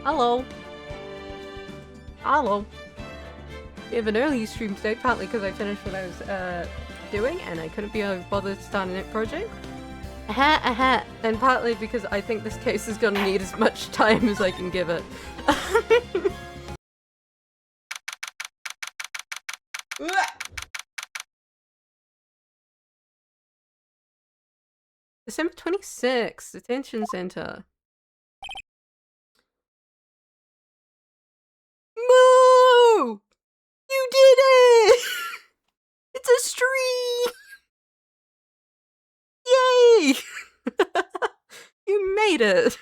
Hello. Hello. We have an early stream today, partly because I finished what I was doing and I couldn't be bothered to start a net project. And partly because I think this case is gonna need as much time as I can give it. December 26th, detention center. Moo! You did it! It's a stream! Yay! You made it!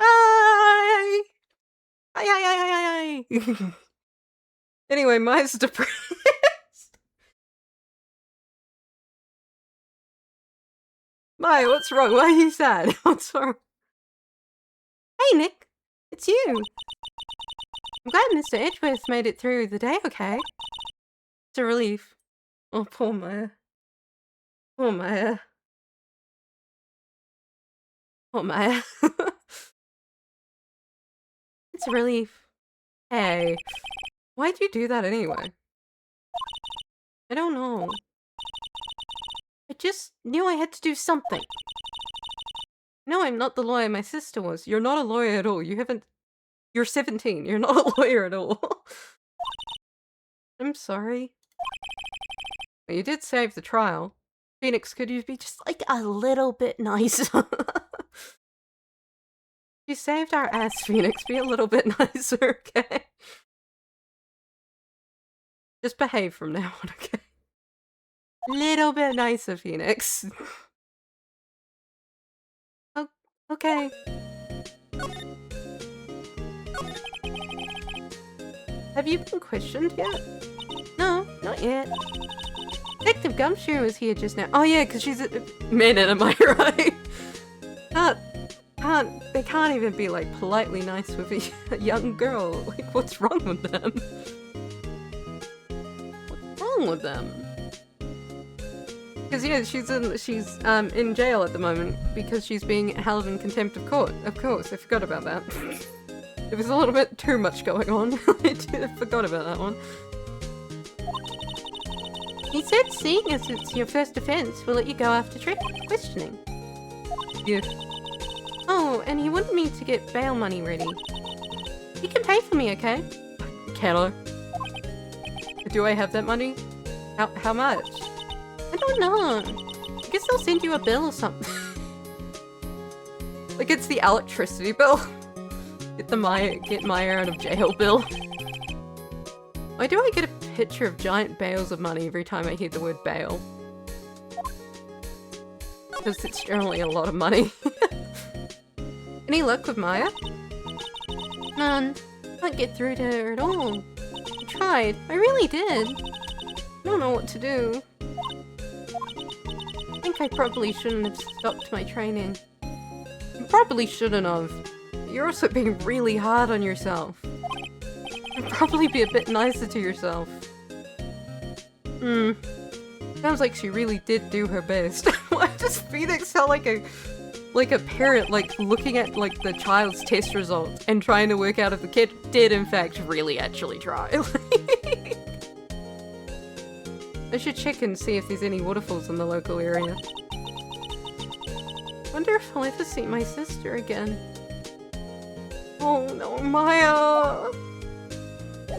Hi! Hi! Anyway, Maya's depressed. Maya, what's wrong? Why are you sad? What's wrong? Hey, Nick. It's you. I'm glad Mr. Edgeworth made it through the day okay. It's a relief. Oh, poor Maya. Poor Maya. Poor Maya. It's a relief. Hey. Why'd you do that anyway? I don't know. I just knew I had to do something. No, I'm not the lawyer my sister was. You're not a lawyer at all. You haven't... You're 17. You're not a lawyer at all. I'm sorry. Well, you did save the trial. Phoenix, could you be just, like, a little bit nicer? You saved our ass, Phoenix. Be a little bit nicer, okay? Just behave from now on, okay? Little bit nicer, Phoenix. Oh, okay. Have you been questioned yet? No, not yet. Detective Gumshoe was here just now. Oh yeah, because she's a minute, am I right? They can't even be like politely nice with a young girl. Like, what's wrong with them? What's wrong with them? Because yeah, she's in jail at the moment because she's being held in contempt of court. Of course, I forgot about that. There was a little bit too much going on. I forgot about that one. He said seeing as it's your first offense, we'll let you go after questioning. Yeah. Oh, and he wanted me to get bail money ready. You can pay for me, okay? Can I? Do I have that money? How much? I don't know. I guess I'll send you a bill or something. Like it's the electricity bill. Get Maya out of jail bill. Why do I get a picture of giant bales of money every time I hear the word bail? Because it's generally a lot of money. Any luck with Maya? None. Can't get through to her at all. I tried. I really did. I don't know what to do. I think I probably shouldn't have stopped my training. You probably shouldn't have. You're also being really hard on yourself. You'd probably be a bit nicer to yourself. Sounds like she really did do her best. Why does Phoenix sound like a parent, like, looking at, like, the child's test results and trying to work out if the kid did, in fact, really actually try? I should check and see if there's any waterfalls in the local area. Wonder if I'll ever see my sister again. Oh no, Maya!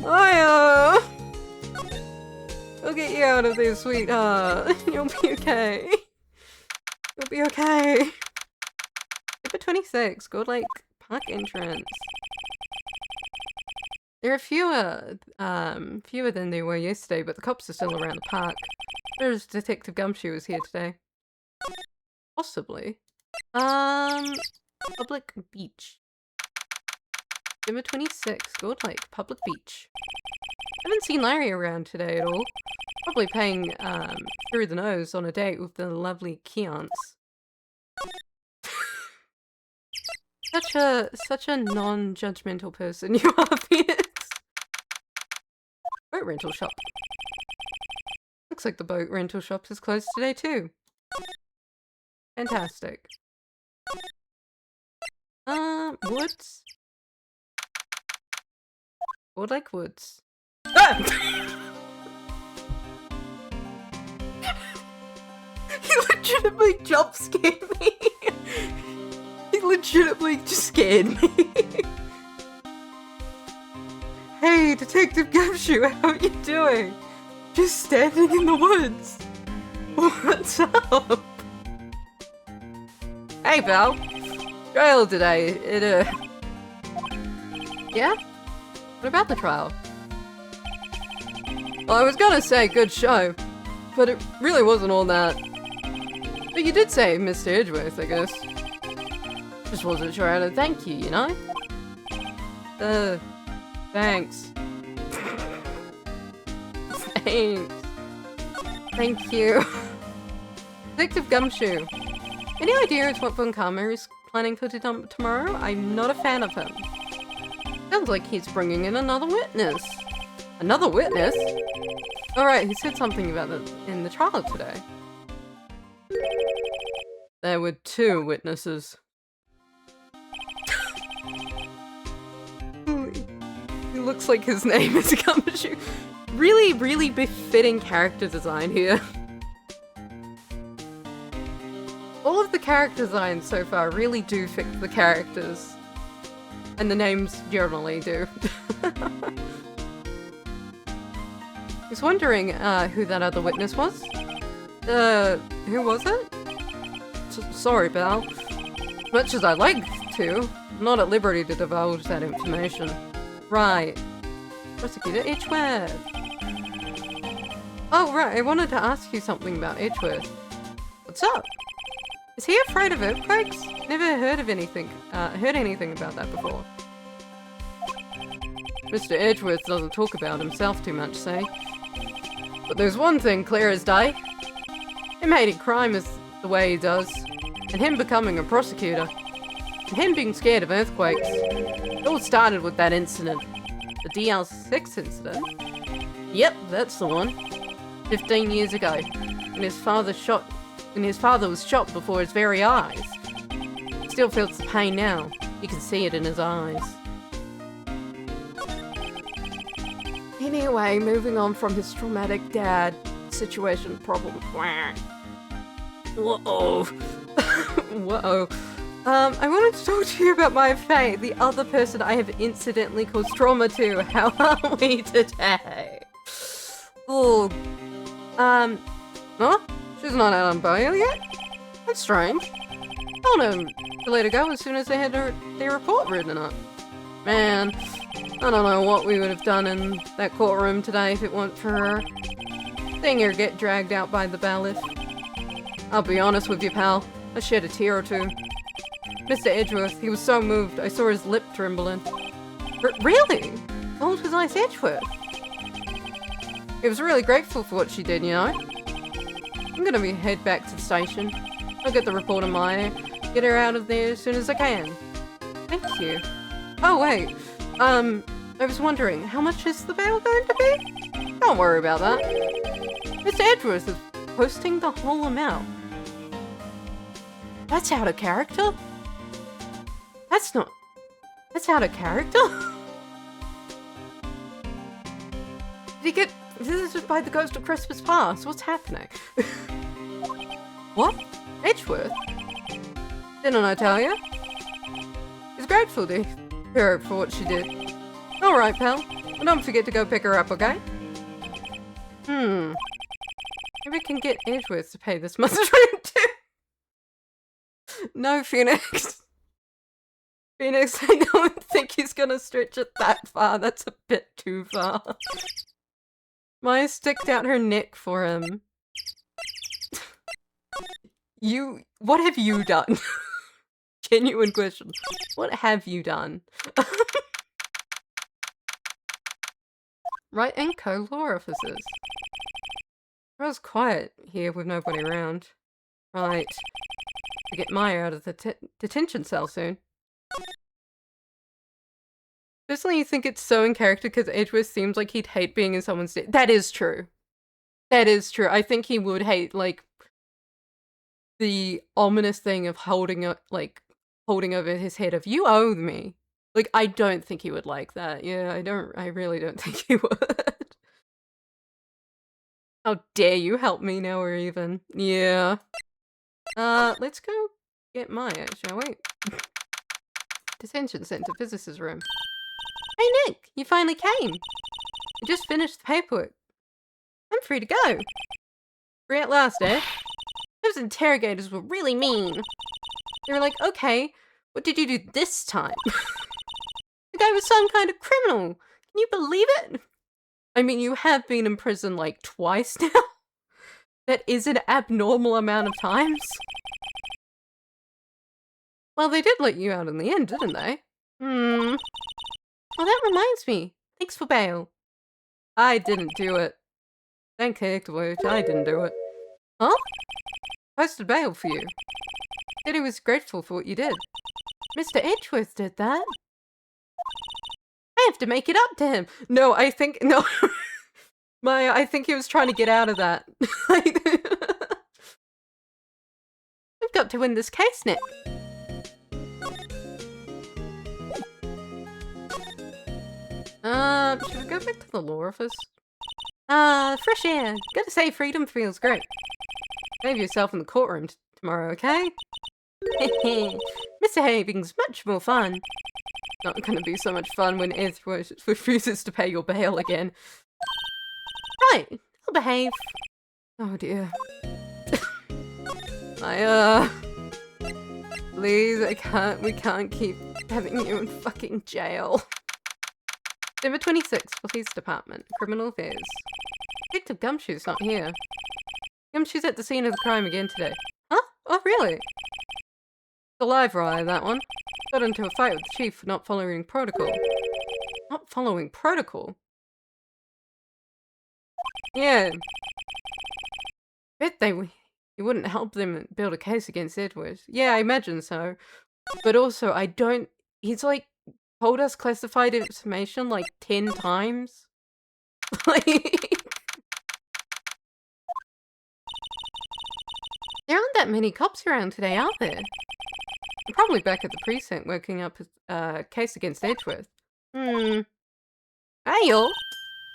Maya! I'll get you out of there, sweetheart. You'll be okay. You'll be okay. Number 26, Gold Lake Park entrance. There are fewer than there were yesterday, but the cops are still around the park. There's Detective Gumshoe is here today. Possibly. Public beach. Number 26, Gold Lake, public beach. Haven't seen Larry around today at all. Probably paying, through the nose on a date with the lovely Keonce. Such a non-judgmental person you are, Phoenix. Boat rental shop. Looks like the boat rental shop is closed today too. Fantastic. Woods? Or like woods. Ah! He legitimately jump scared me. He legitimately just scared me. Hey, Detective Gumshoe, how are you doing? Just standing in the woods. What's up? Hey, pal. Trial today. Yeah? What about the trial? Well, I was gonna say good show, but it really wasn't all that. But you did say Mr. Edgeworth, I guess. Just wasn't sure how to thank you, you know? Thanks. Thanks. Thank you. Detective Gumshoe. Any ideas what Von Karma is planning for tomorrow? I'm not a fan of him. Sounds like he's bringing in another witness. Another witness? Alright, he said something about it in the trial today. There were 2 witnesses. He looks like his name is Gumshoe. Really, really befitting character design here. All of the character designs so far really do fit the characters. And the names generally do. I was wondering who that other witness was. Who was it? Sorry, pal. Much as I'd like to, I'm not at liberty to divulge that information. Right. Prosecutor Edgeworth. Oh, right, I wanted to ask you something about Edgeworth. What's up? Is he afraid of earthquakes? Never heard anything about that before. Mr. Edgeworth doesn't talk about himself too much, say. But there's one thing clear as day. Him hating crime is the way he does, and him becoming a prosecutor, and him being scared of earthquakes. It all started with that incident. The DL6 incident? Yep, that's the one. 15 years ago, when his father was shot before his very eyes. He still feels the pain now. You can see it in his eyes. Anyway, moving on from his traumatic dad situation problem. Whoa. Whoa. I wanted to talk to you about my fate, the other person I have incidentally caused trauma to. How are we today? Oh. Huh? She's not out on bail yet? That's strange. I told him to let her go as soon as they had their report written up. Man, I don't know what we would have done in that courtroom today if it weren't for her. Seeing her get dragged out by the bailiff. I'll be honest with you, pal. I shed a tear or two. Mr. Edgeworth, he was so moved, I saw his lip trembling. Really? How old was Ice Edgeworth? He was really grateful for what she did, you know? I'm gonna head back to the station. I'll get the report on my get her out of there as soon as I can. Thank you. Oh, wait. I was wondering, how much is the bail going to be? Don't worry about that. Mr. Edgeworth is posting the whole amount. That's out of character? That's out of character? Did he get visited by the ghost of Christmas past? What's happening? What? Edgeworth? Didn't I tell you? He's grateful to her for what she did. Alright, pal. Well, don't forget to go pick her up, okay? Maybe we can get Edgeworth to pay this month's rent too. No, Phoenix. Phoenix, I don't think he's gonna stretch it that far. That's a bit too far. Maya sticked out her neck for him. What have you done? Genuine question. What have you done? Right, and co-law officers. It was quiet here with nobody around. Right. To get Maya out of the detention cell soon. Personally, you think it's so in character because Edgeworth seems like he'd hate being in someone's debt. That is true. That is true. I think he would hate, like, the ominous thing of holding over his head of, you owe me. Like, I don't think he would like that. Yeah, I really don't think he would. How dare you help me now we're even. Yeah. Let's go get Maya, shall we? Detention Center, Physicist Room. Hey Nick, you finally came. You just finished the paperwork. I'm free to go. Free at last, eh? Those interrogators were really mean. They were like, okay, what did you do this time? The guy was some kind of criminal. Can you believe it? I mean, you have been in prison like twice now. That is an abnormal amount of times. Well, they did let you out in the end, didn't they? Well, that reminds me. Thanks for bail. I didn't do it. Thank Hectorwitch, I didn't do it. Huh? Posted bail for you. Said he was grateful for what you did. Mr. Edgeworth did that. I have to make it up to him. No, I think no. I think he was trying to get out of that. We've got to win this case, Nick. Should we go back to the law office? Fresh air. Gotta say, freedom feels great. Save yourself in the courtroom tomorrow, okay? Misbehaving's much more fun. Not gonna be so much fun when Edgeworth refuses to pay your bail again. Right, I'll behave. Oh dear. Please, we can't keep having you in fucking jail. December 26th, Police Department, Criminal Affairs. Detective Gumshoe's not here. Gumshoe's at the scene of the crime again today. Huh? Oh, really? It's a live wire, that one. Got into a fight with the chief for not following protocol. Not following protocol? Yeah. Bet you wouldn't help them build a case against Edward. Yeah, I imagine so. But also, he's like, told us classified information like 10 times. Like, there aren't that many cops around today, are there? I'm probably back at the precinct working up a case against Edgeworth. Hey, y'all.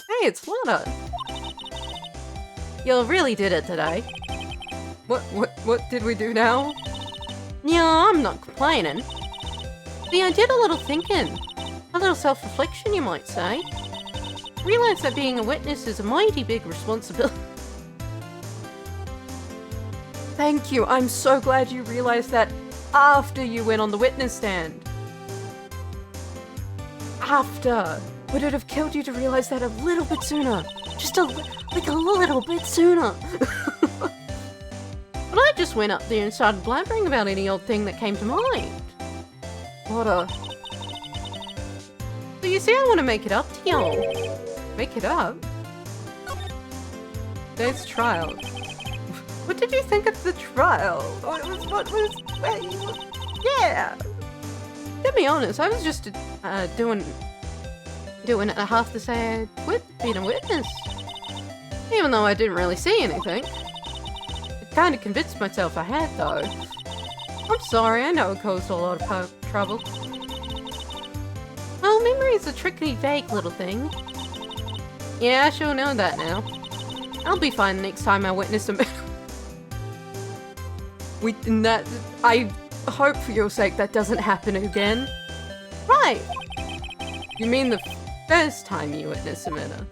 Hey, it's Lotta. You really did it today. What did we do now? Yeah, I'm not complaining. See, I did a little thinking. A little self-reflection, you might say. Realised that being a witness is a mighty big responsibility. Thank you, I'm so glad you realised that after you went on the witness stand. After. Would it have killed you to realise that a little bit sooner? Just a little bit sooner. But I just went up there and started blabbering about any old thing that came to mind. What a... So you see, I want to make it up to y'all. Make it up? Today's trial. What did you think of the trial? Yeah! To be honest, I was just doing it half to say I would be a witness. Even though I didn't really see anything. I kind of convinced myself I had, though. I'm sorry, I know it caused a lot of trouble. Well, memory's a tricky, vague little thing. Yeah, I sure know that now. I'll be fine the next time I witness a I hope for your sake that doesn't happen again. Right. You mean the first time you witness a murder?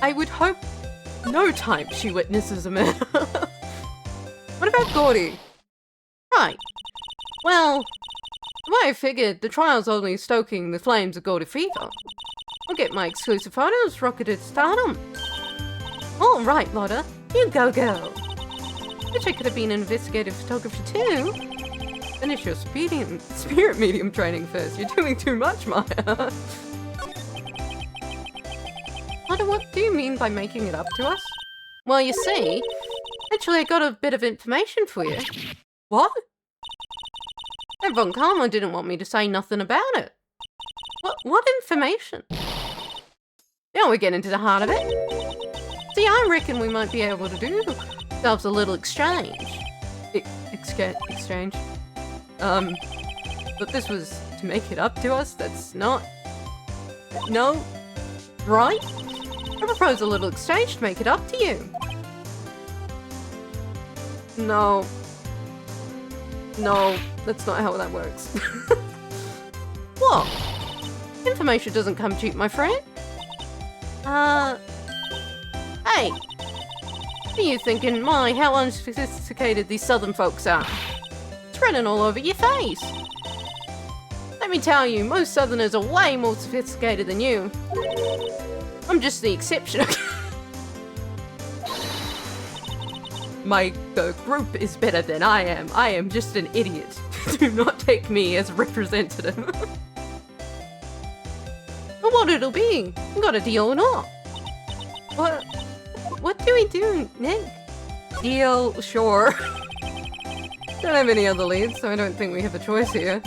I would hope no time she witnesses a murder. What about Gordy? Right. Well, I figured the trial's only stoking the flames of Gordy fever. I'll get my exclusive photos rocketed to stardom. All right, Lotta. You go, girl. Wish I could have been an investigative photographer too. Finish your spirit medium training first. You're doing too much, Maya. Lotta, what do you mean by making it up to us? Well, you see, actually I got a bit of information for you. What? That Von Karma didn't want me to say nothing about it. What information? Now we're getting to the heart of it. See, I reckon we might be able to do ourselves a little exchange. Exchange. But this was to make it up to us. That's not... No. Right? I propose a little exchange to make it up to you. No. No, that's not how that works. What? Information doesn't come cheap, my friend. Hey. What are you thinking? My, how unsophisticated these southern folks are. It's running all over your face. Let me tell you, most southerners are way more sophisticated than you. I'm just the exception. The group is better than I am. I am just an idiot. Do not take me as representative. But what it'll be? You got a deal or not? What do we do, Nick? Deal, sure. Don't have any other leads, so I don't think we have a choice here.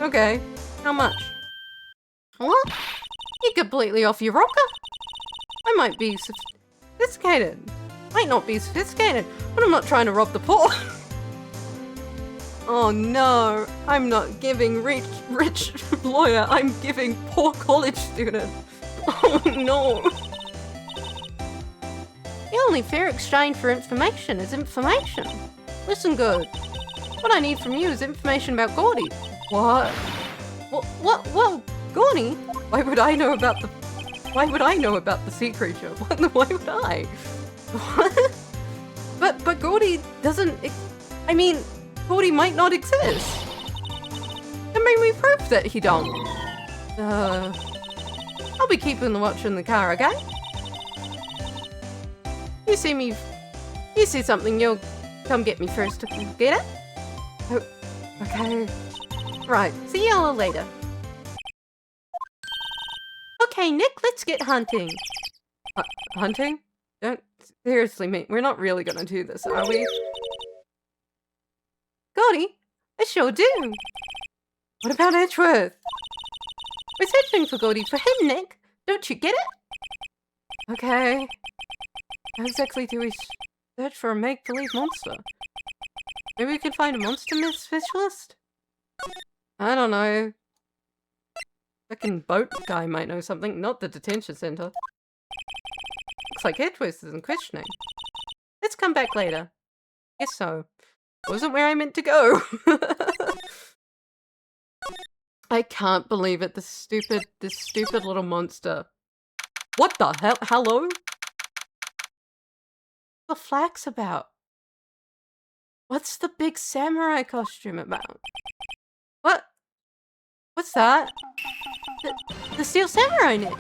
Okay, how much? What? You're completely off your rocker? I might be sophisticated. Might not be sophisticated, but I'm not trying to rob the poor. Oh no, I'm not giving rich lawyer, I'm giving poor college student. Oh no. The only fair exchange for information is information. Listen good. What I need from you is information about Gordy. What? Well, Gordy? Why would I know about the sea creature? Why would I? What? But Gordy doesn't... I mean, Gordy might not exist. And maybe prove that he don't. I'll be keeping the watch in the car, okay? You see something, you'll come get me first. Get it? Oh, okay. Right, see y'all later. Okay, Nick, let's get hunting. Hunting? Don't... Seriously, mate, we're not really gonna do this, are we? Gordy, I sure do. What about Edgeworth? We're searching for Gordy for him, Nick. Don't you get it? Okay. How exactly do we search for a make-believe monster? Maybe we can find a monster myth specialist? I don't know. Fucking boat guy might know something, not the detention center. Looks like Edgeworth isn't questioning. Let's come back later. Guess so. Wasn't where I meant to go. I can't believe it. This stupid little monster. What the hell? Hello? The flax about? What's the big samurai costume about? What? What's that? The steel samurai Nick.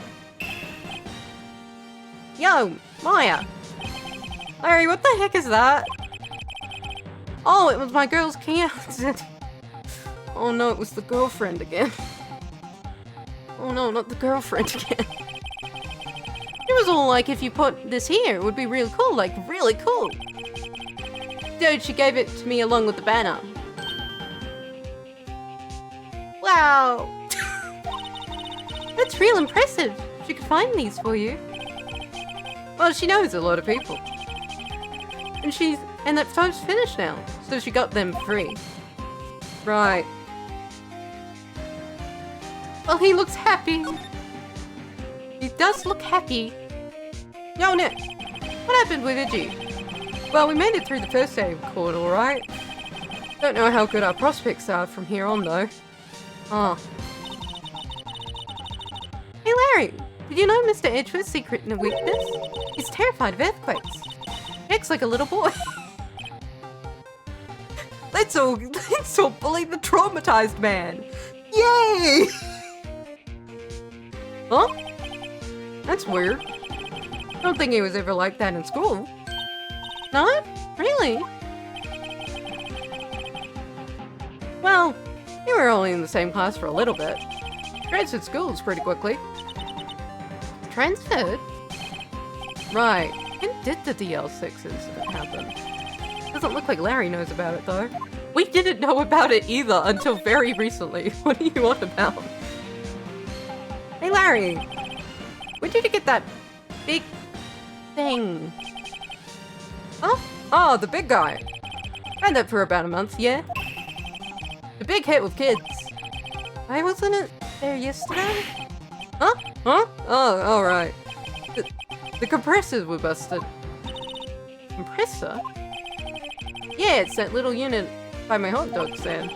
Yo, Maya. Larry, what the heck is that? Oh, it was my girl's key outfit. Oh no, it was the girlfriend again. Oh no, not the girlfriend again. It was all like, if you put this here, it would be really cool, like really cool. Dude, she gave it to me along with the banner. Wow. That's real impressive. She could find these for you. Well, she knows a lot of people. And that photo's finished now, so she got them free. Right. Well, he looks happy. He does look happy. Yo, Nick. What happened with Iggy? Well, we made it through the first day of court, alright? Don't know how good our prospects are from here on, though. Oh. Hey, Larry. Did you know Mr. Edgeworth's secret and weakness? He's terrified of earthquakes. He acts like a little boy. Let's all bully the traumatized man. Yay! Huh? That's weird. I don't think he was ever like that in school. No? Really? Well, you were only in the same class for a little bit. Transferred schools pretty quickly. Transferred? Right. When did the DL6 incident happen? Doesn't look like Larry knows about it, though. We didn't know about it either until very recently. What are you on about? Hey, Larry! Where did you get that big thing? Huh? Oh, the big guy. Had that for about a month, yeah? The big hit with kids. I wasn't there yesterday? Huh? Huh? Oh, alright. The compressors were busted. Compressor? Yeah, it's that little unit by my hot dog stand.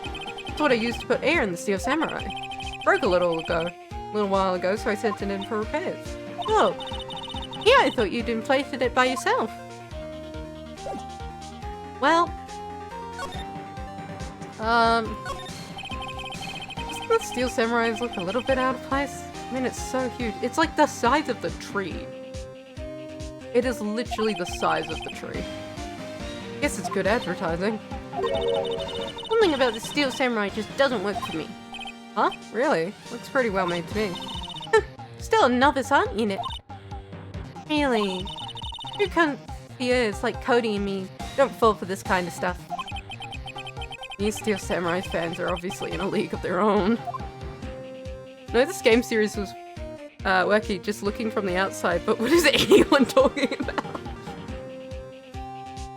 It's what I used to put air in the Steel Samurai. Broke a little while ago, so I sent it in for repairs. Oh. Yeah, I thought you'd inflated it by yourself. Well. Doesn't the Steel Samurais look a little bit out of place? I mean, it's so huge. It's like the size of the tree. It is literally the size of the tree. Guess it's good advertising. Something about the Steel Samurai just doesn't work for me. Huh? Really? Looks pretty well made to me. Still a novice art unit. Really? Who can't fear it's like Cody and me don't fall for this kind of stuff. These Steel Samurai fans are obviously in a league of their own. No, this game series was wacky just looking from the outside, but what is anyone talking about?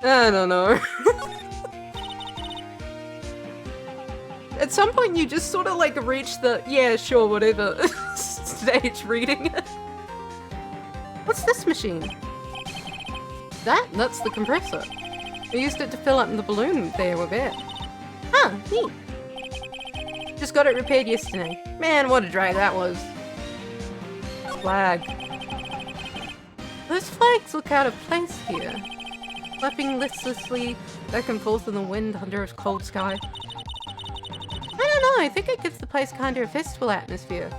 I don't know. At some point you just sort of like reach the, yeah, sure, whatever stage reading it. What's this machine? That's the compressor. I used it to fill up the balloon there with air. Huh, neat. Just got it repaired yesterday. Man, what a drag that was. Flag. Those flags look out of place here. Flapping listlessly back and forth in the wind under a cold sky. I don't know, I think it gives the place kind of a festival atmosphere.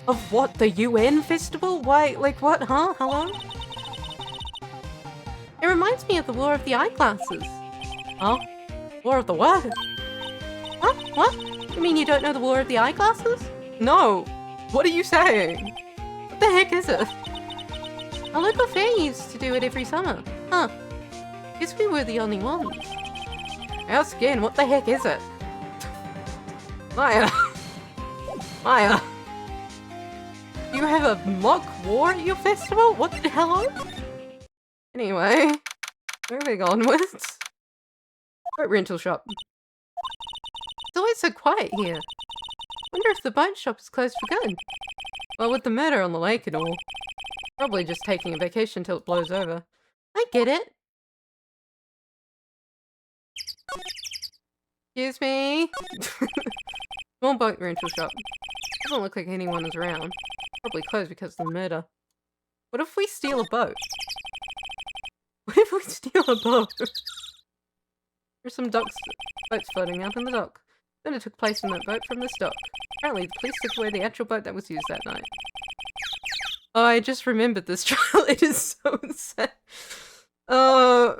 Of what, the UN festival? Why, like what, huh? Hello? It reminds me of the War of the Eyeglasses. Huh? War of the what? Huh? What? You mean you don't know the War of the Eyeglasses? No. What are you saying? What the heck is it? Our local fair used to do it every summer. Huh. Guess we were the only ones. Ask again, what the heck is it? Maya. Maya. You have a mock war at your festival? What the hello? Anyway, moving onwards. Boat rental shop. It's always so quiet here. Wonder if the boat shop is closed for good. Well, with the murder on the lake and all. Probably just taking a vacation till it blows over. I get it. Excuse me. Small boat rental shop. Doesn't look like anyone is around. Probably closed because of the murder. What if we steal a boat? What if we steal a boat? There's some boats floating out in the dock. Then it took place in that boat from this dock. Apparently the police took away the actual boat that was used that night. Oh, I just remembered this trial. It is so sad. Oh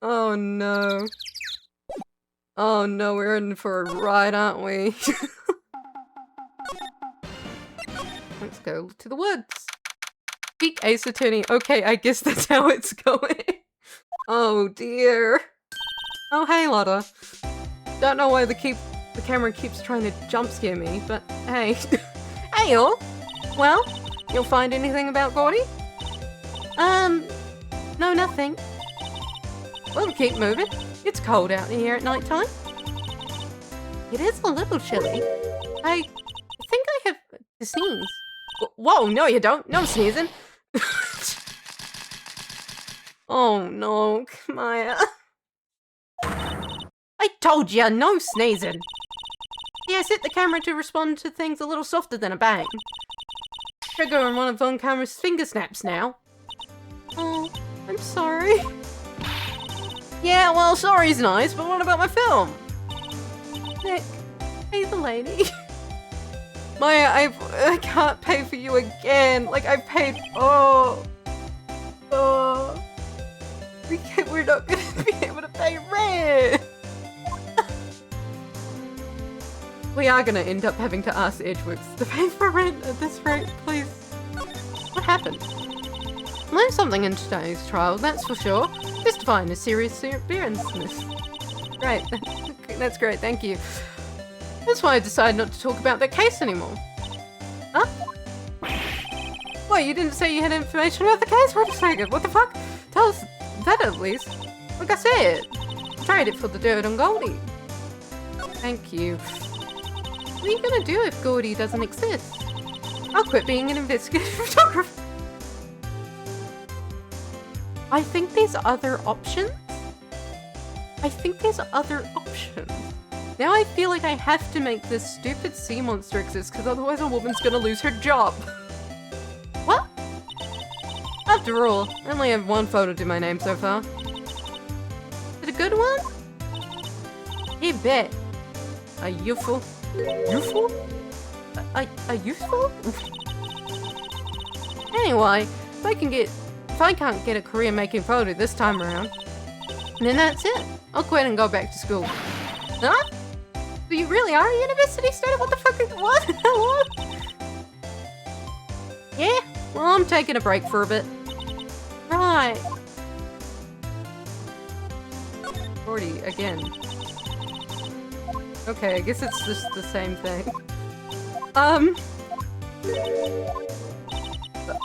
no. Oh no, we're in for a ride, aren't we? Let's go to the woods. Peak Ace Attorney. Okay, I guess that's how it's going. Oh dear. Oh hey Lotta. Don't know why the camera keeps trying to jump scare me, but hey. Hey y'all. Well, you'll find anything about Gordy? No, nothing. We'll keep moving. It's cold out here at night time. It is a little chilly. I think I have to sneeze. Whoa, no you don't. No sneezing. Oh no, Maya. I told you, no sneezing. Yeah, set the camera to respond to things a little softer than a bang. Trigger on one of Von Camera's finger snaps now. Oh, I'm sorry. Yeah, well, sorry's nice, but what about my film? Nick, pay the lady. Maya, I can't pay for you again. Like, I've paid. We're not gonna be able to pay rent. We are gonna end up having to ask Edgeworks to pay for rent at this rate, please. What happened? Learned something in today's trial, that's for sure. Justifying a serious seriousness. Great, that's great, thank you. That's why I decided not to talk about that case anymore. Huh? What, you didn't say you had information about the case? Wait a second, what the fuck? Tell us that at least. Like I said, trade it for the dirt on Goldie. Thank you. What are you gonna do if Gordy doesn't exist? I'll quit being an investigative photographer. I think there's other options. Now I feel like I have to make this stupid sea monster exist because otherwise a woman's gonna lose her job. What? After all, I only have one photo to my name so far. Is it a good one? You bet. A youthful? Youthful? A youthful? Anyway, if I can't get a career making photo this time around, then that's it. I'll quit and go back to school. Huh? So you really are a university student? What the fuck is what? What? Yeah? Well, I'm taking a break for a bit. Right. 40 again. Okay, I guess it's just the same thing.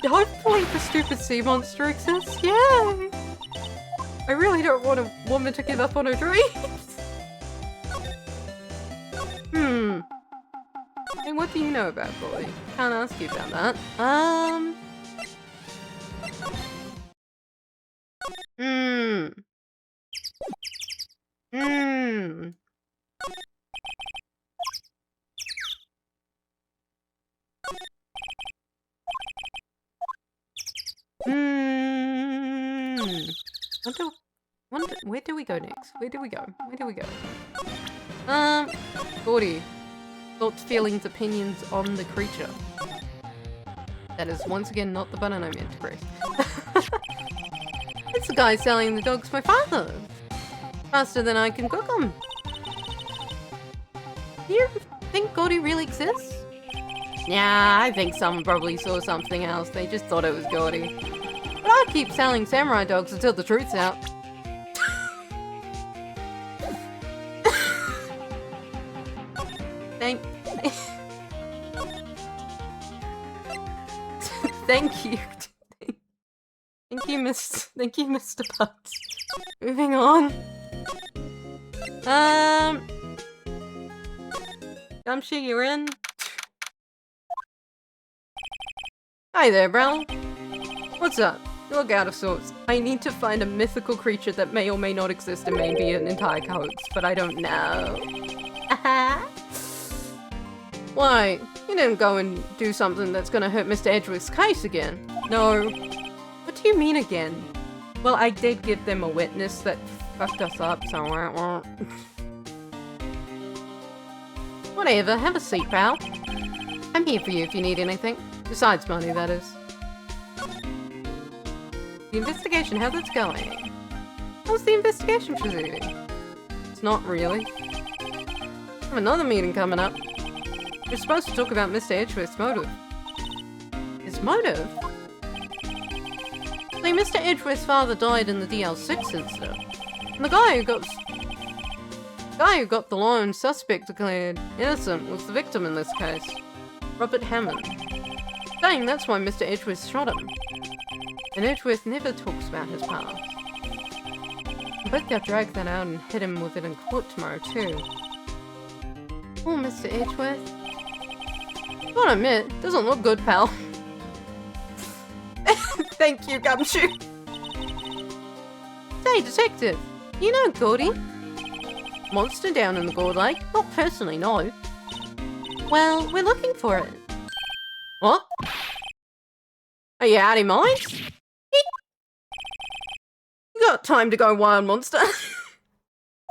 Hopefully the stupid sea monster exists. Yay! I really don't want a woman to give up on her dreams. Hey, what do you know about Gordy? Can't ask you about that. Where do we go next? Where do we go? Gordy. Thoughts, feelings, opinions on the creature. That is once again not the button I meant to press. It's the guy selling the dogs my father. Faster than I can cook them. Do you think Gordy really exists? Yeah, I think someone probably saw something else. They just thought it was Gordy. But I'll keep selling samurai dogs until the truth's out. Thank you. Thank you, Mr. Butts. Moving on. Gumshoe, you're in. Hi there, Brown. What's up? You look out of sorts. I need to find a mythical creature that may or may not exist and may be an entire hoax, but I don't know. Why? You didn't go and do something that's gonna hurt Mr. Edgeworth's case again. No. What do you mean again? Well, I did give them a witness that fucked us up, so I won't. Whatever, have a seat, pal. I'm here for you if you need anything. Besides money, that is. The investigation, how's it going? How's the investigation proceeding? It's not really. I have another meeting coming up. We're supposed to talk about Mr. Edgeworth's motive. His motive? See, Mr. Edgeworth's father died in the DL6 incident. And the guy who got the lone suspect declared innocent was the victim in this case. Robert Hammond. Saying that's why Mr. Edgeworth shot him. And Edgeworth never talks about his past. I bet they'll drag that out and hit him with it in court tomorrow too. Oh, Mr. Edgeworth. Gotta admit, doesn't look good, pal. Thank you, Gumshoe. Say, detective, you know Gordy? Monster down in the Gourd Lake? Not personally, no. Well, we're looking for it. What? Are you out of your mind? You got time to go wild, monster.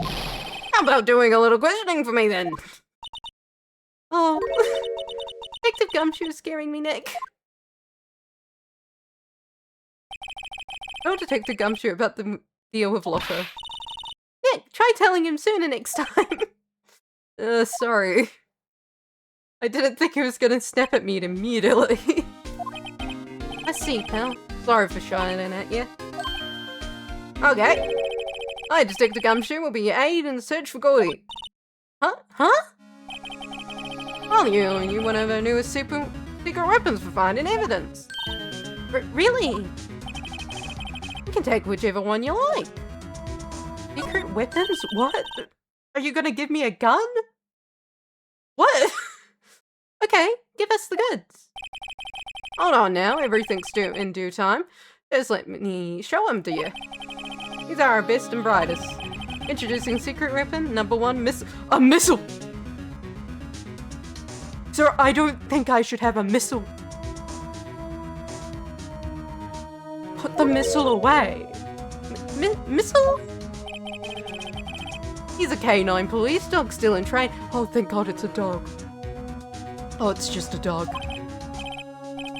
How about doing a little questioning for me, then? Oh, Detective Gumshoe is scaring me, Nick. Tell Detective Gumshoe about the deal with Lotto. Nick, try telling him sooner next time. Sorry. I didn't think he was gonna snap at me immediately. I see, pal. Sorry for shining at you. Okay. I, Detective Gumshoe, will be your aid in the search for Gordy. Huh? Well, you one of our newest secret weapons for finding evidence. Really? You can take whichever one you like. Secret weapons? What? Are you gonna give me a gun? What? Okay, give us the goods. Hold on now, everything's in due time. Just let me show them to you. These are our best and brightest. Introducing secret weapon, number 1, a missile! Sir, I don't think I should have a missile. Put the missile away. Missile? He's a canine police dog still in train. Oh, thank God it's a dog. Oh, it's just a dog.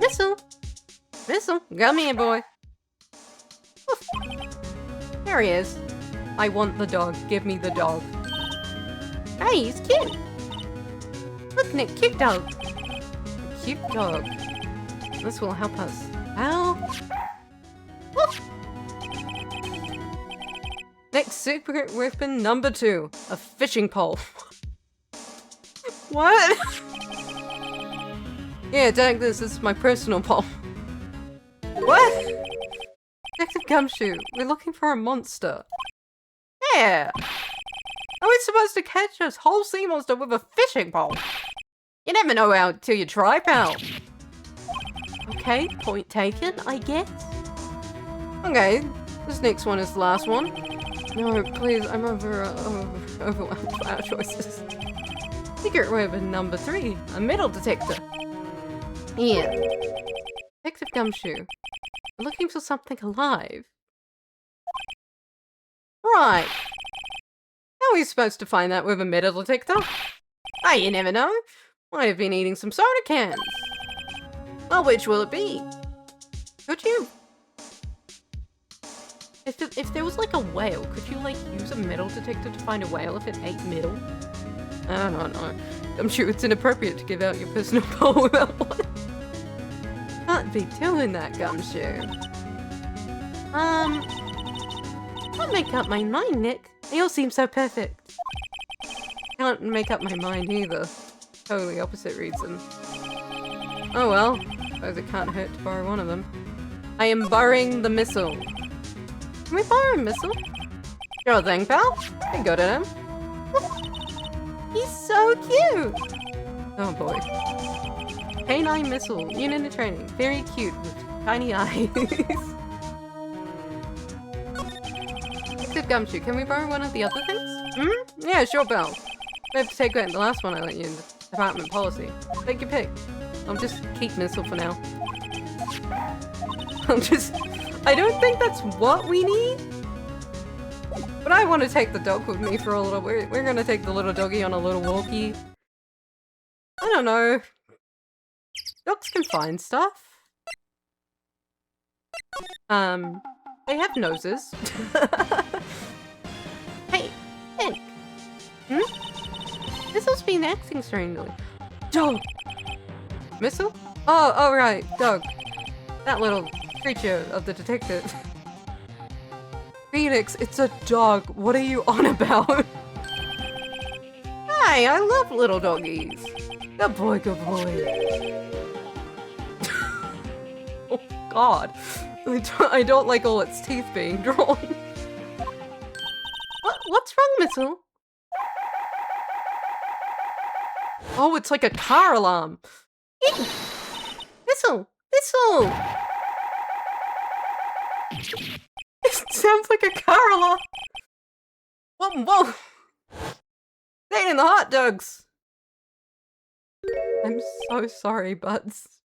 Missile. Missile, come here, boy. Oof. There he is. I want the dog. Give me the dog. Hey, he's cute. Look, Nick, cute dog. A cute dog. This will help us. Ow. Oof. Next secret weapon number 2. A fishing pole. What? Yeah, take this. This is my personal pole. What? Detective Gumshoe, we're looking for a monster. Yeah. Are we supposed to catch a whole sea monster with a fishing pole? You never know until you try, pal. Okay, point taken, I guess. Okay, this next one is the last one. No, please, I'm overwhelmed by our choices. Secret weapon number 3, a metal detector. Yeah. Detective Gumshoe. We're looking for something alive. Right. How are we supposed to find that with a metal detector? Ah, you never know. Might have been eating some soda cans. Well, which will it be? Could you? If there was like a whale, could you like use a metal detector to find a whale if it ate metal? I don't know. I'm sure it's inappropriate to give out your personal pole without one. Can't be doing that, Gumshoe. Can't make up my mind, Nick. They all seem so perfect. Can't make up my mind either. Totally opposite reason. Oh well, suppose it can't hurt to borrow one of them. I am borrowing the missile. Can we borrow a missile? Sure thing, pal. I got at him. He's so cute! Oh boy. Canine missile, unit of training. Very cute with tiny eyes. Detective Gumshoe, can we borrow one of the other things? Hmm? Yeah, sure, pal. We have to take back the last one I let you in the department policy. Take your pick. I'll just keep missile for now. I don't think that's what we need. But I want to take the dog with me for a little bit. We're gonna take the little doggy on a little walkie. I don't know. Dogs can find stuff. They have noses. Hey, Nick. Hmm? Missile's been acting strangely. Dog! Missile? Oh, right, dog. That little creature of the detective. Phoenix, it's a dog. What are you on about? Hi, I love little doggies. Good boy, good boy. Oh God. I don't like all its teeth being drawn. What's wrong, Missile? Oh, it's like a car alarm. Missile! Missile! It sounds like a car alarm. Whoa! They in the hot dogs. I'm so sorry, Buds.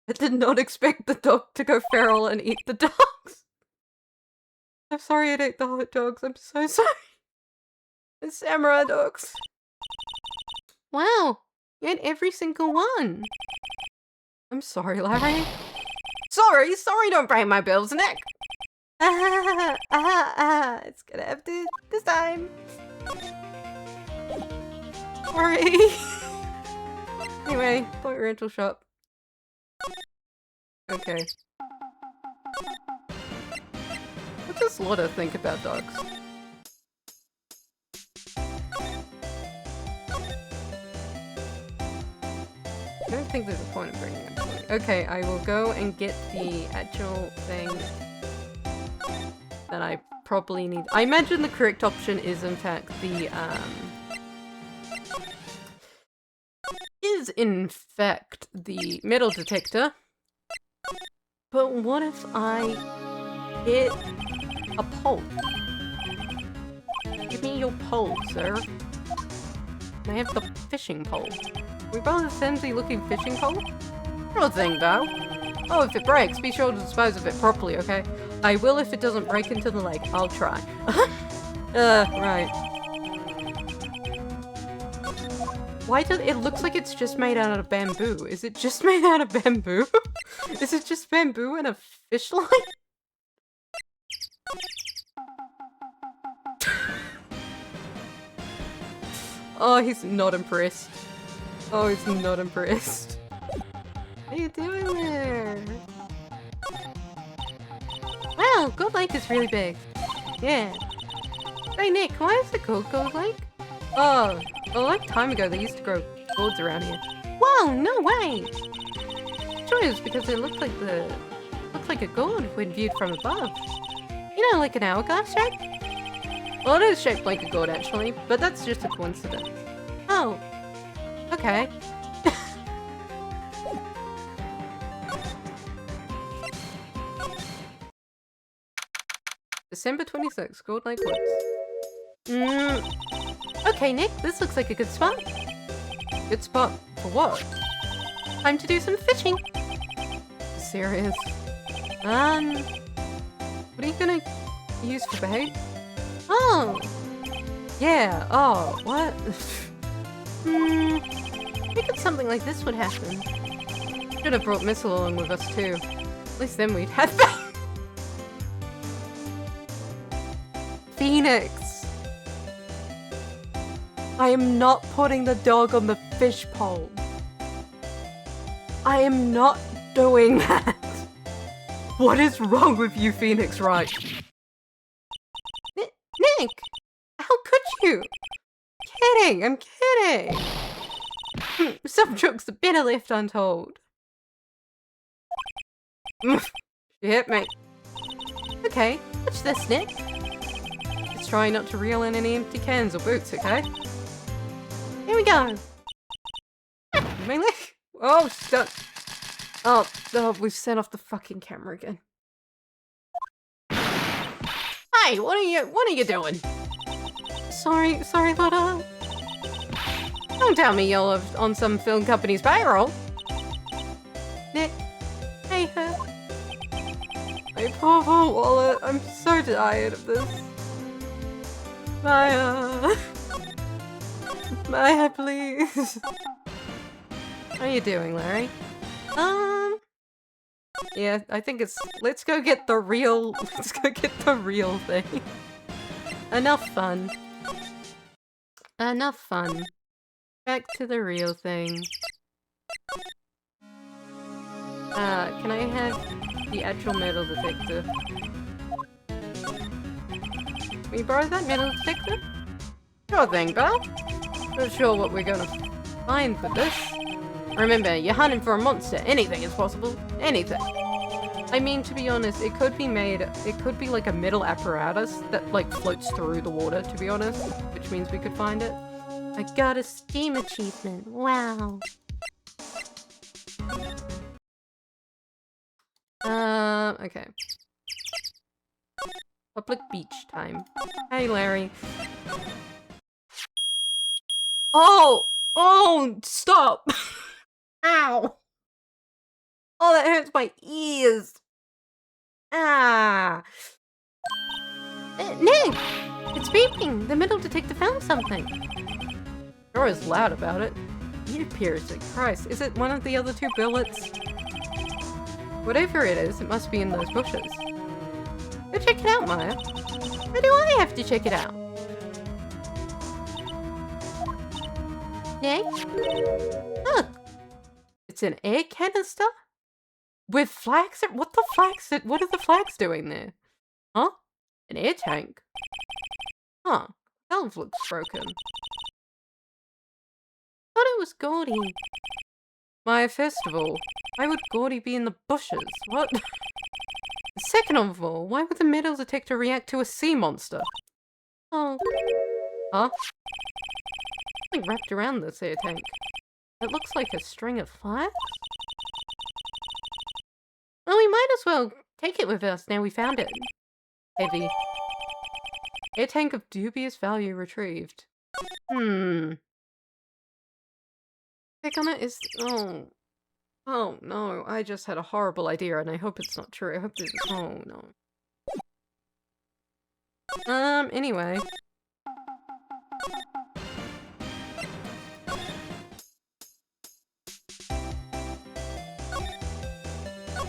I did not expect the dog to go feral and eat the dogs. I'm sorry it ate the hot dogs. I'm so sorry. The samurai dogs. Wow, you had every single one. I'm sorry, Larry. Sorry, don't break my bills, Nick. It's gonna have to this time. Sorry. Anyway, toy rental shop. Okay. What does Lotta think about dogs? I don't think there's a point in bringing them to me. Okay, I will go and get the actual thing that I probably need. I imagine the correct option is in fact the is, in fact, the metal detector. But what if I hit a pole? Give me your pole, sir. I have the fishing pole. We both a fancy looking fishing pole? Sure thing, though. Oh, if it breaks, be sure to dispose of it properly, okay? I will if it doesn't break into the lake. I'll try. Right. Why does it looks like it's just made out of bamboo? Is it just made out of bamboo? Is it just bamboo and a fish line? Oh, he's not impressed. Oh, he's not impressed. What are you doing there? Wow, Gold Lake is really big. Yeah. Hey Nick, why is it called Gold Lake? Oh, a long time ago they used to grow gourds around here. Whoa, no way! Sure is because it looked like a gourd when viewed from above. You know, like an hourglass shape? Well, it is shaped like a gourd actually, but that's just a coincidence. Oh, okay. December 26th, Gold Lake Woods. Okay, Nick, this looks like a good spot. Good spot for what? Time to do some fishing. Serious. What are you gonna use for bait? Oh, yeah. Oh, what? Figured something like this would happen. Should have brought Missile along with us too. At least then we'd have bait. Phoenix. I am not putting the dog on the fish pole. I am not doing that. What is wrong with you, Phoenix Wright? Nick! How could you? Kidding, I'm kidding. Some jokes are better left untold. She hit me. Okay, watch this, Nick. Just try not to reel in any empty cans or boots, okay? Here we go. My leg. Oh, stop. Oh, we've set off the fucking camera again. Hey, what are you doing? Sorry, Lotta. Don't tell me you're on some film company's payroll. Nick. Hey, her. My poor wallet. I'm so tired of this. Maya. Maya, please. How are you doing, Larry? Yeah, I think it's... Let's go get the real thing. Enough fun. Enough fun. Back to the real thing. Can I have the actual metal detector? Can you borrow that metal detector? Sure thing, pal. Not sure what we're gonna find with this. Remember, you're hunting for a monster. Anything is possible. Anything. I mean, to be honest, it could be like a metal apparatus that like floats through the water, to be honest, which means we could find it. I got a Steam achievement. Wow. Okay. Public beach time. Hey, Larry. Oh! Oh, stop! Ow! Oh, that hurts my ears! Ah! Nick! It's beeping! The metal detector found something! Sure is loud about it. Ear piercing. Christ, is it one of the other two billets? Whatever it is, it must be in those bushes. Go check it out, Maya. Why do I have to check it out? Nick? Look! It's an air canister? With flags? What the flags? What are the flags doing there? Huh? An air tank? Huh. Valve looks broken. Thought it was Gordy. Maya, first of all, why would Gordy be in the bushes? What? Second of all, why would the metal detector react to a sea monster? Oh. Huh? Something wrapped around this air tank. It looks like a string of flags? Well, we might as well take it with us now we found it. Heavy. Air tank of dubious value retrieved. Click on it is... Oh. Oh, no. I just had a horrible idea and I hope it's not true. I hope this... Oh, no. Anyway.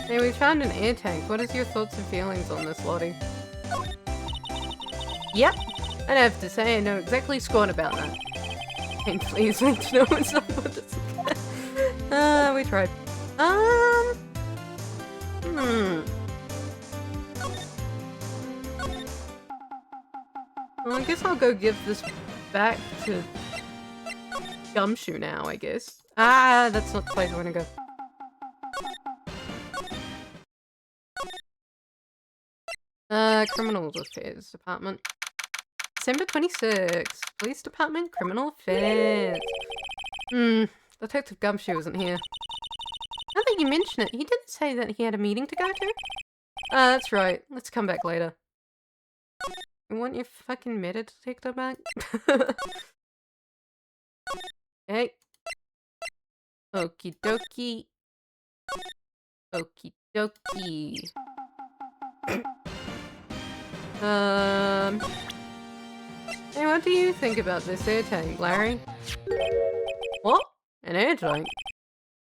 Hey, we found an air tank. What is your thoughts and feelings on this, Lottie? Yep. I'd have to say I know exactly squat about that. And please, like to know it's not what this is. We tried. Well, I guess I'll go give this back to Gumshoe now, I guess. Ah, that's not the place I want to go. Criminal Affairs Department. December 26th. Police Department, Criminal Affairs. Detective Gumshoe isn't here. Now that you mention it, he didn't say that he had a meeting to go to. That's right. Let's come back later. You want your fucking meta detector back? Okay. Okie dokie. Okie dokie. Hey, what do you think about this air tank, Larry? What? An air tank?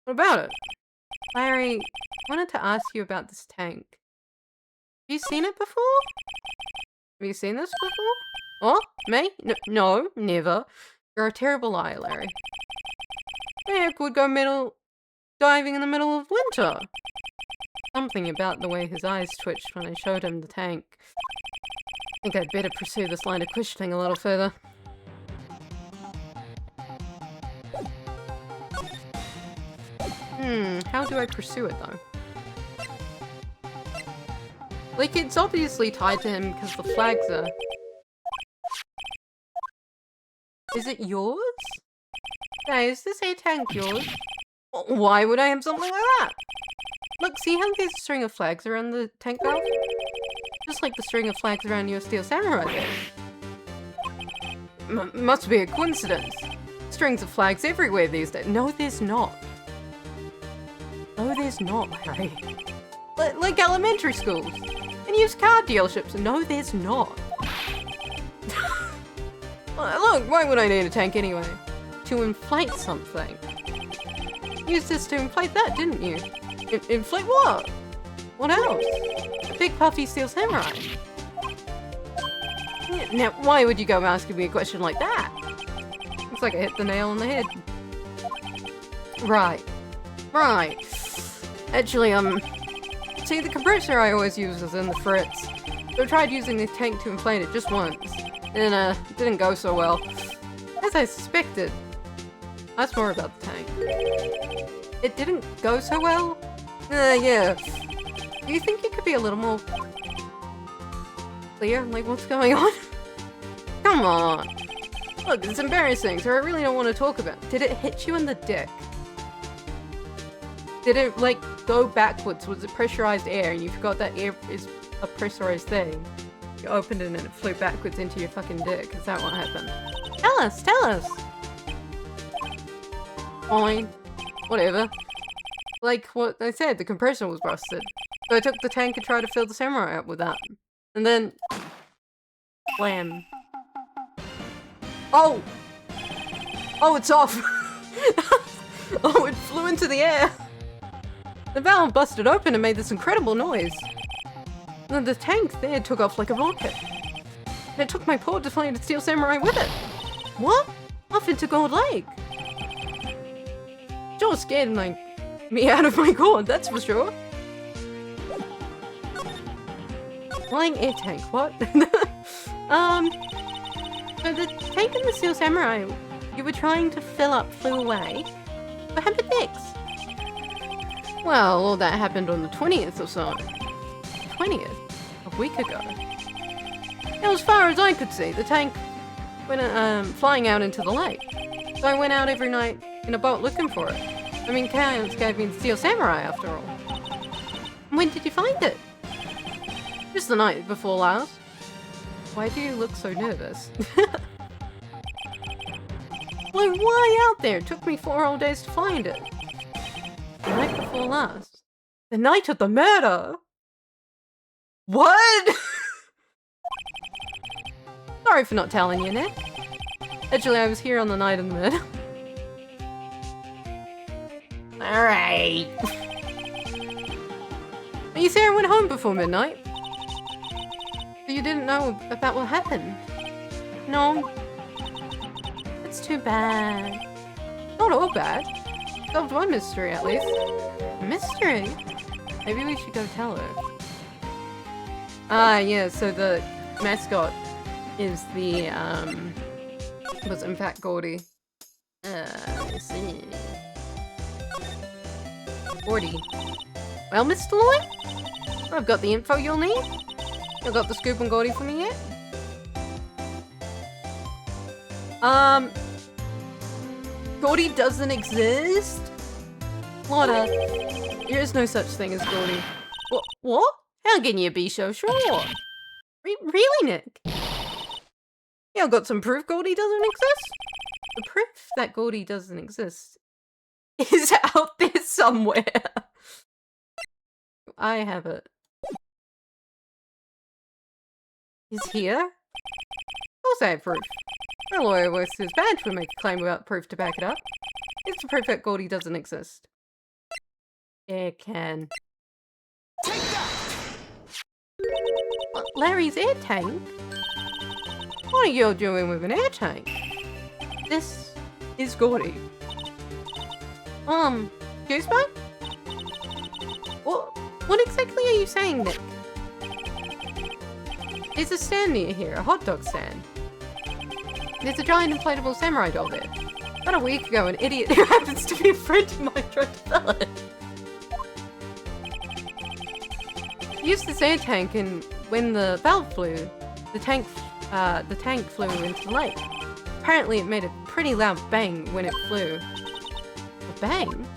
What about it? Larry, I wanted to ask you about this tank. Have you seen it before? Have you seen this before? What? Me? No, never. You're a terrible liar, Larry. Yeah, I could go diving in the middle of winter. Something about the way his eyes twitched when I showed him the tank. I think I'd better pursue this line of questioning a little further. How do I pursue it though? Like, it's obviously tied to him because the flags are... Is it yours? Hey, is this air tank yours? Why would I have something like that? Look, see how there's a string of flags around the tank valve? Just like the string of flags around your Steel Samurai there. Must be a coincidence. Strings of flags everywhere these days. No, there's not. No, there's not, Harry. Like elementary schools. And used car dealerships. No, there's not. Look, why would I need a tank anyway? To inflate something. You used this to inflate that, didn't you? Inflate what? What else? A big puffy Steel Samurai. Now, why would you go asking me a question like that? Looks like I hit the nail on the head. Right. Actually, see, the compressor I always use is in the fritz. So I tried using the tank to inflate it just once. And, it didn't go so well. As I suspected. That's more about the tank. It didn't go so well? Yeah. Do you think you could be a little more clear? Like, what's going on? Come on. Look, it's embarrassing, so I really don't want to talk about it. Did it hit you in the dick? Did it, like, go backwards? Was it pressurized air and you forgot that air is a pressurized thing? You opened it and it flew backwards into your fucking dick. Is that what happened? Tell us! Fine. Whatever. Like what I said, the compressor was busted. So I took the tank and tried to fill the samurai up with that. And then... Blam. Oh! Oh, it's off! Oh, it flew into the air! The valve busted open and made this incredible noise. And the tank there took off like a rocket. And it took my poor deflated Steel Samurai with it. What? Off into Gold Lake. Sure scared me out of my gourd, that's for sure. Flying air tank, what? So the tank and the Steel Samurai you were trying to fill up flew away. What happened next? Well, all that happened on the 20th or so. 20th? A week ago. Now, as far as I could see, the tank went flying out into the lake. So I went out every night in a boat looking for it. I mean, Coyotes gave me the Steel Samurai after all. When did you find it? Just the night before last. Why do you look so nervous? Well, why out there? It took me 4 whole days to find it. The night before last. The night of the murder? What? Sorry for not telling you, Nick. Actually, I was here on the night of the murder. Alright. You say I went home before midnight? So you didn't know about what happened? No. It's too bad. Not all bad. Solved one mystery at least. Mystery? Maybe we should go tell her. Ah, yeah, so the mascot is the, was in fact Gordy. Let's see. Gordy. Well, Mr. Lloyd? I've got the info you'll need. You got the scoop on Gordy for me yet? Gordy doesn't exist? Lotta, there is no such thing as Gordy. What? How can you be so sure? Really, Nick? You got some proof Gordy doesn't exist? The proof that Gordy doesn't exist is out there somewhere. I have it. Is here? Of course I have proof. My lawyer works his badge will make a claim without proof to back it up. It's the proof that Gordy doesn't exist. It can. Take that! Larry's air tank? What are you doing with an air tank? This is Gordy. Excuse me? What exactly are you saying, Nick? There's a stand near here, a hot dog stand. There's a giant inflatable samurai doll there. About a week ago, an idiot who happens to be a friend of mine tried to sell it. He used this air tank, and when the valve flew, the tank flew into the lake. Apparently, it made a pretty loud bang when it flew. A bang?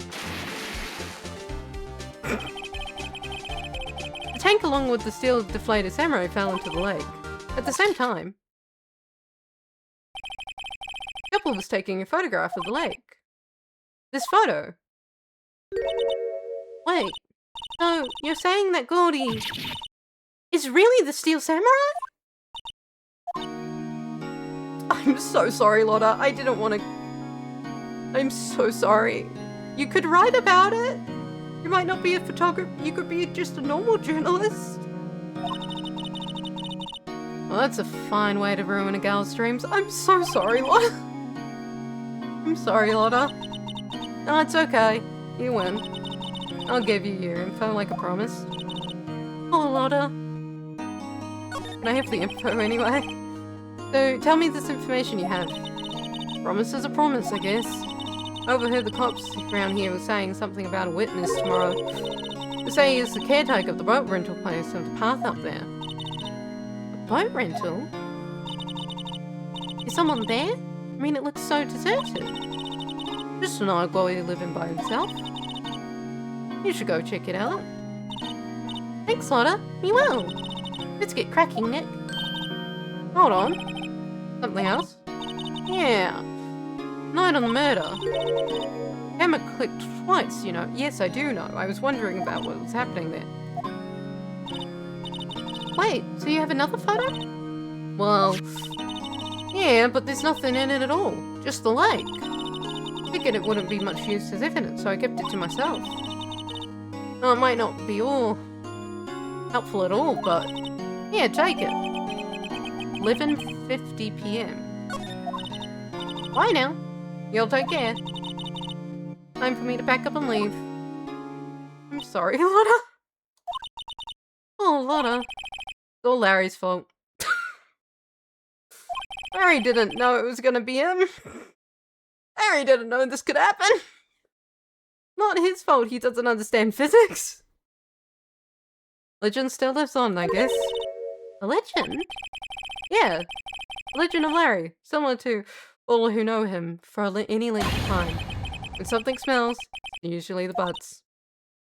The tank, along with the steel deflated samurai, fell into the lake. At the same time, the couple was taking a photograph of the lake. This photo. Wait, so you're saying that Gordy is really the Steel Samurai? I'm so sorry, Lotta. I didn't want to... I'm so sorry. You could write about it. You might not be a photographer. You could be just a normal journalist. Well, that's a fine way to ruin a gal's dreams. I'm so sorry, Lotta. I'm sorry, Lotta. No, it's okay. You win. I'll give you your info like I promised. Oh, Lotta. Can I have the info anyway? So, tell me this information you have. Promise is a promise, I guess. I overheard the cops around here were saying something about a witness tomorrow. They say he's the caretaker of the boat rental place on the path up there. A boat rental? Is someone there? I mean, it looks so deserted. Just an old boy living by himself. You should go check it out. Thanks, Lotta. We will. Let's get cracking, Nick. Hold on. Something else? Yeah. Night on the murder. Camera clicked twice, you know. Yes, I do know. I was wondering about what was happening there. Wait, so you have another photo? Well, yeah, but there's nothing in it at all. Just the lake. Figured it wouldn't be much use as evidence, so I kept it to myself. Oh, it might not be all helpful at all, but yeah, take it. 11:50 p.m. Bye now. You'll take care. Time for me to pack up and leave. I'm sorry, Lotta. Oh, Lotta. It's all Larry's fault. Larry didn't know it was gonna be him. Larry didn't know this could happen. Not his fault he doesn't understand physics. Legend still lives on, I guess. A legend? Yeah. Legend of Larry. Similar to all who know him for any length of time. When something smells, usually the butts.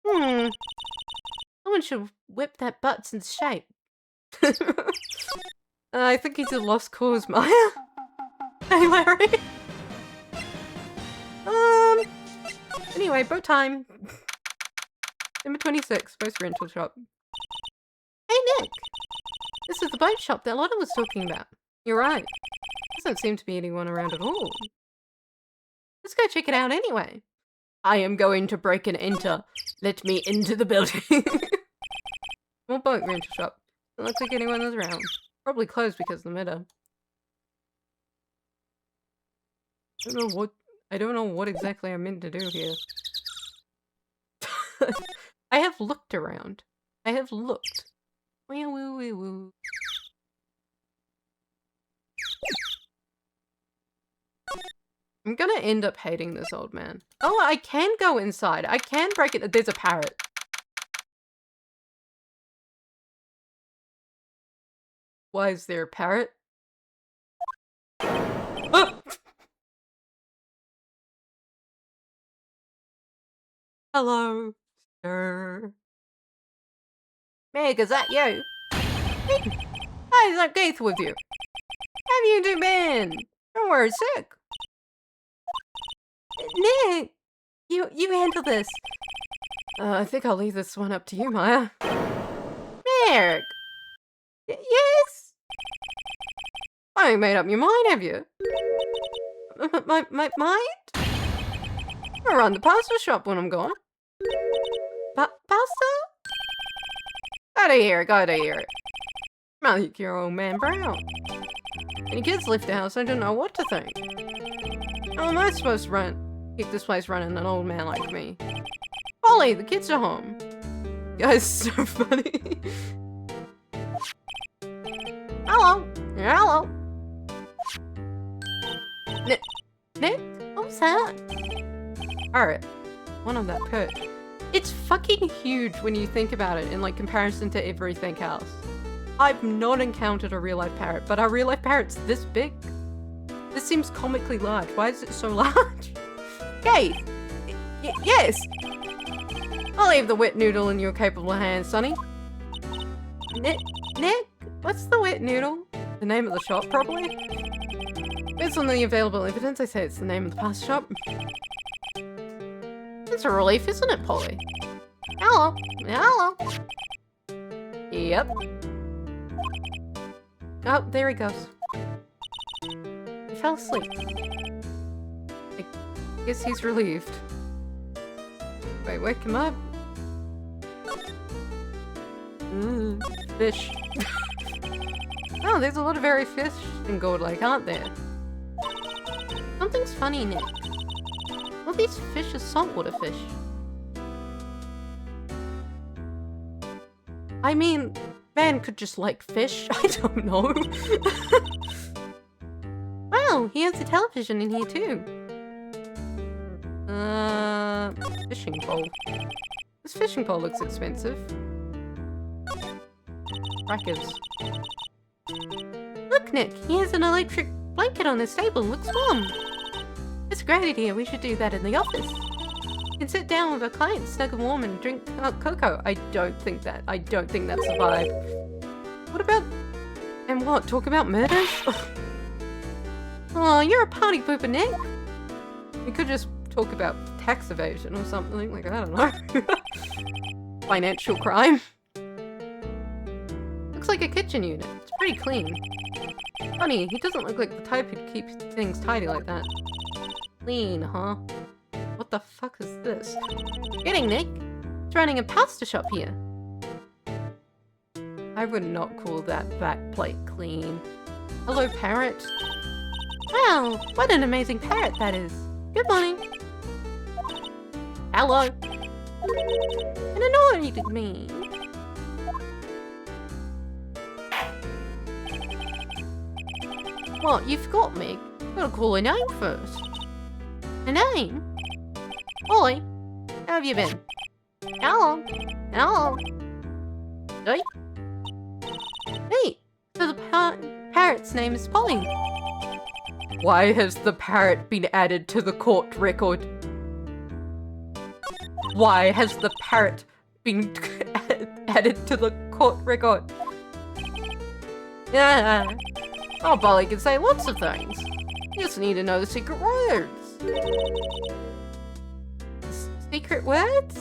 Someone should whip that butts into shape. I think he's a lost cause, Maya. Hey, Larry. Anyway, boat time. Number 26, boat rental shop. Hey, Nick. This is the boat shop that Lotta was talking about. You're right. Doesn't seem to be anyone around at all. Let's go check it out anyway. I am going to break and enter. Let me into the building. More boat rental shop. Doesn't look like anyone is around. Probably closed because of the meta. I don't know what exactly I'm meant to do here. I have looked around. I have looked. Wee woo wee woo. I'm gonna end up hating this old man. Oh, I can go inside. I can break it. There's a parrot. Why is there a parrot? Oh! Hello, sir. Meg, is that you? How's that Keith with you? How have you two been? Don't worry, sick. Nick, you handle this. I think I'll leave this one up to you, Maya. Meg! Yes? I ain't made up your mind, have you? My mind? I run the pasta shop when I'm gone. Pasta? Go to hear it. Like your old man Brown. When kids left the house, I didn't know what to think. How am I supposed to keep this place running an old man like me? Polly, the kids are home. You guys are so funny. Hello. Hello. Nick? What's that? Alright. One on that perch. It's fucking huge when you think about it in like comparison to everything else. I've not encountered a real life parrot, but our real life parrot's this big. This seems comically large. Why is it so large? Hey! Yes! I'll leave the wet noodle in your capable hands, Sonny. Nick? What's the wet noodle? The name of the shop, probably? Based on the available evidence, I say it's the name of the pasta shop. It's a relief, isn't it, Polly? Hello. Yep. Oh, there he goes. He fell asleep. I guess he's relieved. Wait, wake him up. Fish. Oh, there's a lot of very fish in Gold Lake, aren't there? Something's funny, Nick. All these fish are saltwater fish. I mean, man could just like fish. I don't know. Wow, he has a television in here too. Fishing pole. This fishing pole looks expensive. Crackers. Look, Nick, he has an electric blanket on his table. Looks warm. It's a great idea. We should do that in the office. You can sit down with our clients, snug and warm, and drink cocoa. I don't think that's the vibe. What about... And what? Talk about murders? Oh, you're a party pooper, Nick. We could just talk about tax evasion or something. Like, I don't know. Financial crime. Looks like a kitchen unit. It's pretty clean. Funny, he doesn't look like the type who'd keep things tidy like that. Clean, huh? What the fuck is this? Getting Nick? It's running a pasta shop here. I would not call that back plate clean. Hello, parrot. Wow, what an amazing parrot that is. Good morning. Hello. It annoyed me. What, you forgot me? Gotta call a name first. A name? Ollie, how have you been? Hello. Hey? Hey, so the parrot's name is Polly. Why has the parrot been added to the court record? Why has the parrot been added to the court record? Yeah. Oh, Polly can say lots of things. You just need to know the secret words. Secret words?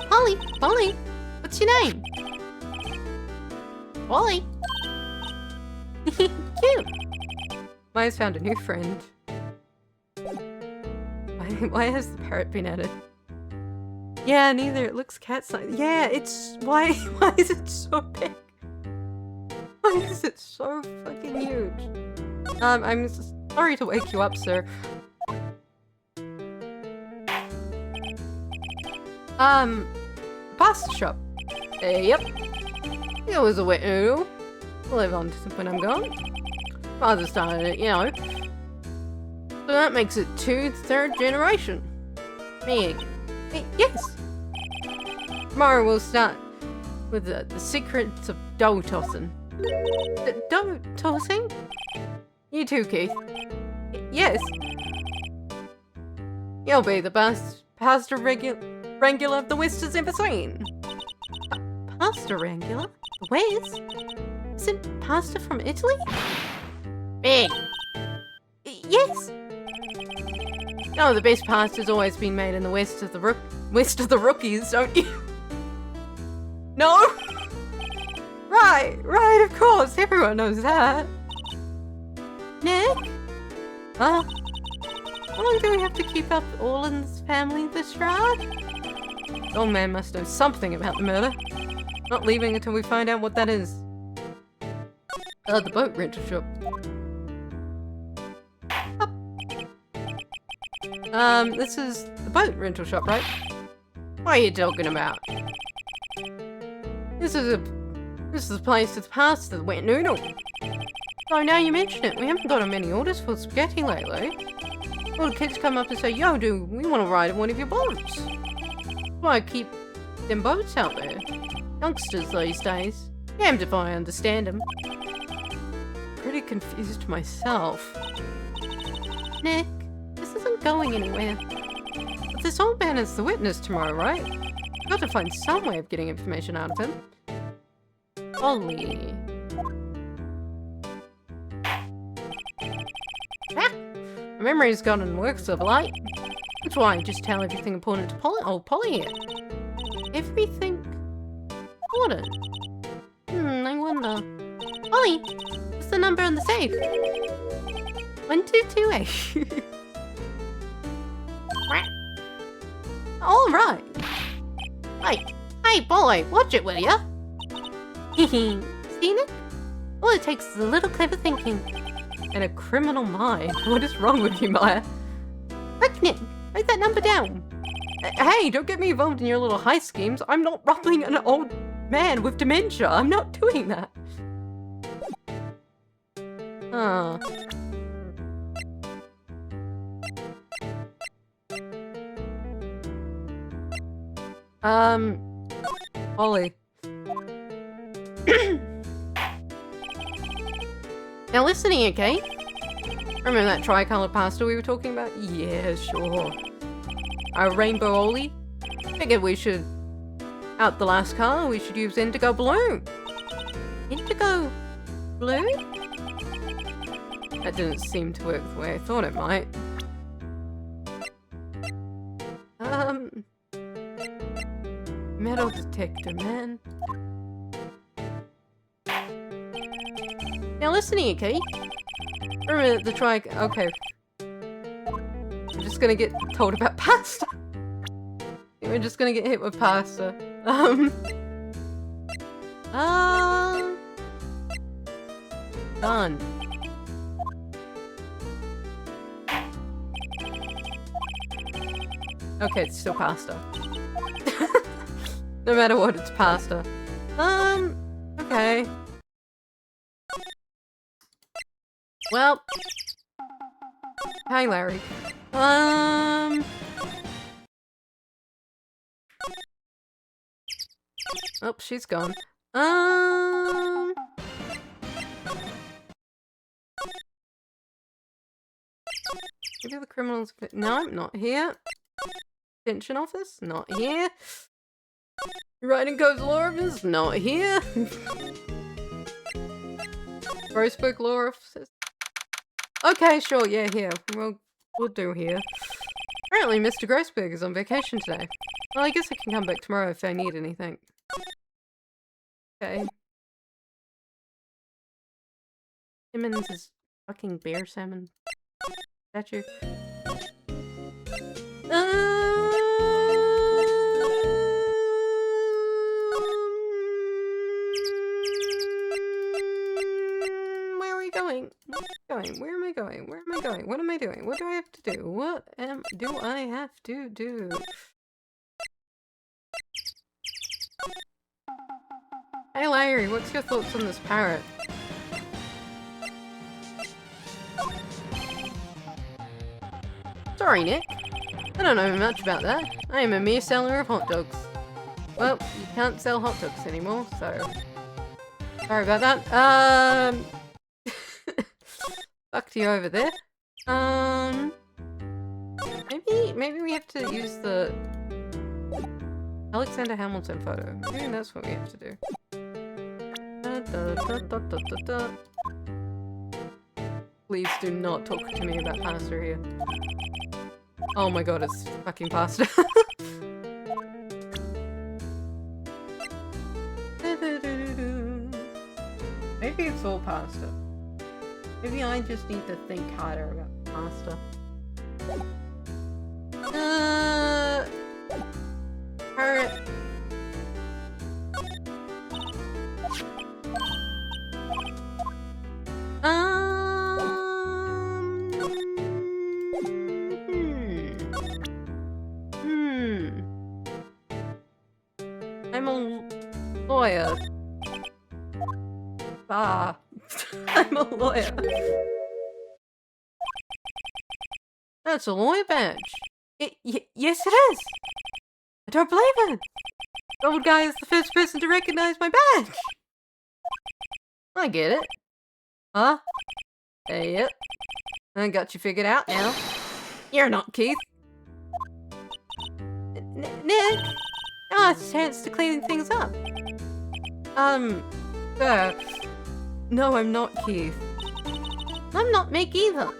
Polly, what's your name? Polly. Cute. Maya's found a new friend. Why has the parrot been added? Yeah, neither. It looks cat-like. Yeah, it's... Why is it so big? Why is it so fucking huge? I'm sorry to wake you up, sir. Pasta shop. Yep. It was a wet noodle. Live on when I'm gone. Father started it, you know. So that makes it third generation. Me. Yes. Tomorrow we'll start with the secrets of dough tossing. Dough tossing? You too, Keith. Yes. You'll be the best pasta wrangler of the West has ever seen. Pasta wrangler? Where's? Is it pasta from Italy? Big. Yes. No, the best pasta's always been made in the west of the rookies, don't you? No? Right, of course, everyone knows that. Nick? How long do we have to keep up Orland's family this ride? The old man must know something about the murder. Not leaving until we find out what that is. The boat rental shop. This is the boat rental shop, right? What are you talking about? This is the place that's past the wet noodle. So now you mention it, we haven't gotten many orders for spaghetti lately. All the kids come up and say, yo dude, we want to ride in one of your boats. That's why I keep them boats out there. Youngsters these days. Damned if I understand them. Pretty confused myself. Nick, this isn't going anywhere. But this old man is the witness tomorrow, right? I've got to find some way of getting information out of him. Ollie. Ah! My memory's gotten worse of late. That's why I just tell everything important to Polly here. Everything important? I wonder. Polly, what's the number on the safe? 1228. Alright. Hey, boy, watch it, will ya? Seen it? All it takes is a little clever thinking. And a criminal mind. What is wrong with you, Maya? Quick, Nick, write that number down. Hey, don't get me involved in your little heist schemes. I'm not robbing an old man with dementia. I'm not doing that. Ollie. Now listen here, okay? Remember that tricolored pasta we were talking about? Yeah, sure. Our rainbow Ollie? Figured we should... Out the last color, we should use indigo blue. Indigo blue? That didn't seem to work the way I thought it might. Metal detector, man. Now listen here, Kate. Remember the okay. I'm just gonna get told about pasta. We're just gonna get hit with pasta. Done. Okay, it's still pasta. No matter what, it's pasta. Okay. Well. Hi, Larry. Oh, she's gone. Maybe the criminals... No, not here. Detention office? Not here. Writing codes law office? Not here. Grossberg law office? Okay, sure, yeah, here. We'll do here. Apparently Mr. Grossberg is on vacation today. Well, I guess I can come back tomorrow if I need anything. Okay. Simmons is fucking bear salmon statue. Where are we going? Where am I going? Where am I going? What am I doing? What do I have to do? What do I have to do? Hey Larry, what's your thoughts on this parrot? Sorry, Nick. I don't know much about that. I am a mere seller of hot dogs. Well, you can't sell hot dogs anymore, so... Sorry about that. Fuck you over there. Maybe we have to use the Alexander Hamilton photo. Maybe that's what we have to do. Please do not talk to me about pasta here. Oh my god, it's fucking pasta. Maybe it's all pasta. Maybe I just need to think harder about pasta. Parrot. I'm a lawyer. I'm a lawyer. That's a lawyer badge. Yes, it is. I don't believe it. The old guy is the first person to recognize my badge. I get it. Huh? Yep. I got you figured out now. You're not Keith. Nick? Now it's a chance to clean things up. Sir. No, I'm not Keith. I'm not Mick either.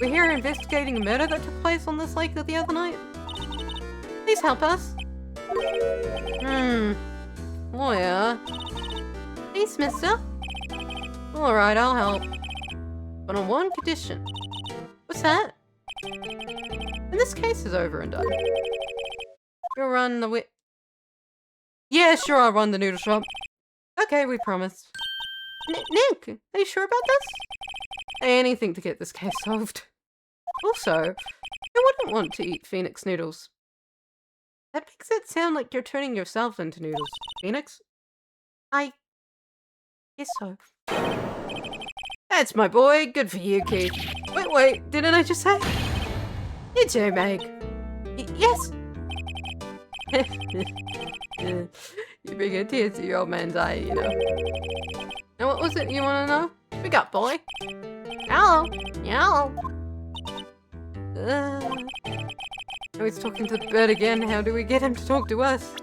We're here investigating a murder that took place on this lake the other night. Please help us. Lawyer. Please, mister. Alright, I'll help. But on one condition. What's that? When this case is over and done, you'll run the Yeah, sure, I'll run the noodle shop. Okay, we promise. Nick, are you sure about this? Anything to get this case solved. Also, I wouldn't want to eat Phoenix noodles. That makes it sound like you're turning yourself into noodles. Phoenix? I guess so. That's my boy. Good for you, Keith. Wait, didn't I just say? You too, Meg. Yes. You bring a tear to your old man's eye, you know. Now what was it you want to know? Speak up, boy. Hello. Hello. Oh, he's talking to the bird again. How do we get him to talk to us?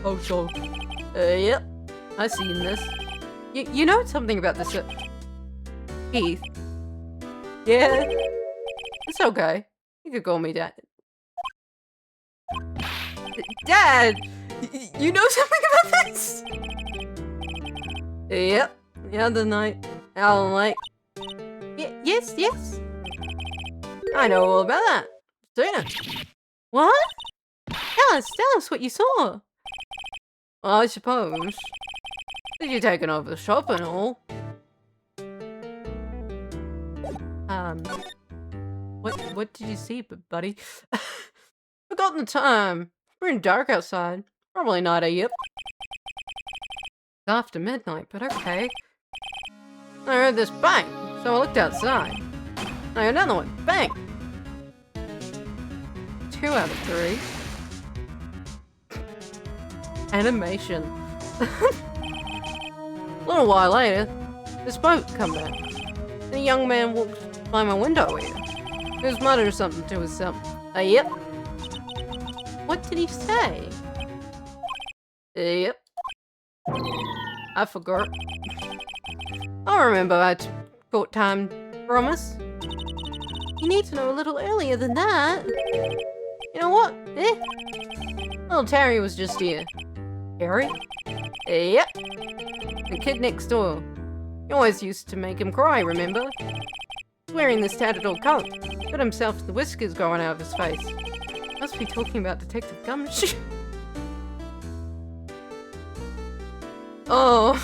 Oh, sure. Yep. I've seen this. You know something about this, Keith? Yeah. It's okay. You could call me Dad. Dad! You know something about this? Yep. The other night. Alan Lake. Yes. I know all about that. Seen it. What? Tell us what you saw. Well, I suppose. You're taking over the shop and all. What did you see, buddy? Forgotten the time. It's pretty dark outside. Probably not a yip. It's after midnight, but okay. I heard this bang, so I looked outside. I heard another one. Bang! 2 out of 3. Animation. A little while later, this boat come back. And a young man walked by my window here. He was muttering something to himself. Yep. What did he say? Yep. I forgot. I remember I caught time promise. You need to know a little earlier than that. You know what? Little Terry was just here. Terry? Yep. The kid next door. You always used to make him cry, remember? He's wearing this tattered old coat. Got himself the whiskers growing out of his face. Must be talking about Detective Gumshoe. Oh.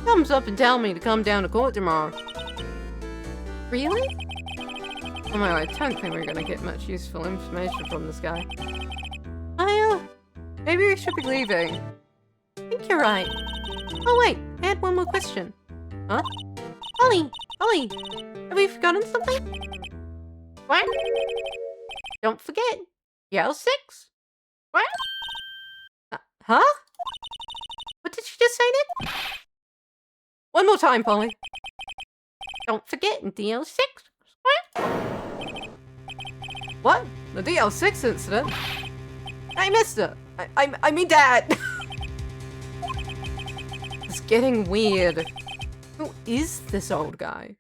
Comes up and tell me to come down to court tomorrow. Really? Oh no, I don't think we're gonna get much useful information from this guy. Maybe we should be leaving. I think you're right. Oh wait, I had one more question. Huh? Ollie! Ollie! Have we forgotten something? What? Don't forget. Yell 6? What? Huh? What did you just say then? One more time, Polly. Don't forget DL6. What? What? The DL6 incident? I missed it. I mean Dad. It's getting weird. Who is this old guy?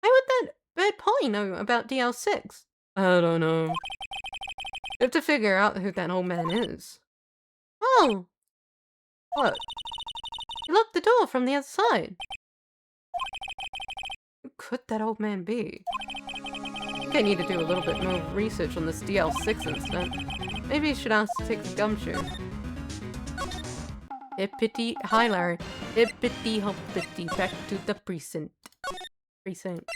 Why would that bird Polly know about DL6? I don't know. We have to figure out who that old man is. Oh. What? He locked the door from the other side. Who could that old man be? I think I need to do a little bit more research on this DL6 incident. Maybe I should ask Detective Gumshoe. Hippity, hi Larry. Hippity hoppity, back to the precinct. Precinct.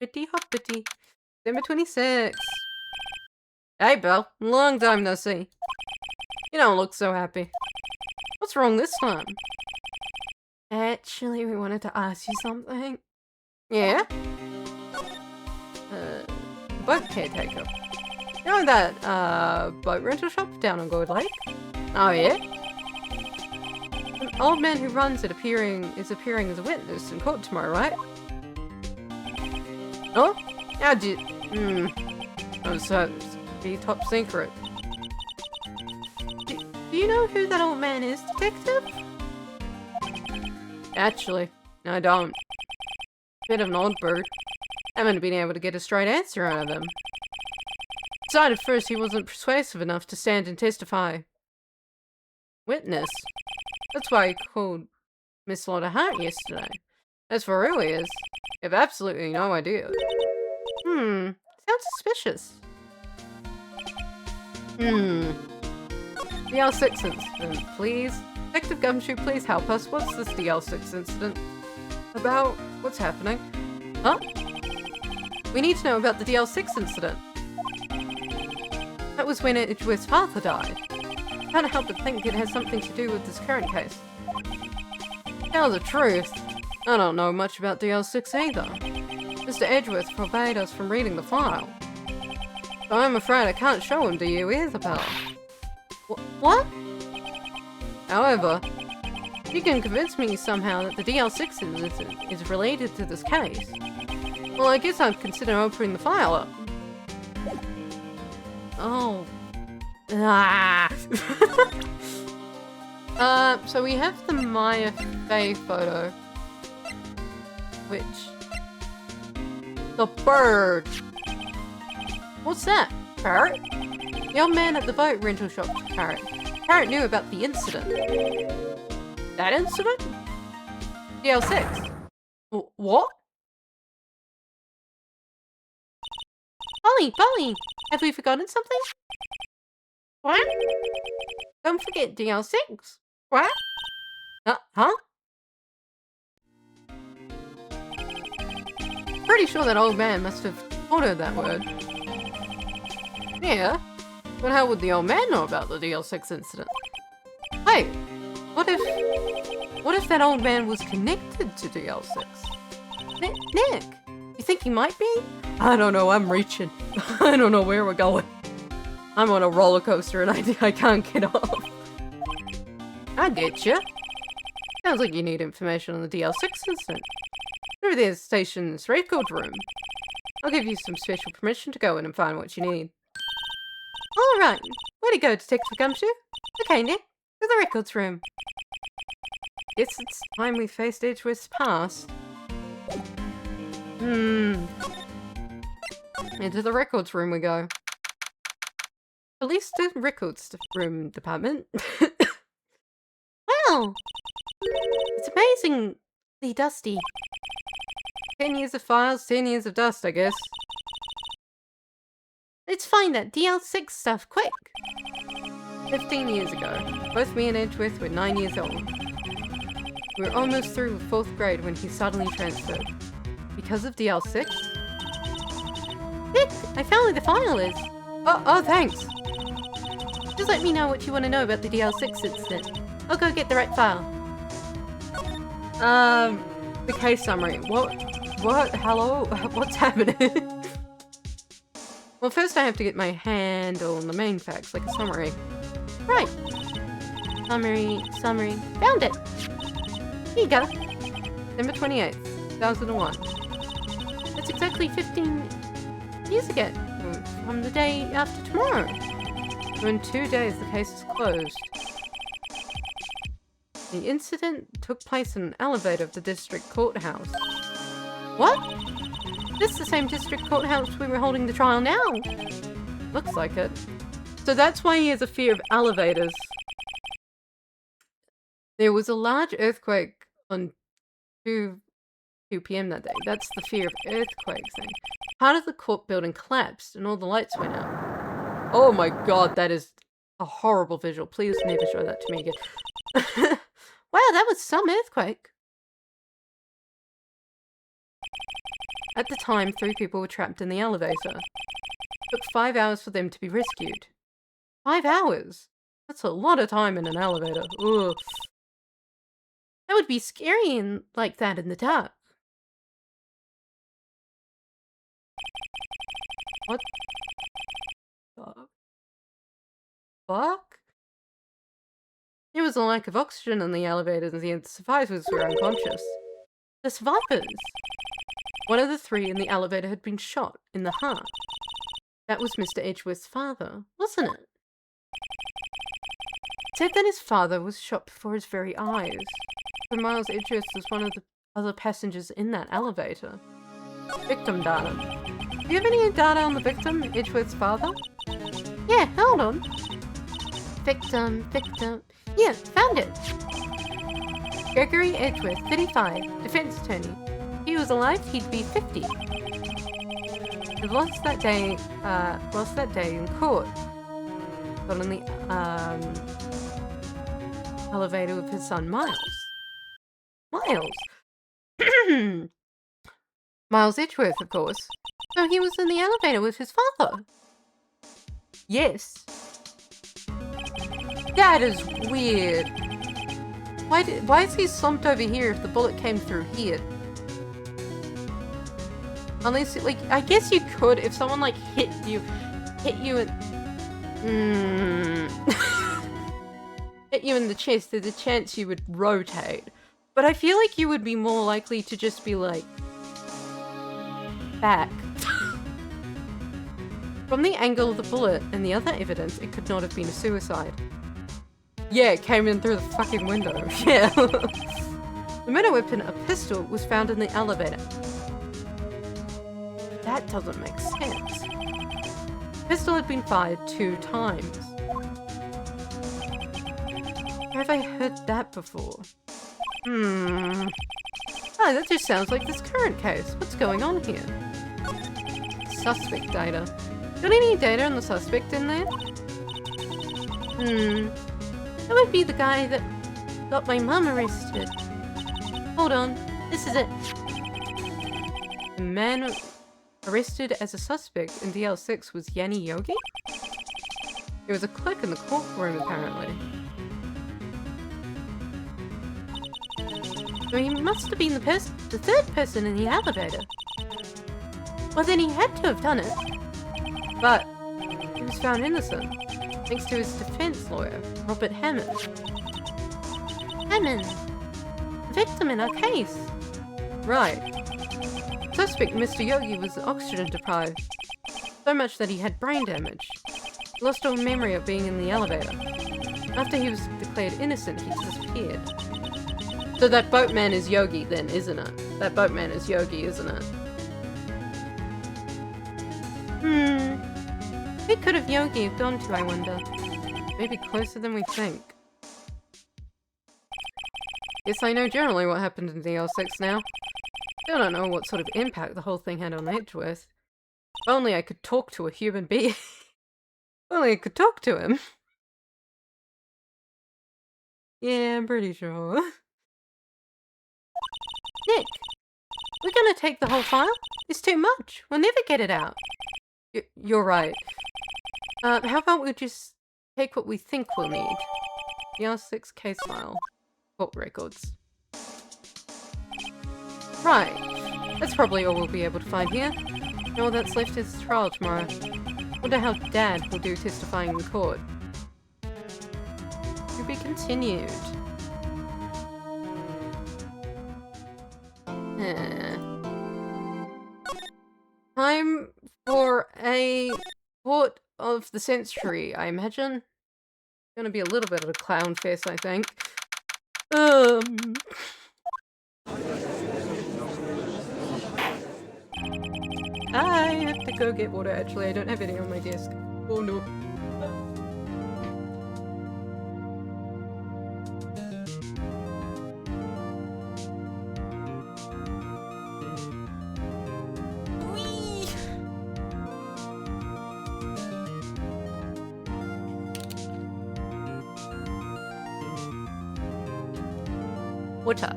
Hippity hoppity. December 26. Hey Bill, long time no see. You don't look so happy. What's wrong this time? Actually, we wanted to ask you something. Yeah? Boat caretaker. You know that, boat rental shop down on Gold Lake? Oh yeah? An old man who runs it is appearing as a witness in court tomorrow, right? Oh? How'd you... Oh, so it's be top secret. Do you know who that old man is, Detective? Actually, I don't. Bit of an odd bird. Haven't been able to get a straight answer out of him. Decided first he wasn't persuasive enough to stand and testify. Witness? That's why he called Miss Lotta Hart yesterday. As for who he is, I have absolutely no idea. Sounds suspicious. DL6 incident, please. Detective Gumshoe, please help us. What's this DL6 incident about? What's happening? Huh? We need to know about the DL6 incident. That was when Edgeworth's father died. Can't help but think it has something to do with this current case. To tell the truth, I don't know much about DL6 either. Mr. Edgeworth forbade us from reading the file. So I'm afraid I can't show him to you either, pal. What? However, if you can convince me somehow that the DL6 incident is related to this case, well, I guess I'd consider opening the file up. Oh. Ah. So we have the Maya Fey photo. Which... The bird! What's that? Parrot? The old man at the boat rental shop, Parrot. Parrot knew about the incident. That incident? DL6. What? Polly! Have we forgotten something? What? Don't forget DL6. What? Huh? Pretty sure that old man must have told her that word. Yeah, but how would the old man know about the DL6 incident? Hey, what if that old man was connected to DL6? Nick, you think he might be? I don't know, I'm reaching. I don't know where we're going. I'm on a roller coaster and I can't get off. I get you. Sounds like you need information on the DL6 incident. Through the station's record room. I'll give you some special permission to go in and find what you need. Alright. Way to go, Detective Gumshoe. Okay, Nick. To the records room. Guess it's time we faced Edgeworth's past. Into the records room we go. Police records room department. Wow! It's amazingly dusty. 10 years of files, 10 years of dust, I guess. Let's find that DL6 stuff, quick! 15 years ago, both me and Edgeworth were 9 years old. We were almost through 4th grade when he suddenly transferred. Because of DL6? Nick, I found where the file is. Oh, thanks. Just let me know what you want to know about the DL6 incident. I'll go get the right file. The case summary. What? Hello? What's happening? Well, first I have to get my handle on the main facts, like a summary. Right. Summary. Found it. Here you go. December 28th, 2001. That's exactly 15 years ago. From the day after tomorrow. So in 2 days, the case is closed. The incident took place in an elevator of the district courthouse. What? This is the same district courthouse we were holding the trial now. Looks like it. So that's why he has a fear of elevators. There was a large earthquake on 2 p.m. that day. That's the fear of earthquakes thing. Part of the court building collapsed and all the lights went out. Oh my god, that is a horrible visual. Please never show that to me again. Wow, that was some earthquake. At the time, 3 people were trapped in the elevator. It took 5 hours for them to be rescued. 5 hours? That's a lot of time in an elevator. Ugh. That would be scary like that in the dark. What the fuck? There was a lack of oxygen in the elevator and the survivors were unconscious. The survivors? One of the 3 in the elevator had been shot in the heart. That was Mr. Edgeworth's father, wasn't it? It said that his father was shot before his very eyes. So Miles Edgeworth was one of the other passengers in that elevator. Victim data. Do you have any data on the victim, Edgeworth's father? Yeah, hold on. Victim. Yeah, found it. Gregory Edgeworth, 35, defense attorney. If he was alive, he'd be 50. He lost that day in court. Got on the elevator with his son Miles. Miles Edgeworth, of course. So he was in the elevator with his father. Yes. That is weird. Why is he slumped over here if the bullet came through here? Unless, like, I guess you could if someone, like, hit you and... hit you in the chest, there's a chance you would rotate. But I feel like you would be more likely to just be, like... back. From the angle of the bullet and the other evidence, it could not have been a suicide. Yeah, it came in through the fucking window. Yeah. The murder weapon, a pistol, was found in the elevator. That doesn't make sense. The pistol had been fired 2 times. Where have I heard that before? Oh, that just sounds like this current case. What's going on here? Suspect data. Got any data on the suspect in there? That would be the guy that got my mum arrested. Hold on, this is it. The man arrested as a suspect in DL6 was Yanni Yogi? There was a clerk in the courtroom apparently. So he must have been the 3rd person in the elevator. Well, then he had to have done it. But he was found innocent, thanks to his defense lawyer, Robert Hammond. Hammond. Victim in our case. Right. Suspect Mr. Yogi was oxygen deprived. So much that he had brain damage. Lost all memory of being in the elevator. After he was declared innocent, he disappeared. So that boatman is Yogi then, isn't it? That boatman is Yogi, isn't it? Who could have Yogi have gone to, I wonder? Maybe closer than we think. Guess I know generally what happened in the L6 now. Still don't know what sort of impact the whole thing had on Edgeworth. If only I could talk to a human being. If only I could talk to him. Yeah, I'm pretty sure. Nick, we're gonna take the whole file? It's too much. We'll never get it out. You're right. How about we just take what we think we'll need? The R6 case file. Court records. Right. That's probably all we'll be able to find here. All that's left is the trial tomorrow. Wonder how Dad will do testifying in court. To be continued. Time for a court of the century, I imagine. Gonna be a little bit of a clown fest, I think. I have to go get water, actually. I don't have any on my desk. Oh no. Water.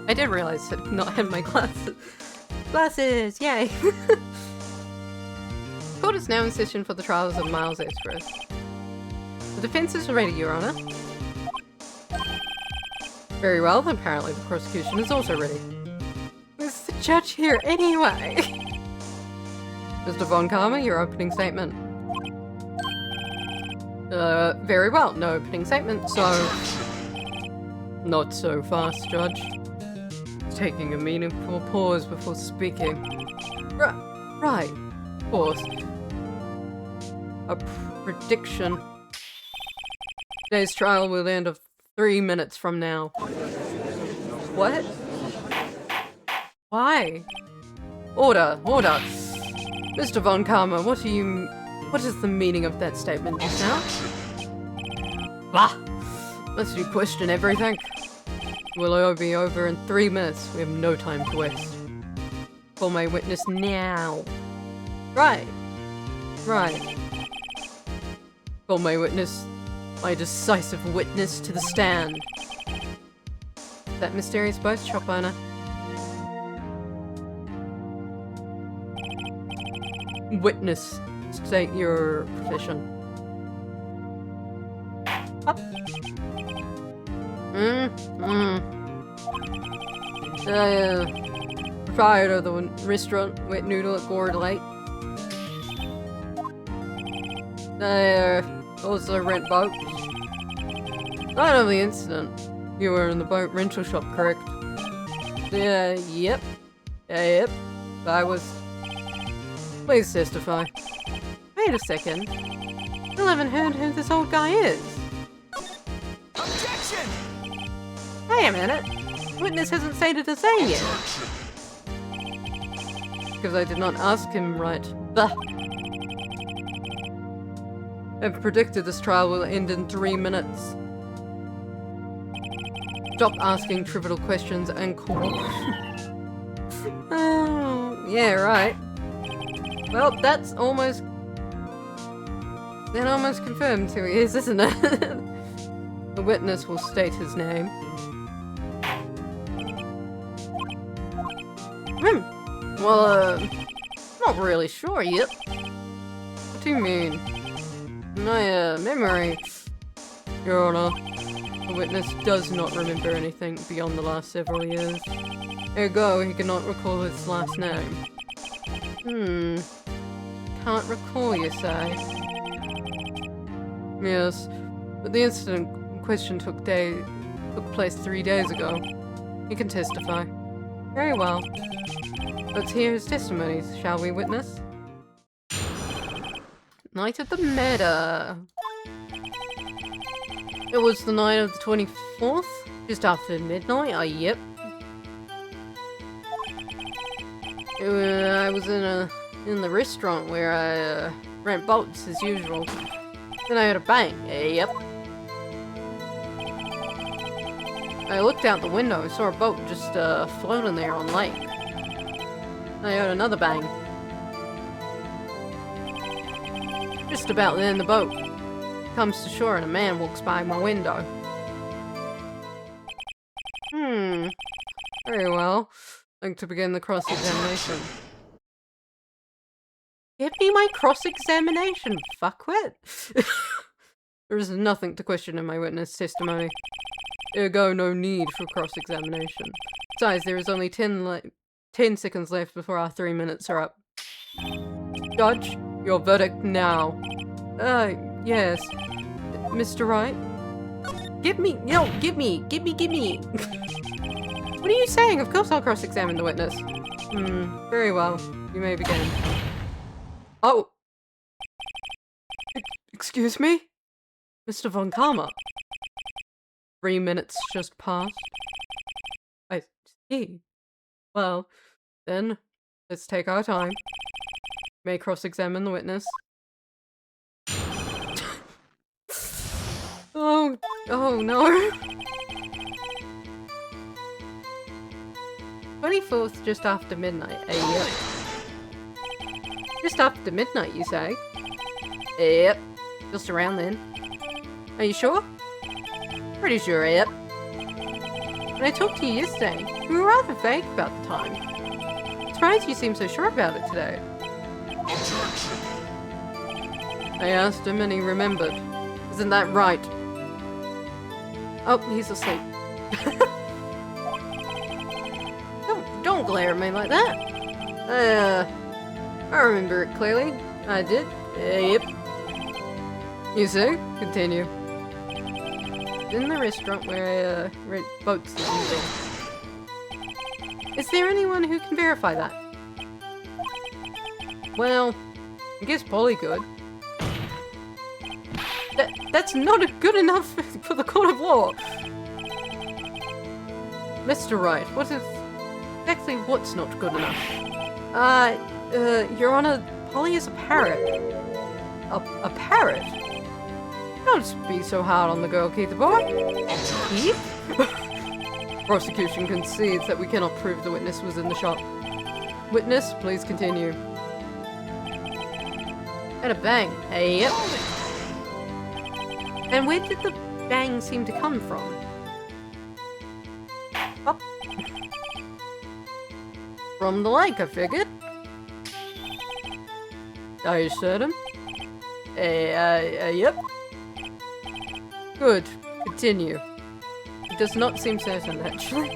I did realize I did not have my glasses. Glasses! Yay! Court is now in session for the trials of Miles Edgeworth. The defense is ready, Your Honor. Very well, then apparently the prosecution is also ready. Who's the judge here anyway? Mr. Von Karma, your opening statement. Very well, no opening statement, so... Not so fast, Judge. Taking a meaningful pause before speaking. Right. Pause. A prediction. Today's trial will end of 3 minutes from now. What? Why? Order. Mr. Von Karma, what is the meaning of that statement just now? Blah! Must you question everything? Will all be over in 3 minutes. We have no time to waste. Call my witness now. Right. Call my witness, my decisive witness to the stand. That mysterious boat shop owner. Witness, state your profession. Up. Proprietor of the restaurant Wet Noodle at Gourd Lake. Also rent boats. Night of the incident. You were in the boat rental shop, correct? Yep. I was. Please testify. Wait a second. Still haven't heard who this old guy is. Objection! Wait a minute. Witness hasn't stated his name yet. Because I did not ask him right. Bah. I've predicted this trial will end in 3 minutes. Stop asking trivial questions and call. Oh, yeah, right. Well, that's almost... That almost confirms who he is, isn't it? The witness will state his name. Well, not really sure yet. What do you mean? My, memory. Your Honor, the witness does not remember anything beyond the last several years. Ergo, he cannot recall his last name. Can't recall, you say? Yes, but the incident in question took Took place 3 days ago. He can testify. Very well. Let's hear his testimonies, shall we, witness? Night of the murder. It was the night of the 24th, just after midnight. Yep. I was in the restaurant where I rent boats as usual. Then I heard a bang. Yep. I looked out the window and saw a boat just floating there on lake. I heard another bang. Just about then, the boat comes to shore and a man walks by my window. Very well. I'd like to begin the cross-examination. Give me my cross-examination, fuckwit! There is nothing to question in my witness testimony. Ergo, no need for cross-examination. Besides, there is only 10 seconds left before our 3 minutes are up. Judge, your verdict now. Yes. Mr. Wright? Give me! What are you saying? Of course I'll cross-examine the witness. Very well. You may begin. Oh! Excuse me? Mr. Von Karma. 3 minutes just passed. I see. Well, then, let's take our time. May cross-examine the witness. Oh no. 24th, just after midnight. Yep. Just after midnight, you say? Yep. Just around then. Are you sure? Pretty sure, yep. When I talked to you yesterday, you were rather vague about the time. I'm surprised you seem so sure about it today. Objection. I asked him and he remembered. Isn't that right? Oh, he's asleep. Don't glare at me like that. I remember it clearly. I did. Yep. You see? Continue. In the restaurant where I rent boats as usual. Is there anyone who can verify that? Well, I guess Polly could. That's not good enough for the court of law. Mr. Wright, exactly what's not good enough? Your Honor, Polly is a parrot. A parrot? Don't be so hard on the girl, Keith boy. Keith? Prosecution concedes that we cannot prove the witness was in the shop. Witness, please continue. And a bang. Yep. And where did the bang seem to come from? Up. From the lake, I figured. Are you certain? Yep. Good. Continue. It does not seem certain, actually.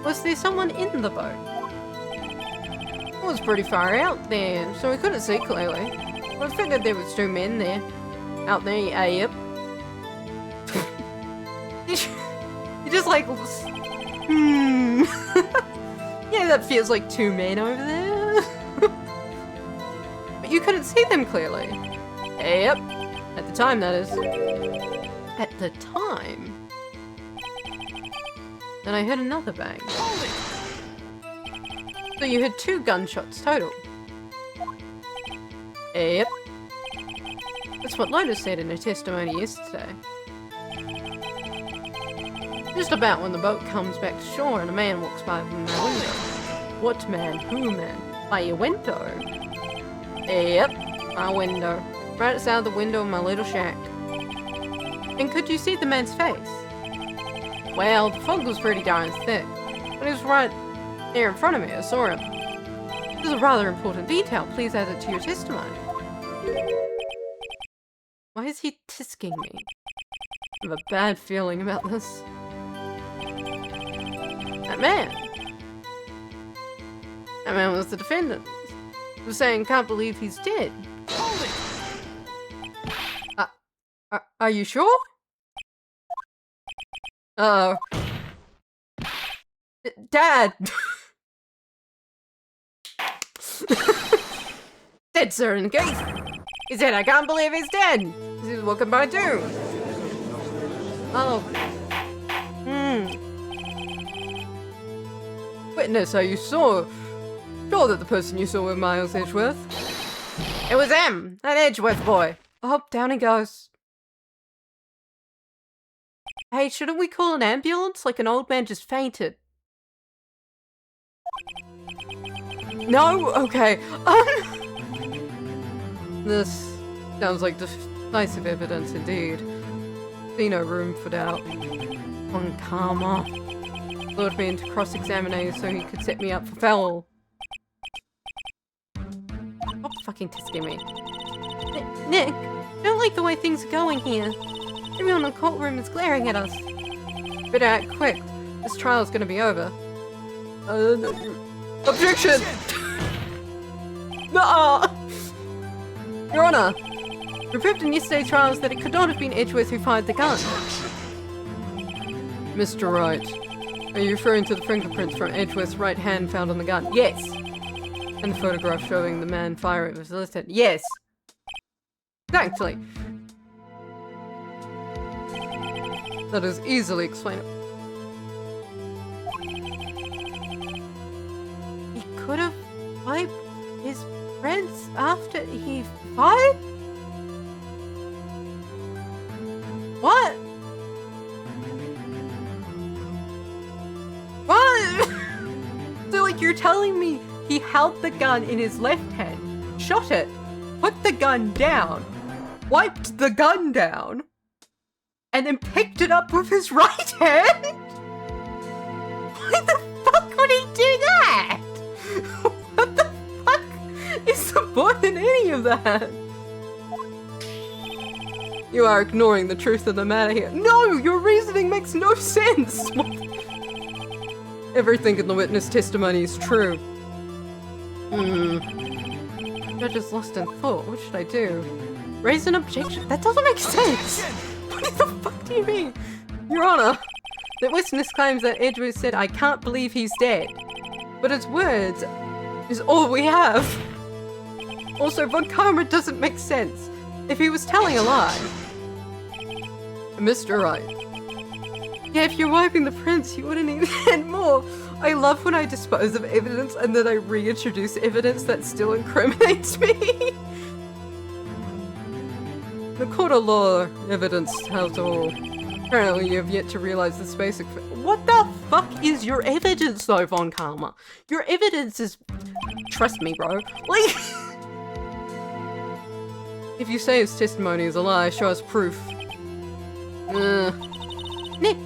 Was there someone in the boat? It was pretty far out there, so we couldn't see clearly. I figured there was 2 men there. Out there, yep. You just like... Yeah, that feels like 2 men over there. But you couldn't see them clearly. Yep. At the time, that is. At the time? Then I heard another bang. So you heard 2 gunshots total. Yep. That's what Lotus said in her testimony yesterday. Just about when the boat comes back to shore and a man walks by from my window. What man? Who man? By your window? Yep, my window. Right outside the window of my little shack. And could you see the man's face? Well, the fog was pretty darn thick, but he was right there in front of me. I saw him. This is a rather important detail. Please add it to your testimony. Why is he tisking me? I have a bad feeling about this. That man was the defendant. He was saying, can't believe he's dead. Are you sure? Uh-oh. Dad! Dead, sir, in the case. He said, I can't believe he's dead. This is what can I do? Oh. Witness, are you sure that the person you saw was Miles Edgeworth? It was him, that Edgeworth boy. Oh, down he goes. Hey, shouldn't we call an ambulance? Like an old man just fainted. No? Okay. This sounds like decisive evidence indeed. See no room for doubt. On karma. Lured me into cross-examining so he could set me up for foul. Stop fucking testing me. Nick, I don't like the way things are going here. Everyone in the courtroom is glaring at us. Better act quick. This trial's gonna be over. Objection! No! Your Honor, we proved in yesterday's trials that it could not have been Edgeworth who fired the gun. Mr. Wright, are you referring to the fingerprints from Edgeworth's right hand found on the gun? Yes. And the photograph showing the man firing was listed? Yes. Exactly. That is easily explainable. He could have wiped his prints after he fired? What? What? So like you're telling me he held the gun in his left hand, shot it, put the gun down, wiped the gun down, and then picked it up with his right hand? Why the fuck would he do that? What the fuck is the point in any of that? You are ignoring the truth of the matter here. No! Your reasoning makes no sense! Everything in the witness testimony is true. Judge is lost in thought. What should I do? Raise an objection? That doesn't make sense! What the fuck do you mean? Your Honor, the witness claims that Edgeworth said, I can't believe he's dead. But his words is all we have. Also, Von Karma doesn't make sense. If he was telling a lie. Mr. Wright. Yeah, if you're wiping the prints, you wouldn't need that more. I love when I dispose of evidence and then I reintroduce evidence that still incriminates me. The court of law evidence tells all. Apparently you have yet to realize this basic what the fuck is your evidence though, Von Karma? Your evidence is... Trust me, bro. Like... If you say his testimony is a lie, show us proof. Nick,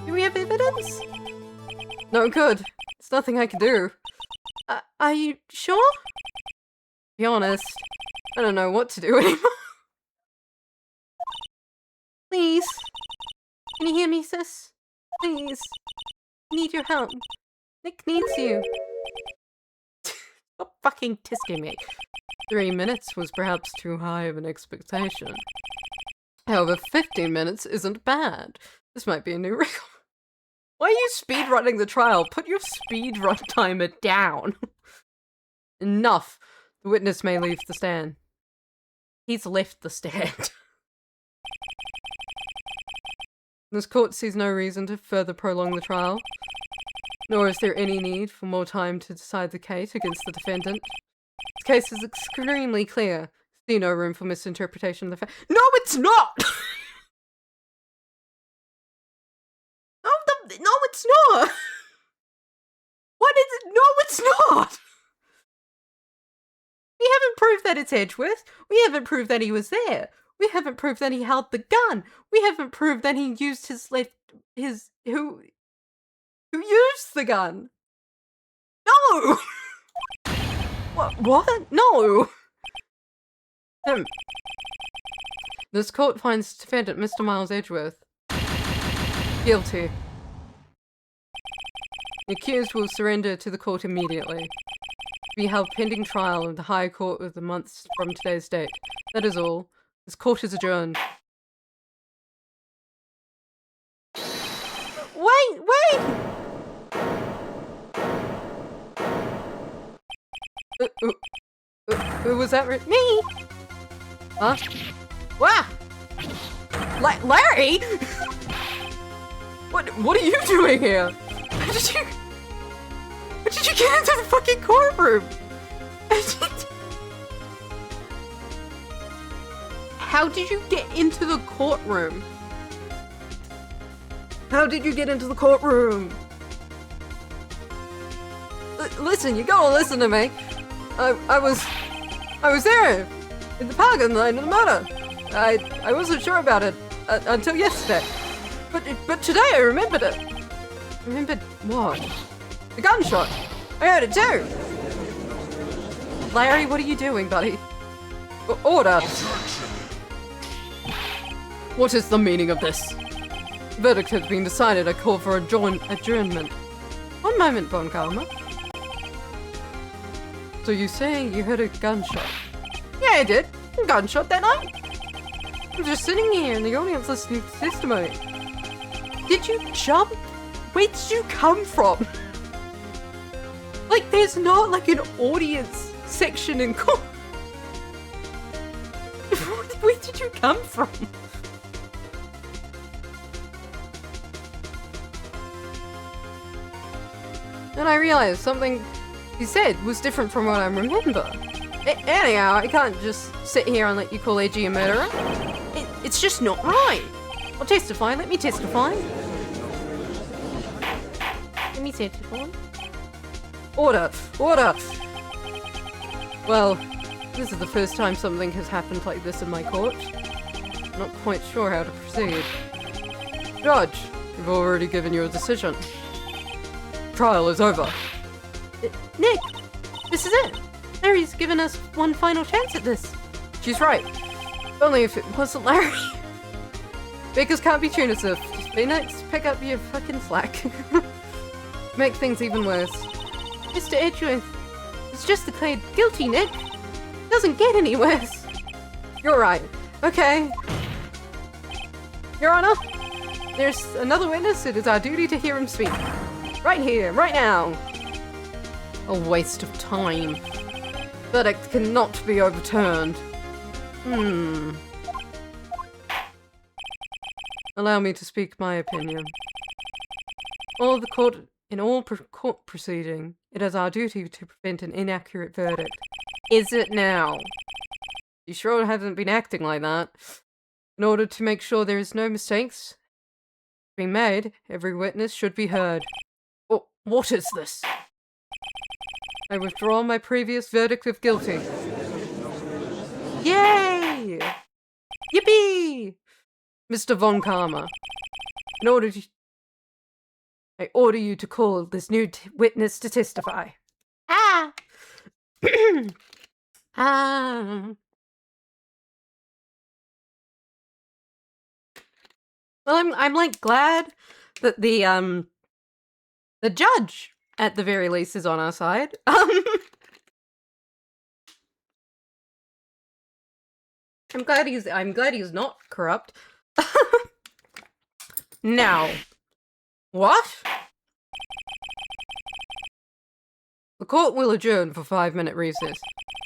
do we have evidence? No good. There's nothing I can do. Are you sure? Be honest, I don't know what to do anymore. Please. Can you hear me, sis? Please. I need your help. Nick needs you. Stop fucking testing me. 3 minutes was perhaps too high of an expectation. However, 15 minutes isn't bad. This might be a new record. Why are you speedrunning the trial? Put your speedrun timer down. Enough. The witness may leave the stand. He's left the stand. This court sees no reason to further prolong the trial, nor is there any need for more time to decide the case against the defendant. This case is extremely clear. See no room for misinterpretation of the fact. No, it's not! No, it's not! What is it? No, it's not! We haven't proved that it's Edgeworth. We haven't proved that he was there. We haven't proved that he held the gun. We haven't proved that he used who used the gun? No! What? No! This court finds defendant Mr. Miles Edgeworth guilty. The accused will surrender to the court immediately. Be held pending trial in the High Court with the months from today's date. That is all. This court is adjourned. Who was that? Me? Huh? Wow! Larry? What are you doing here? How did you get into the fucking courtroom? How did you get into the courtroom? How did you get into the courtroom? Listen, you gotta listen to me. I was there in the parking lot of the murder. I wasn't sure about it until yesterday. But today I remembered it. Remembered what? The gunshot. I heard it too. Larry, what are you doing, buddy? Order. What is the meaning of this? Verdict has been decided. I call for adjournment. One moment, Von Karma. So you saying you heard a gunshot? Yeah, I did. A gunshot that night. I'm just sitting here in the audience listening to testimony. Did you jump? Where did you come from? Like, there's not like an audience section in court. Where did you come from? Then I realized something he said was different from what I remember. Anyhow, I can't just sit here and let you call AG a murderer. It's just not right. I'll testify. Let me testify. Let me testify. Order! Order! Well, this is the first time something has happened like this in my court. I'm not quite sure how to proceed. Judge, you've already given your decision. Trial is over. Nick, this is it. Larry's given us one final chance at this. She's right. Only if it wasn't Larry. Bakers can't be tuners if Phoenix, pick up your fucking slack. Make things even worse. Mr. Edgeworth, it's just declared guilty, Nick. Doesn't get any worse. You're right. Okay. Your Honor, there's another witness. It is our duty to hear him speak. Right here, right now. A waste of time. Verdict cannot be overturned. Allow me to speak my opinion. In all court proceeding, it is our duty to prevent an inaccurate verdict. Is it now? You sure haven't been acting like that. In order to make sure there is no mistakes being made, every witness should be heard. What is this? I withdraw my previous verdict of guilty. Yay! Yippee! Mr. Von Karma, I order you to call this new witness to testify. Ah! Ah. Well, I'm like glad that the judge, at the very least, is on our side. I'm glad he's not corrupt. Now, what? The court will adjourn for 5-minute recess.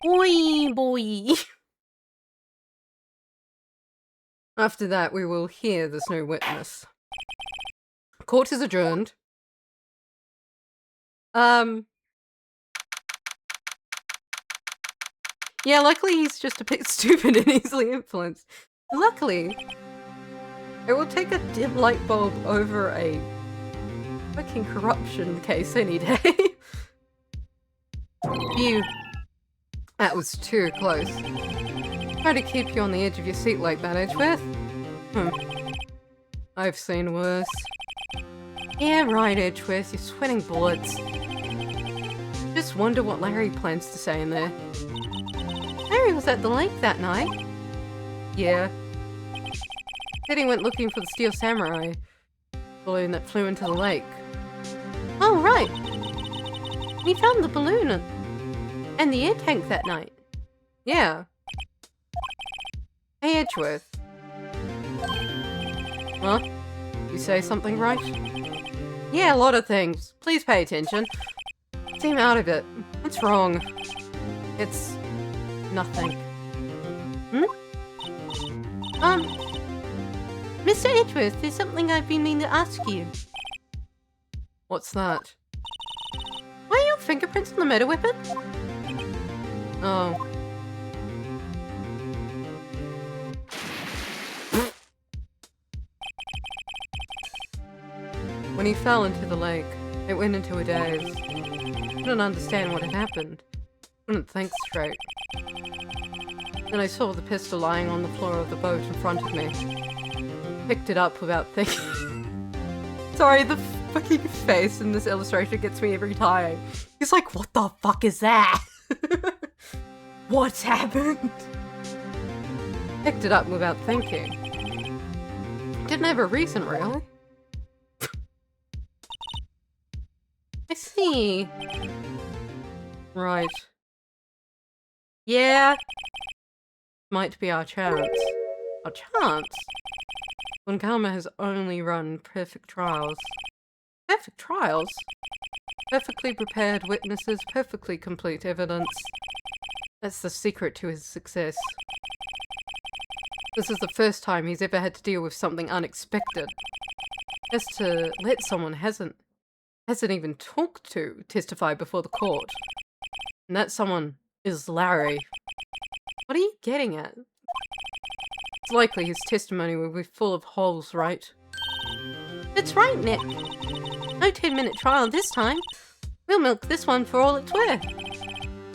Boy, boy. After that, we will hear this new witness. Court is adjourned. Yeah, luckily he's just a bit stupid and easily influenced. Luckily, it will take a dim light bulb over a fucking corruption case any day. Phew. That was too close. Try to keep you on the edge of your seat like that, Edgeworth. I've seen worse. Yeah, right, Edgeworth, you're sweating bullets. Just wonder what Larry plans to say in there. Larry was at the lake that night. Yeah. Said he went looking for the Steel Samurai balloon that flew into the lake. Oh, right. We found the balloon and the air tank that night. Yeah. Hey, Edgeworth. Huh? You say something right? Yeah, a lot of things. Please pay attention. Seem out of it. What's wrong? It's nothing. Hmm? Mr. Edgeworth, there's something I've been meaning to ask you. What's that? Why are your fingerprints on the murder weapon? Oh. When he fell into the lake, it went into a daze. Couldn't understand what had happened. Couldn't think straight. Then I saw the pistol lying on the floor of the boat in front of me. Picked it up without thinking. Sorry, the fucking face in this illustration gets me every time. He's like, what the fuck is that? What's happened? Picked it up without thinking. Didn't have a reason, really. I see. Right. Yeah. Might be our chance. Our chance? When karma has only run perfect trials. Perfect trials? Perfectly prepared witnesses, perfectly complete evidence. That's the secret to his success. This is the first time he's ever had to deal with something unexpected. As to let someone hasn't even talked to testify before the court. And that someone is Larry. What are you getting at? It's likely his testimony will be full of holes, right? That's right, Nick. No 10-minute trial this time. We'll milk this one for all it's worth.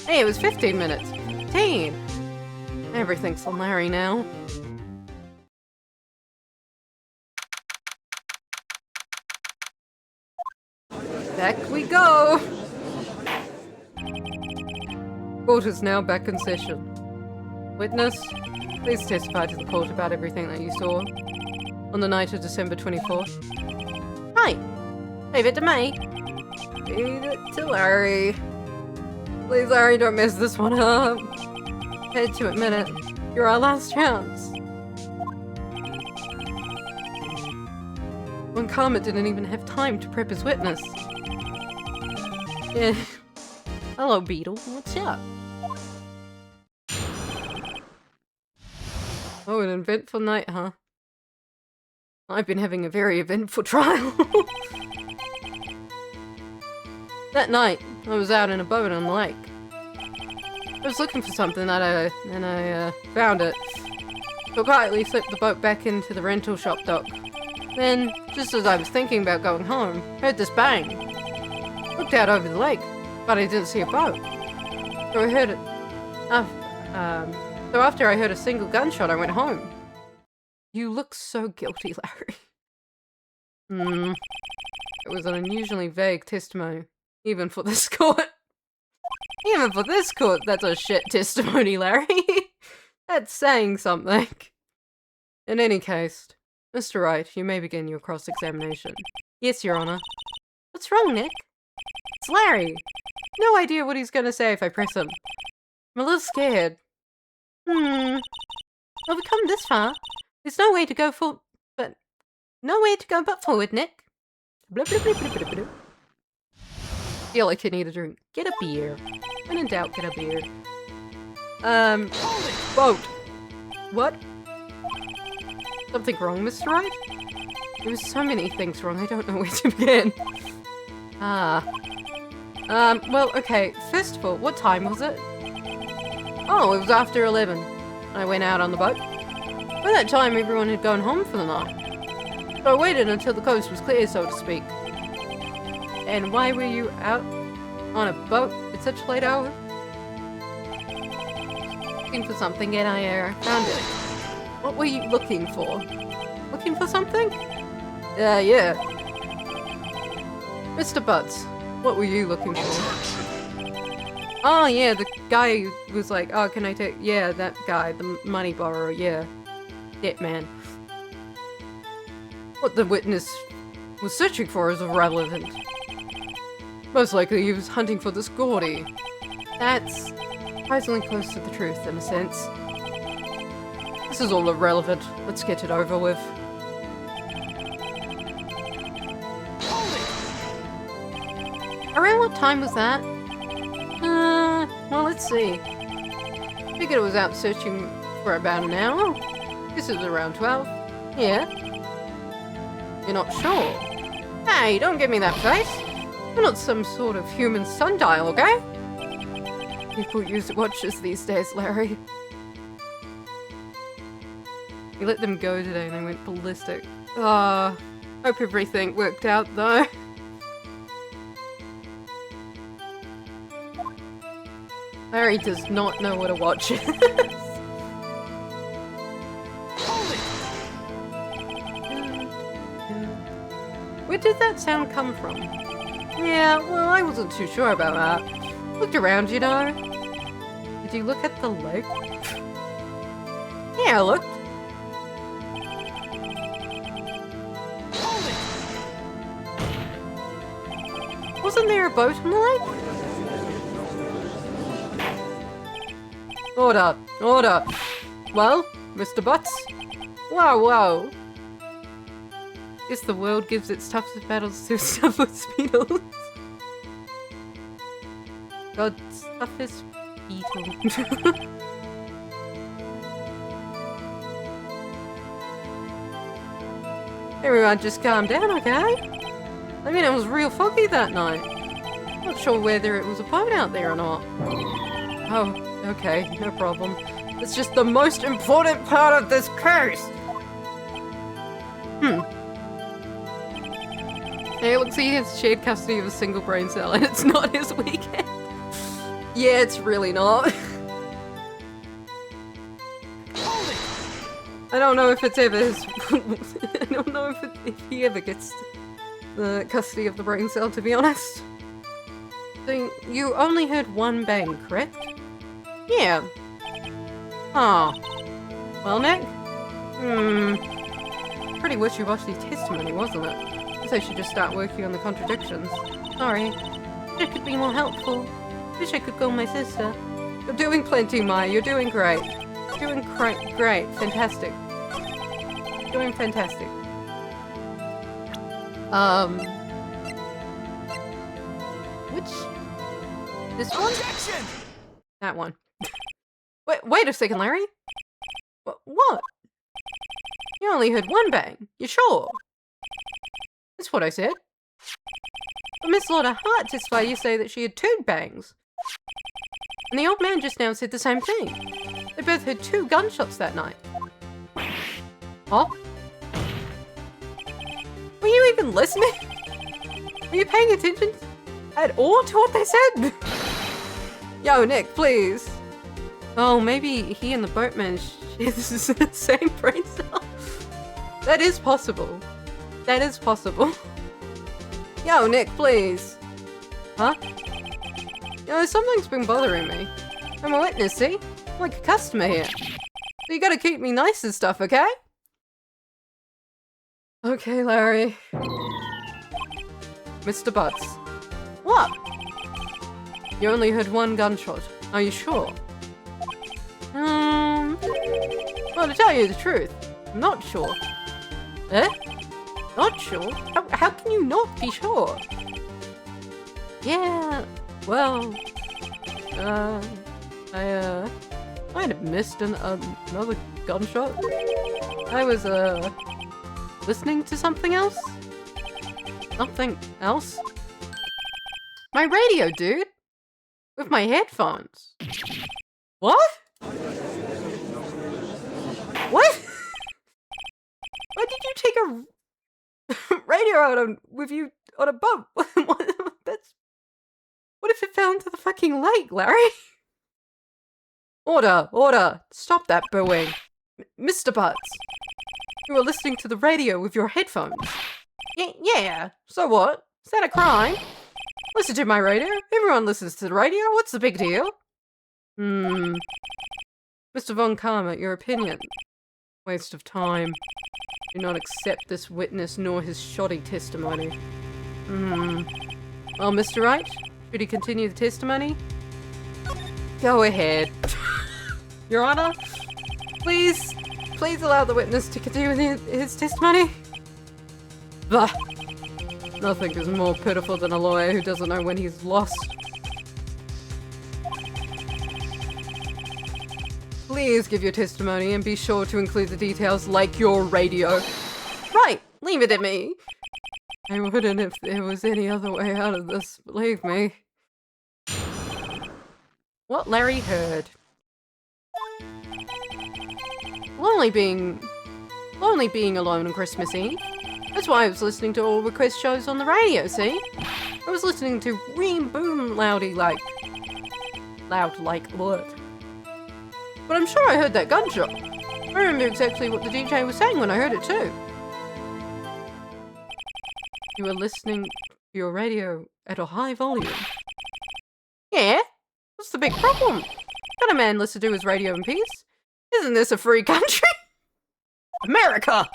Hey, it was 15 minutes. 10. Everything's on Larry now. Back we go! Court is now back in session. Witness, please testify to the court about everything that you saw on the night of December 24th. Right. Leave it to me. Leave it to Larry. Please, Larry, don't mess this one up. Had to admit it. You're our last chance. When Karma didn't even have time to prep his witness. Yeah. Hello, Beetle. What's up? Oh, an eventful night, huh? I've been having a very eventful trial. That night, I was out in a boat on the lake. I was looking for something and I found it. So quietly slipped the boat back into the rental shop dock. Then, just as I was thinking about going home, heard this bang. Looked out over the lake, but I didn't see a boat. So I heard it. So after I heard a single gunshot, I went home. You look so guilty, Larry. It was an unusually vague testimony, even for this court. Even for this court, that's a shit testimony, Larry. That's saying something. In any case, Mr. Wright, you may begin your cross-examination. Yes, Your Honor. What's wrong, Nick? It's Larry. No idea what he's gonna say if I press him. I'm a little scared. Well, we've come this far. There's no way to go but forward, Nick. Blah, blah, blah, blah, blah, blah. Feel like you need a drink. Get a beer. When in doubt, get a beer. Boat. What? Something wrong, Mr. Wright? There was so many things wrong, I don't know where to begin. Well, okay. First of all, what time was it? Oh, it was after 11. I went out on the boat. By that time, everyone had gone home for the night. So I waited until the coast was clear, so to speak. And why were you out on a boat at such a late hour? Looking for something, and I found it. What were you looking for? Looking for something? Yeah. Mr. Butts, what were you looking for? Oh, yeah, the guy who was like, oh, can I take... Yeah, that guy, the money borrower, yeah. That man. What the witness was searching for is irrelevant. Most likely he was hunting for this Gordy. That's surprisingly close to the truth, in a sense. This is all irrelevant. Let's get it over with. Around what time was that? Well, let's see. Figured it was out searching for about an hour. This is around 12. Yeah. You're not sure? Hey, don't give me that face. You're not some sort of human sundial, okay? People use watches these days, Larry. We let them go today and they went ballistic. Hope everything worked out though. Larry does not know what a watch is. Where did that sound come from? Yeah, well, I wasn't too sure about that. Looked around, you know. Did you look at the lake? Yeah, I looked. Wasn't there a boat on the lake? Order! Order! Well, Mr. Butts? Whoa! Guess the world gives its toughest battles to toughest beetles. God's toughest beetle. Everyone just calm down, okay? I mean, it was real foggy that night. Not sure whether it was a boat out there or not. Oh, okay, no problem. It's just the most important part of this case! Hey, it looks like he has shared custody of a single brain cell and it's not his weekend. Yeah, it's really not. I don't know if it's ever his... I don't know if he ever gets the custody of the brain cell, to be honest. So, you only heard one bang, correct? Yeah. Oh. Well, Nick? Pretty wishy-washy testimony, wasn't it? Guess I should just start working on the contradictions. Sorry. Wish I could be more helpful. Wish I could call my sister. You're doing plenty, Maya. You're doing great. Doing great. Fantastic. Doing fantastic. Which? This one? Objection! That one. Wait a second, Larry. What? You only heard one bang. You sure? That's what I said. But Miss Lauder Hart testified you say that she had 2 bangs. And the old man just now said the same thing. They both heard 2 gunshots that night. Oh? Were you even listening? Were you paying attention at all to what they said? Yo, Nick, please. Oh, maybe he and the boatman share the same brain cell. That is possible. That is possible. Yo, Nick, please. Huh? Yo, something's been bothering me. I'm a witness, see? I'm like a customer here. So you gotta keep me nice and stuff, okay? Okay, Larry. Mr. Butts. What? You only heard 1 gunshot. Are you sure? Well, to tell you the truth, I'm not sure. Eh? Not sure? How can you not be sure? Yeah, well, I might have missed another gunshot. I was, listening to something else? Something else? My radio, dude! With my headphones. What? What? Why did you take a radio out with you on a boat? What if it fell into the fucking lake, Larry? Order! Stop that booing. Mr. Butts, you were listening to the radio with your headphones. Yeah, so what? Is that a crime? Listen to my radio. Everyone listens to the radio. What's the big deal? Mr. Von Karma, your opinion. Waste of time. Do not accept this witness nor his shoddy testimony. Well, Mr. Wright, should he continue the testimony? Go ahead. Your Honor, please allow the witness to continue his testimony. Bah! Nothing is more pitiful than a lawyer who doesn't know when he's lost. Please give your testimony and be sure to include the details like your radio. Right, leave it at me. I wouldn't if there was any other way out of this, believe me. What Larry heard. Lonely being alone on Christmas Eve. That's why I was listening to all request shows on the radio, see? I was listening to Ream Boom Loudy like what? But I'm sure I heard that gunshot. I remember exactly what the DJ was saying when I heard it too. You were listening to your radio at a high volume. Yeah? What's the big problem? Can a man listen to his radio in peace? Isn't this a free country? America!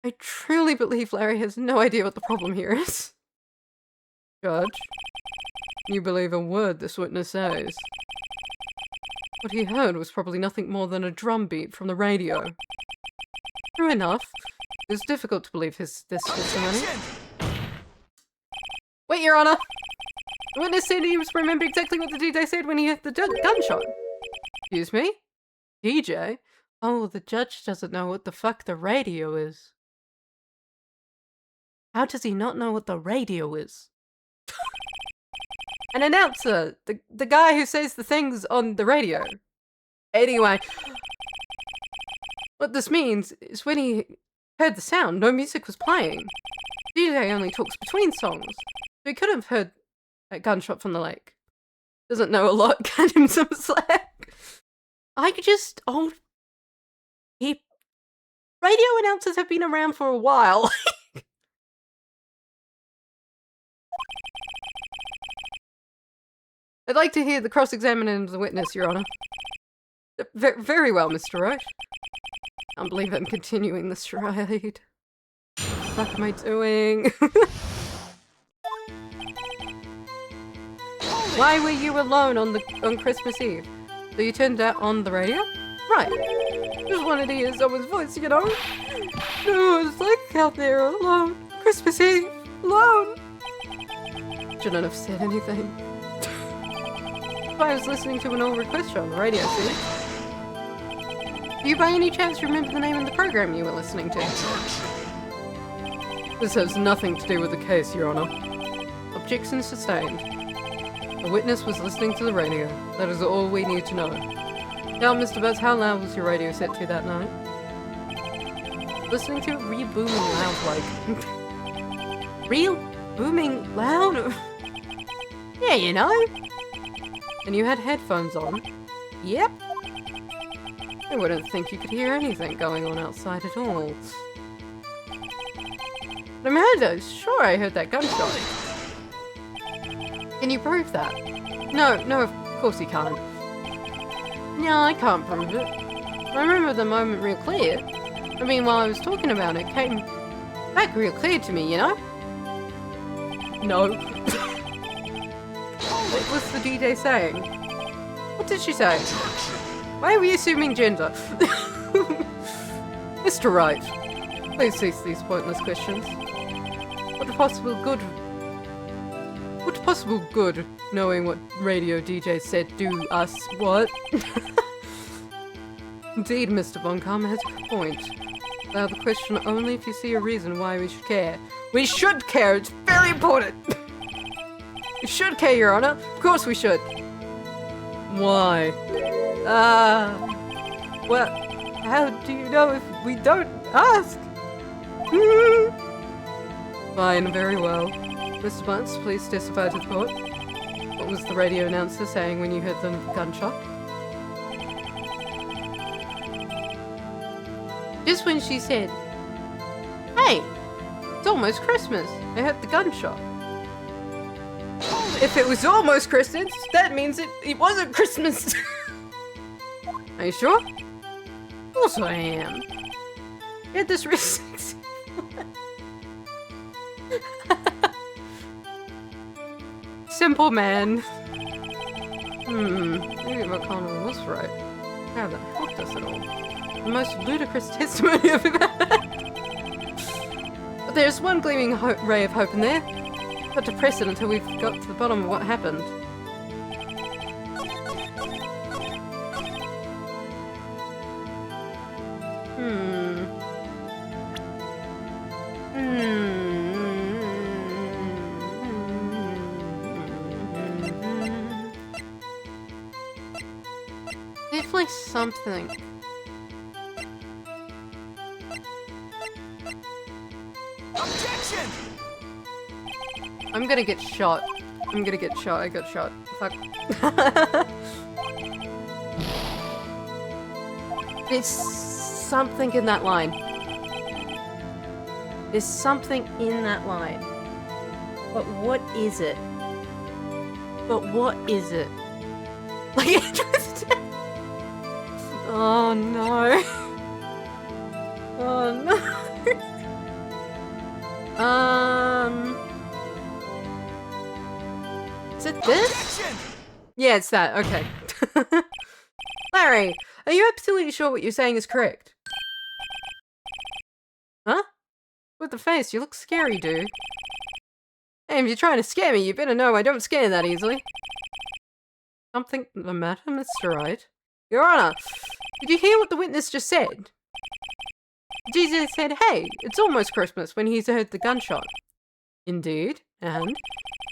I truly believe Larry has no idea what the problem here is. Judge, you believe a word this witness says. What he heard was probably nothing more than a drum beat from the radio. True enough, it was difficult to believe this testimony. Wait, Your Honor! The witness said he was remember exactly what the DJ said when he hit the gunshot. Excuse me? DJ? Oh, the judge doesn't know what the fuck the radio is. How does he not know what the radio is? An announcer! The guy who says the things on the radio. Anyway, what this means is when he heard the sound, no music was playing. DJ only talks between songs, so he could have heard that gunshot from the lake. Doesn't know a lot, cut him some slack. Radio announcers have been around for a while. I'd like to hear the cross-examination of the witness, Your Honor. Very well, Mr. Roach. I can't believe I'm continuing this charade. What the fuck am I doing? Why were you alone on Christmas Eve? So you turned that on the radio? Right. Just wanted to hear someone's voice, you know? No, it's like out there alone. Christmas Eve. Alone. Shouldn't have said anything. I was listening to an old request show on the radio, see? Do you by any chance remember the name of the program you were listening to? This has nothing to do with the case, Your Honor. Objection sustained. The witness was listening to the radio. That is all we need to know. Now, Mr. Butts, how loud was your radio set to that night? Listening to it real booming loud like... Real booming loud? Yeah, you know. And you had headphones on? Yep. I wouldn't think you could hear anything going on outside at all. But sure I heard that gunshot. Can you prove that? No, of course you can't. No, I can't prove it. I remember the moment real clear. I mean, while I was talking about it, it came back real clear to me, you know? No. What was the DJ saying? What did she say? Why are we assuming gender? Mr. Wright, please cease these pointless questions. What possible good knowing what radio DJ said do us what? Indeed, Mr. Von Karma has a point. Allow the question only if you see a reason why we should care. We should care! It's very important! We should care, Your Honor. Of course we should. Why? Well, how do you know if we don't ask? Fine, very well. Mr. Bunce, please testify to the court. What was the radio announcer saying when you heard the gunshot? Just when she said, "Hey, it's almost Christmas. I heard the gunshot." If it was almost Christmas, that means it wasn't Christmas. Are you sure? Of course I am. Get this receipt. Simple man. Maybe McConnell was right. How that helped us at all. The most ludicrous testimony I've ever had. But there's one gleaming ray of hope in there. Got to press it until we've got to the bottom of what happened. Hmm. Definitely something. Objection! I'm gonna get shot. I'm gonna get shot. I got shot. Fuck. There's something in that line. There's something in that line. But what is it? But what is it? Like, interesting. Oh no. Oh no. Is it this? Objection! Yeah, it's that. Okay. Larry, are you absolutely sure what you're saying is correct? Huh? With the face, you look scary, dude. Hey, if you're trying to scare me, you better know I don't scare that easily. Something the matter, Mr. Wright? Your Honor, did you hear what the witness just said? Jesus said, hey, it's almost Christmas when he heard the gunshot. Indeed, and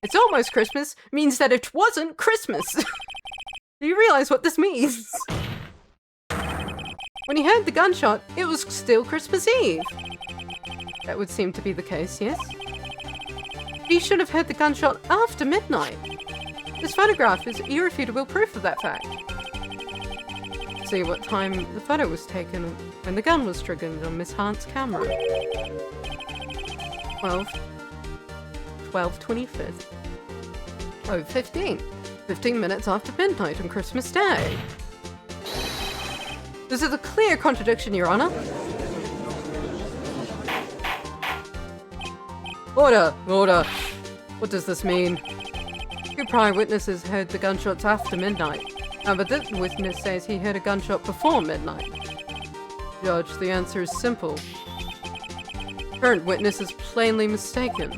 it's almost Christmas means that it wasn't Christmas. Do you realize what this means? When he heard the gunshot, it was still Christmas Eve. That would seem to be the case, yes? He should have heard the gunshot after midnight. This photograph is irrefutable proof of that fact. See what time the photo was taken when the gun was triggered on Miss Hart's camera. 12/25. 15. 15 minutes after midnight on Christmas Day. This is a clear contradiction, Your Honor. Order! Order! What does this mean? Two prior witnesses heard the gunshots after midnight, but this witness says he heard a gunshot before midnight. Judge, the answer is simple. Current witness is plainly mistaken.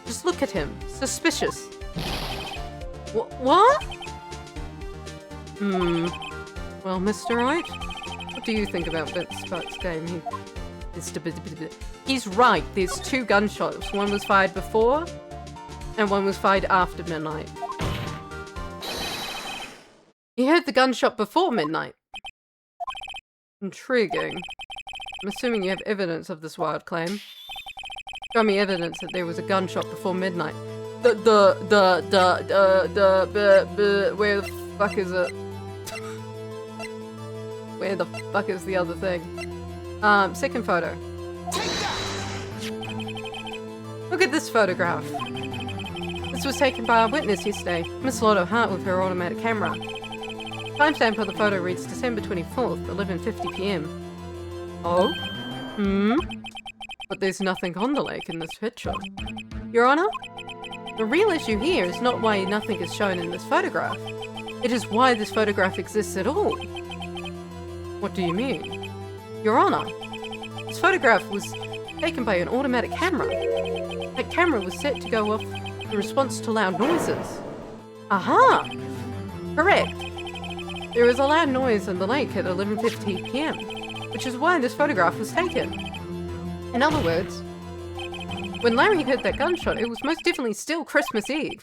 Just look at him. Suspicious. What? Well, Mr. Wright, what do you think about Vince Sparks' game? He's right. There's two gunshots. One was fired before, and one was fired after midnight. He heard the gunshot before midnight. Intriguing. I'm assuming you have evidence of this wild claim. Show me evidence that there was a gunshot before midnight. Where the fuck is it? Where the fuck is the other thing? Second photo. Look at this photograph. This was taken by our witness yesterday, Miss Lotto Hart, with her automatic camera. Timestamp of the photo reads December 24th, 11:50 p.m. Oh? But there's nothing on the lake in this picture. Your Honor, the real issue here is not why nothing is shown in this photograph. It is why this photograph exists at all. What do you mean? Your Honor, this photograph was taken by an automatic camera. That camera was set to go off in response to loud noises. Aha! Correct. There was a loud noise in the lake at 11:50 p.m, which is why this photograph was taken. In other words, when Larry heard that gunshot, it was most definitely still Christmas Eve.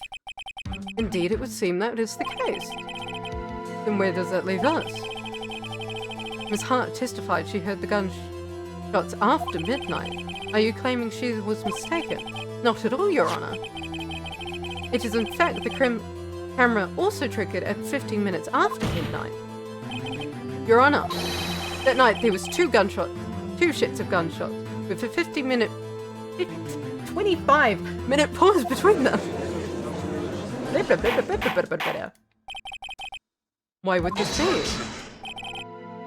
Indeed, it would seem that is the case. Then where does that leave us? Miss Hart testified she heard the gunshots after midnight. Are you claiming she was mistaken? Not at all, Your Honor. It is in fact the camera also triggered at 15 minutes after midnight. Your Honor, that night there was two shits of gunshots, with a 25-minute pause between them. Why would this be?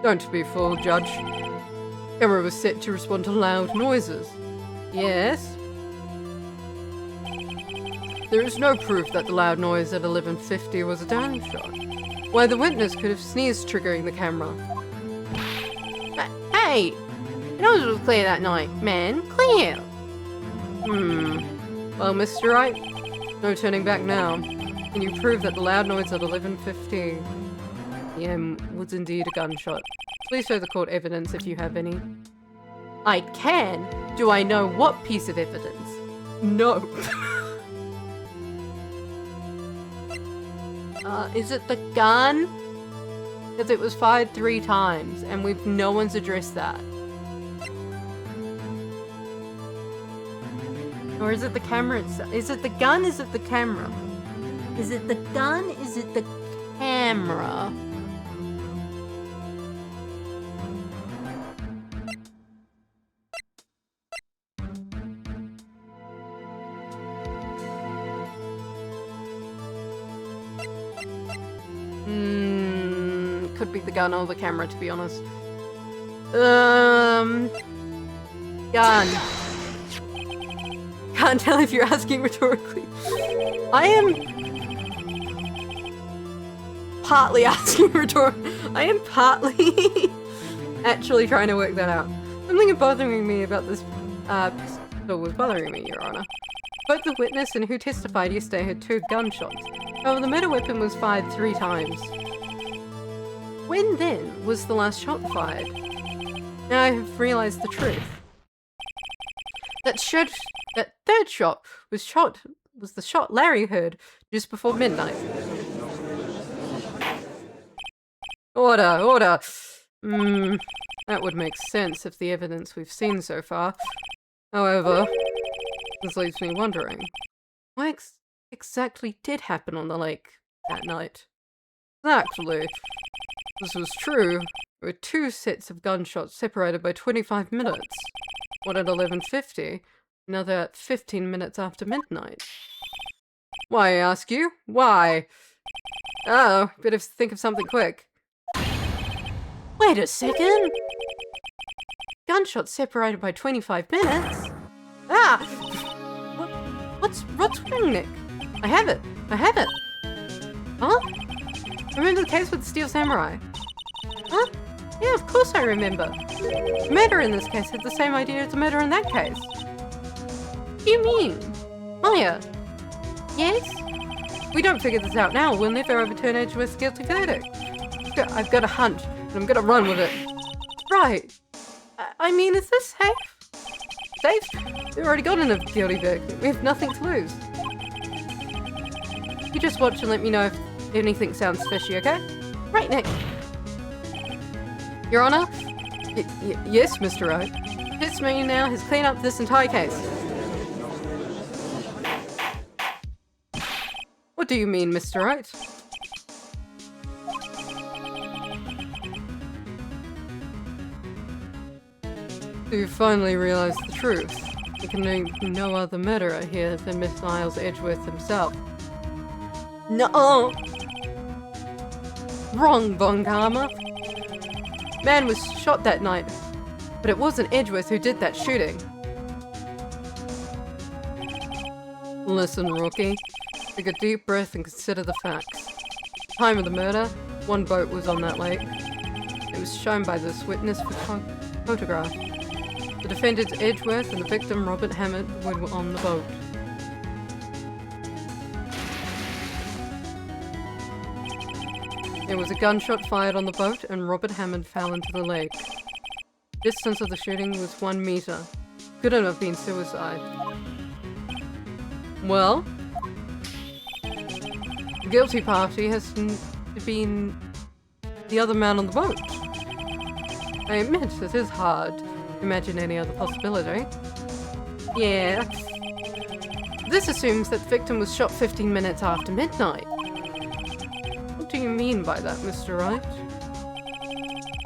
Don't be fooled, Judge. Camera was set to respond to loud noises. Yes? There is no proof that the loud noise at 11:50 was a gunshot. Why, the witness could have sneezed, triggering the camera. Hey! The nose was clear that night, man. Clear! Well, Mr. Wright, no turning back now. Can you prove that the loud noise at 11:50 p.m. was indeed a gunshot? Please show the court evidence if you have any. I can? Do I know what piece of evidence? No. Is it the gun? Because it was fired 3 times and no one's addressed that. Or is it the camera itself? Is it the gun? Is it the camera? Is it the gun? Is it the camera? Could be the gun or the camera, to be honest. Gun. Can't tell if you're asking rhetorically. I am partly asking rhetorically. I am partly actually trying to work that out. Something bothering me about this pistol was bothering me, Your Honor. Both the witness and who testified yesterday had 2 gunshots. However, the murder weapon was fired 3 times. When then was the last shot fired? Now I have realized the truth. That third shot was the shot Larry heard just before midnight. Order. That would make sense if the evidence we've seen so far. However, this leaves me wondering, what exactly did happen on the lake that night? Actually, this was true. There were 2 sets of gunshots separated by 25 minutes. One at 11:50, another at 15 minutes after midnight. Why, I ask you? Why? Oh, better think of something quick. Wait a second! Gunshots separated by 25 minutes? Ah! What's wrong, Nick? I have it! Huh? Remember the case with the Steel Samurai? Huh? Yeah, of course I remember. The murderer in this case had the same idea as the murderer in that case. What do you mean? Maya? Yes? If we don't figure this out now, we'll never overturn Edgeworth's guilty verdict. I've got a hunch, and I'm gonna run with it. Right. I mean, is this safe? Safe? We've already got enough guilty verdict. We have nothing to lose. You just watch and let me know if anything sounds fishy, okay? Right, Nick. Your Honor? Yes, Mr. Wright. This man now has cleaned up this entire case. What do you mean, Mr. Wright? So you finally realized the truth. There can be no other murderer here than Miss Miles Edgeworth himself. No! Wrong, Von Karma. Man was shot that night, but it wasn't Edgeworth who did that shooting. Listen, rookie. Take a deep breath and consider the facts. Time of the murder, 1 boat was on that lake. It was shown by this witness photograph. The defendants Edgeworth and the victim Robert Hammond were on the boat. There was a gunshot fired on the boat and Robert Hammond fell into the lake. Distance of the shooting was 1 meter. Couldn't have been suicide. Well, the guilty party has been the other man on the boat. I admit it is hard to imagine any other possibility. Yeah. This assumes that the victim was shot 15 minutes after midnight. What do you mean by that, Mr. Wright?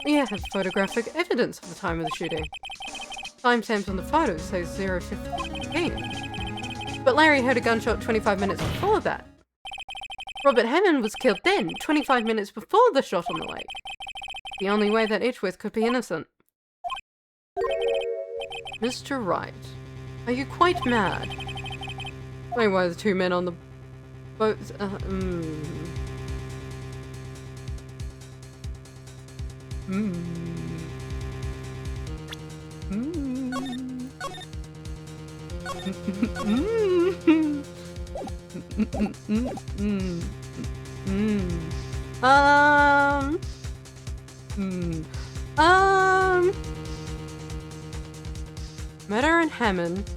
We have photographic evidence of the time of the shooting. Timestamps on the photo say 0:15. But Larry heard a gunshot 25 minutes before that. Robert Hammond was killed then, 25 minutes before the shot on the lake. The only way that Edgeworth could be innocent. Mr. Wright, are you quite mad? Why are the 2 men on the boat? Murderer and Hammond.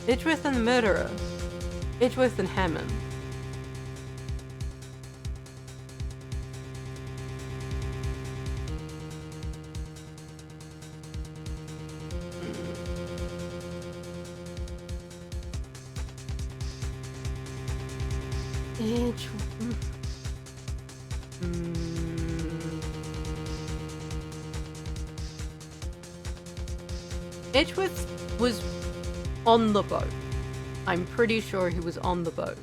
Edgeworth and the murderer. Edgeworth and Hammond. Edgeworth was on the boat. I'm pretty sure he was on the boat.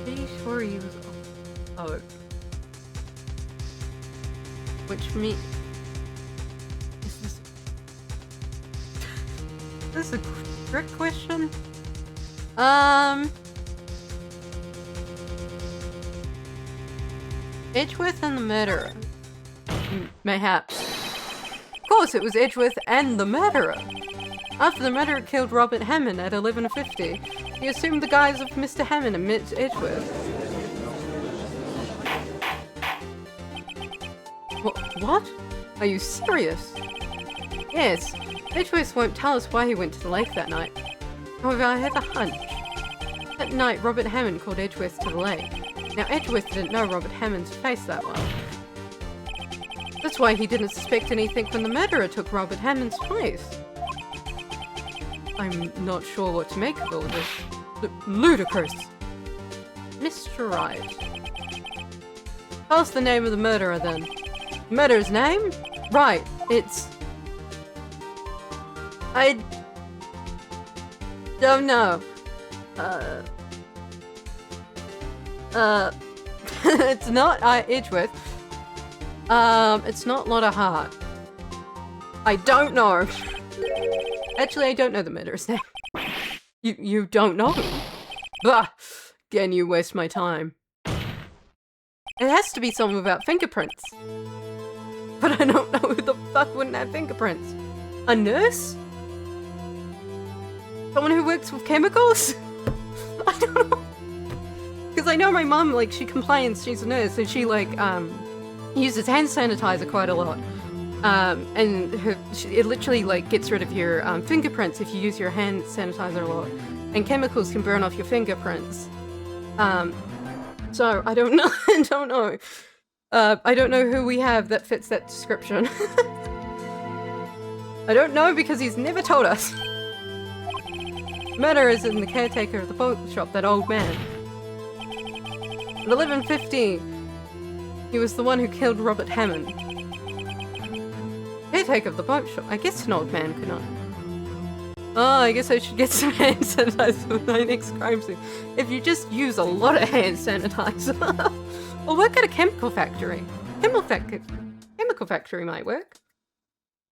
Pretty sure he was on the boat. Which means... This is a trick question? Edgeworth and the murderer. Mayhaps. Of course, it was Edgeworth and the murderer. After the murderer killed Robert Hammond at 11:50, he assumed the guise of Mr. Hammond and met Edgeworth. What? Are you serious? Yes. Edgeworth won't tell us why he went to the lake that night. However, I have a hunch. That night, Robert Hammond called Edgeworth to the lake. Now, Edgeworth didn't know Robert Hammond's face that well. That's why he didn't suspect anything when the murderer took Robert Hammond's place. I'm not sure what to make of all this. Ludicrous. Mr. Wright. Tell us the name of the murderer, then. The murderer's name? Right, it's... I... don't know. It's not Edgeworth. It's not Lotta Hart. I don't know. Actually, I don't know the murderer's name. You don't know? Bah! Again, you waste my time. It has to be someone without fingerprints. But I don't know who the fuck wouldn't have fingerprints. A nurse? Someone who works with chemicals? I don't know. Because I know my mum, like, she complains, she's a nurse, and she, like, uses hand sanitizer quite a lot. And it literally, like, gets rid of your fingerprints if you use your hand sanitizer a lot. And chemicals can burn off your fingerprints. So, I don't know. I don't know. I don't know who we have that fits that description. I don't know because he's never told us. Murderer is in the caretaker of the boat shop, that old man. At 11:50, he was the one who killed Robert Hammond. Caretaker of the boat shop. I guess an old man could not. Oh, I guess I should get some hand sanitizer for my next crime scene. If you just use a lot of hand sanitizer. Or work at a chemical factory. Chemical factory might work.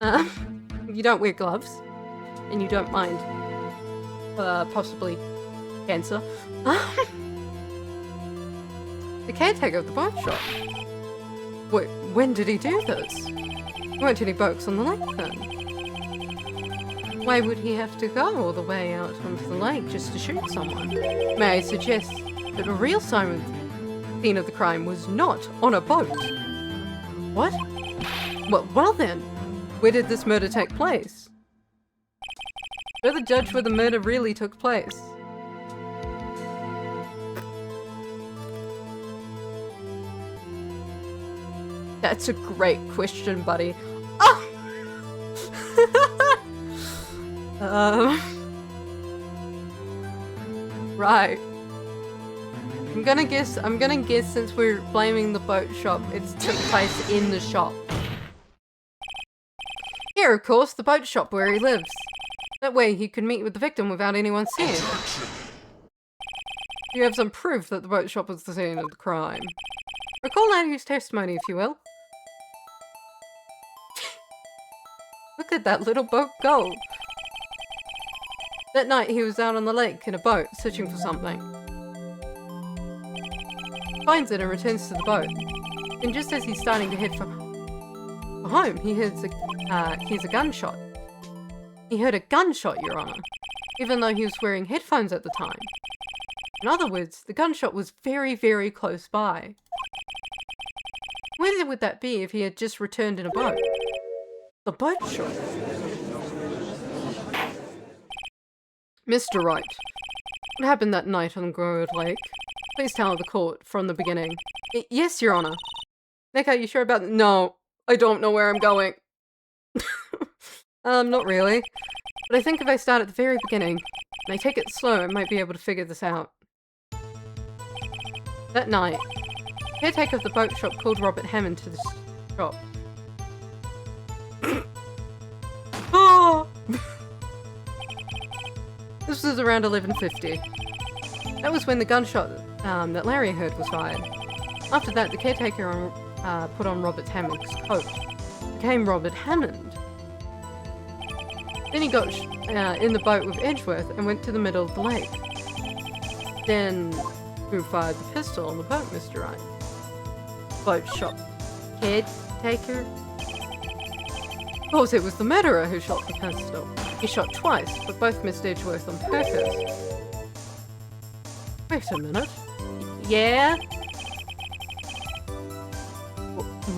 You don't wear gloves. And you don't mind possibly cancer. The caretaker of the boat shop. Wait, when did he do this? There weren't any boats on the lake then. Why would he have to go all the way out onto the lake just to shoot someone? May I suggest that the real scene of the crime was not on a boat? What? Well then, where did this murder take place? Show the judge where the murder really took place. That's a great question, buddy. Oh! Right. I'm gonna guess since we're blaming the boat shop, it took place in the shop. Here, of course, the boat shop where he lives. That way he could meet with the victim without anyone seeing. You have some proof that the boat shop was the scene of the crime. Recall Laddie's testimony, if you will. Look at that little boat go. That night he was out on the lake in a boat, searching for something. Finds it and returns to the boat. And just as he's starting to head for home, he hears a gunshot. He heard a gunshot, Your Honor, even though he was wearing headphones at the time. In other words, the gunshot was very, very close by. Where would that be if he had just returned in a boat? The boat shop. Mr. Wright, what happened that night on Grove Lake? Please tell the court from the beginning. Yes, Your Honor. Nick, are you sure about that? No, I don't know where I'm going. Not really. But I think if I start at the very beginning, and I take it slow, I might be able to figure this out. That night, the caretaker of the boat shop called Robert Hammond to the shop. Oh! This was around 11:50. That was when the gunshot that Larry heard was fired. After that, the caretaker put on Robert Hammond's coat. Became Robert Hammond. Then he got in the boat with Edgeworth and went to the middle of the lake. Then, who fired the pistol on the boat, Mr. Wright? Boat shop caretaker? Of course, it was the murderer who shot the pistol. He shot twice, but both missed Edgeworth on purpose. Wait a minute. Yeah?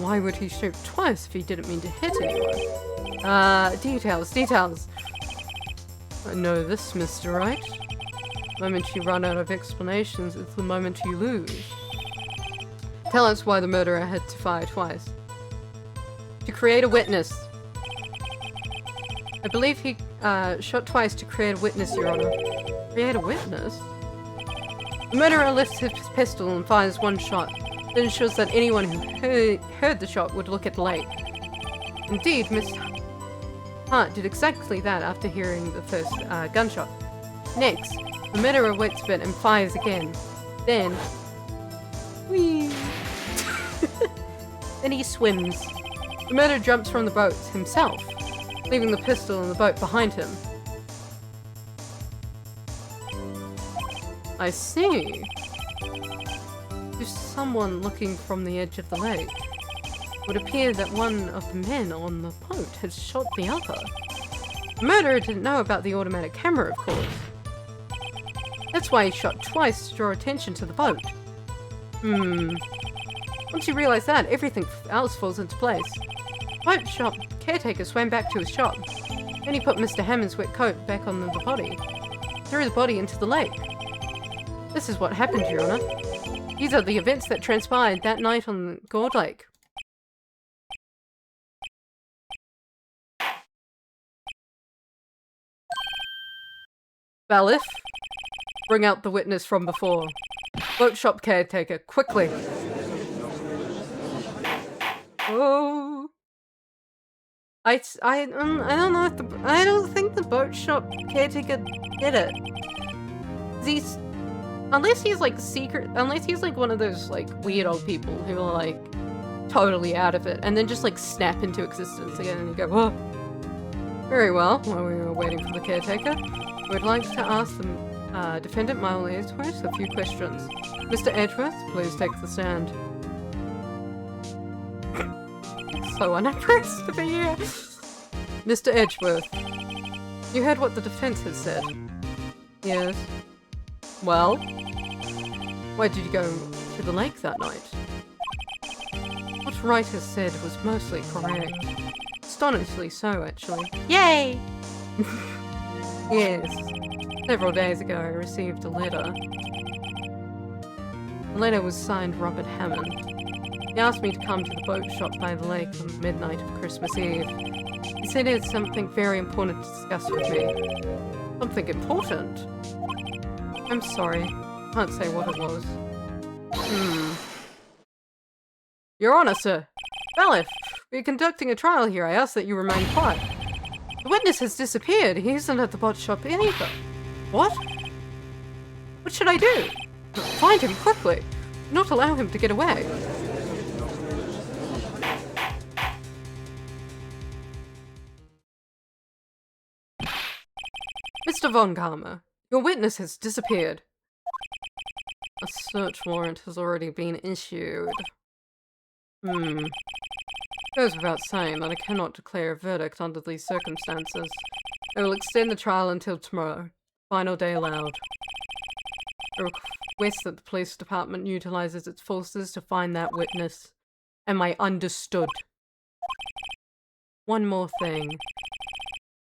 Why would he shoot twice if he didn't mean to hit anyone? Details. I know this, Mr. Wright. The moment you run out of explanations, it's the moment you lose. Tell us why the murderer had to fire twice. To create a witness. I believe he shot twice to create a witness, Your Honor. Create a witness? The murderer lifts his pistol and fires one shot, then ensures that anyone who heard the shot would look at the lake. Indeed, Miss Hart did exactly that after hearing the first gunshot. Next, the murderer waits a bit and fires again. Then... whee! Then he swims. The murderer jumps from the boat himself, leaving the pistol in the boat behind him. I see. To someone looking from the edge of the lake, it would appear that one of the men on the boat has shot the other. The murderer didn't know about the automatic camera, of course. That's why he shot twice to draw attention to the boat. Once you realize that, everything else falls into place. Boat shop caretaker swam back to his shop. Then he put Mr. Hammond's wet coat back on the body. Threw the body into the lake. This is what happened, Your Honor. These are the events that transpired that night on Gourd Lake. Bailiff, bring out the witness from before. Boat shop caretaker, quickly. Oh. I don't know if I don't think the boat shop caretaker did it. Unless he's like one of those like weird old people who are like totally out of it and then just like snap into existence again and you go, whoa. Very well, while we were waiting for the caretaker, we'd like to ask the defendant Miles Edgeworth a few questions. Mr. Edgeworth, please take the stand. So unimpressed to be here. Mr. Edgeworth, you heard what the defense has said? Yes. Well, why did you go to the lake that night? What Wright has said was mostly correct. Astonishingly so, actually. Yay! Yes. Several days ago, I received a letter. The letter was signed Robert Hammond. He asked me to come to the boat shop by the lake on midnight of Christmas Eve. He said he had something very important to discuss with me. Something important? I'm sorry. Can't say what it was. Your Honor, sir. Bailiff, we are conducting a trial here. I ask that you remain quiet. The witness has disappeared. He isn't at the bot shop either. What? What should I do? Find him quickly. Do not allow him to get away. Mr. Von Karma, your witness has disappeared. A search warrant has already been issued. Goes without saying that I cannot declare a verdict under these circumstances. I will extend the trial until tomorrow. Final day allowed. I request that the police department utilizes its forces to find that witness. Am I understood? One more thing.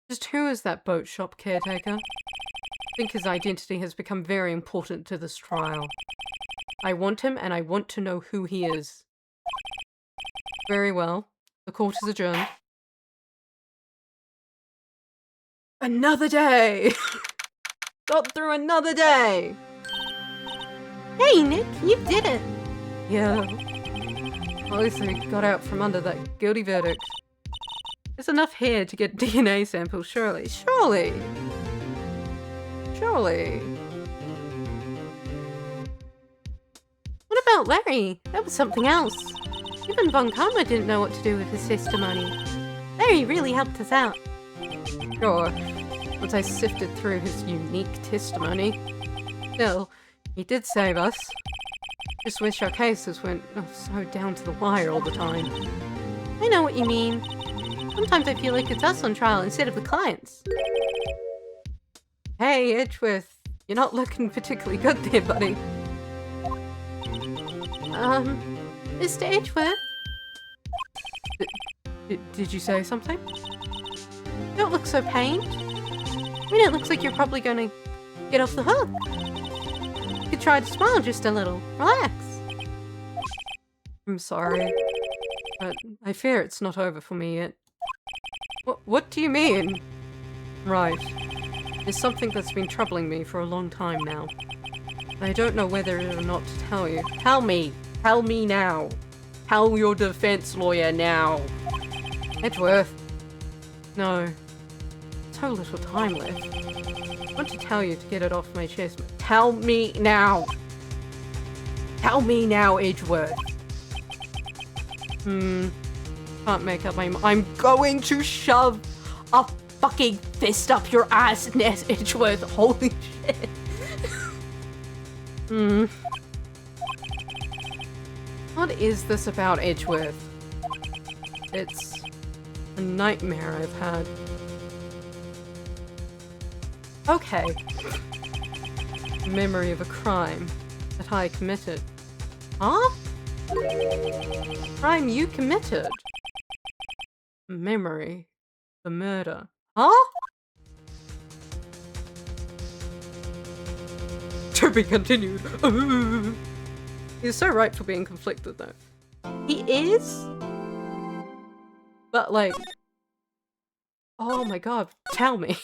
Just who is that boat shop caretaker? I think his identity has become very important to this trial. I want him, and I want to know who he is. Very well. The court is adjourned. Another day! Got through another day! Hey, Nick, you did it! Yeah. At least I got out from under that guilty verdict. There's enough here to get DNA samples, surely. Surely! Surely. What about Larry? That was something else. Even Von Karma didn't know what to do with his testimony. Larry really helped us out. Sure. Once I sifted through his unique testimony. Still, he did save us. Just wish our cases went so down to the wire all the time. I know what you mean. Sometimes I feel like it's us on trial instead of the clients. Hey, Edgeworth. You're not looking particularly good there, buddy. Mr. Edgeworth? Did you say something? You don't look so pained. I mean, it looks like you're probably gonna get off the hook. You could try to smile just a little. Relax. I'm sorry, but I fear it's not over for me yet. What do you mean? Right. There's something that's been troubling me for a long time now. I don't know whether or not to tell you. Tell me! Tell me now! Tell your defense lawyer now! Edgeworth! No. So little time left. I want to tell you to get it off my chest. Tell me now! Tell me now, Edgeworth! Can't make up my mind. I'm going to shove a fucking fist up your ass, Ness Edgeworth. Holy shit. What is this about Edgeworth? It's a nightmare I've had. Okay. Memory of a crime that I committed. Huh? Crime you committed? Memory. The murder. Huh? To be continued. He's so right for being conflicted though. He is? But like... Oh my god, tell me.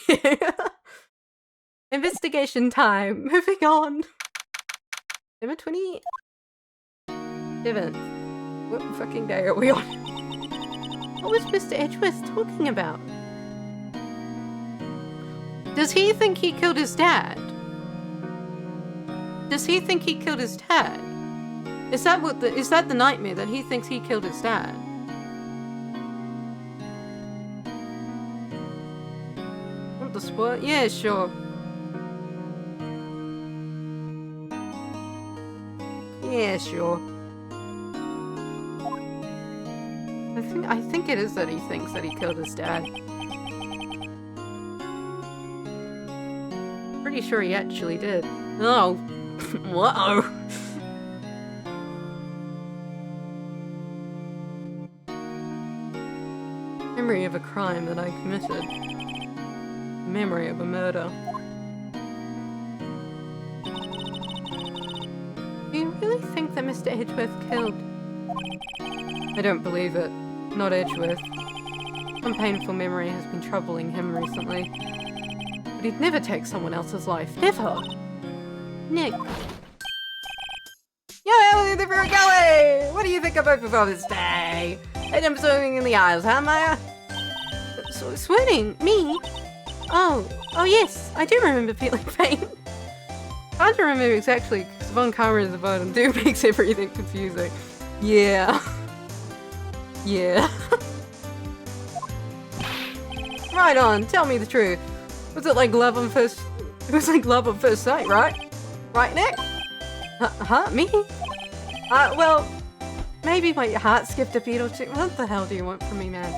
Investigation time. Moving on. Number 27. What fucking day are we on? What was Mr. Edgeworth talking about? Does he think he killed his dad? Does he think he killed his dad? Is that the nightmare that he thinks he killed his dad? Want the spoil? Yeah, sure. Yeah, sure. I think it is that he thinks that he killed his dad. Pretty sure he actually did. Oh. Whoa. Memory of a crime that I committed. Memory of a murder. Do you really think that Mr. Edgeworth killed? I don't believe it. Not Edgeworth. Some painful memory has been troubling him recently. But he'd never take someone else's life. Never! Nick. Yo, there we go! What do you think about Father's Day? And I'm swimming in the aisles, huh, Maya? So swooning? Me? Oh yes, I do remember feeling pain. Hard to remember exactly, because Von Karma is the bottom. Dude makes everything confusing. Yeah. Yeah. Right on, tell me the truth. Was it like love on first... It was like love on first sight, right? Right, Nick? Huh? Me? Well, maybe my heart skipped a beat or two. What the hell do you want from me, man?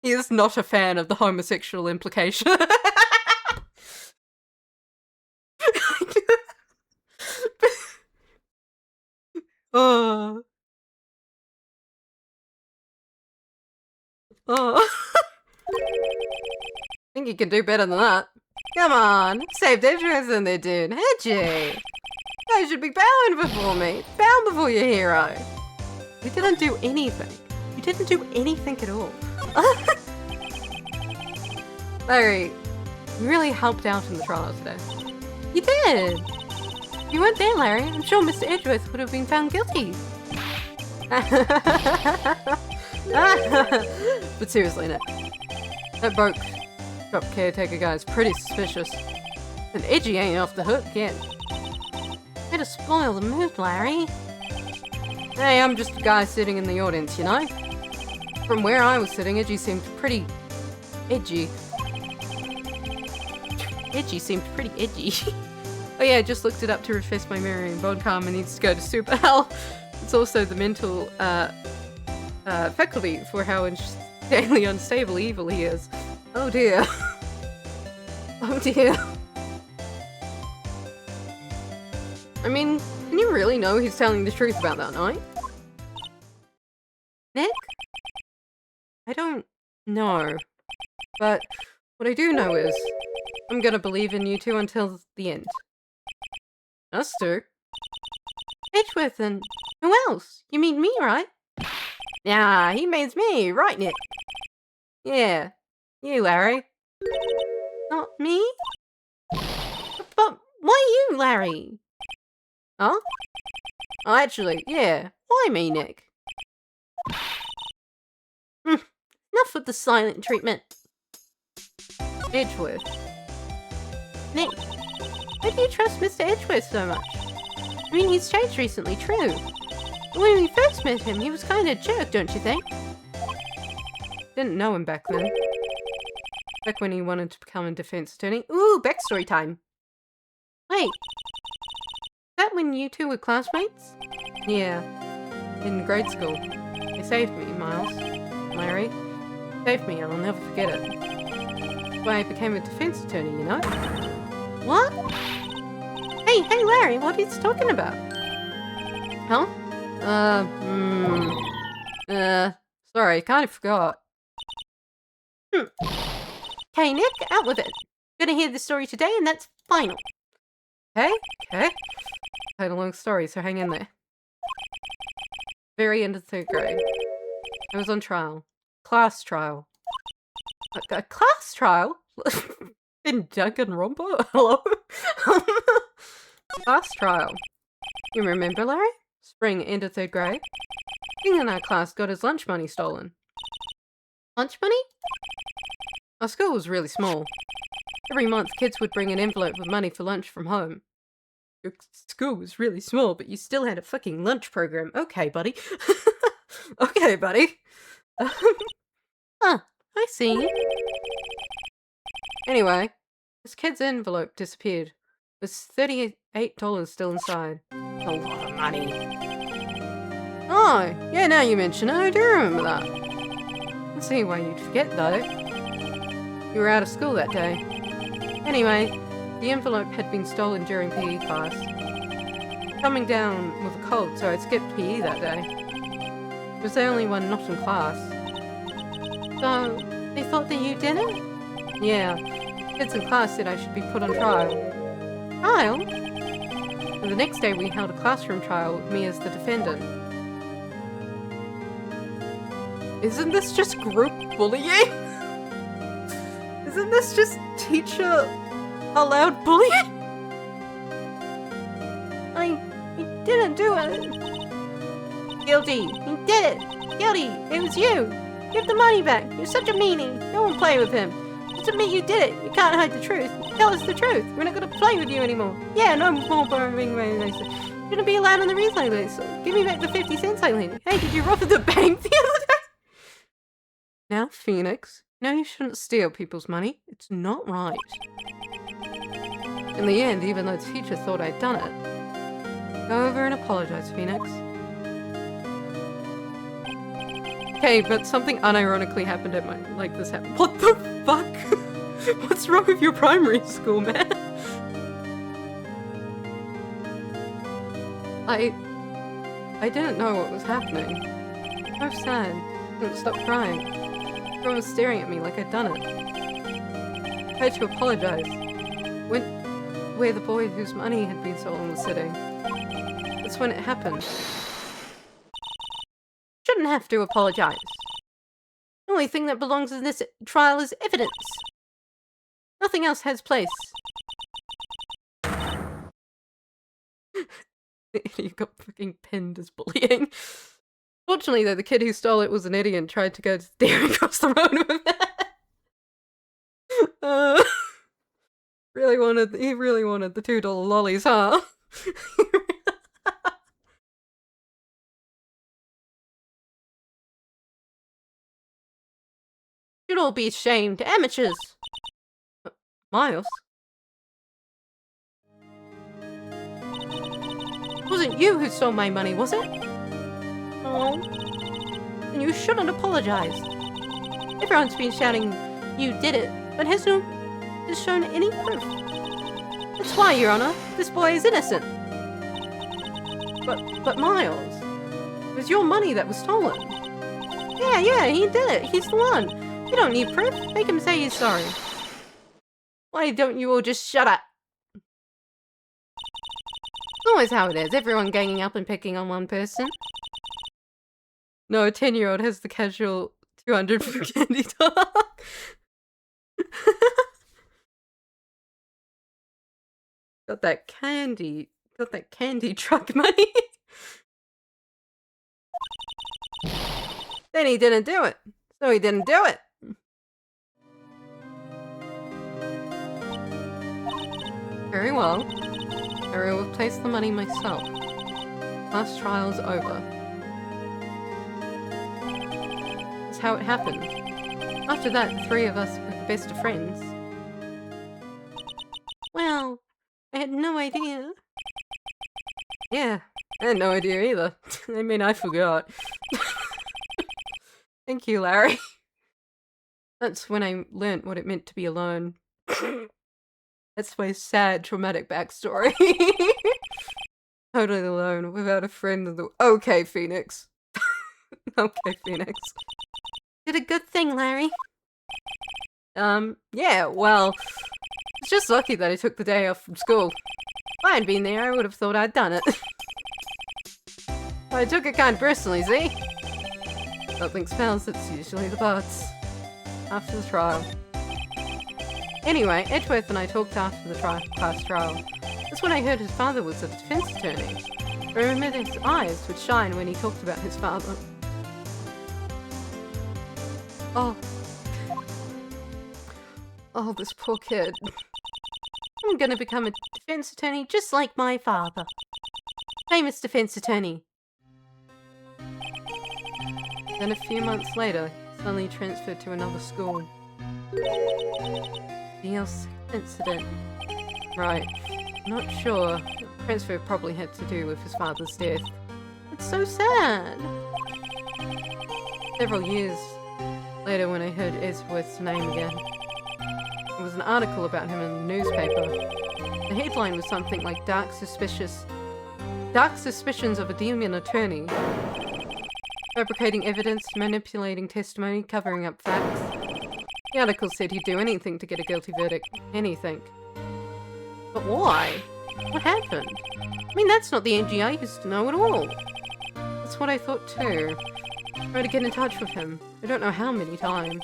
He is not a fan of the homosexual implication. Oh. Oh. Think you can do better than that. Come on, saved Edgeworth in there, dude. Edgy! You should be bowing before me. Bow before your hero. You didn't do anything. You didn't do anything at all. Larry, you really helped out in the trial today. You did! You weren't there, Larry. I'm sure Mr. Edgeworth would have been found guilty. But seriously, Nick. That broke shop caretaker guy is pretty suspicious. And Edgy ain't off the hook yet. Way to spoil the mood, Larry. Hey, I'm just a guy sitting in the audience, you know? From where I was sitting, Edgy seemed pretty edgy. Edgy seemed pretty edgy. Oh yeah, I just looked it up to refresh my memory, and Bon Karma needs to go to Super Hell. It's also the mental faculty for how insanely unstable evil he is. Oh dear. Oh dear. I mean, can you really know he's telling the truth about that night? Nick? I don't know. But what I do know is I'm gonna believe in you two until the end. Us two? Edgeworth and who else? You mean me, right? Yeah, he means me, right, Nick? Yeah, you, Larry. Not me? But why you, Larry? Huh? Oh, actually, yeah. Why me, Nick? Enough with the silent treatment. Edgeworth. Nick, why do you trust Mr. Edgeworth so much? I mean, he's changed recently, true. But when we first met him, he was kind of a jerk, don't you think? Didn't know him back then. Back when he wanted to become a defense attorney. Ooh, backstory time. Wait. Is that when you two were classmates? Yeah. In grade school. They saved me, Miles. Larry. Saved me, and I'll never forget it. That's why I became a defense attorney, you know? What? Hey, Larry, what are you talking about? Huh? Sorry, kind of forgot. Okay, Nick, out with it. Gonna hear the story today, and that's final. Okay. Quite a long story, so hang in there. Very end of 3rd grade. I was on trial. Class trial. A class trial? In Danganronpa? Hello? Class trial. You remember, Larry? Spring, end of 3rd grade. King in our class got his lunch money stolen. Lunch money? Our school was really small. Every month, kids would bring an envelope with money for lunch from home. Your school was really small, but you still had a fucking lunch program. Okay, buddy. Okay, buddy. Huh, I see. Anyway, this kid's envelope disappeared. There's $38 still inside. A lot of money. Oh, yeah, now you mention it, I do remember that. I see why you'd forget, though. You were out of school that day. Anyway, the envelope had been stolen during PE class. Coming down with a cold, so I skipped PE that day. I was the only one not in class. So, they thought that you did it? Yeah. Kids in class said I should be put on trial. Trial? And the next day we held a classroom trial with me as the defendant. Isn't this just group bullying? Isn't this just teacher allowed bullying? I didn't do it. Guilty. He did it. Guilty. It was you. Give the money back. You're such a meanie. No one play with him. Just admit you did it. You can't hide the truth. Tell us the truth. We're not gonna play with you anymore. Yeah, no more borrowing later. You're gonna be allowed on the replay later. Give me back the 50 cents I lent you. Hey, did you rob at the bank the other day? Now, Phoenix, you know you shouldn't steal people's money. It's not right. In the end, even though the teacher thought I'd done it, go over and apologize, Phoenix. Okay, but something unironically happened at my, like this happened. What the fuck? What's wrong with your primary school, man? I didn't know what was happening. So sad. I couldn't stop crying. Everyone was staring at me like I'd done it. I had to apologize. Went where the boy whose money had been stolen was sitting. That's when it happened. Shouldn't have to apologize. The only thing that belongs in this trial is evidence. Nothing else has place. You got fucking pinned as bullying. Fortunately, though, the kid who stole it was an idiot and tried to go staring across the road with it. He really wanted the $2 lollies, huh? You'd all be ashamed. Amateurs! Miles? It wasn't you who stole my money, was it? Oh. And you shouldn't apologize. Everyone's been shouting you did it, but has shown any proof. That's why, Your Honor, this boy is innocent. But Miles, it was your money that was stolen. Yeah, he did it. He's the one. You don't need proof. Make him say he's sorry. Why don't you all just shut up? Always how it is. Everyone ganging up and picking on one person. No, a 10-year-old has the casual 200 for candy talk. Got that candy truck money. Then he didn't do it. So he didn't do it. Very well. I will place the money myself. Last trial's over. That's how it happened. After that, the three of us were the best of friends. Well, I had no idea. Yeah, I had no idea either. I mean, I forgot. Thank you, Larry. That's when I learnt what it meant to be alone. That's my sad, traumatic backstory. Totally alone, without a friend in the— Okay, Phoenix. Okay, Phoenix. Did a good thing, Larry. Yeah, well, it's just lucky that I took the day off from school. If I had been there, I would have thought I'd done it. I took it kind of personally, see? Nothing smells, it's usually the butts. After the trial. Anyway, Edgeworth and I talked after the class trial. That's when I heard his father was a defense attorney. I remember his eyes would shine when he talked about his father. Oh, this poor kid. I'm gonna become a defense attorney just like my father. Famous defense attorney. Then a few months later, he suddenly transferred to another school. The else incident. Right. Not sure. The transfer probably had to do with his father's death. It's so sad. Several years later when I heard Edgeworth's name again. There was an article about him in the newspaper. The headline was something like Dark Suspicions of a Demon Attorney. Fabricating evidence, manipulating testimony, covering up facts. The article said he'd do anything to get a guilty verdict. Anything. But why? What happened? I mean, that's not the Angie I used to know at all. That's what I thought too. I tried to get in touch with him. I don't know how many times.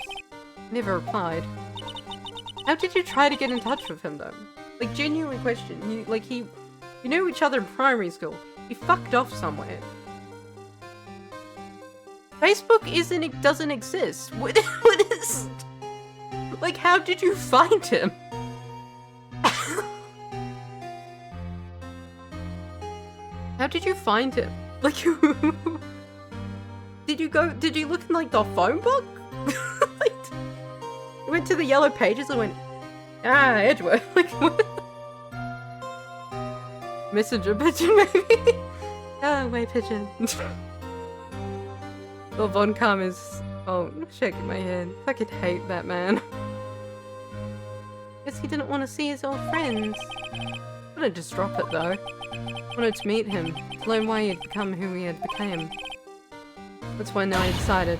Never replied. How did you try to get in touch with him though? Like, genuinely question. You knew each other in primary school. He fucked off somewhere. Facebook doesn't exist. What is... Like, how did you find him? How did you find him? Like, did you look in, like, the phone book? Like, you went to the yellow pages and went, Edgeworth. Like, what? Messenger pigeon, maybe? Oh, my pigeon. Well, Von Calm is... Oh, I'm shaking my head. I fucking hate that man. Guess he didn't want to see his old friends. Couldn't just drop it though. Wanted to meet him, to learn why he had become who he had become. That's when I decided.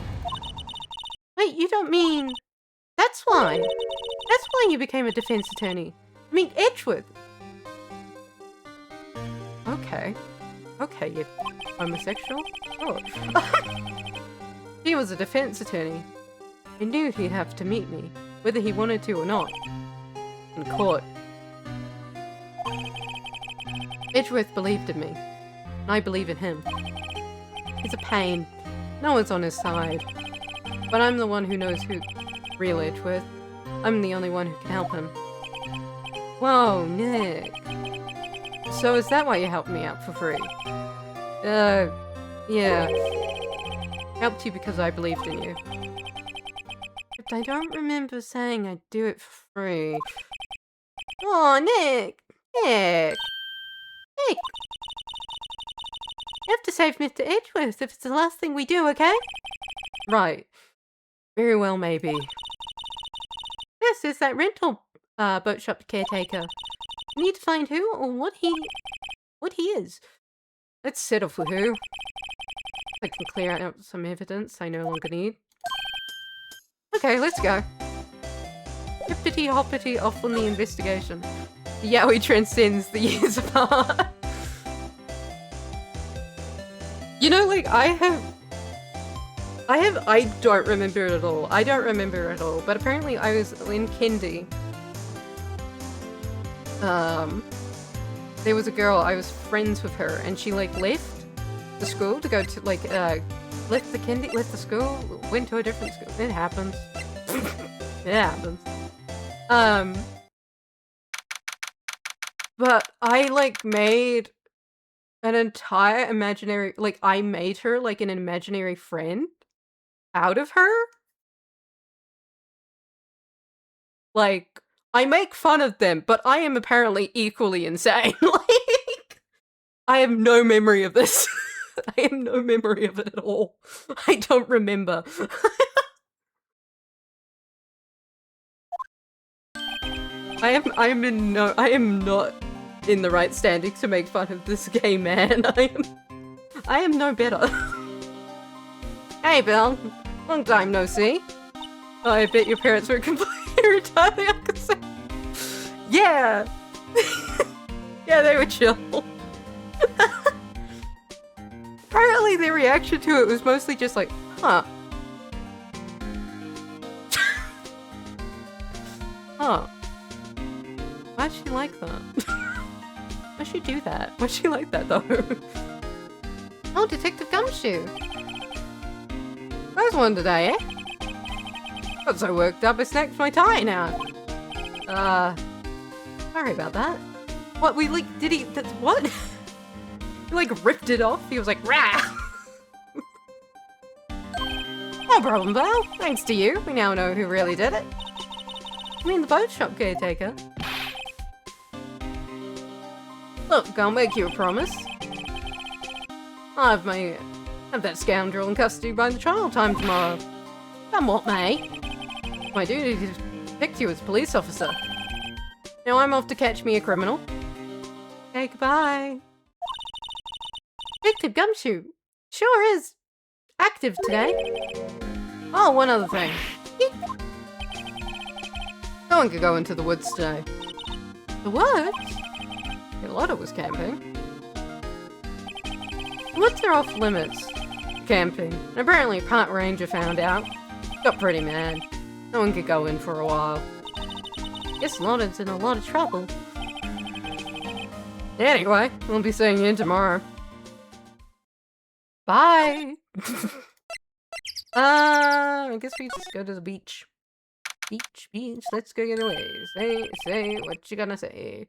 Wait, you don't mean... That's why! That's why you became a defense attorney. I mean, Edgeworth! Okay. Okay, you homosexual? Oh. He was a defense attorney. I knew he'd have to meet me, whether he wanted to or not. In court. Edgeworth believed in me, and I believe in him. He's a pain. No one's on his side. But I'm the one who knows who real Edgeworth. I'm the only one who can help him. Whoa, Nick. So is that why you helped me out for free? Yeah. Helped you because I believed in you. But I don't remember saying I'd do it for free. Aw, Nick! Nick! Nick! You have to save Mr. Edgeworth if it's the last thing we do, okay? Right. Very well, maybe. Yes, there's that rental boat shop caretaker. We need to find who or what he is. Let's settle for who. I can clear out some evidence I no longer need. Okay, let's go. Hippity hoppity off on the investigation. The yaoi transcends the years apart. You know, like, I don't remember it at all. I don't remember it at all. But apparently I was in kindy. There was a girl, I was friends with her, and she, like, left the school to go to, like, left the school, went to a different school. It happens. It happens. But I, like, made an entire imaginary, like, I made her, like, an imaginary friend out of her. Like, I make fun of them, but I am apparently equally insane. Like, I have no memory of this. I have no memory of it at all. I don't remember. I am not in the right standing to make fun of this gay man. I am no better. Hey, Bill. Long time no see. Oh, I bet your parents were completely retarded. I could say. Yeah. Yeah, they were chill. Apparently their reaction to it was mostly just like, huh. Huh. Why'd she like that? Why'd she do that? Why'd she like that though? Oh, Detective Gumshoe! There's one today, eh? Got so worked up I snagged my tie now. Sorry about that. What, we like, did he, that's what? He like ripped it off? He was like, rah! No problem, Val. Thanks to you, we now know who really did it. I mean the boat shop caretaker. Look, I'll make you a promise. I'll have that scoundrel in custody by the trial time tomorrow. Come what may. It's my duty to protect you as a police officer. Now I'm off to catch me a criminal. Okay, goodbye. Detective Gumshoe sure is active today. Oh, one other thing. No one could go into the woods today. The woods? Lotta was camping. The woods are off limits. Camping. And apparently a park ranger found out. Got pretty mad. No one could go in for a while. Guess Lotta's in a lot of trouble. Anyway, we'll be seeing you tomorrow. Bye! I guess we just go to the beach. Beach, let's go get away. Say, what you gonna say?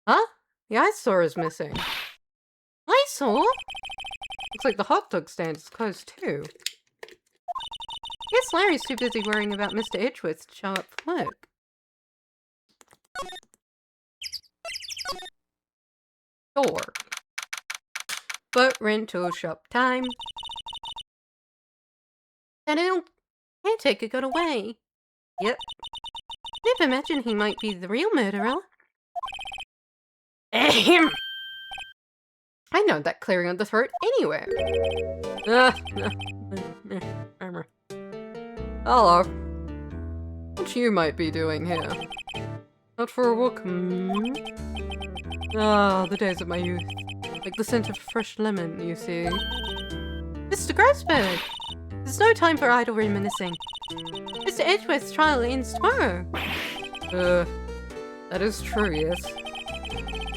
Huh? The eyesore is missing. Eyesore? Looks like the hot dog stand is closed too. Guess Larry's too busy worrying about Mr. Edgeworth to show up for work. Door. Boat rental shop time. That old caretaker got away. Yep. Never imagined he might be the real murderer. Ahem. I know that clearing of the throat anywhere. Hello. What you might be doing here? Out for a walk? Ah, the days of my youth. Like the scent of fresh lemon, you see. Mr. Grossberg! There's no time for idle reminiscing. Mr. Edgeworth's trial ends tomorrow. That is true, yes.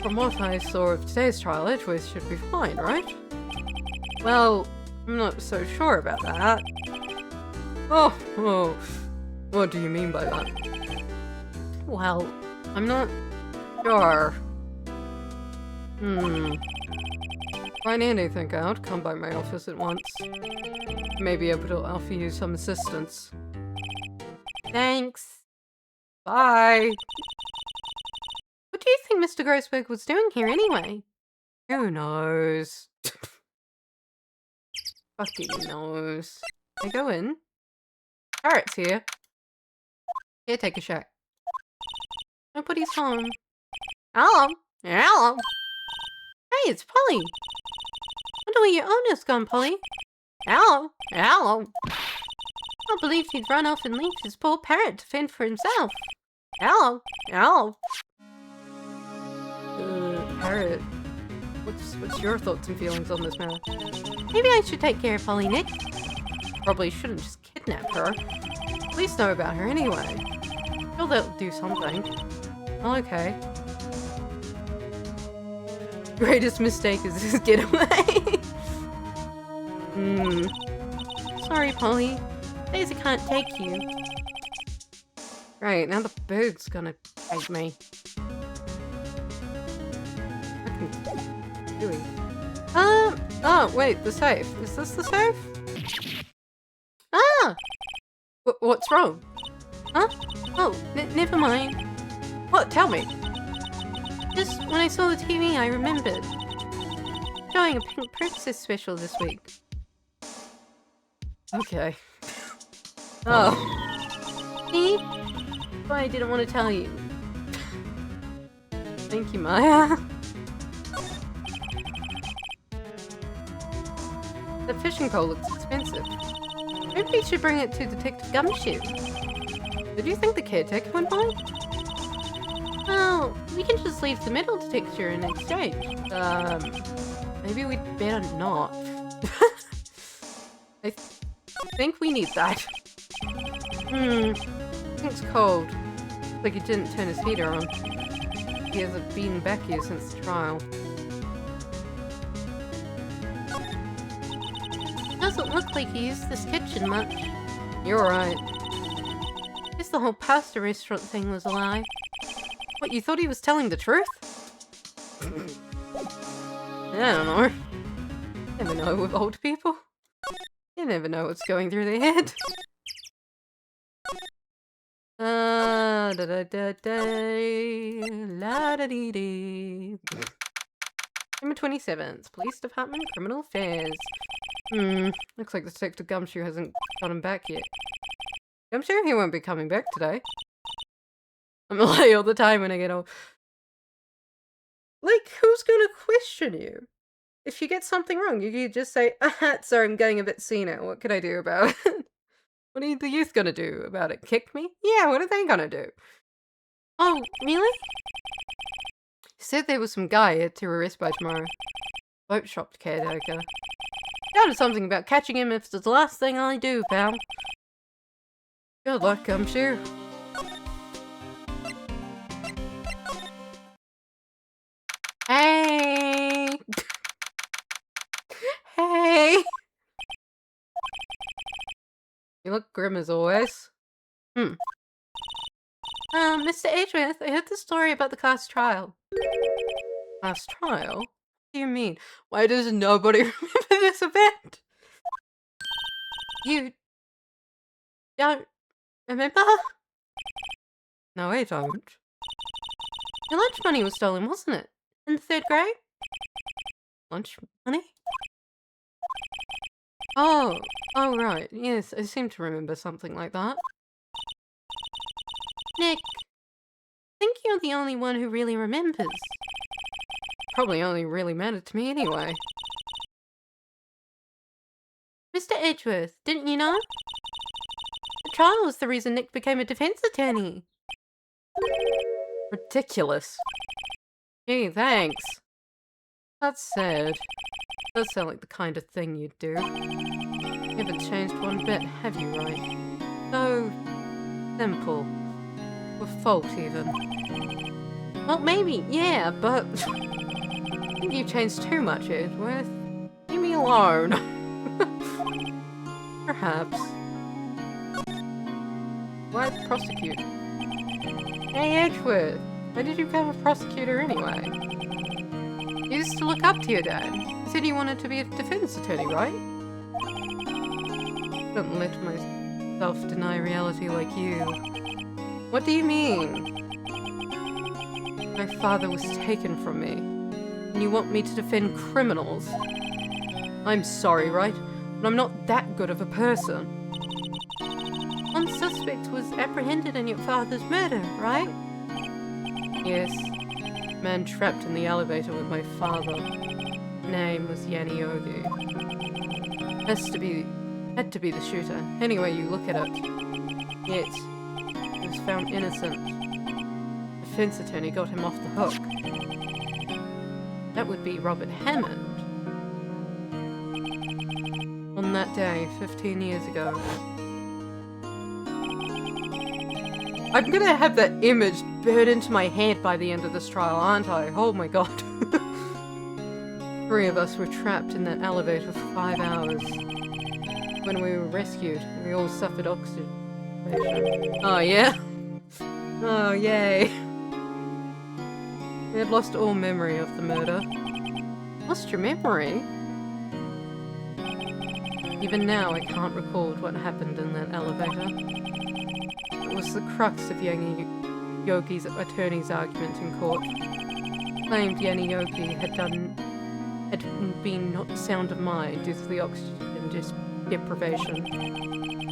From what I saw of today's trial, Edgeworth should be fine, right? Well, I'm not so sure about that. Oh, what do you mean by that? Well, I'm not sure. Find anything out, come by my office at once. Maybe able to offer you some assistance. Thanks. Bye! What do you think Mr. Grossberg was doing here anyway? Who knows? Fucking knows. Can I go in? Carrot's here. Here, take a shot. Nobody's home. Hello! Hello! Hey, it's Polly. Wonder where your owner's gone, Polly. Hello! Hello! I believed he'd run off and leave his poor parrot to fend for himself. Hello! Hello! Parrot. What's your thoughts and feelings on this matter? Maybe I should take care of Polly next. Probably shouldn't just kidnap her. At least know about her anyway. Sure they'll do something. Okay. Greatest mistake is his getaway. Sorry, Polly. Days I can't take you. Right, now the bird's gonna take me. Doing. Oh, wait, the safe. Is this the safe? Ah! What's wrong? Huh? Oh, never mind. What? Tell me. Just when I saw the TV, I remembered. Showing a Pink Princess special this week. Okay. Oh. See? But I didn't want to tell you. Thank you, Maya. That fishing pole looks expensive. Maybe we should bring it to Detective Gumshoe. Did you think the caretaker went by? Well, we can just leave the metal detector in exchange. Maybe we'd better not. I think we need that. It's cold. Like he didn't turn his heater on. He hasn't been back here since the trial. Doesn't look like he used this kitchen much. You're right. Guess the whole pasta restaurant thing was a lie. What, you thought he was telling the truth? I don't know. Never know with old people. You never know what's going through their head. Da da da da la da dee dee. September 27th, Police Department, Criminal Affairs. Looks like Detective Gumshoe hasn't got him back yet. I'm sure he won't be coming back today. I'm late all the time when I get old. Like, who's gonna question you? If you get something wrong, you could just say, sorry, I'm getting a bit senile. What can I do about it? What are the youth gonna do about it? Kick me? Yeah, what are they gonna do? Oh, really? He said there was some guy here to arrest by tomorrow. Boat shop caretaker. Shouted something about catching him if it's the last thing I do, pal. Good luck, Gumshoe. Hey! Hey! You look grim as always. Mr. Edgeworth, I heard the story about the class trial. Class trial? What do you mean? Why does nobody remember this event? You don't remember? No, I don't. Your lunch money was stolen, wasn't it? In the 3rd grade? Lunch money? Oh, oh right, yes, I seem to remember something like that. Nick, I think you're the only one who really remembers. Probably only really mattered to me anyway. Mr. Edgeworth, didn't you know? The trial was the reason Nick became a defense attorney. Ridiculous. Gee, thanks. That's sad. Does sound like the kind of thing you'd do. You haven't changed one bit, have you, right? So simple. With fault, even. Well, maybe, yeah, but I think you've changed too much, Edgeworth. Leave me alone. Perhaps. Why prosecute? Hey, Edgeworth, why did you become a prosecutor anyway? You used to look up to your dad. He said you wanted to be a defense attorney, right? Don't let myself deny reality like you. What do you mean? My father was taken from me, and you want me to defend criminals? I'm sorry, right? But I'm not that good of a person. one suspect was apprehended in your father's murder, right? Yes. Man trapped in the elevator with my father. Name was Yanni Yogi. Had to be the shooter. Anyway, you look at it. Yet, he was found innocent. Defense attorney got him off the hook. That would be Robert Hammond. On that day, 15 years ago. I'm gonna have that image burn into my head by the end of this trial, aren't I? Oh my god. 3 of us were trapped in that elevator for 5 hours. When we were rescued, we all suffered oxygen. Oh yeah? Oh yay. We had lost all memory of the murder. Lost your memory? Even now I can't recall what happened in that elevator. It was the crux of Yanni Yogi's attorney's argument in court. Claimed Yanni Yogi had been not sound of mind due to the oxygen deprivation.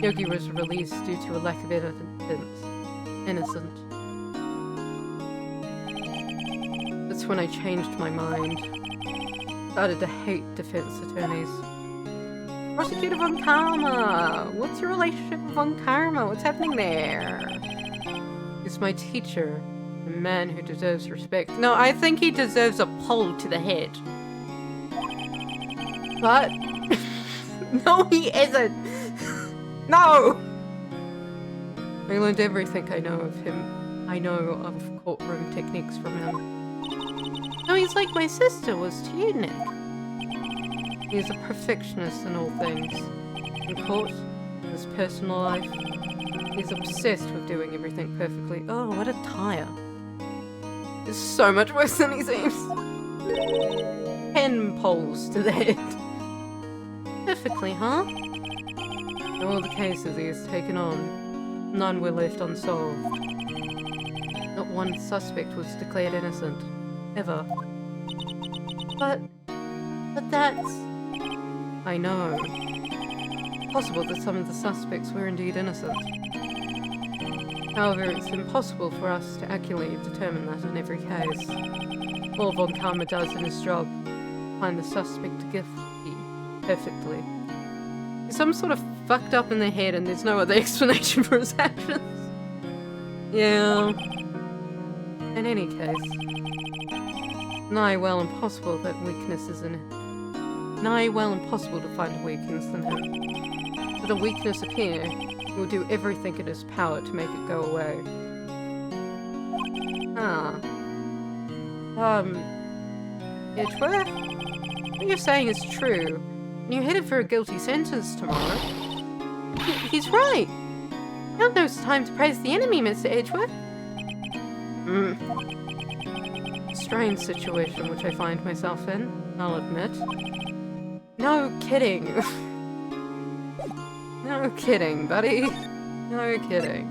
Yogi was released due to a lack of evidence. Innocent. That's when I changed my mind. Started to hate defense attorneys. Prosecutor Von Karma! What's your relationship with Von Karma? What's happening there? He's my teacher. A man who deserves respect. No, I think he deserves a pole to the head. But... no, he isn't! No! I learned everything I know of him. I know of courtroom techniques from him. No, he's like my sister was to you, Nick. He is a perfectionist in all things. In court, in his personal life, he's obsessed with doing everything perfectly. Oh, what a tire. He's so much worse than he seems. 10 poles to the head. Perfectly, huh? In all the cases he has taken on, none were left unsolved. Not one suspect was declared innocent. Ever. But that's... I know. Possible that some of the suspects were indeed innocent. However, it's impossible for us to accurately determine that in every case. All Von Karma does in his job, find the suspect guilty perfectly. He's some sort of fucked up in the head and there's no other explanation for his actions. Yeah. In any case, nigh well impossible that weaknesses in him. Nigh well impossible to find a weakness in him. Should a weakness appear, he will do everything in his power to make it go away. Ah. Edgeworth? What you're saying is true. And you're headed for a guilty sentence tomorrow. He's right. Now there's time to praise the enemy, Mr. Edgeworth. Strange situation which I find myself in, I'll admit. No kidding. No kidding, buddy. No kidding.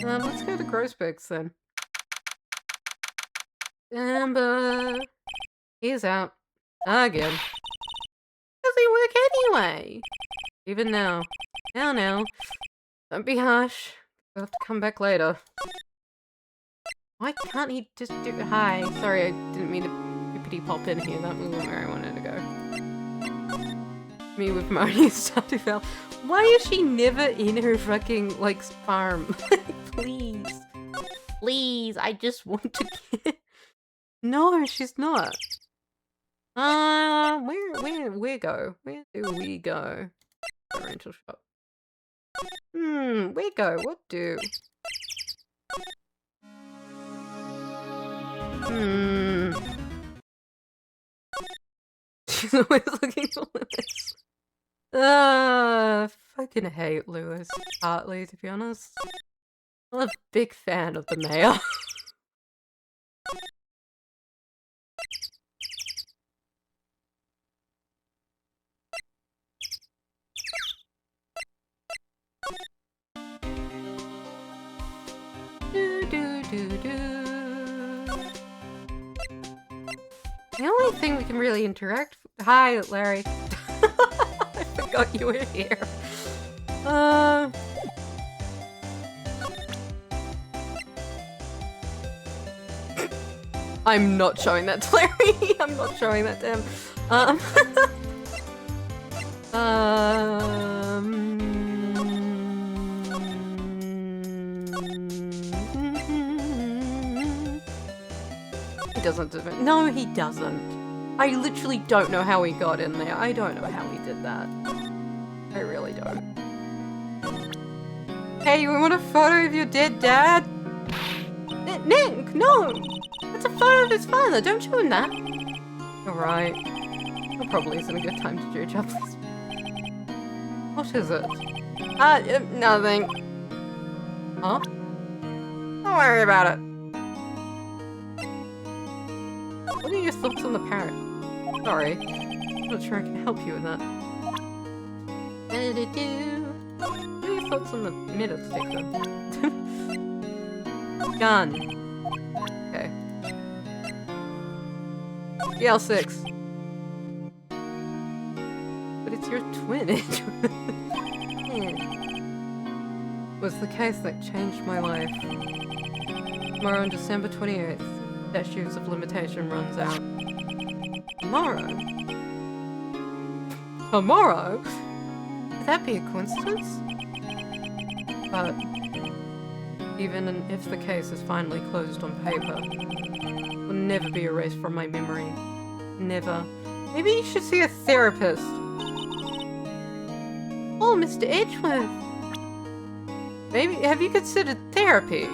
Let's go to Grossberg's then. Amber. He's out. Again. doesn't work anyway. Even now. Now. Don't be harsh. We'll have to come back later. Why can't he just do- Hi. Sorry, I didn't mean to pippity pop in here. That wasn't where I wanted to go. Me with Marnie's Stardew Valley. Why is she never in her fucking, like, farm? Please. Please, I just want to get... No, she's not. Where go? Where do we go? A rental shop. Where go? What do? She's always looking for Lewis. Fucking hate Lewis. Partly, to be honest. I'm a big fan of the mayor. The only thing we can really interact... Hi, Larry. I forgot you were here. I'm not showing that to Larry. I'm not showing that to him. He doesn't do it. No, he doesn't. I literally don't know how he got in there. I don't know how he did that. I really don't. Hey, you want a photo of your dead dad? Nick, no! That's a photo of his father. Don't show him that. Alright. It probably isn't a good time to do justice. What is it? Nothing. Huh? Don't worry about it. What are your thoughts on the parrot? Sorry. I'm not sure I can help you with that. What are your thoughts on the metal detector? Gun. Okay. GL6. But it's your twin. Was the case that changed my life. Tomorrow on December 28th, statutes of limitation runs out. Tomorrow? Tomorrow? Could that be a coincidence? But even if the case is finally closed on paper, it will never be erased from my memory. Never. Maybe you should see a therapist. Oh, Mr. Edgeworth. Maybe, have you considered therapy?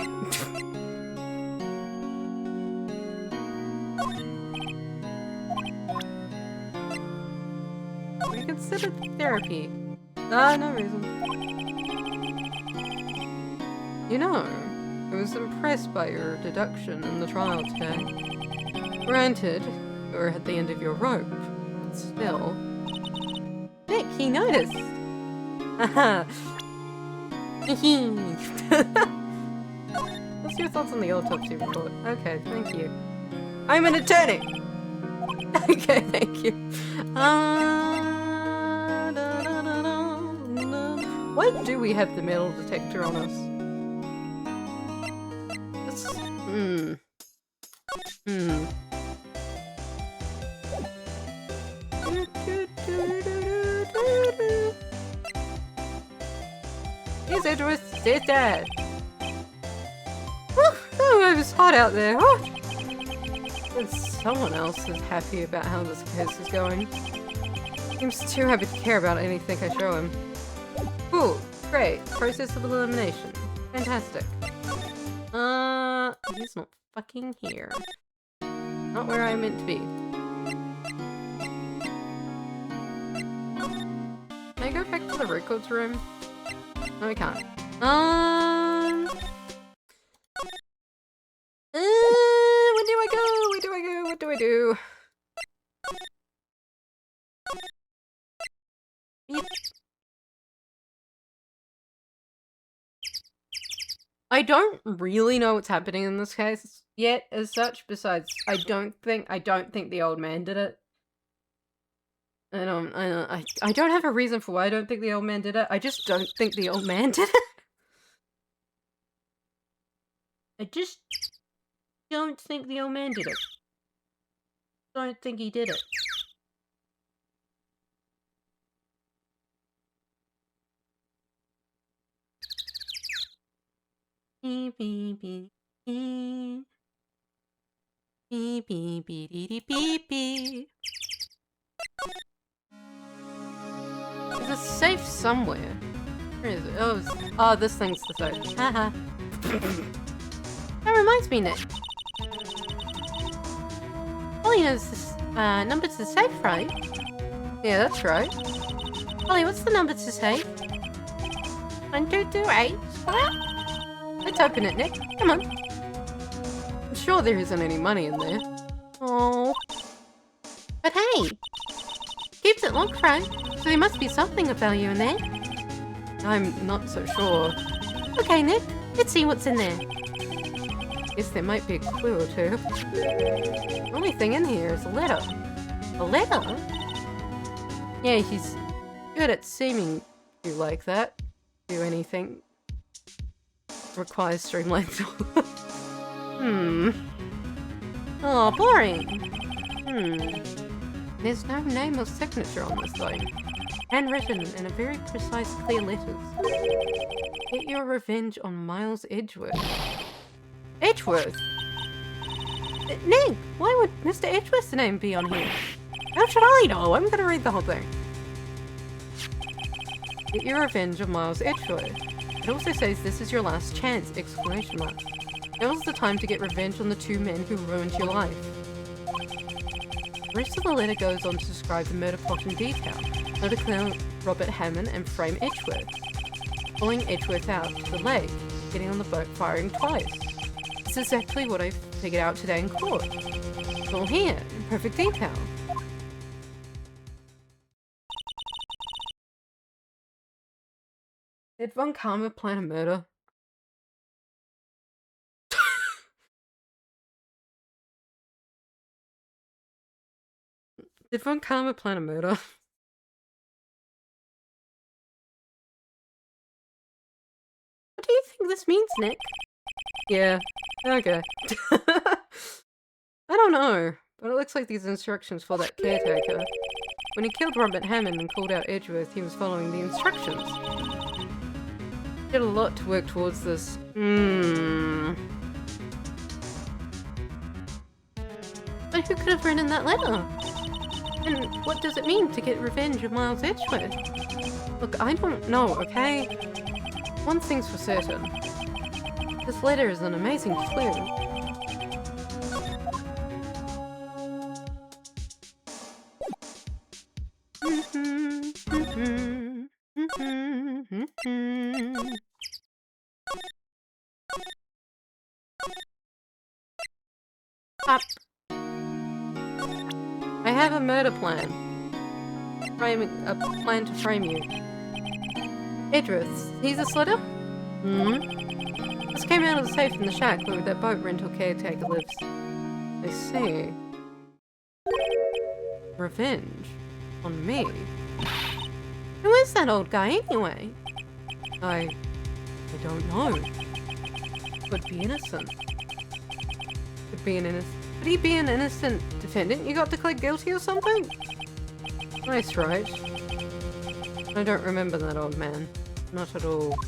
Have you considered therapy? No reason. You know, I was impressed by your deduction in the trial today. Granted, you were at the end of your rope, but still. Nick, he noticed! Haha. What's your thoughts on the autopsy report? Okay, thank you. I'm an attorney! Okay, thank you. Why do we have the metal detector on us? Here's Edgeworth's dead dad. Oh, it was hot out there. And someone else is happy about how this case is going. Seems too happy to care about anything I show him. Cool. Great. Process of elimination. Fantastic. He's not fucking here. Not where I meant to be. Can I go back to the records room? No, I can't. Where do I go? Where do I go? What do I do? Yep. I don't really know what's happening in this case yet, as such. Besides, I don't think the old man did it. I don't have a reason for why I don't think the old man did it. I just don't think the old man did it. I just don't think the old man did it. Don't think he did it. Beep, beep, beep, beep. Beep, beep, beep, beep, beep, beep. There's a safe somewhere. Where is it? Oh, this thing's the safe. Haha. That reminds me, Nick. Ollie knows this number to the safe, right? Yeah, that's right. Ollie, what's the number to the safe? 1228. Let's open it, Nick. Come on. I'm sure there isn't any money in there. Oh. But hey, keeps it locked, right? So there must be something of value in there. I'm not so sure. Okay, Nick, let's see what's in there. Guess there might be a clue or two. The only thing in here is a letter. A letter? Yeah, he's good at seeming to like that. Do anything. Requires streamlined thought. Oh, boring. There's no name or signature on this though. Handwritten in a very precise, clear letters. Get your revenge on Miles Edgeworth. Edgeworth? Nick, why would Mr. Edgeworth's name be on here? How should I know? I'm gonna read the whole thing. Get your revenge on Miles Edgeworth. It also says this is your last chance! Exclamation mark. Now's the time to get revenge on the two men who ruined your life. The rest of the letter goes on to describe the murder plot in detail. How to clear Robert Hammond and frame Edgeworth. Pulling Edgeworth out to the lake, getting on the boat, firing twice. This is exactly what I figured out today in court. It's all here, in perfect detail. Did Von Karma plan a murder? Did Von Karma plan a murder? What do you think this means, Nick? Yeah, okay. I don't know, but it looks like these instructions for that caretaker. When he killed Robert Hammond and called out Edgeworth, he was following the instructions. He had a lot to work towards this. But who could have written that letter? And what does it mean to get revenge of Miles Edgeworth? Look, I don't know, okay? One thing's for certain. This letter is an amazing clue. Up. I have a murder plan. A plan to frame you. Edgeworth, he's this letter? This came out of the safe in the shack where that boat rental caretaker lives. I see. Revenge? On me? Who is that old guy anyway? I don't know. Could be innocent. Could be an innocent. Could he be an innocent defendant you got declared guilty or something? Nice, right? I don't remember that old man. Not at all.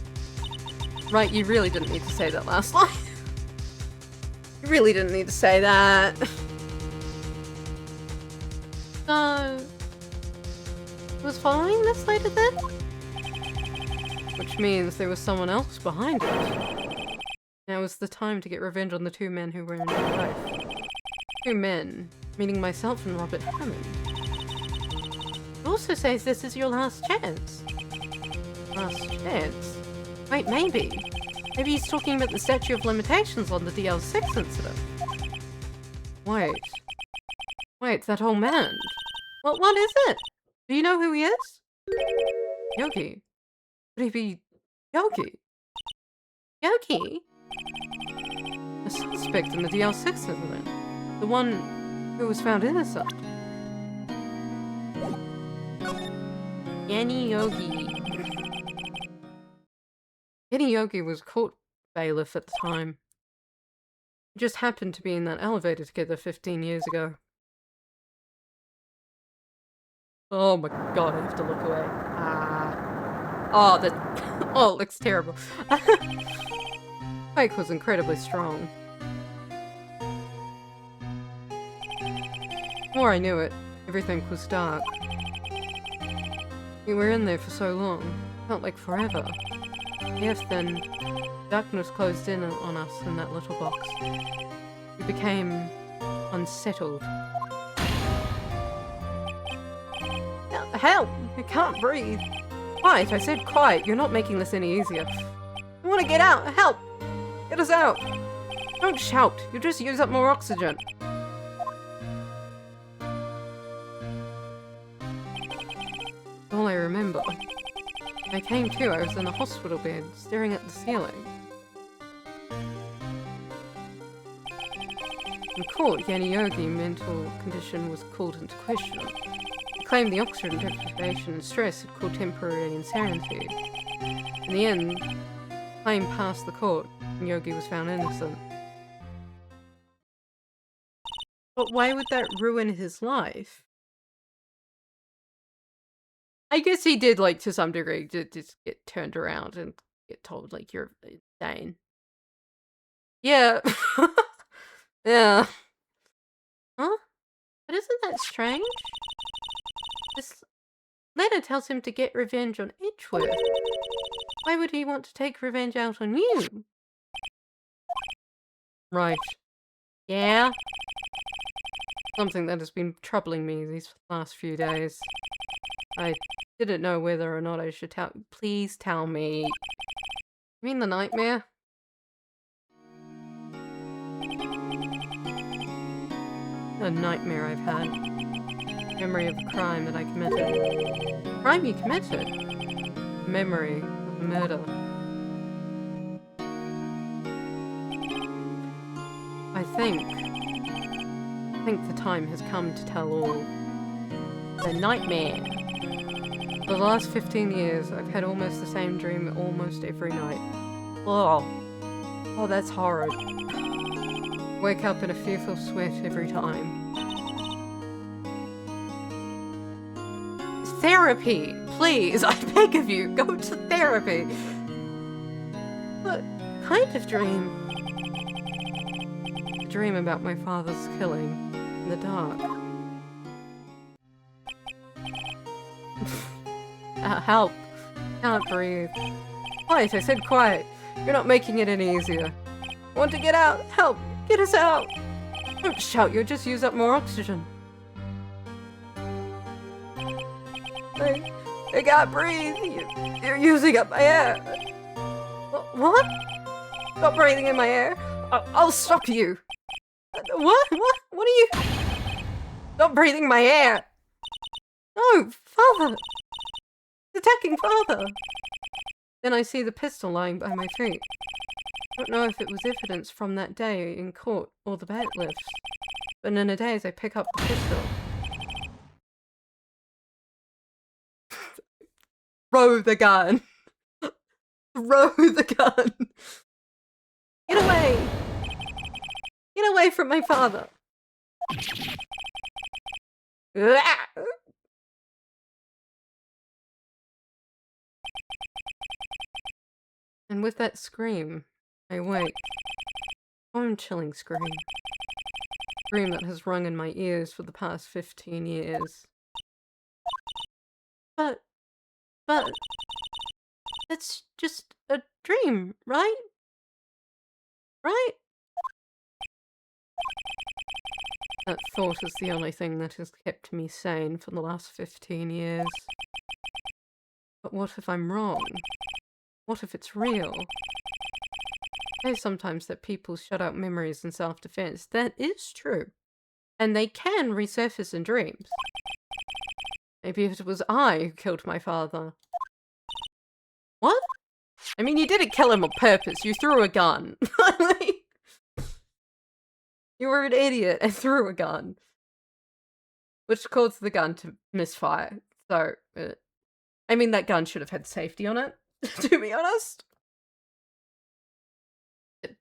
Right, you really didn't need to say that last line. You really didn't need to say that. So... was following this later then? Which means there was someone else behind it. Now is the time to get revenge on the two men who ruined my life. Two men, meaning myself and Robert Hammond. It also says this is your last chance. Last chance? Wait, maybe. Maybe he's talking about the statute of limitations on the DL6 incident. Wait, that old man. What is it? Do you know who he is? Yogi. Could he be Yogi? Yogi? A suspect in the DL6 incident. The one who was found innocent. Yanni Yogi. Yanni Yogi was court bailiff at the time. He just happened to be in that elevator together 15 years ago. Oh my god, I have to look away. Oh, that... oh, it looks terrible. Spike was incredibly strong. The more I knew it, everything was dark. We were in there for so long. Felt like forever. Yes, then, darkness closed in on us in that little box. We became unsettled. Help! I can't breathe. Quiet, I said quiet. You're not making this any easier. I want to get out. Help! Get us out. Don't shout. You'll just use up more oxygen. All I remember. When I came to, I was in a hospital bed, staring at the ceiling. In court, Yanni Yogi's mental condition was called into question. He claimed the oxygen deprivation and stress had caused temporary insanity. In the end, the claim passed the court, and Yogi was found innocent. But why would that ruin his life? I guess he did, like, to some degree, just get turned around and get told, like, you're insane. Yeah. Yeah. Huh? But isn't that strange? This letter tells him to get revenge on Edgeworth. Why would he want to take revenge out on you? Right. Yeah? Something that has been troubling me these last few days. I didn't know whether or not I should tell. Please tell me. You mean the nightmare? A nightmare I've had. Memory of a crime that I committed. Crime you committed? Memory of murder. I think the time has come to tell all. The nightmare. For the last 15 years, I've had almost the same dream almost every night. Oh. Oh, that's horrid. Wake up in a fearful sweat every time. Therapy! Please, I beg of you, go to therapy! What kind of dream? A dream about my father's killing in the dark. Help! Can't breathe. Quiet, I said quiet. You're not making it any easier. I want to get out! Help! Get us out! Don't shout, you'll just use up more oxygen. I can't breathe. You're using up my air. What? Stop breathing in my air. I'll stop you. What? What are you? Stop breathing my air. No, father. It's attacking father. Then I see the pistol lying by my feet. I don't know if it was evidence from that day in court or the bailiffs, but in a daze I pick up the pistol. Throw the gun. Throw the gun. Get away. Get away from my father. And with that scream, I wake. Bone-chilling scream. Scream that has rung in my ears for the past 15 years. But, it's just a dream, right? Right? That thought is the only thing that has kept me sane for the last 15 years. But what if I'm wrong? What if it's real? I say sometimes that people shut out memories in self-defense. That is true. And they can resurface in dreams. Maybe it was I who killed my father. What? I mean, you didn't kill him on purpose. You threw a gun. You were an idiot and threw a gun. Which caused the gun to misfire. So, I mean, that gun should have had safety on it, to be honest.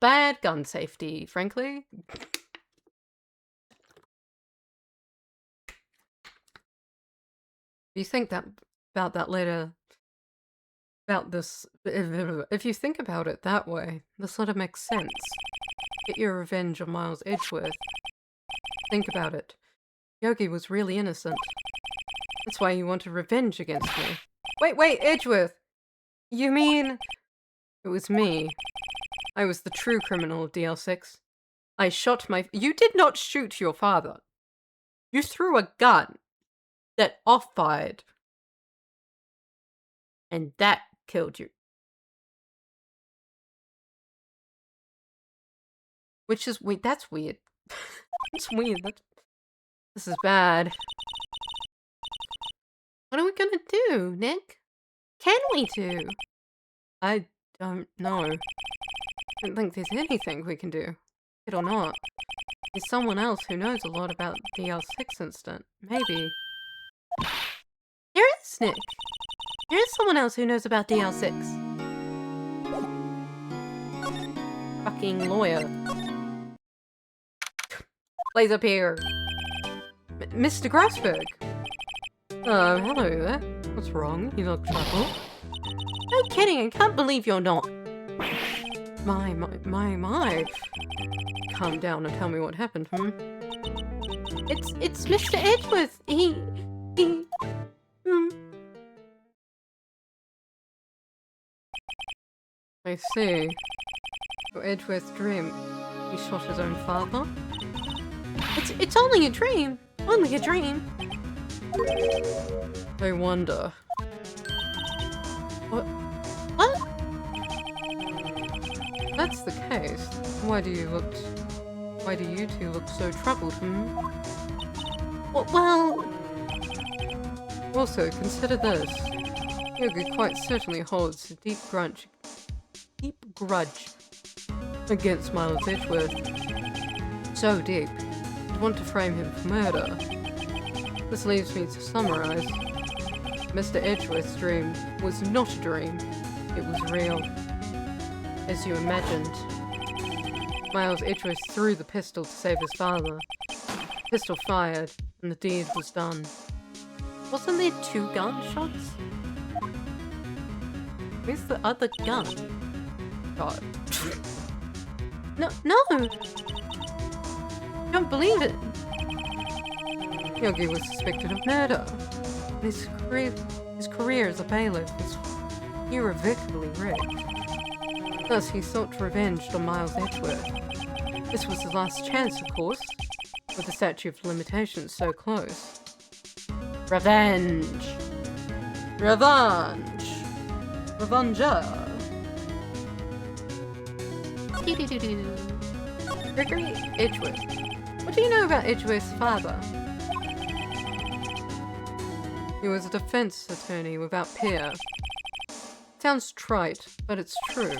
Bad gun safety, frankly. If you think about that later, about this, if you think about it that way, this sort of makes sense. Get your revenge on Miles Edgeworth. Think about it. Yogi was really innocent. That's why you wanted revenge against me. Wait, Edgeworth! You mean... It was me. I was the true criminal of DL6. I shot my... You did not shoot your father. You threw a gun that off-fired. And that killed you. Which is... Wait, that's weird. That's weird. This is bad. What are we gonna do, Nick? Can we do? I don't know. I don't think there's anything we can do. It or not. There's someone else who knows a lot about the L6 incident. Maybe. There is, Nick! There is someone else who knows about DL6. Fucking lawyer. Plays up here. Mr. Grassberg. Oh, hello there. What's wrong? You look troubled. No kidding, I can't believe you're not. My. Calm down and tell me what happened, It's Mr. Edgeworth. I see. Your Edgeworth's dream. He shot his own father? It's only a dream. Only a dream. I wonder. What? If that's the case, why do you two look so troubled, Well... Also, consider this. Yogi quite certainly holds a deep grudge against Miles Edgeworth. So deep, I'd want to frame him for murder. This leaves me to summarize. Mr. Edgeworth's dream was not a dream. It was real. As you imagined. Miles Edgeworth threw the pistol to save his father. The pistol fired, and the deed was done. Wasn't there 2 gunshots? Where's the other gun? God. No! Don't believe it! Yogi was suspected of murder. His career as a bailiff was irrevocably wrecked. Thus, he sought revenge on Miles Edgeworth. This was his last chance, of course, with the statute of limitations so close. Revenge! Revenge! Revenger! Gregory Edgeworth. What do you know about Edgeworth's father? He was a defense attorney without peer. Sounds trite, but it's true.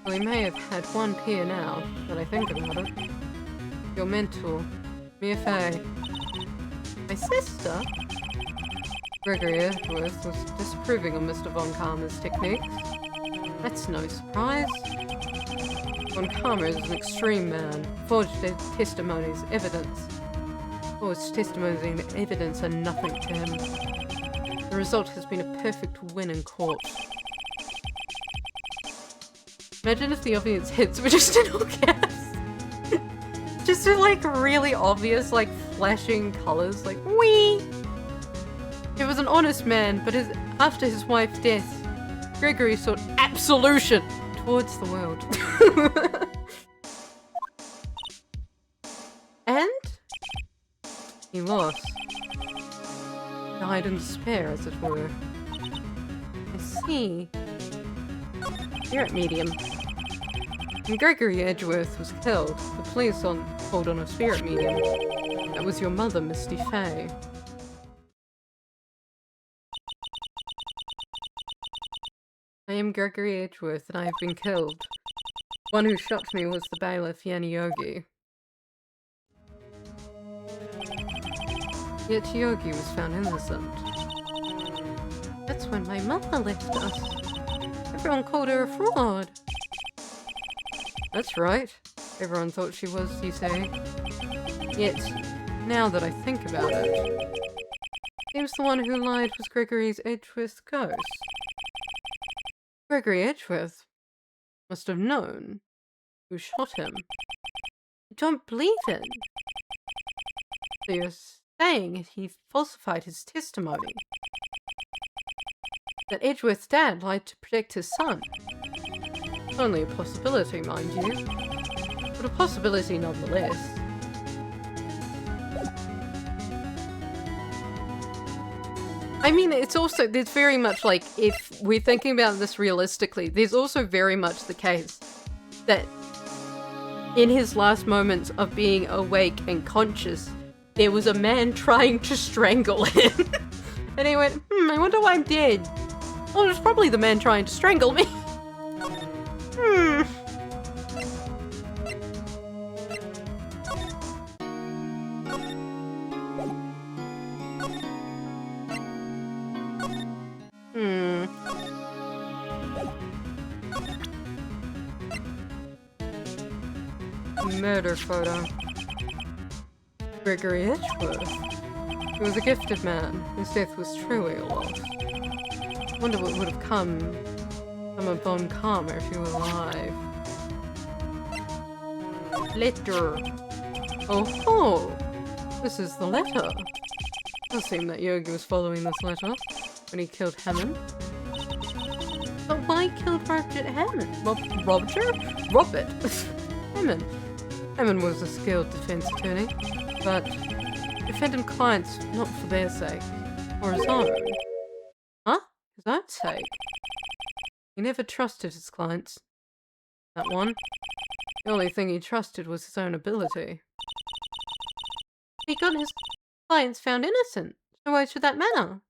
Well, he may have had one peer now, that I think about it. Your mentor, Mia Fey. My sister? Gregory Edgeworth was disapproving of Mr. Von Karma's techniques. That's no surprise. Von Karma is an extreme man, forged testimonies, evidence. Forged testimonies and evidence are nothing to him. The result has been a perfect win in court. Imagine if the audience hits were just in all caps. Just like really obvious, like flashing colors, like wee. He was an honest man, but after his wife's death, Gregory sought absolution towards the world. And he lost. Died in despair, as it were. I see. Spirit medium. When Gregory Edgeworth was killed, the police called on a spirit medium. That was your mother, Misty Fey. I am Gregory Edgeworth, and I have been killed. One who shot me was the bailiff Yanni Yogi. Yet Yogi was found innocent. That's when my mother left us. Everyone called her a fraud. That's right. Everyone thought she was, you say. Yet, now that I think about it, seems the one who lied was Gregory's Edgeworth ghost. Gregory Edgeworth must have known who shot him. I don't believe it. So you're saying he falsified his testimony? That Edgeworth's dad lied to protect his son? Only a possibility, mind you. But a possibility nonetheless. I mean, it's also, there's very much like, if we're thinking about this realistically, there's also very much the case that in his last moments of being awake and conscious, there was a man trying to strangle him. And he went, I wonder why I'm dead. Oh, it's probably the man trying to strangle me. Murder photo. Gregory Edgeworth. He was a gifted man. His death was truly a loss. Wonder what would have come from a Von Karma if he were alive. Letter. Oh, this is the letter. It does seem that Yogi was following this letter when he killed Hammond. But why killed Robert Hammond? Robert? Hammond. Hammond was a skilled defense attorney, but defended clients not for their sake, or his own. Huh? His own sake. He never trusted his clients. That one. The only thing he trusted was his own ability. He got his clients found innocent, so why should that matter?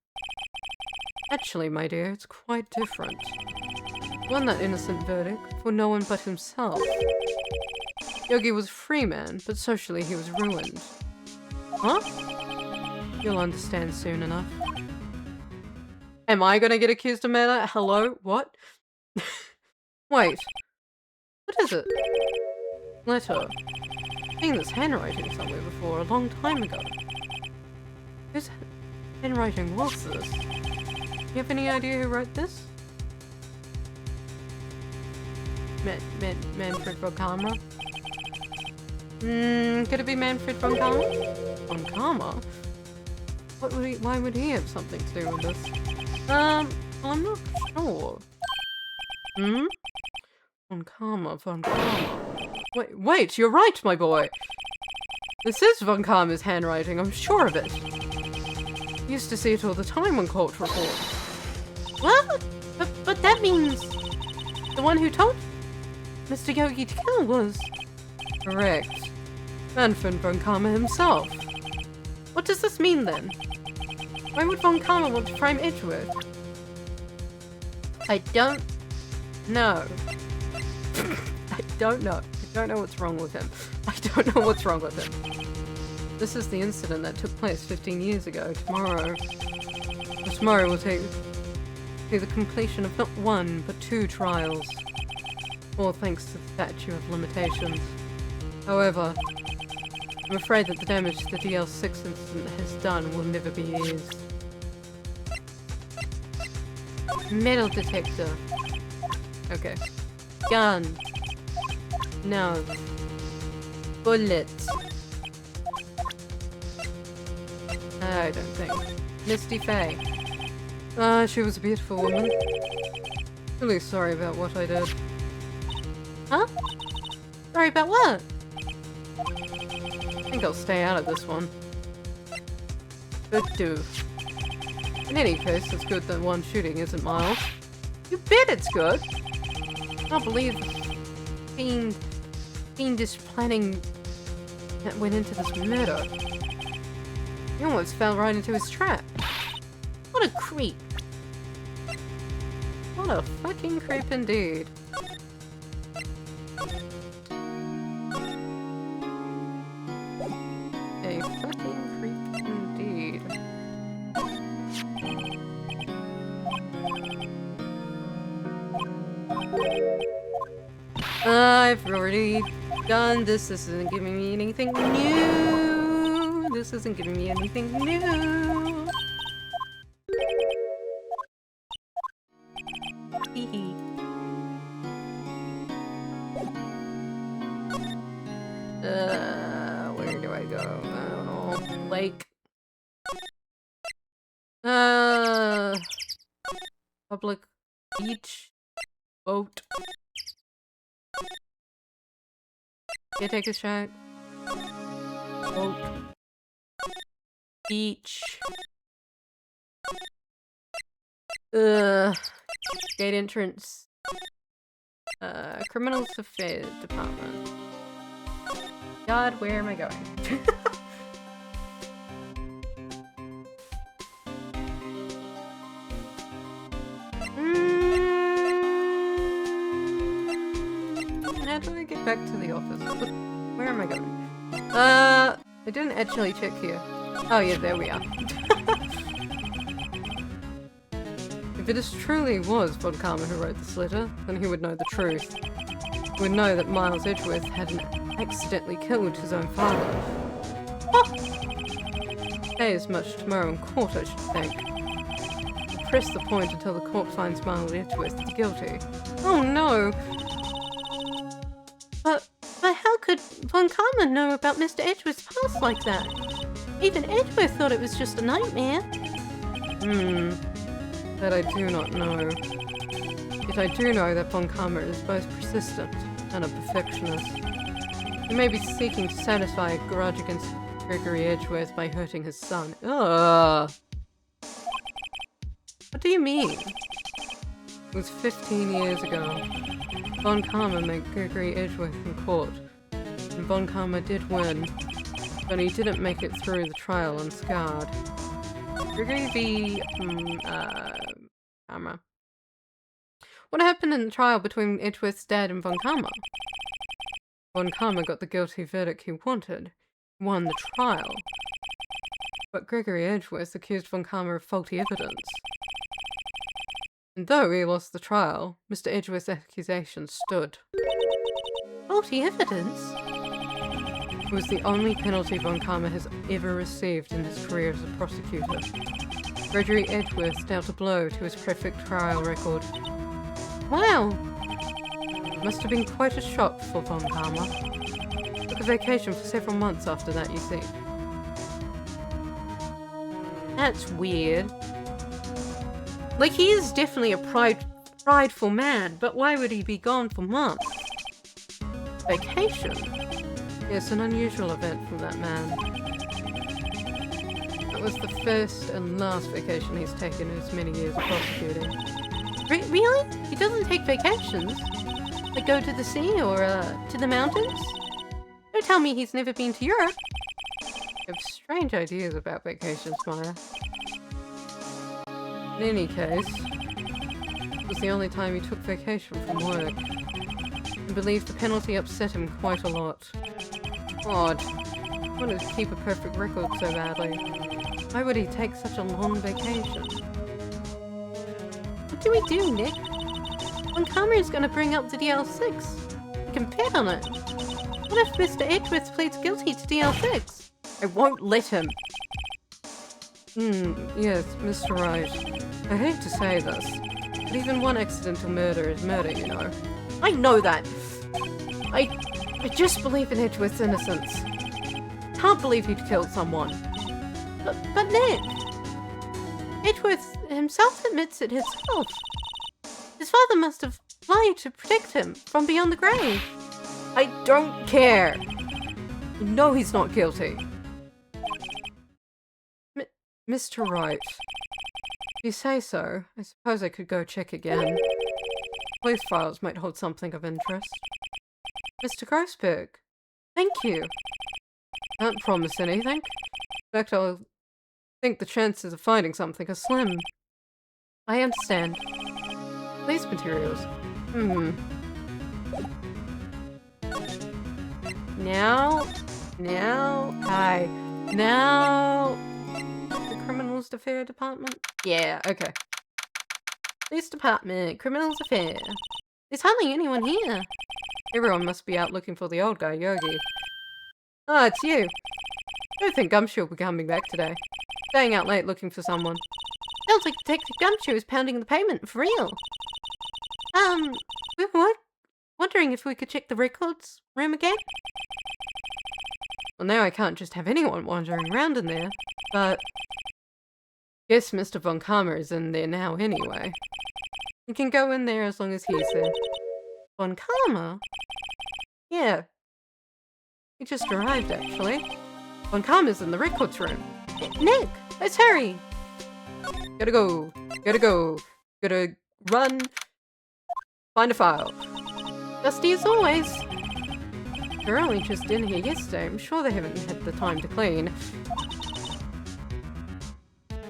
Actually, my dear, it's quite different. He won that innocent verdict for no one but himself. Yogi was a free man, but socially he was ruined. Huh? You'll understand soon enough. Am I gonna get accused of murder? Hello? What? Wait. What is it? Letter. I've seen this handwriting somewhere before, a long time ago. Whose handwriting was this? Do you have any idea who wrote this? Manfred von Karma? Could it be Manfred von Karma? Von Karma? Why would he have something to do with this? Well, I'm not sure. Von Karma. Wait, you're right, my boy! This is Von Karma's handwriting, I'm sure of it. I used to see it all the time on court reports. What? But that means The one who told Mr. Yogi to kill was... Correct. Manfred von Karma himself. What does this mean then? Why would von Karma want to frame Edgeworth? I don't know. I don't know. I don't know what's wrong with him. I don't know what's wrong with him. This is the incident that took place 15 years ago. Tomorrow will see the completion of not one, but 2 trials. All thanks to the statute of limitations. However, I'm afraid that the damage the DL6 incident has done will never be eased. Metal detector. Okay. Gun. No. Bullets. I don't think. Misty Faye. She was a beautiful woman. Really sorry about what I did. Huh? Sorry about what? I think I'll stay out of this one. Good do. In any case, it's good that one shooting isn't miles. You bet it's good! I can't believe fiendish planning that went into this murder. You almost fell right into his trap. What a creep. What a fucking creep indeed. A fucking creep indeed. I've already done this. This isn't giving me anything new. This isn't giving me anything new. Hee hee. Where do I go? I don't know. Lake. Public beach. Boat. Caretaker shack. Boat. Beach. Gate entrance. Criminals Affairs Department. God, where am I going? How do I get back to the office? Where am I going? I didn't actually check here. Oh yeah, there we are. If it truly was Von Karma who wrote this letter, then he would know the truth. He would know that Miles Edgeworth hadn't accidentally killed his own father. Say as much tomorrow in court, I should think. We'll press the point until the court finds Miles Edgeworth guilty. Oh no! But how could Von Karma know about Mr. Edgeworth's past like that? Even Edgeworth thought it was just a nightmare. That I do not know. Yet I do know that Von Karma is both persistent and a perfectionist. He may be seeking to satisfy a grudge against Gregory Edgeworth by hurting his son. Ugh. What do you mean? It was 15 years ago. Von Karma met Gregory Edgeworth in court. And Von Karma did win, but he didn't make it through the trial unscarred. Gregory v. Karma. What happened in the trial between Edgeworth's dad and Von Karma? Von Karma got the guilty verdict he wanted, won the trial. But Gregory Edgeworth accused Von Karma of faulty evidence. And though he lost the trial, Mr. Edgeworth's accusation stood. Faulty evidence? It was the only penalty Von Karma has ever received in his career as a prosecutor. Gregory Edgeworth dealt a blow to his perfect trial record. Wow! Must have been quite a shock for Von Karma. Took a vacation for several months after that, you see. That's weird. Like, he is definitely a prideful man, but why would he be gone for months? Vacation? Yes, an unusual event from that man. That was the first and last vacation he's taken in his many years of prosecuting. Really? He doesn't take vacations? Like go to the sea or to the mountains? Don't tell me he's never been to Europe. You have strange ideas about vacations, Maya. In any case, it was the only time he took vacation from work. I believe the penalty upset him quite a lot. Odd. He wanted to keep a perfect record so badly. Why would he take such a long vacation? What do we do, Nick? Von Karma is going to bring up the DL6. We can bet on it. What if Mr. Edgeworth pleads guilty to DL6? I won't let him. Yes, Mr. Wright. I hate to say this, but even one accidental murder is murder, you know. I know that. I just believe in Edgeworth's innocence. Can't believe he'd killed someone. But Nick, Edgeworth himself admits it himself. His father must have lied to protect him from beyond the grave. I don't care. You know he's not guilty. Mr. Wright, if you say so, I suppose I could go check again. Police files might hold something of interest. Mr. Grossberg, thank you. Can't promise anything. In fact, I think the chances of finding something are slim. I understand. Police materials. Now, hi. Now, the Criminals Affairs Department? Yeah, okay. Police Department, Criminals Affairs. There's hardly anyone here. Everyone must be out looking for the old guy, Yogi. Ah, it's you. I don't think Gumshoe will be coming back today. Staying out late looking for someone. Sounds like Detective Gumshoe is pounding the pavement for real. We were wondering if we could check the records room again? Well, now I can't just have anyone wandering around in there, but... Guess Mr. Von Karma is in there now anyway. You can go in there as long as he's there. Von Karma? Yeah. He just arrived, actually. Von Karma's in the records room. Nick, let's hurry! Gotta go. Gotta go. Gotta run. Find a file. Dusty as always. They're only just in here yesterday. I'm sure they haven't had the time to clean.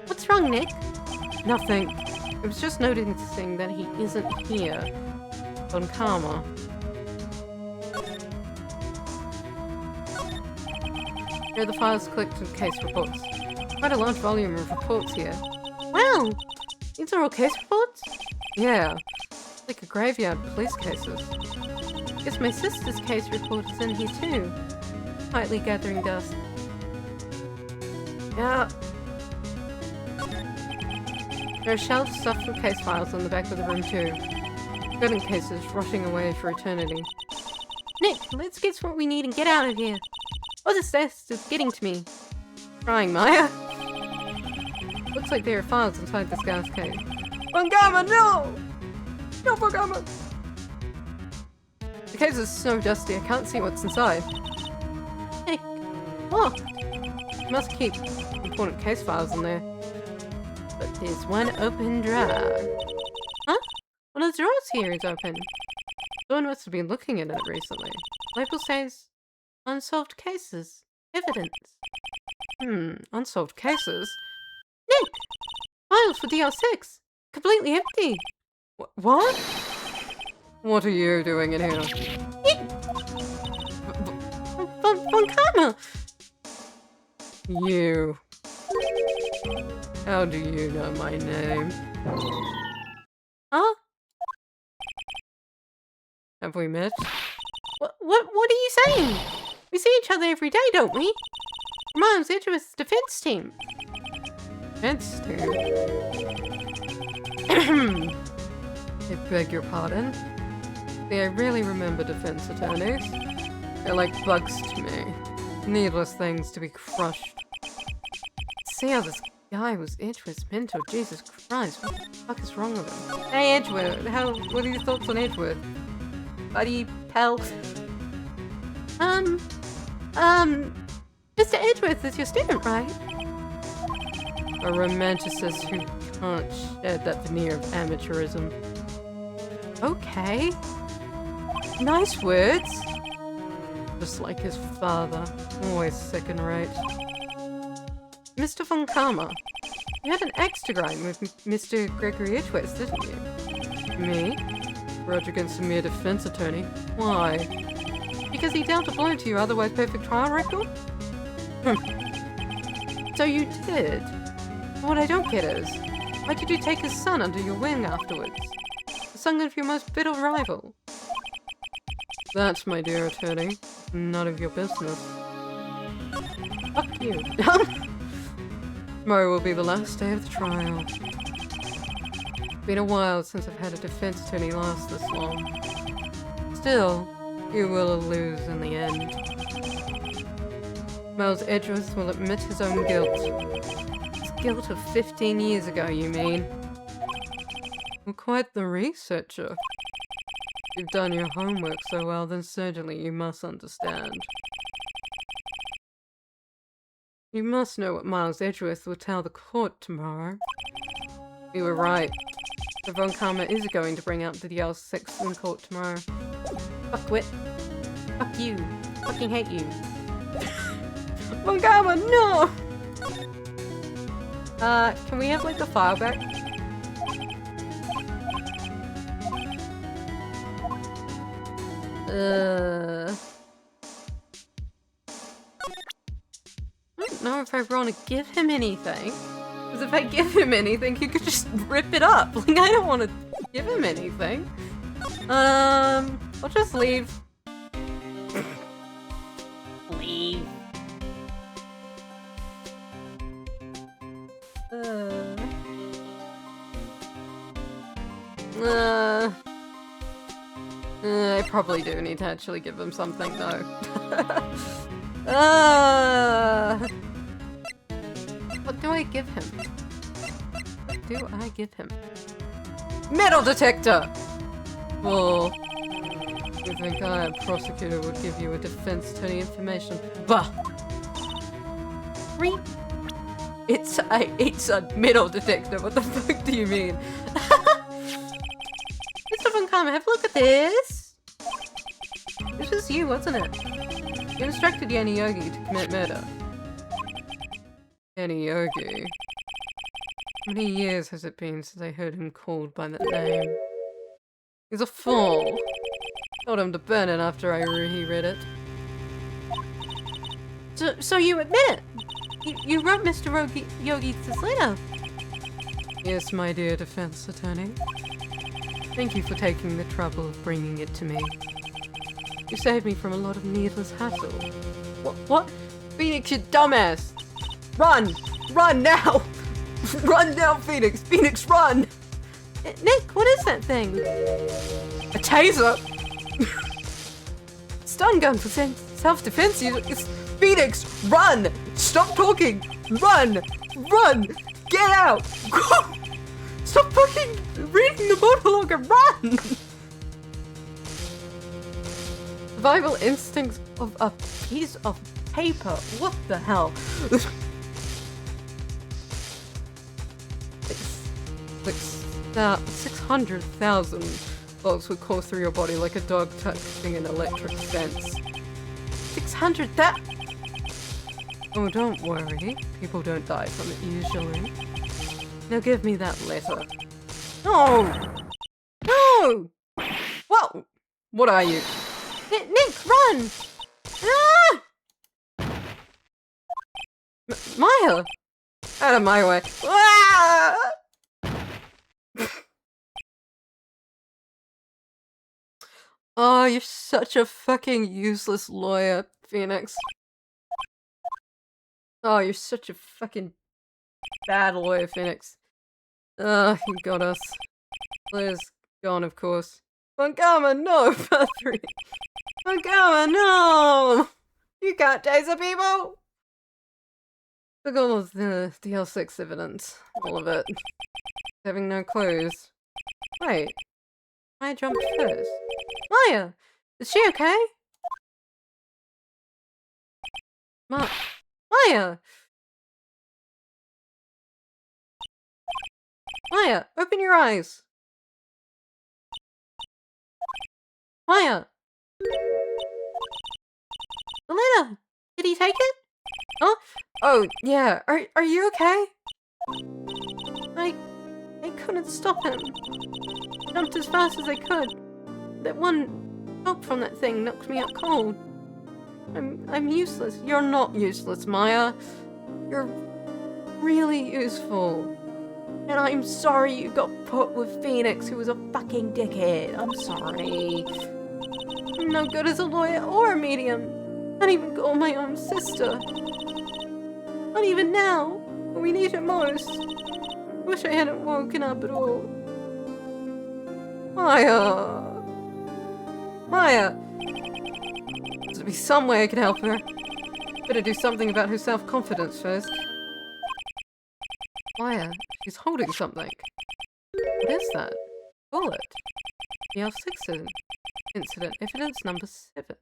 What's wrong, Nick? Nothing. I was just noticing that he isn't here. Von Karma. Here are the files collected case reports. Quite a large volume of reports here. Wow! These are all case reports? Yeah. Like a graveyard of police cases. Guess my sister's case report is in here too. Quietly gathering dust. Yeah. There are shelves stuffed with case files on the back of the room too. Forgotten cases rotting away for eternity. Nick, let's get what we need and get out of here. Oh, this dust is getting to me. Trying, Maya. Looks like there are files inside this guy's case. Von Karma, no! No, Von Karma! The case is so dusty, I can't see what's inside. Nick, what? You must keep important case files in there. But there's one open drawer. Huh? One of the drawers here is open. Someone must have been looking at it recently. Label says, unsolved cases. Evidence. Unsolved cases? Nick! Files for DL6. Completely empty. What? What are you doing in here? Nick! Von Karma! You. How do you know my name? Huh? Have we met? What are you saying? We see each other every day, don't we? Miles Edgeworth's defense team. Defense team? I beg your pardon? See, I really remember defense attorneys. They're like bugs to me. Needless things to be crushed. See how this guy was Edgeworth's mentor. Jesus Christ, what the fuck is wrong with him? Hey Edgeworth, what are your thoughts on Edgeworth? Buddy, pal? Mr. Edgeworth is your student, right? A romanticist who can't shed that veneer of amateurism. Okay. Nice words. Just like his father, always second rate. Mr. Von Karma, you had an axe to grind with Mr. Gregory Edgeworth, didn't you? Me? Grudge against a mere defense attorney. Why? Because he dealt a blow to your otherwise perfect trial record? So you did? What I don't get is, why did you take his son under your wing afterwards? The son of your most bitter rival? That, my dear attorney, none of your business. Fuck you. Tomorrow will be the last day of the trial. It's been a while since I've had a defense attorney last this long. Still, you will lose in the end. Miles Edgeworth will admit his own guilt. His guilt of 15 years ago, you mean? You're quite the researcher. You've done your homework so well, then certainly you must understand. You must know what Miles Edgeworth will tell the court tomorrow. You were right. The Von Karma is going to bring out the DL6 in court tomorrow. Fuckwit. Fuck you. Fucking hate you. Von Karma, no! Can we have like the file back? I don't know if I want to give him anything. Because if I give him anything, he could just rip it up. Like, I don't want to give him anything. I'll just leave. I probably do need to actually give him something though. What do I give him? What do I give him? Metal detector! Well, you think I, a prosecutor, would give you a defense attorney information? Bah! It's a metal detector. What the fuck do you mean? Mr. Von Karma, have a look at this. This was you, wasn't it? You instructed Yanni Yogi to commit murder. Yanni Yogi? How many years has it been since I heard him called by that name? He's a fool. Told him to burn it after he read it. So you admit it? You wrote Mr. Yogi's letter? Yes, my dear defense attorney. Thank you for taking the trouble of bringing it to me. You saved me from a lot of needless hassle. What? Phoenix, you dumbass! Run! Run now! Run now, Phoenix! Phoenix, run! Nick, what is that thing? A taser? Stun gun for self-defense. It's Phoenix, run! Stop talking! Run! Run! Get out! Stop fucking reading the monologue and run! Survival instincts of a piece of paper. What the hell? 600,000 volts would course through your body like a dog touching an electric fence. 600,000? Oh, don't worry. People don't die from it usually. Now give me that letter. No! No! Whoa! What are you? Nick, run! Ah! Maya! Out of my way. Ah! Oh, you're such a fucking useless lawyer, Phoenix. Oh, you're such a fucking bad lawyer, Phoenix. He got us. Claire's gone, of course. Montgomery, no! Part 3. Montgomery, no! You can't taser people! Took all of the DL6 evidence. All of it. Having no clues. Wait. I jumped first. Maya! Is she okay? Maya! Maya, open your eyes! Maya! Elena, did he take it? Huh? Oh, yeah. Are you okay? I couldn't stop him. Jumped as fast as I could. That one pop from that thing knocked me out cold. I'm useless. You're not useless, Maya. You're really useful. And I'm sorry you got put with Phoenix, who was a fucking dickhead. I'm sorry. I'm no good as a lawyer or a medium. Not even call my own sister. Not even now, when we need it most. Wish I hadn't woken up at all. Maya! Maya! There's be some way I can help her. Better do something about her self-confidence first. Maya, she's holding something. What is that? Bullet. The L6 incident, evidence number 7.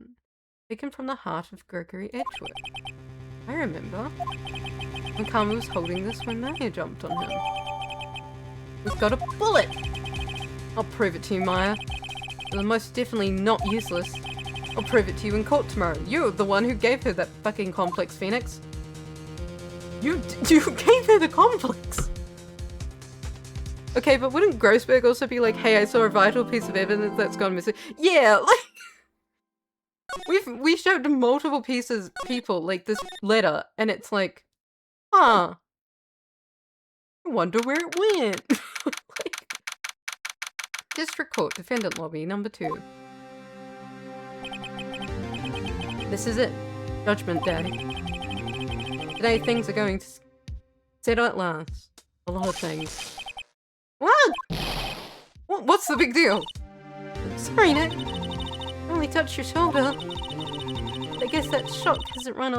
Taken from the heart of Gregory Edgewood. I remember. Nakama was holding this when Maya jumped on him. We've got a bullet! I'll prove it to you, Maya. You're most definitely not useless. I'll prove it to you in court tomorrow. You're the one who gave her that fucking complex, Phoenix. You gave her the complex! Okay, but wouldn't Grossberg also be like, hey, I saw a vital piece of evidence that's gone missing? Yeah, like... We showed multiple people, like, this letter, and it's like, huh. I wonder where it went. Like, District Court, Defendant Lobby, number 2. This is it. Judgment Day. Today things are going to settle at last. a lot of things. What? What's the big deal? Sorry, Nick. I only touched your shoulder. I guess that shock hasn't worn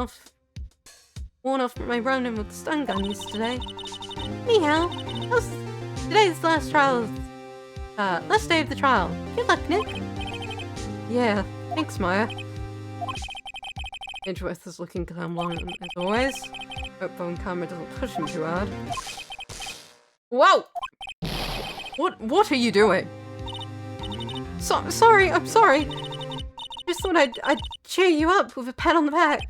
off my run-in with the stun gun yesterday. Anyhow, how's today's last day of the trial. Good luck, Nick. Yeah, thanks, Maya. Edgeworth is looking calm as always. Hope Von Karma doesn't push him too hard. Whoa! What are you doing? Sorry, I'm sorry. Just thought I'd cheer you up with a pat on the back.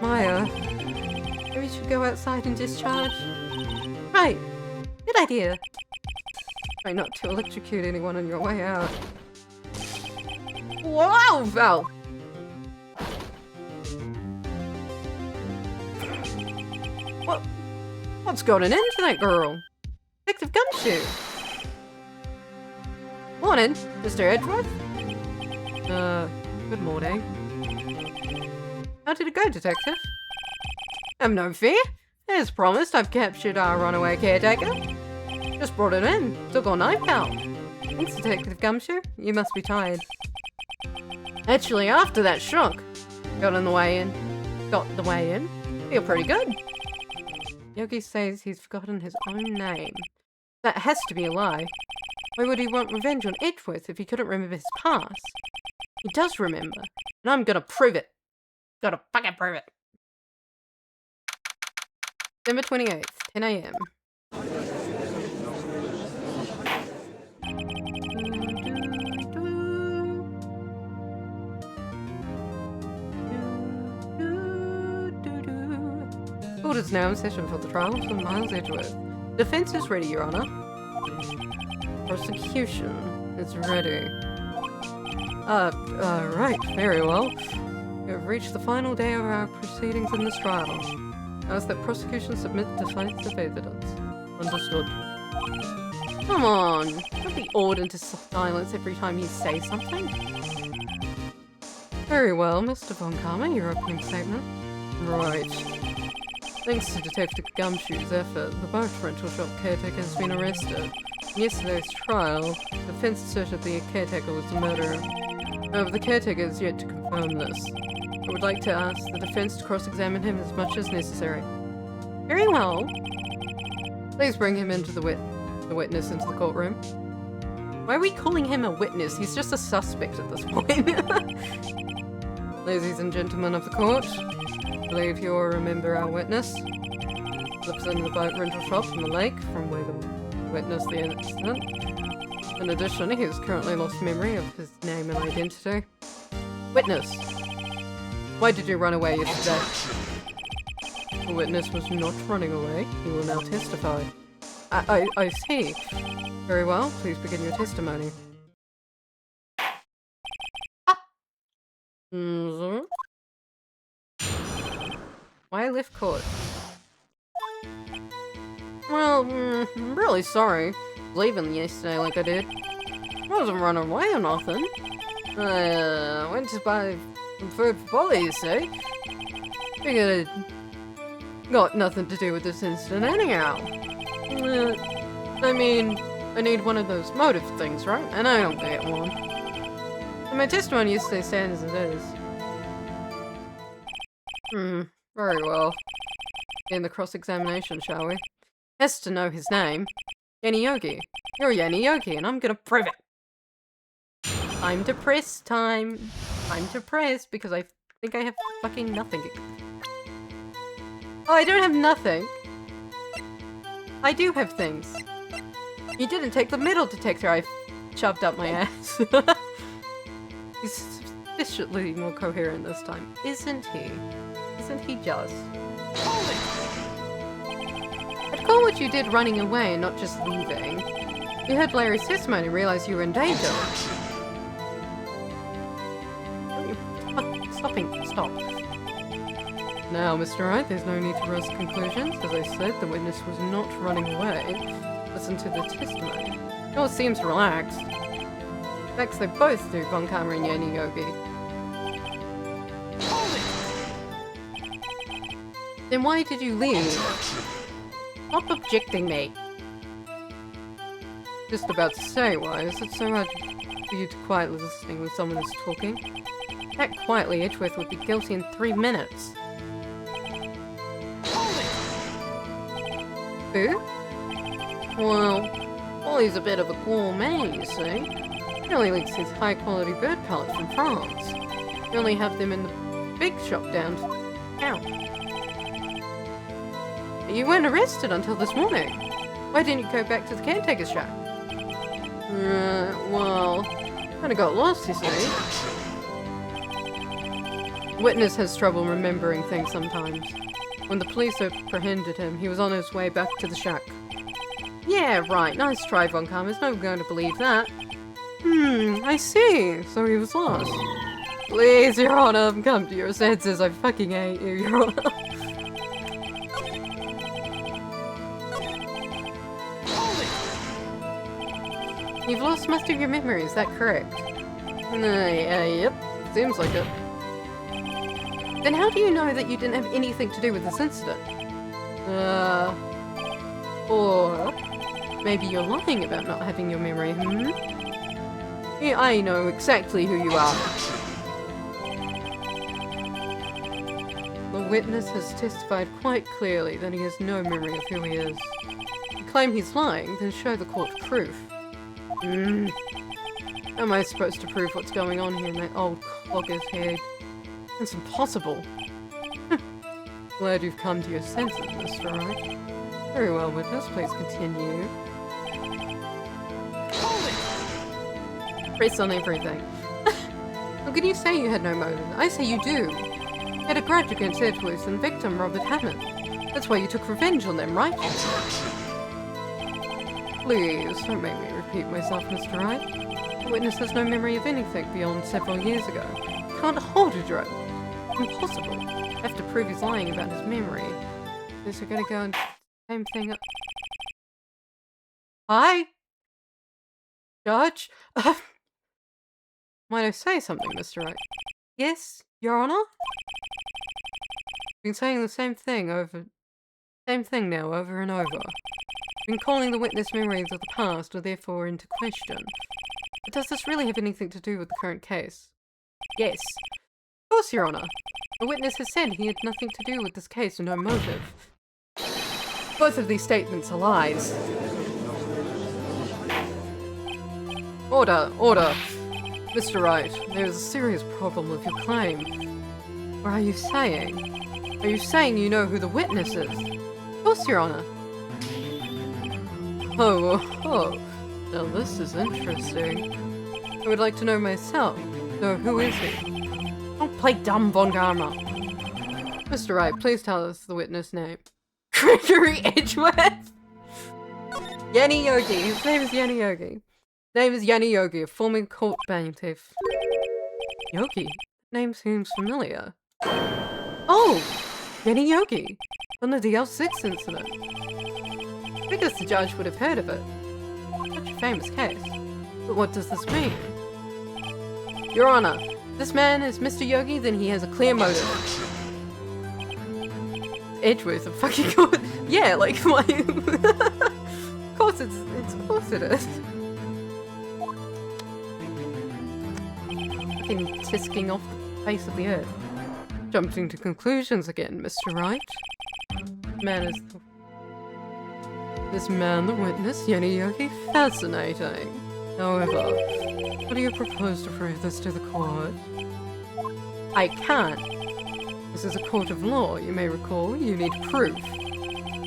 Maya. Maybe we should go outside and discharge. Right. Good idea. Try not to electrocute anyone on your way out. Whoa, Val! What's gotten into that girl? Detective Gumshoe. Morning, Mr. Edgeworth. Good morning. How did it go, Detective? Have no fear. As promised, I've captured our runaway caretaker. Just brought it in. Took our knife out. Thanks, Detective Gumshoe. You must be tired. Actually, after that shock, got the way in. Feel pretty good. Yogi says he's forgotten his own name. That has to be a lie. Why would he want revenge on Edgeworth if he couldn't remember his past? He does remember, and I'm gonna prove it. Gotta fucking prove it. December 28th, 10 AM. Court is now in session for the trial of Miles Edgeworth. Defense is ready, Your Honor. Prosecution is ready. Right, very well. We have reached the final day of our proceedings in this trial. I ask that prosecution submit decisive evidence. Understood. Come on, don't be awed into silence every time you say something. Very well, Mr. Von Karma, your opening statement. Right. Thanks to Detective Gumshoe's effort, the boat rental shop caretaker has been arrested. In yesterday's trial, the defense asserted the caretaker was the murderer. However, the caretaker is yet to confirm this. I would like to ask the defense to cross-examine him as much as necessary. Very well. Please bring him into the witness into the courtroom. Why are we calling him a witness? He's just a suspect at this point. Ladies and gentlemen of the court, I believe you all remember our witness. Lives in the boat rental shop on the lake from where the witnessed the incident. In addition, he has currently lost memory of his name and identity. Witness! Why did you run away yesterday? The witness was not running away. He will now testify. I see. Very well, please begin your testimony. Why left court? Well, I'm really sorry. Leaving yesterday like I did. I wasn't running away or nothing. I went to buy some food for Polly, you see. Figured it got nothing to do with this incident anyhow. I mean, I need one of those motive things, right? And I don't get one. And my testimony yesterday stands as it is. Very well. In the cross-examination, shall we? Has to know his name. Yanni Yogi. You're Yanni Yogi, and I'm gonna prove it. Time to press time. Time to press, because I think I have fucking nothing. Oh, I don't have nothing. I do have things. You didn't take the metal detector I shoved up my ass. He's sufficiently more coherent this time. Isn't he? Isn't he just? Hold it! I'd call what you did running away and not just leaving. You heard Larry's testimony and realized you were in danger. Stop. Now, Mr. Wright, there's no need to rush conclusions. As I said, the witness was not running away. Listen to the testimony. Oh, it seems relaxed. In fact, they both do, Von Karma and Yanni Yogi. Hold it! Then why did you leave? Stop objecting me. Just about to say, why is it so hard for you to quietly listening when someone is talking? That quietly, Edgeworth would be guilty in 3 minutes. Who? Well, he's a bit of a gourmet, you see. He only likes his high-quality bird pellets from France. We only have them in the big shop downtown. You weren't arrested until this morning. Why didn't you go back to the caretaker's shack? Well, kinda got lost, you see. Witness has trouble remembering things sometimes. When the police apprehended him, he was on his way back to the shack. Yeah, right. Nice try, Von Karma's no one going to believe that. I see. So he was lost. Please, Your Honor, come to your senses. I fucking hate you, Your Honor. You've lost most of your memory, is that correct? Yep. Seems like it. Then how do you know that you didn't have anything to do with this incident? Or maybe you're lying about not having your memory, Yeah, I know exactly who you are. The witness has testified quite clearly that he has no memory of who he is. You claim he's lying, then show the court proof. How am I supposed to prove what's going on here in that old clogger's head? It's impossible. Glad you've come to your senses, Mr. Wright. Very well, witness, please continue. Press on everything. How can you say you had no motive? I say you do. You had a grudge against Edgeworth and victim Robert Hammond. That's why you took revenge on them, right? Please, don't make me repeat myself, Mr. Wright. The witness has no memory of anything beyond several years ago. Can't hold a drug. Impossible. I have to prove he's lying about his memory. Is it gonna go and same thing up? Hi? Judge? Might I say something, Mr. Wright? Yes, Your Honor? Been saying the same thing now, over and over. Been calling the witness memories of the past are therefore into question. But does this really have anything to do with the current case? Yes. Of course, Your Honor. The witness has said he had nothing to do with this case and no motive. Both of these statements are lies. Order, order. Mr. Wright, there is a serious problem with your claim. What are you saying? Are you saying you know who the witness is? Of course, Your Honor. Oh. Now this is interesting. I would like to know myself. So who is he? Don't play dumb, Von Karma. Mr. Wright, please tell us the witness name. Gregory Edgeworth? Yanni Yogi. His name is Yanni Yogi. Name is Yanni Yogi, a former court plaintiff. Yogi? Name seems familiar. Oh! Yanni Yogi. From the DL6 incident. I guess the judge would have heard of it. Such a famous case. But what does this mean? Your Honor, this man is Mr. Yogi, then he has a clear motive. Edgeworth, a fucking god. Yeah, like why? Of course of course it is. Fucking tisking off the face of the earth. Jumping to conclusions again, Mr. Wright. This man, the witness, Yanni Yogi, fascinating. However, what do you propose to prove this to the court? I can't. This is a court of law, you may recall. You need proof.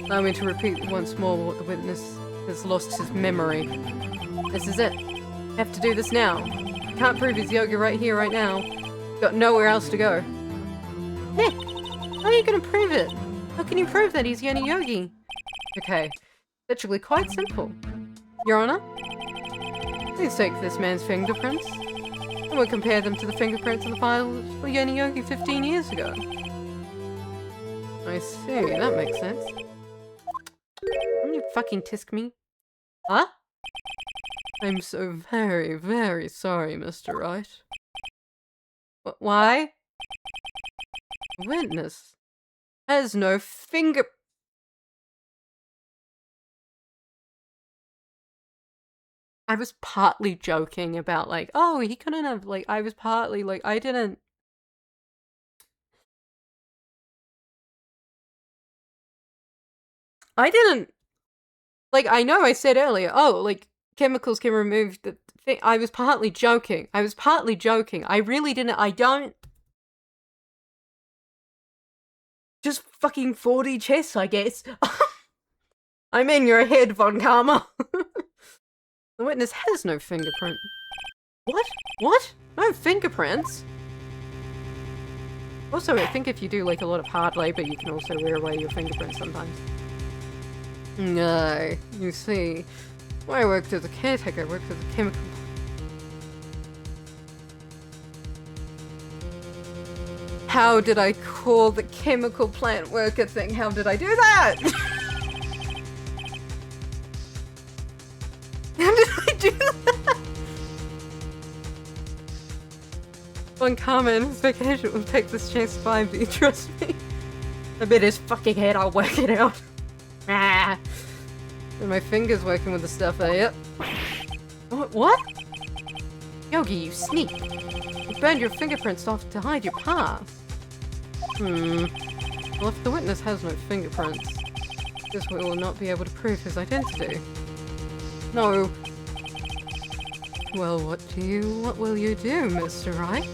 Allow me to repeat once more what the witness has lost his memory. This is it. You have to do this now. You can't prove he's Yogi right here, right now. You've got nowhere else to go. Nick, how are you going to prove it? How can you prove that he's Yanni Yogi? Okay, it's actually quite simple. Your Honor, please take this man's fingerprints, and we'll compare them to the fingerprints in the file for Yanni Yogi 15 years ago. I see, that makes sense. Don't you fucking tisk me? Huh? I'm so very, very sorry, Mr. Wright. Why? The witness has no finger... I was partly joking about, like, oh, he couldn't have, like, I was partly, like, I didn't. Like, I know I said earlier, oh, like, chemicals can remove the thing. I was partly joking. I really didn't, I don't. Just fucking 4D chess, I guess. I'm in your head, Von Karma. The witness has no fingerprint. What? What? No fingerprints? Also, I think if you do, like, a lot of hard labor, you can also wear away your fingerprints sometimes. No, you see, when I worked as a caretaker, I worked as a chemical... How did I call the chemical plant worker thing? How did I do that? How did I do that? One comment, his vacation will take this chance to find me, trust me. I bet his fucking head, I'll work it out. Ah. And my fingers working with the stuff there, yep. What? Yogi, you sneak. You burned your fingerprints off to hide your past. Well, if the witness has no fingerprints, this we will not be able to prove his identity. No. Well, what will you do, Mr. Wright?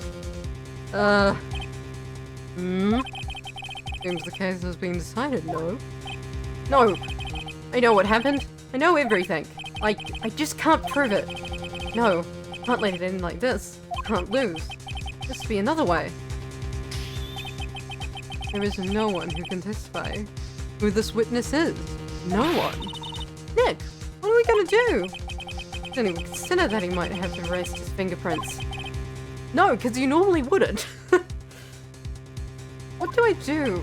Seems the case has been decided, no? No! I know what happened. I know everything. I just can't prove it. No, can't let it end like this. Can't lose. This will be another way. There is no one who can testify who this witness is. No one. Nick, what are we gonna do? Didn't even consider that he might have erased his fingerprints. No, because you normally wouldn't. What do I do?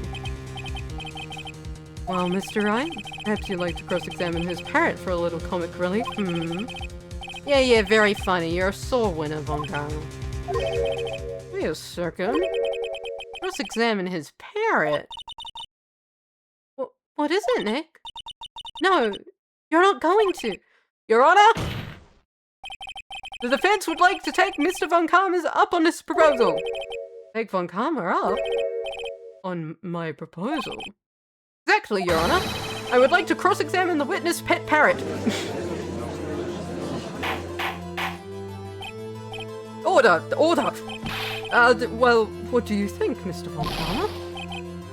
Well, Mr. Wright, perhaps you'd like to cross-examine his parrot for a little comic relief? Yeah, very funny. You're a sore winner, Von Karma. Wait a second. Cross-examine his parrot? What is it, Nick? No, you're not going to. Your Honor! The defense would like to take Mr. Von Karma up on this proposal. Take Von Karma up? On my proposal? Exactly, Your Honor. I would like to cross-examine the witness' pet parrot. Order! Well, what do you think, Mr. Von Karma?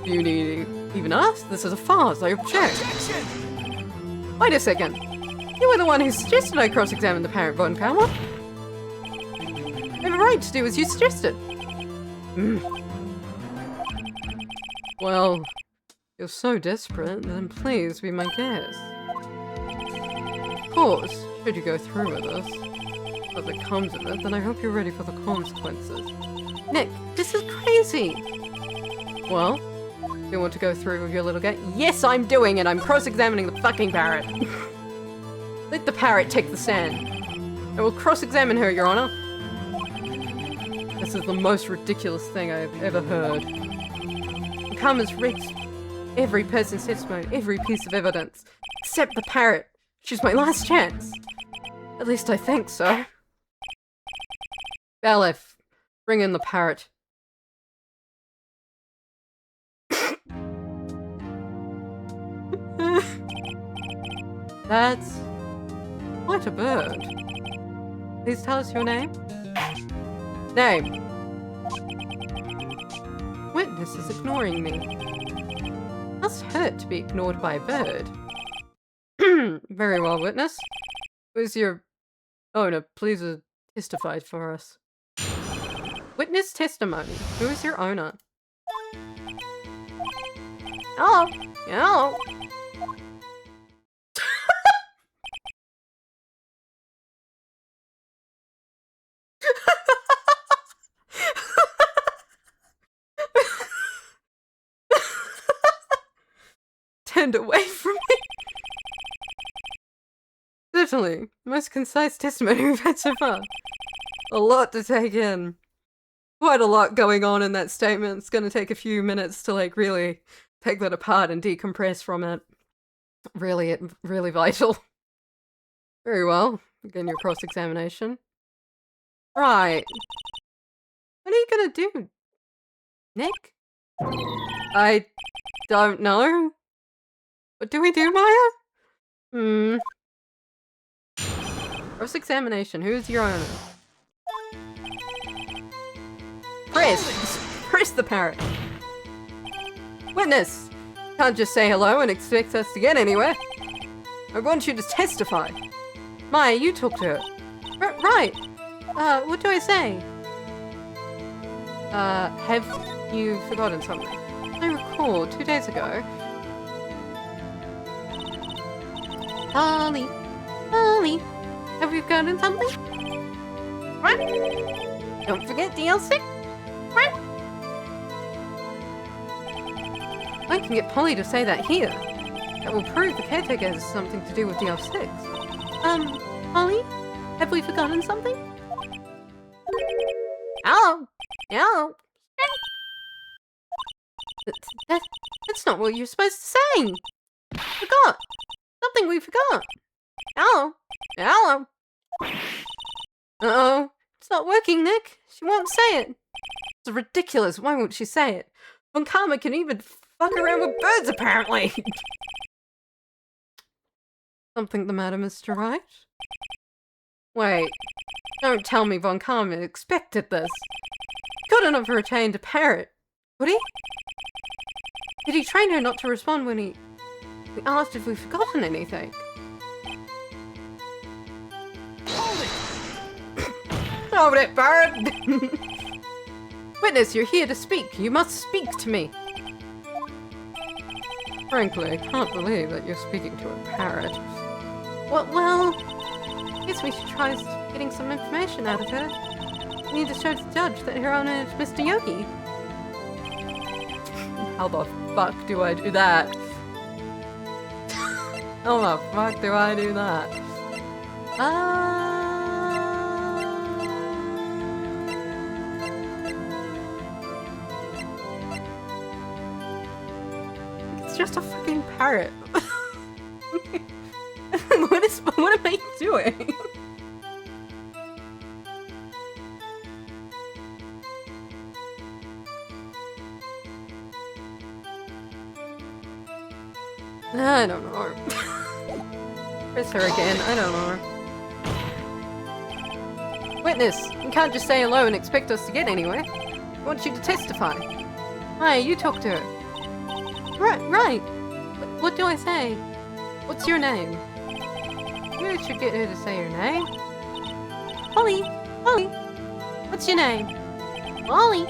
You need even ask? This is a farce. I object. Objection! Wait a second. You were the one who suggested I cross-examine the parrot, Von Karma. I have a right to do as you suggested. Well, you're so desperate, then please be my guest. Of course, should you go through with this, if it comes of it, then I hope you're ready for the consequences. Nick, this is crazy! Well, you want to go through with your little game? Yes, I'm doing it! I'm cross-examining the fucking parrot! Let the parrot take the stand. I will cross-examine her, Your Honor. This is the most ridiculous thing I have ever heard. Karma's rigged every person's testimony, every piece of evidence, except the parrot. She's my last chance. At least I think so. Balef, bring in the parrot. That's quite a bird. Please tell us your name. Name. Witness is ignoring me. Must hurt to be ignored by a bird. Very well, witness. Who's your owner? Please testify for us. Witness testimony. Who is your owner? Hello. Hello. Turned away from me. Certainly, most concise testimony we've had so far. A lot to take in. Quite a lot going on in that statement. It's going to take a few minutes to like really take that apart and decompress from it. Really vital. Very well. Again, your cross-examination. Right. What are you gonna do, Nick? I don't know. What do we do, Maya? Cross-examination. Who's your owner? Press the parrot. Witness! Can't just say hello and expect us to get anywhere. I want you to testify. Maya, you talk to her. Right. What do I say? Have you forgotten something? I recall 2 days ago. Holly, have you forgotten something? What? Don't forget DLC? What? I can get Polly to say that here. That will prove the caretaker has something to do with DL6. Polly, have we forgotten something? Hello? Hello? That's not what you're supposed to say. Forgot. Something we forgot. Hello? Hello? Uh-oh. It's not working, Nick. She won't say it. It's ridiculous. Why won't she say it? Von Karma can even fuck around with birds, apparently. Something the matter, Mr. Wright? Wait. Don't tell me Von Karma expected this. Couldn't have retained a parrot. Would he? Did he train her not to respond when we asked if we've forgotten anything? Hold it, bird! Witness, you're here to speak. You must speak to me. Frankly, I can't believe that you're speaking to a parrot. Well, I guess we should try getting some information out of her. We need to show the judge that her owner is Mr. Yogi. How the fuck do I do that? How the fuck do I do that? It's just a fucking parrot. What am I doing? I don't know. Press her again, I don't know. Witness, you can't just say hello and expect us to get anywhere. I want you to testify. Hi, you talk to her. Right. What do I say? What's your name? You should get her to say her name. Holly. What's your name? Holly.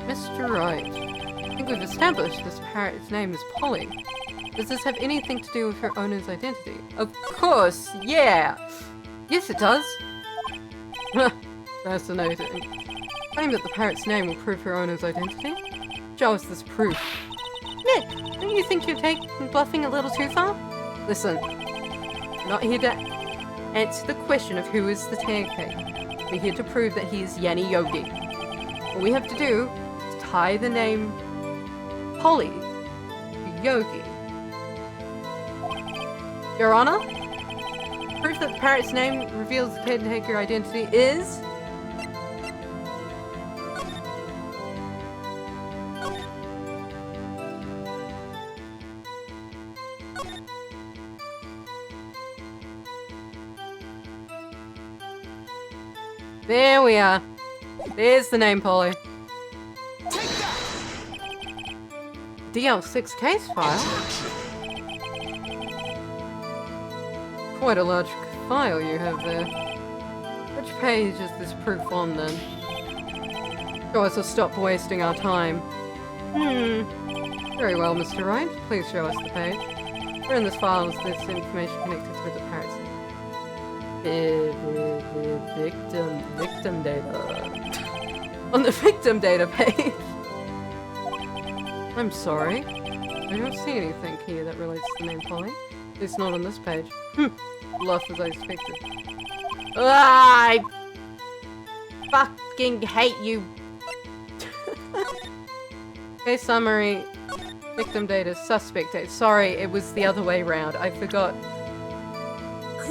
Mr. Wright. I think we've established this parrot's name is Polly. Does this have anything to do with her owner's identity? Of course, yeah! Yes, it does! Fascinating. Claim that the parrot's name will prove her owner's identity? Show us this proof. Nick, don't you think you're bluffing a little too far? Listen, I'm not here to answer the question of who is the caretaker. We're here to prove that he is Yanni Yogi. All we have to do is tie the name Polly to Yogi. Your Honor, proof that the parrot's name reveals the caretaker identity is... There we are. There's the name, Polly. DL6 case file? Quite a large file you have there. Which page is this proof on, then? Show us or stop wasting our time. Very well, Mr. Wright. Please show us the page. Where in this file is this information connected to the parrot's victim data. On the victim data page. I'm sorry. I don't see anything here that relates to the name Polly. At least not on this page. Bluff as I expected. I fucking hate you. Okay, summary. Victim data, suspect data. Sorry, it was the other way around. I forgot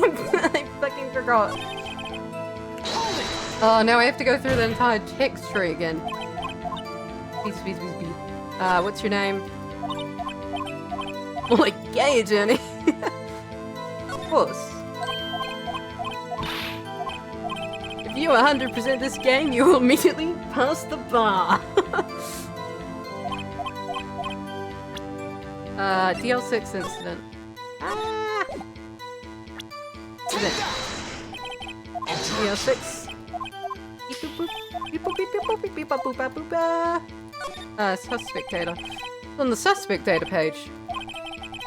I fucking forgot. Oh, now I have to go through the entire text tree again. Peace. What's your name? More like gay journey. Of course. If you 100% this game, you will immediately pass the bar. DL6 incident. DL6. Suspect data. On the suspect data page.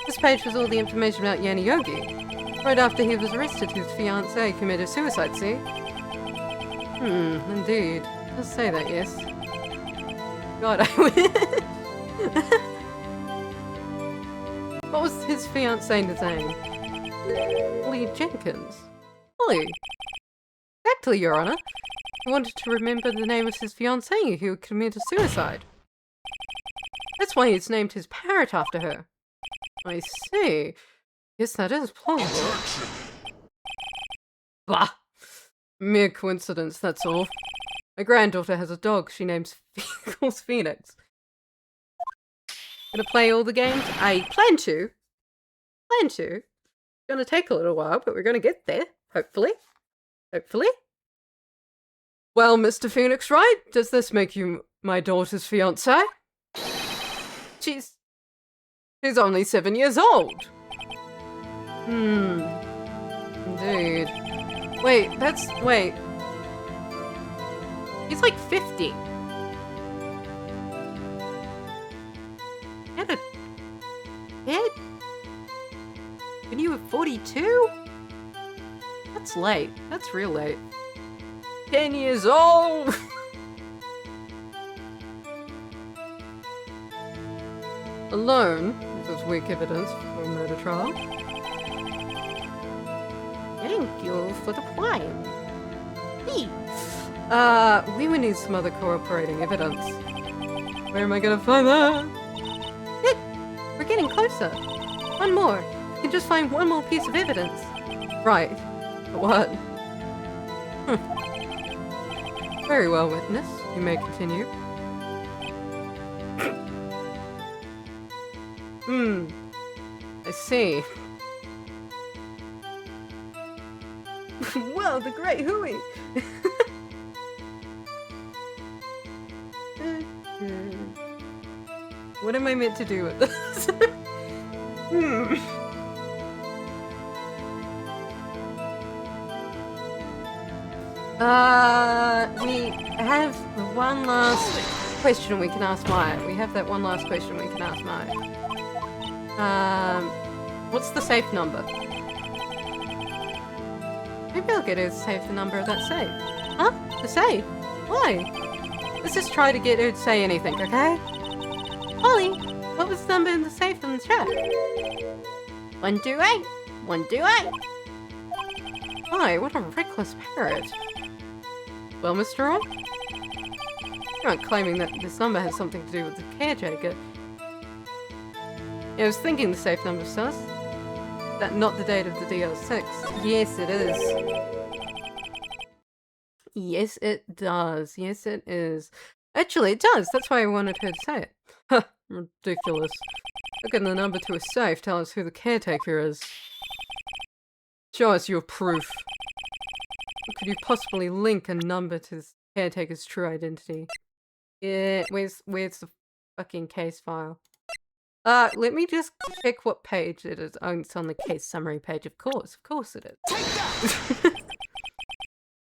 This page was all the information about Yanni Yogi. Right after he was arrested, his fiancée committed suicide, see? Indeed. Let's say that, yes. God, I wish. What was his fiancée's name? Holly Jenkins. Holly. Exactly, Your Honor. He wanted to remember the name of his fiancée who committed suicide. That's why he's named his parrot after her. I see. Yes, that is plausible. Bah! Mere coincidence, that's all. My granddaughter has a dog she calls Phoenix. Gonna play all the games? I plan to. Gonna take a little while, but we're gonna get there. Hopefully. Well, Mr. Phoenix Wright, does this make you my daughter's fiancé? She's only 7 years old. Indeed. Wait. He's like 50. Had a kid? When you were 42? That's late. That's real late. 10 years old! Alone, this is weak evidence for a murder trial. Thank you for the wine. We would need some other cooperating evidence. Where am I gonna find that? We're getting closer. One more. We can just find one more piece of evidence. Right. But what? Very well, witness. You may continue. I see. Well, the great hooey! What am I meant to do with this? We have one last question we can ask Maya. We have that one last question we can ask Maya. What's the safe number? Maybe I'll get her to save the number of that safe. Huh? The safe? Why? Let's just try to get her to say anything, okay? Holly, what was the number in the safe on the chat? 128. 128. Why? What a reckless parrot. Well, Mr. Ron? You're not claiming that this number has something to do with the caretaker. Yeah, I was thinking the safe number says that not the date of the DL6. Yes, it is. Yes, it does. Yes, it is. Actually, it does. That's why I wanted her to say it. Huh, ridiculous. Look at the number to a safe, tell us who the caretaker is. Show us your proof. How could you possibly link a number to the caretaker's true identity? Yeah, where's the fucking case file? Let me just check what page it is. Oh, it's on the case summary page, of course it is.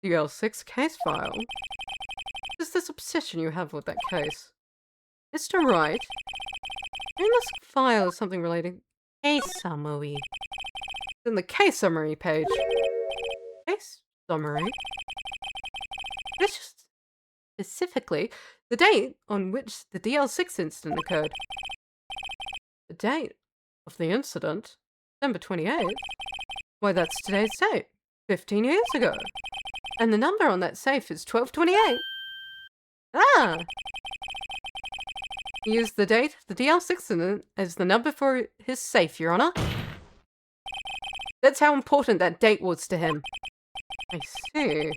DL6 case file? What is this obsession you have with that case? Mr. Wright? In this file is something related. Case summary. It's in the case summary page. Case summary? It's just specifically the date on which the DL6 incident occurred. The date of the incident? December 28th? Why, that's today's date. 15 years ago. And the number on that safe is 1228. Ah! He used the date of the DL6 incident as the number for his safe, Your Honor. That's how important that date was to him. I see.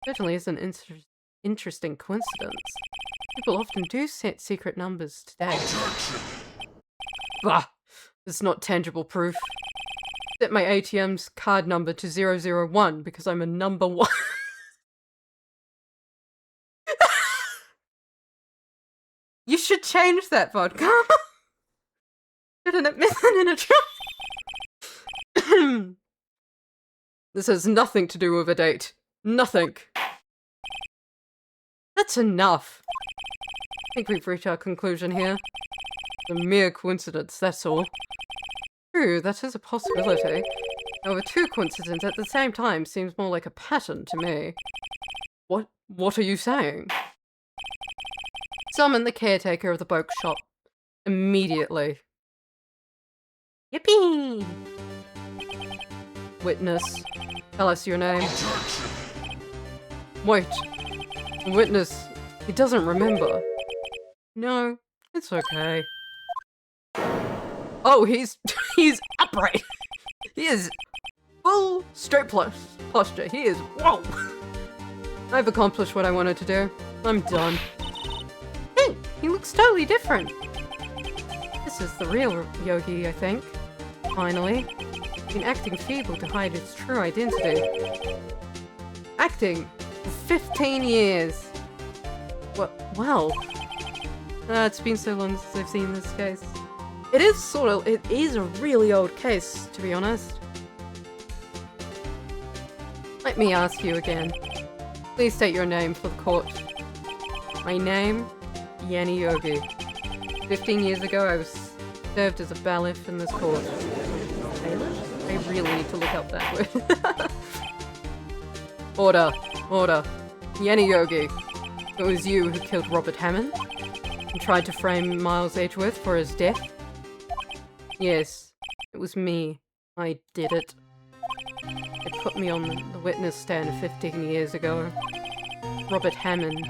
Certainly is an interesting coincidence. People often do set secret numbers today. Bah! It's not tangible proof. Set my ATM's card number to 001 because I'm a number 1. You should change that, vodka. Didn't admit it in a trial. This has nothing to do with a date. Nothing. That's enough. I think we've reached our conclusion here. A mere coincidence, that's all. True, that is a possibility. However, two coincidences at the same time seems more like a pattern to me. What are you saying? Summon the caretaker of the bookshop. Immediately. Yippee! Witness. Tell us your name. Wait. Witness. He doesn't remember. No, it's okay. Oh, he's upright. He is full straight posture. He is, whoa. I've accomplished what I wanted to do. I'm done. Hey, he looks totally different. This is the real Yogi, I think. Finally. Been acting feeble to hide its true identity. Acting for 15 years. Well. It's been so long since I've seen this case. It is a really old case, to be honest. Let me ask you again. Please state your name for the court. My name, Yanni Yogi. 15 years ago, I was served as a bailiff in this court. Bailiff? I really need to look up that word. Order. Yanni Yogi. It was you who killed Robert Hammond and tried to frame Miles Edgeworth for his death? Yes, it was me. I did it. It put me on the witness stand 15 years ago. Robert Hammond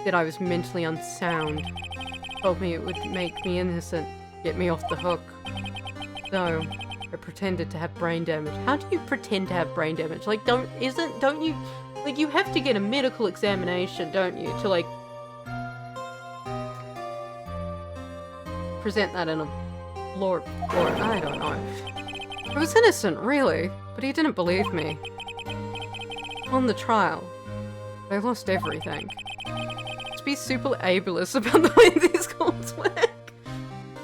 said I was mentally unsound. Told me it would make me innocent, get me off the hook. So, I pretended to have brain damage. How do you pretend to have brain damage? Like, don't you, like, you have to get a medical examination, don't you, to, like, present that in a law court? I don't know. I was innocent, really, but he didn't believe me. On the trial, I lost everything. Just be super ableist about the way these courts work.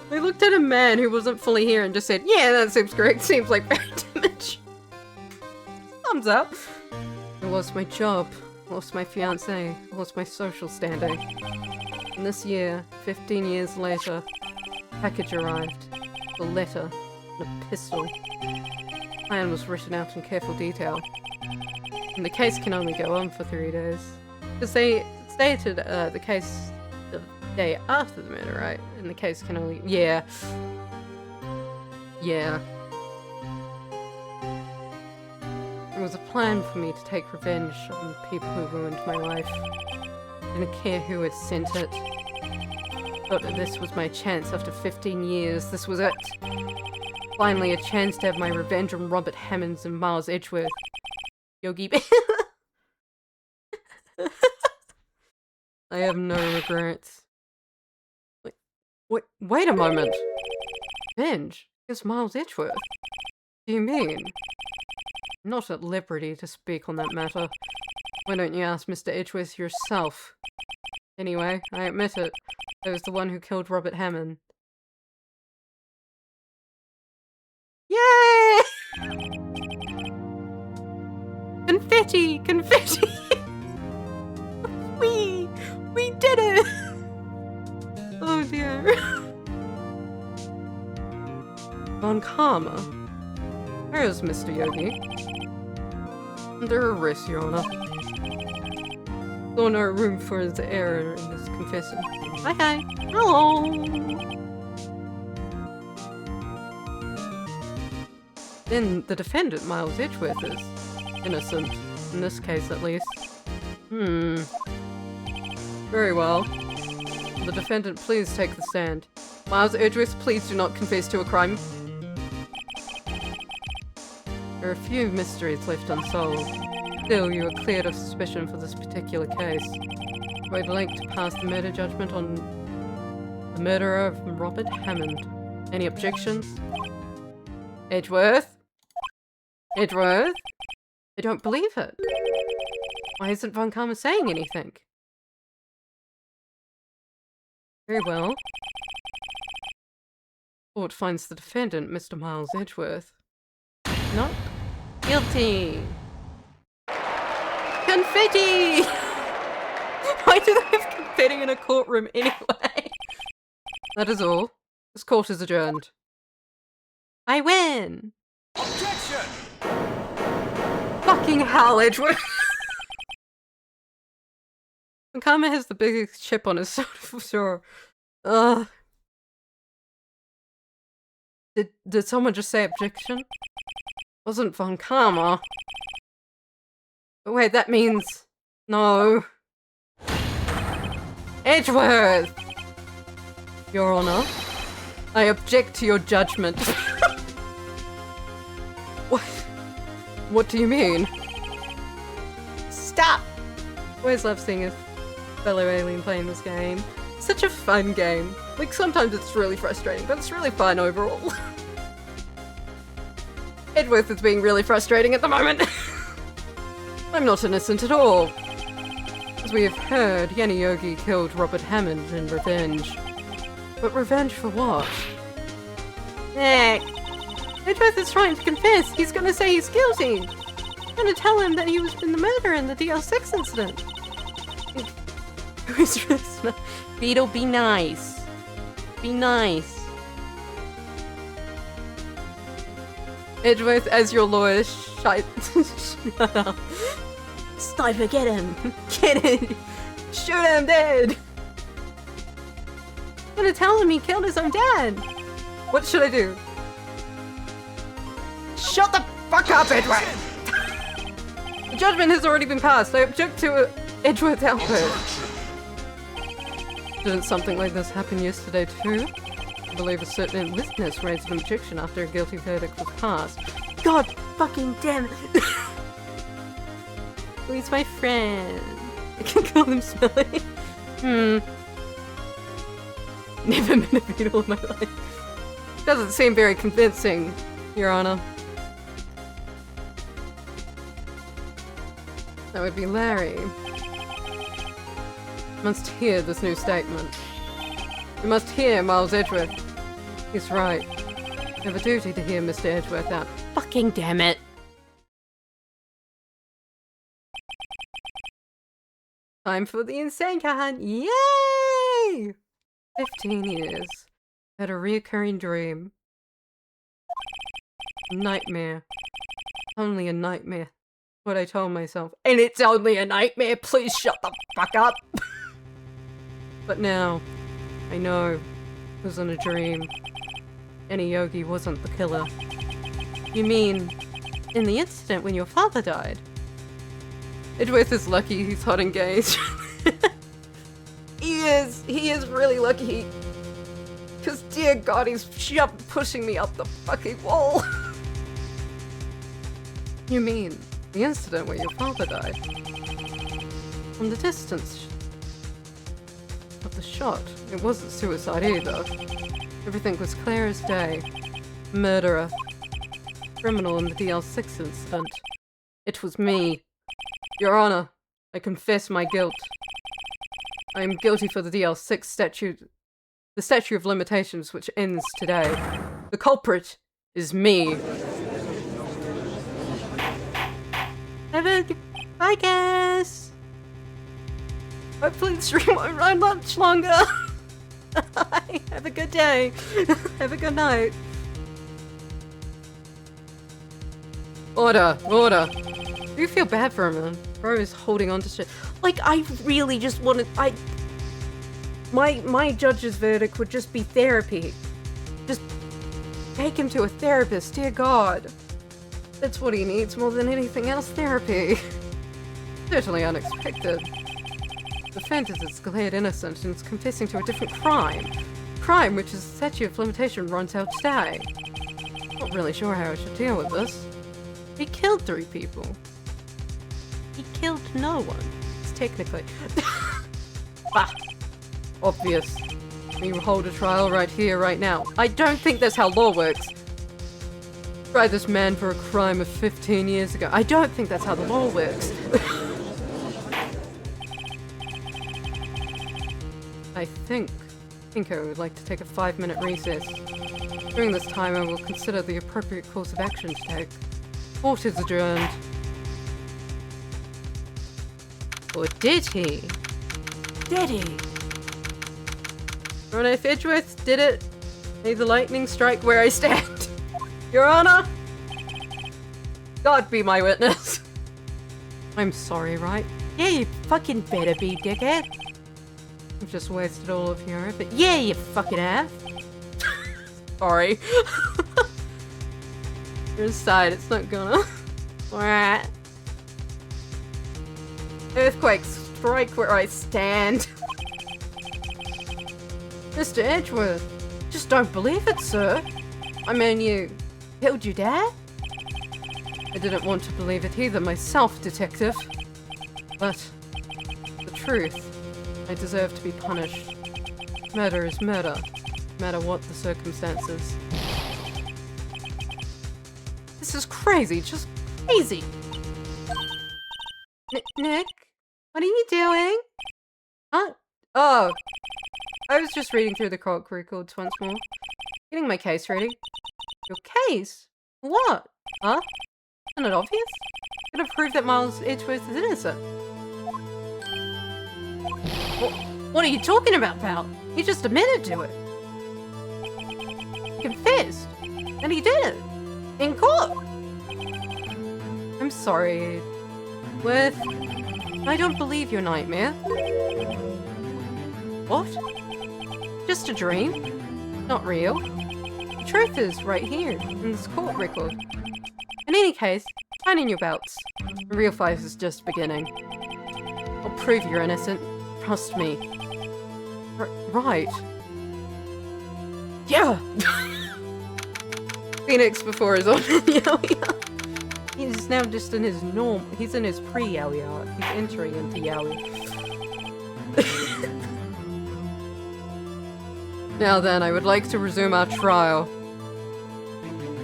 They looked at a man who wasn't fully here and just said, yeah, that seems correct, seems like brain damage. Thumbs up. I lost my job, lost my fiancé, lost my social standing. And this year, 15 years later, a package arrived. A letter and a pistol. The plan was written out in careful detail. And the case can only go on for 3 days. Because they stated the case the day after the murder, right? And the case can only... Yeah. It was a plan for me to take revenge on people who ruined my life. Didn't care who had sent it. Thought that this was my chance after 15 years. This was it. Finally, a chance to have my revenge on Robert Hammonds and Miles Edgeworth. Yogi I have no regrets. Wait a moment. Revenge? It's Miles Edgeworth. What do you mean? I'm not at liberty to speak on that matter. Why don't you ask Mr. Edgeworth yourself? Anyway, I admit it. I was the one who killed Robert Hammond. Yay! Confetti! Confetti! We did it! Oh dear. Von Karma. Where is Mr. Yogi? Under arrest, Your Honor. Saw no room for his error in this confession. Hi. Hello. Then the defendant, Miles Edgeworth, is innocent. In this case, at least. Very well. The defendant, please take the stand. Miles Edgeworth, please do not confess to a crime. There are a few mysteries left unsolved. Still, you are cleared of suspicion for this particular case. I'd like to pass the murder judgment on the murderer of Robert Hammond. Any objections? Edgeworth? Edgeworth? I don't believe it. Why isn't Von Karma saying anything? Very well. Court finds the defendant, Mr. Miles Edgeworth. Not guilty. Confetti! Why do they have confetti in a courtroom anyway? That is all. This court is adjourned. I win! Objection! Fucking hell, Edgeworth! Karma has the biggest chip on his shoulder for sure. Ugh. Did someone just say objection? Wasn't Von Karma. But wait, that means... No. Edgeworth! Your Honor, I object to your judgment. What? What do you mean? Stop! Always love seeing a fellow alien playing this game. Such a fun game. Like, sometimes it's really frustrating, but it's really fun overall. Edgeworth is being really frustrating at the moment. I'm not innocent at all. As we have heard, Yanni Yogi killed Robert Hammond in revenge. But revenge for what? Edgeworth is trying to confess. He's gonna say he's guilty. I'm gonna tell him that he was in the murder in the DL6 incident. Beetle, be nice. Be nice. Edgeworth, as your lawyer, shut up. Sniper, get him. Get him. Shoot him dead. I'm gonna tell him he killed his own dad. What should I do? Shut the fuck up, Edgeworth! The judgment has already been passed. I object to Edgeworth's output. Didn't something like this happen yesterday too? I believe a certain witness raised an objection after a guilty verdict was passed. God fucking damn it! He's my friend. I can call him Smelly. Never met a beetle in my life. Doesn't seem very convincing, Your Honor. That would be Larry. Must hear this new statement. You must hear Miles Edgeworth. He's right. You have a duty to hear Mr. Edgeworth out. Fucking damn it! Time for the insane card! Yay! 15 years. Had a reoccurring dream. Nightmare. Only a nightmare. What I told myself. And it's only a nightmare! Please shut the fuck up! But now, I know it wasn't a dream. Any Yogi wasn't the killer. You mean, in the incident when your father died? Edgeworth is lucky he's hot engaged. He is really lucky. Cause dear God, he's pushing me up the fucking wall. You mean, the incident where your father died? From the distance of the shot, it wasn't suicide either. Everything was clear as day. Murderer. Criminal in the DL6 incident. It was me. Your Honor, I confess my guilt. I am guilty for the DL6 statute. The statute of limitations which ends today. The culprit is me. Bye, guys! Hopefully the stream won't run much longer. Have a good day. Have a good night. Order, order. Do you feel bad for him, man? Bro is holding on to shit. Like, I really just wanted, my judge's verdict would just be therapy. Just take him to a therapist, dear God. That's what he needs more than anything else, therapy. Certainly unexpected. The defendant is declared innocent and is confessing to a different crime. Crime which is statute of limitation runs out today. Not really sure how I should deal with this. He killed 3 people. He killed no one. It's technically... Bah! Obvious. We will hold a trial right here, right now. I don't think that's how law works. Try this man for a crime of 15 years ago. I don't think that's how the law works. I think I would like to take a 5-minute recess. During this time, I will consider the appropriate course of action to take. Court is adjourned. Or did he? Did he? Your Honor, if Edgeworth did it, may the lightning strike where I stand. Your Honor! God be my witness. I'm sorry, right? Yeah, you fucking better be, dickhead. I've just wasted all of your effort. Yeah, you fucking have. Sorry. You're inside, it's not gonna. Alright. Earthquake, strike where I stand. Mr. Edgeworth, just don't believe it, sir. I mean, you killed your dad? I didn't want to believe it either myself, detective. But the truth, I deserve to be punished. Murder is murder, no matter what the circumstances. This is crazy, just crazy. Nick? What are you doing? Huh? Oh, I was just reading through the court records once more. Getting my case ready. Your case? What? Huh? Isn't it obvious? Gonna prove that Miles Edgeworth is innocent. What are you talking about, pal? He just admitted to it. He confessed. And he did it. In court. I'm sorry, Edgeworth. I don't believe your nightmare. What? Just a dream? Not real. The truth is right here, in this court record. In any case, tighten your belts. The real fight is just beginning. I'll prove you're innocent. Trust me. Right. Yeah! Phoenix before his own yowie. He's now just in his he's in his pre-yowie arc. He's entering into yowie. Now then, I would like to resume our trial.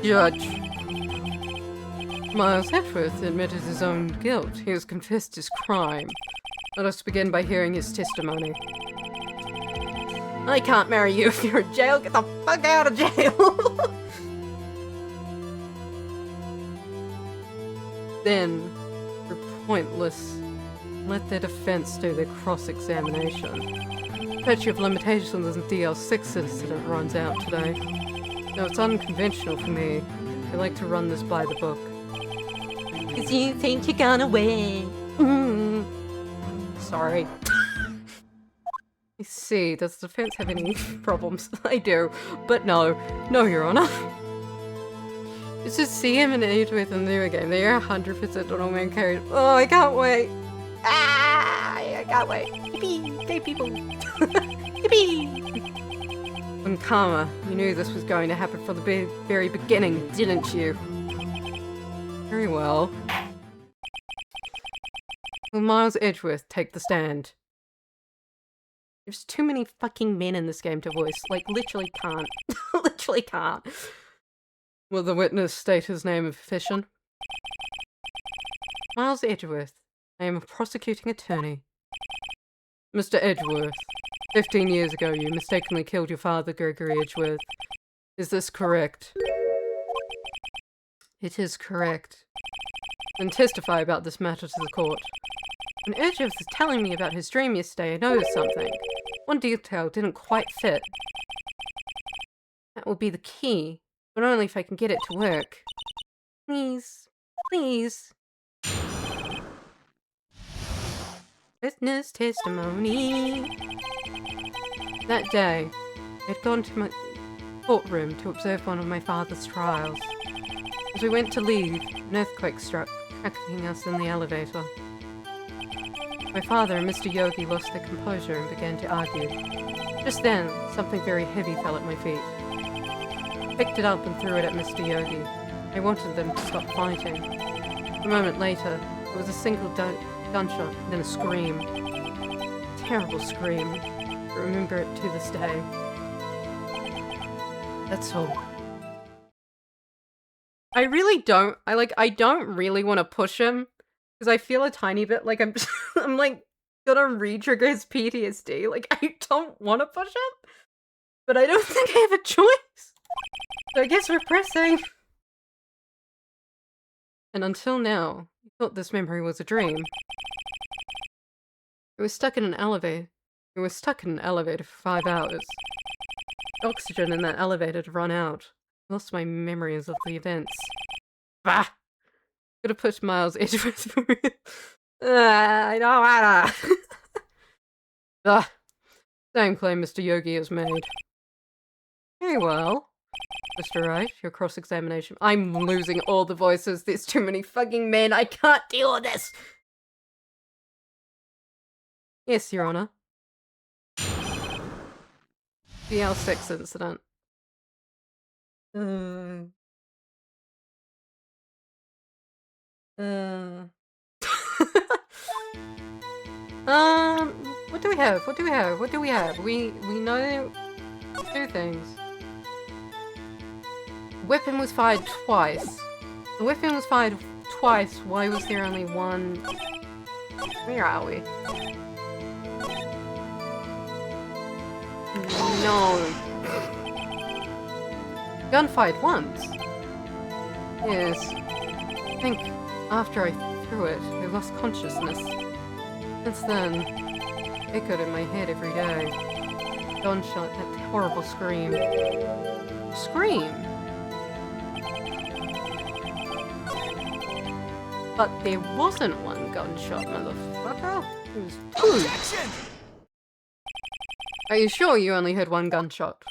Judge. Miles Edgeworth admitted his own guilt. He has confessed his crime. Let us begin by hearing his testimony. I can't marry you if you're in jail. Get the fuck out of jail. Then, you're pointless. Let their defense do their cross-examination. Statute of limitations in DL6 incident runs out today. Now, it's unconventional for me. I like to run this by the book. 'Cause you think you're gonna win. Sorry. Let's see, does the defense have any problems? I do, but no. No, Your Honor. It's just CM and Edgeworth in the new game. They are 100% on all man carried. Oh, I can't wait. I can't wait. Yippee! Gay people. Yippee! And Karma, you knew this was going to happen from the very beginning, didn't you? Very well. Will Miles Edgeworth take the stand? There's too many fucking men in this game to voice. Like, literally can't. Literally can't. Will the witness state his name and profession? Miles Edgeworth. I am a prosecuting attorney. Mr. Edgeworth, 15 years ago you mistakenly killed your father, Gregory Edgeworth. Is this correct? It is correct. Then testify about this matter to the court. When Edgeworth was telling me about his dream yesterday, I noticed something. One detail didn't quite fit. That will be the key, but only if I can get it to work. Please. Please. Witness testimony. That day, I had gone to my courtroom to observe one of my father's trials. As we went to leave, an earthquake struck, tracking us in the elevator. My father and Mr. Yogi lost their composure and began to argue. Just then, something very heavy fell at my feet. I picked it up and threw it at Mr. Yogi. I wanted them to stop fighting. A moment later, there was a single gunshot, then a scream. Terrible scream. I remember it to this day. That's all. I really don't. I don't really want to push him because I feel a tiny bit like I'm I'm like gonna re-trigger his PTSD. Like I don't want to push him, but I don't think I have a choice. So I guess we're pressing. And until now, I thought this memory was a dream. It was stuck in an elevator. It was stuck in an elevator for 5 hours. Oxygen in that elevator had run out. I lost my memories of the events. Bah! Could have pushed Miles Edgeworth for real. I don't wanna. Same claim Mr. Yogi has made. Very well. Mr. Wright, your cross-examination. I'm losing all the voices. There's too many fucking men. I can't deal with this. Yes, Your Honor. The L6 incident. What do we have? What do we have? What do we have? We know 2 things. Weapon was fired twice. The weapon was fired twice. Why was there only one? Where are we? No. Gun fired once. Yes. I think after I threw it, I lost consciousness. Since then, echoed in my head every day. Gunshot, that horrible scream. Scream? But there wasn't one gunshot, motherfucker. It was 2. Objection! Are you sure you only heard 1 gunshot?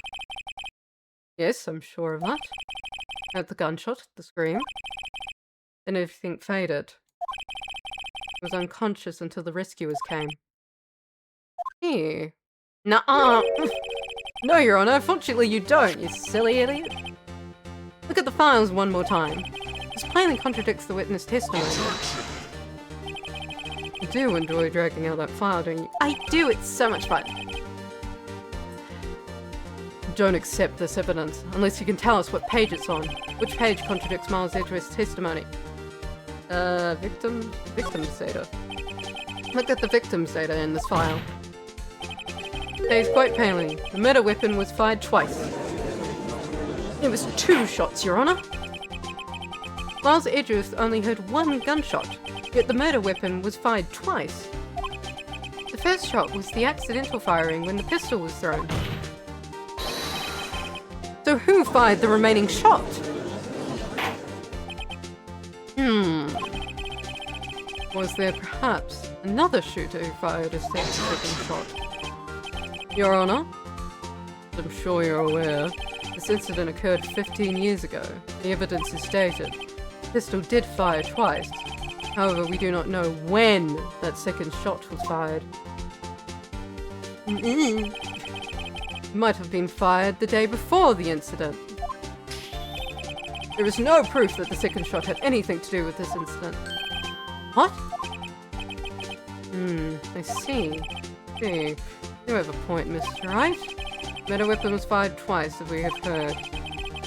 Yes, I'm sure of that. Heard the gunshot, the scream. Then everything faded. I was unconscious until the rescuers came. Here. Nuh-uh! No, Your Honor, fortunately you don't, you silly idiot. Look at the files one more time. This plainly contradicts the witness testimony. You do enjoy dragging out that file, don't you? I do, it's so much fun. Don't accept this evidence, unless you can tell us what page it's on. Which page contradicts Miles Edgeworth's testimony? Victim's data. Look at the victim's data in this file. It says quite plainly, the murder weapon was fired twice. It was 2 shots, Your Honor. Miles Edgeworth only heard 1 gunshot, yet the murder weapon was fired twice. The first shot was the accidental firing when the pistol was thrown. So who fired the remaining shot? Was there perhaps another shooter who fired a second shot? Your Honor, as I'm sure you're aware, this incident occurred 15 years ago. The evidence is dated. The pistol did fire twice. However, we do not know when that second shot was fired. It might have been fired the day before the incident. There is no proof that the second shot had anything to do with this incident. What? I see. You have a point, Mr. Wright. Murder weapon was fired twice, as we have heard.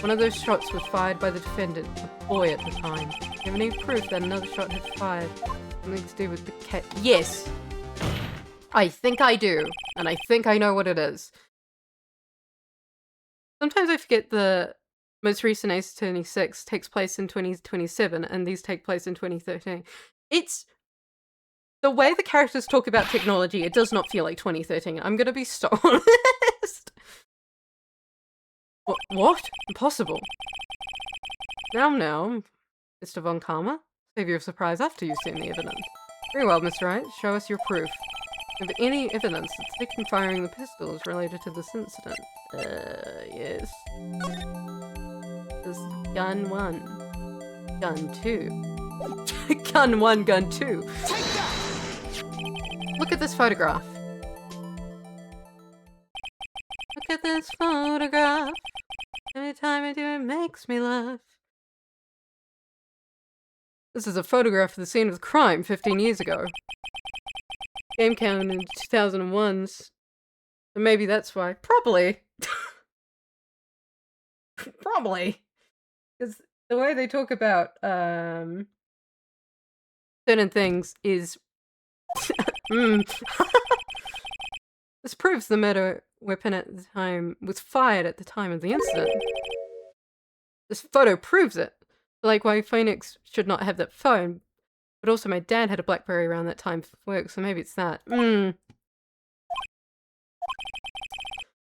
One of those shots was fired by the defendant, a boy at the time. Do you have any proof that another shot had fired? Something to do with the cat? Yes! I think I do, and I think I know what it is. Sometimes I forget the most recent Ace Attorney 6 takes place in 2027, and these take place in 2013. It's... the way the characters talk about technology, it does not feel like 2013. I'm gonna be so honest. What? Impossible. Now, Mr. Von Karma. Save your surprise after you've seen the evidence. Very well, Mr. Wright. Show us your proof. Have any evidence that Stick and firing the pistol is related to this incident? Yes. This gun 1. Gun 2. Gun 1, gun 2. Look at this photograph. Look at this photograph. Every time I do it makes me laugh. This is a photograph of the scene of the crime 15 years ago. Game count in 2001's. So maybe that's why. Probably. Probably. Because the way they talk about certain things is This proves the murder weapon at the time was fired at the time of the incident. This photo proves it. Like why Phoenix should not have that phone. But also my dad had a BlackBerry around that time for work, so maybe it's that. So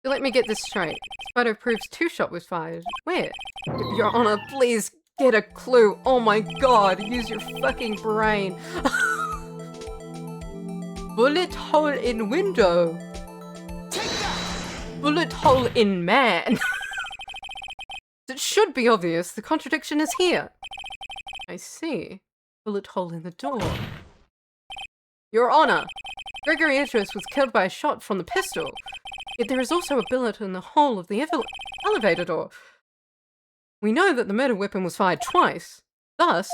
let me get this straight. This photo proves 2 shot was fired. Where? Your Honor, please get a clue. Oh my god, use your fucking brain. Bullet hole in window. Bullet hole in man. It should be obvious. The contradiction is here. I see. Bullet hole in the door. Your Honor, Gregory Edgeworth was killed by a shot from the pistol. Yet there is also a bullet in the hole of the elevator door. We know that the murder weapon was fired twice. Thus,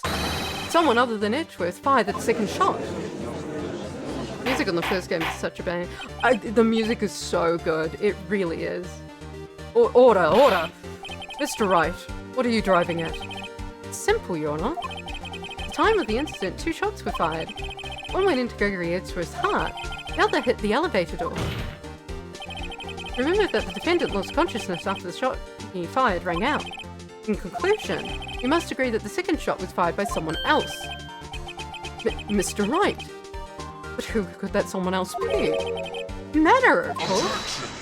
someone other than Edgeworth fired the second shot. Music on the first game is such a bang. The music is so good. It really is. Order, order! Mr. Wright, what are you driving at? It's simple, Your Honor. At the time of the incident, 2 shots were fired. One went into Gregory Edgeworth's heart. The other hit the elevator door. Remember that the defendant lost consciousness after the shot he fired rang out. In conclusion, you must agree that the second shot was fired by someone else. Mr. Wright. But who could that someone else be? Matter, of course.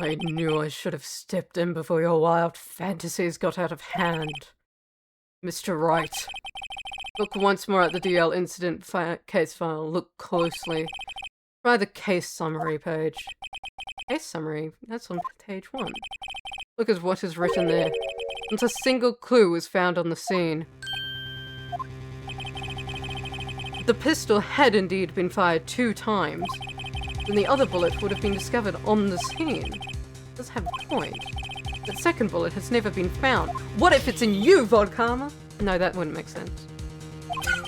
I knew I should have stepped in before your wild fantasies got out of hand. Mr. Wright. Look once more at the DL incident case file. Look closely. Try the case summary page. Case summary? That's on page 1. Look at what is written there. Not a single clue was found on the scene. The pistol had indeed been fired 2 times, then the other bullet would have been discovered on the scene. It does have a point. That second bullet has never been found. What if it's in you, Vodkarma? No, that wouldn't make sense.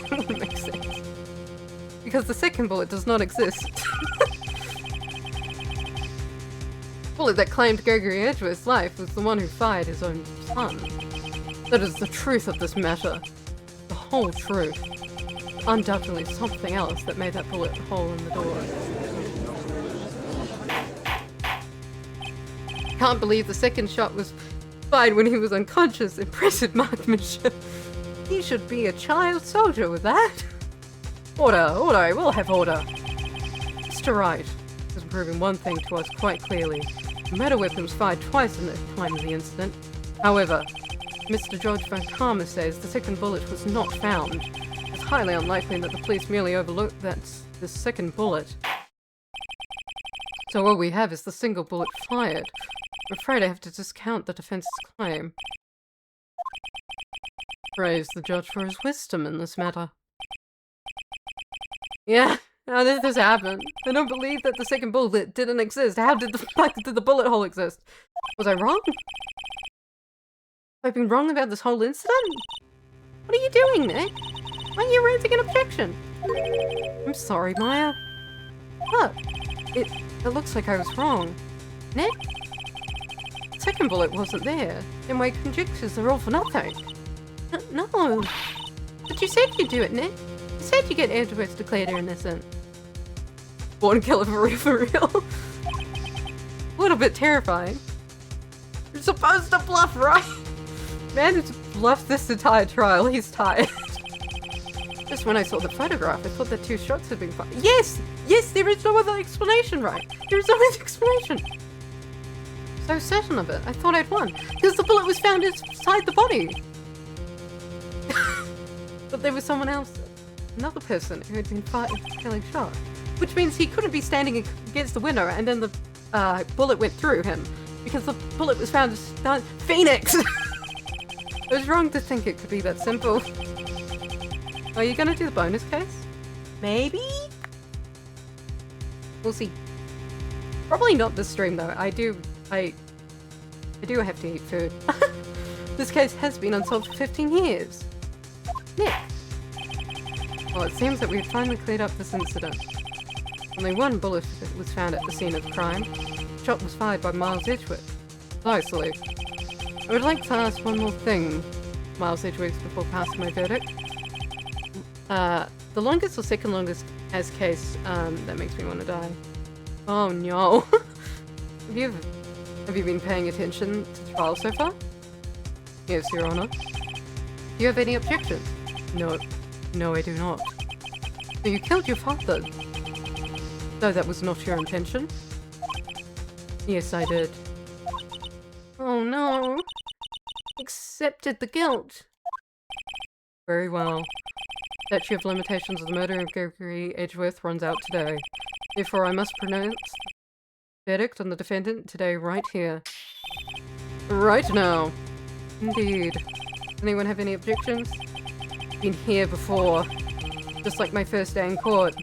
That wouldn't make sense. Because the second bullet does not exist. The bullet that claimed Gregory Edgeworth's life was the one who fired his own son. That is the truth of this matter. The whole truth. Undoubtedly something else that made that bullet hole in the door. Can't believe the second shot was fired when he was unconscious. Impressive marksmanship. He should be a child soldier with that. Order, order, we'll have order. Mr. Wright is proving one thing to us quite clearly. The murder weapon was fired twice in the time of the incident. However, Mr. George Van Karma says the second bullet was not found. It's highly unlikely that the police merely overlooked the second bullet. So all we have is the single bullet fired. I'm afraid I have to discount the defense's claim. Praise the judge for his wisdom in this matter. Yeah, how did this happen? I don't believe that the second bullet didn't exist. How did the fuck did the bullet hole exist? Was I wrong? Have I been wrong about this whole incident? What are you doing, Nick? Why are you raising an objection? I'm sorry, Maya. What? It looks like I was wrong. Nick? The second bullet wasn't there. And my conjectures are all for nothing. No. But you said you'd do it, Nick. You said you get Edgeworth declared innocent. Born killer for real. A little bit terrifying. You're supposed to bluff, right? Man who's bluffed this entire trial, he's tired. Just when I saw the photograph, I thought that 2 shots had been fired. Yes! Yes, there is no other explanation, right? There is no other explanation. So certain of it. I thought I'd won. Because the bullet was found inside the body. But there was someone else, another person, who had been fired with a killing shot. Which means he couldn't be standing against the window and then the bullet went through him. Because the bullet was found to Phoenix! I was wrong to think it could be that simple. Are you gonna do the bonus case? Maybe? We'll see. Probably not this stream though. I do have to eat food. This case has been unsolved for 15 years. Nick. Well, it seems that we've finally cleared up this incident. Only one bullet was found at the scene of the crime. The shot was fired by Miles Edgeworth. Precisely. I would like to ask one more thing, Miles Edgeworth, before passing my verdict. The longest or second longest as case, that makes me want to die. Oh no. Have you been paying attention to the trial so far? Yes, Your Honor. Do you have any objections? No. No, I do not. So you killed your father. Though that was not your intention? Yes, I did. Oh no. Accepted the guilt. Very well. Statute of limitations of the murder of Gregory Edgeworth runs out today. Therefore, I must pronounce the verdict on the defendant today, right here. Right now. Indeed. Anyone have any objections? Been here before. Just like my first day in court.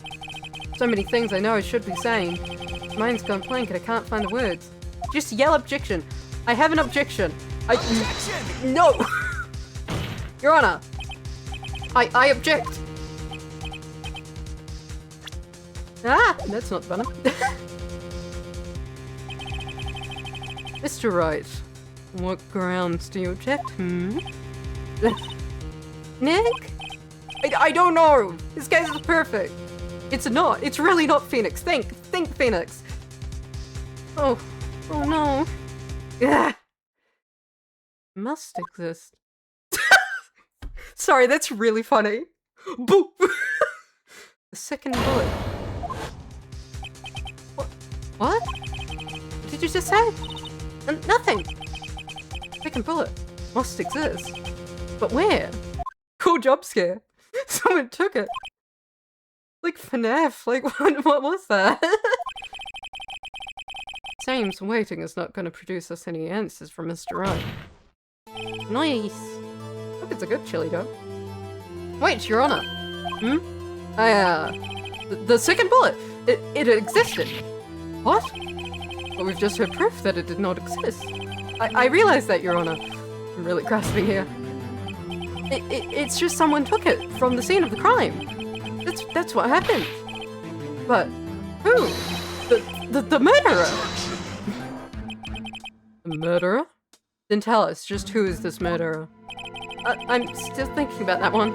So many things I know I should be saying. Mine's gone blank and I can't find the words. Just yell objection. I have an objection. Objection! No! Your Honor. I object. Ah, that's not funny. Mr. Wright, what grounds do you object? Nick? I don't know. This case is perfect. It's not. It's really not Phoenix. Think, Phoenix. Oh no. Yeah. Must exist. Sorry, that's really funny. Boo! The second bullet. What? What did you just say? Nothing. Second bullet must exist. But where? Cool job scare. Someone took it. Like FNAF. Like, what was that? Seems waiting is not going to produce us any answers from Mr. Wright. Nice. Look, it's a good chili dog. Wait, Your Honor. The second bullet. It existed. What? But we've just heard proof that it did not exist. I realize that, Your Honor. I'm really grasping here. It's just someone took it from the scene of the crime. That's what happened. But who? The murderer. The murderer? Then tell us, just who is this murderer? I'm still thinking about that one.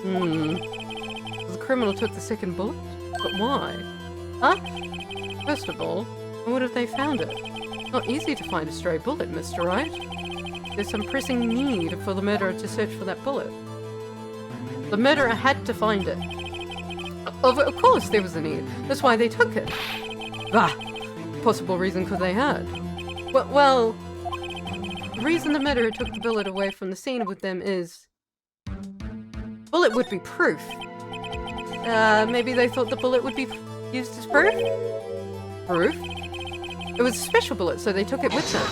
The criminal took the second bullet? But why? Huh? First of all, how would have they found it? Not easy to find a stray bullet, Mr. Wright. There's some pressing need for the murderer to search for that bullet. The murderer had to find it. Of course there was a need. That's why they took it. Ah, possible reason could they had. Well, the reason the murderer took the bullet away from the scene with them is... bullet would be proof. Maybe they thought the bullet would be used as proof? Proof? It was a special bullet, so they took it with them.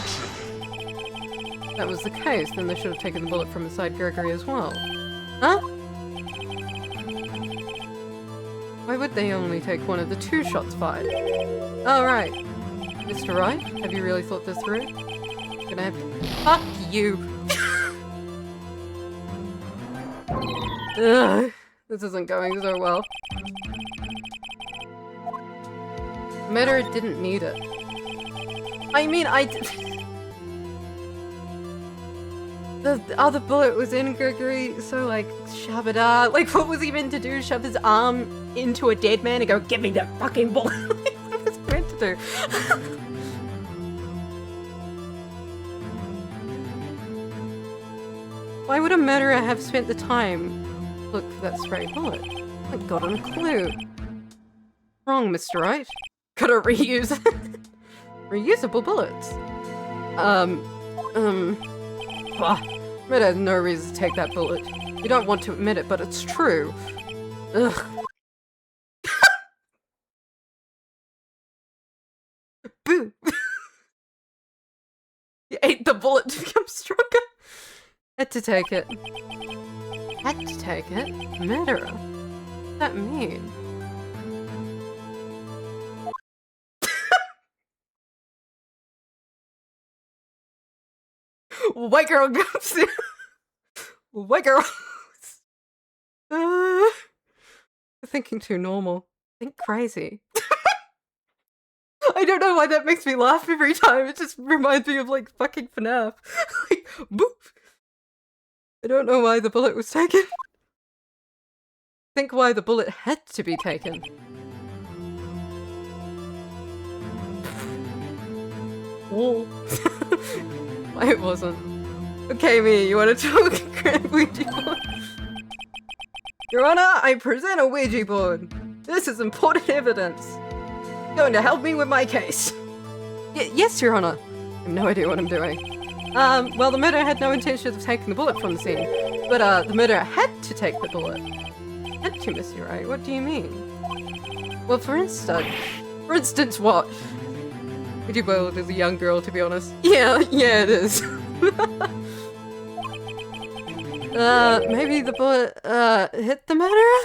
If that was the case, then they should have taken the bullet from inside Gregory as well. Huh? Why would they only take one of the 2 shots fired? Oh, right. Mr. Wright, have you really thought this through? Gonna have to... Fuck you! Ugh, this isn't going so well. The murderer didn't need it. I mean, the other bullet was in Gregory, so like, shove it out. Like, what was he meant to do? Shove his arm into a dead man and go, give me that fucking bullet? What was he meant to do? Why would a murderer have spent the time to look for that stray bullet? I got a clue. Wrong, Mr. Wright. Gotta reuse it. Reusable bullets. Murder has no reason to take that bullet. You don't want to admit it, but it's true. Ugh. Boo! You ate the bullet to become stronger. Had to take it. Had to take it? Murderer? What does that mean? White girl goes. White girl. Thinking too normal. Think crazy. I don't know why that makes me laugh every time. It just reminds me of like fucking FNAF. Like, boop. I don't know why the bullet was taken. Think why the bullet had to be taken. Oh. Why it wasn't. Okay, me, you wanna talk? Grand Ouija board. Your Honor, I present a Ouija board. This is important evidence. Going to help me with my case. Yes, Your Honor. I have no idea what I'm doing. Well, the murderer had no intention of taking the bullet from the scene, but the murderer had to take the bullet. Had to, Mr. Wright? What do you mean? Well, for instance, what? Ouija board is a young girl, to be honest. Yeah, it is. Maybe the bullet, hit the murderer?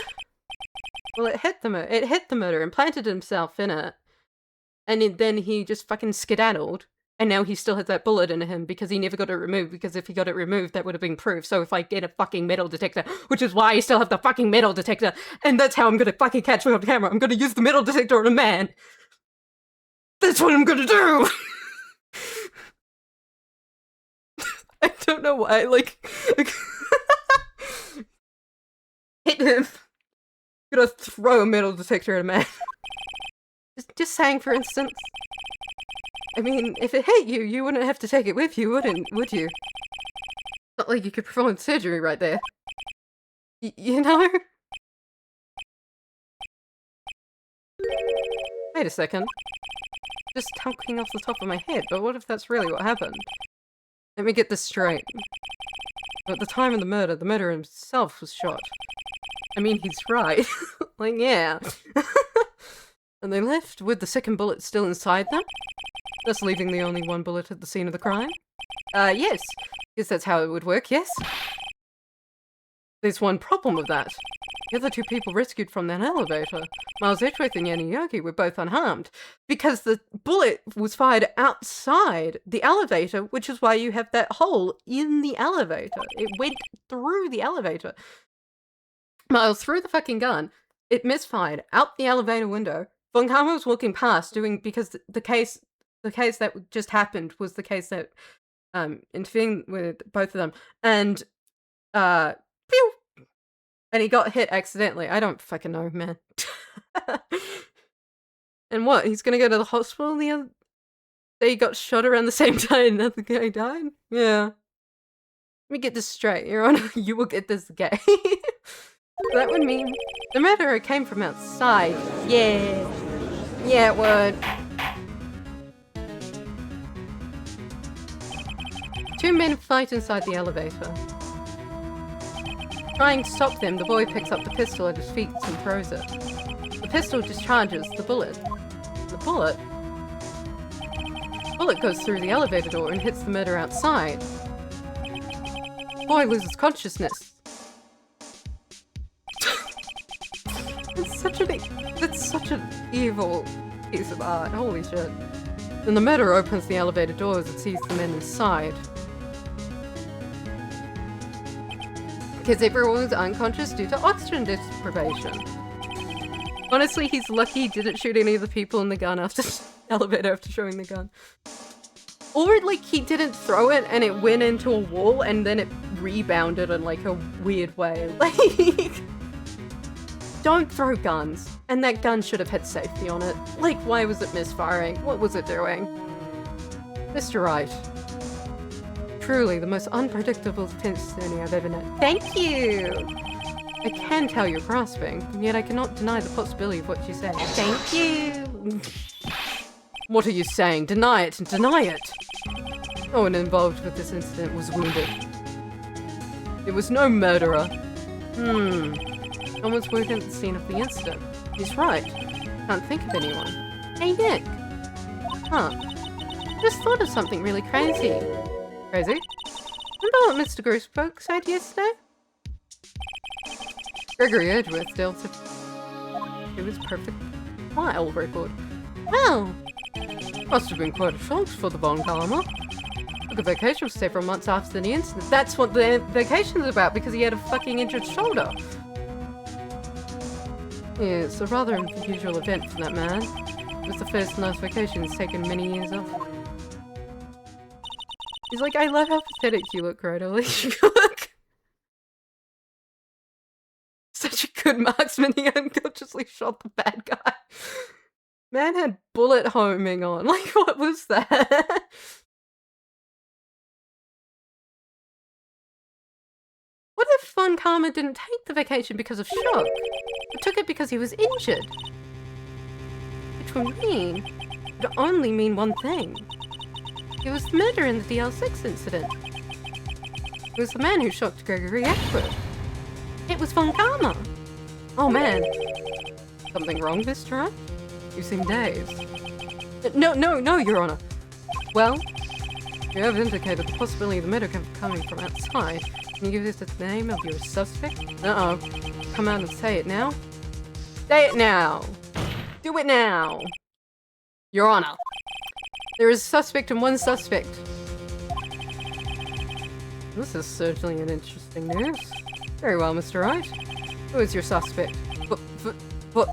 Well, it hit the murderer and planted himself in it. And then he just fucking skedaddled. And now he still has that bullet in him because he never got it removed, because if he got it removed, that would have been proof. So if I get a fucking metal detector, which is why I still have the fucking metal detector, and that's how I'm gonna fucking catch me on camera, I'm gonna use the metal detector on a man. That's what I'm gonna do! I don't know why, like... Hit him! I'm gonna throw a metal detector at a man. Just saying, for instance. I mean, if it hit you, you wouldn't have to take it with you, would you? Not like you could perform surgery right there. You know? Wait a second. Just talking off the top of my head, but what if that's really what happened? Let me get this straight. At the time of the murderer himself was shot. I mean, he's right. Like, yeah. And they left with the second bullet still inside them? Thus leaving the only one bullet at the scene of the crime? Yes. Guess that's how it would work, yes? There's one problem with that. The other two people rescued from that elevator, Miles Edgeworth and Yanni Yogi, were both unharmed. Because the bullet was fired outside the elevator, which is why you have that hole in the elevator. It went through the elevator. Miles threw the fucking gun. It misfired out the elevator window. Von Karma was walking past, because the case that just happened was the case that intervened with both of them, and pew! And he got hit accidentally. I don't fucking know, man. And what? He's gonna go to the hospital? They got shot around the same time and the guy died? Yeah. Let me get this straight, Your Honor. You will get this gay. That would mean the murderer came from outside. Yeah. Yeah, it would. Two men fight inside the elevator. Trying to stop them, the boy picks up the pistol at his feet and throws it. The pistol discharges the bullet. The bullet goes through the elevator door and hits the murderer outside. The boy loses consciousness. That's such an evil piece of art. Holy shit. Then the murderer opens the elevator doors and sees the men inside. Because everyone was unconscious due to oxygen deprivation. Honestly, he's lucky he didn't shoot any of the people in the gun after elevator after showing the gun. Or like he didn't throw it and it went into a wall and then it rebounded in like a weird way. Like, don't throw guns. And that gun should have had safety on it. Like, why was it misfiring? What was it doing? Mr. Wright. Truly the most unpredictable defense attorney I've ever known. Thank you! I can tell you're grasping, and yet I cannot deny the possibility of what you say. Thank you! What are you saying? Deny it and deny it! No one involved with this incident was wounded. There was no murderer. Someone's working at the scene of the incident. He's right. Can't think of anyone. Hey, Nick! Huh. I just thought of something really crazy. Crazy? Remember what Mr. Grossberg said yesterday? Gregory Edgeworth dealt it was perfect file record. Well, must have been quite a shock for the Von Karma. Took a vacation for several months after the incident. That's what the vacation's about, because he had a fucking injured shoulder. Yeah, it's a rather unusual event for that man. It was the first and last vacation he's taken many years off. He's like, I love how pathetic you look, Gretel. You look such a good marksman. He unconsciously shot the bad guy. Man had bullet homing on. Like, what was that? What if Von Karma didn't take the vacation because of shock, but took it because he was injured? Which would only mean one thing. It was the murder in the DL6 incident. It was the man who shot Gregory Ashworth. It was Von Karma. Oh man. Something wrong, Mr. Wright? You seem dazed. No, Your Honor. Well, you have indicated the possibility of the murder coming from outside. Can you give us the name of your suspect? Uh-oh. Come out and say it now. Say it now! Do it now! Your Honor. There is a suspect and one suspect. This is certainly an interesting news. Very well, Mr. Wright. Who is your suspect? What?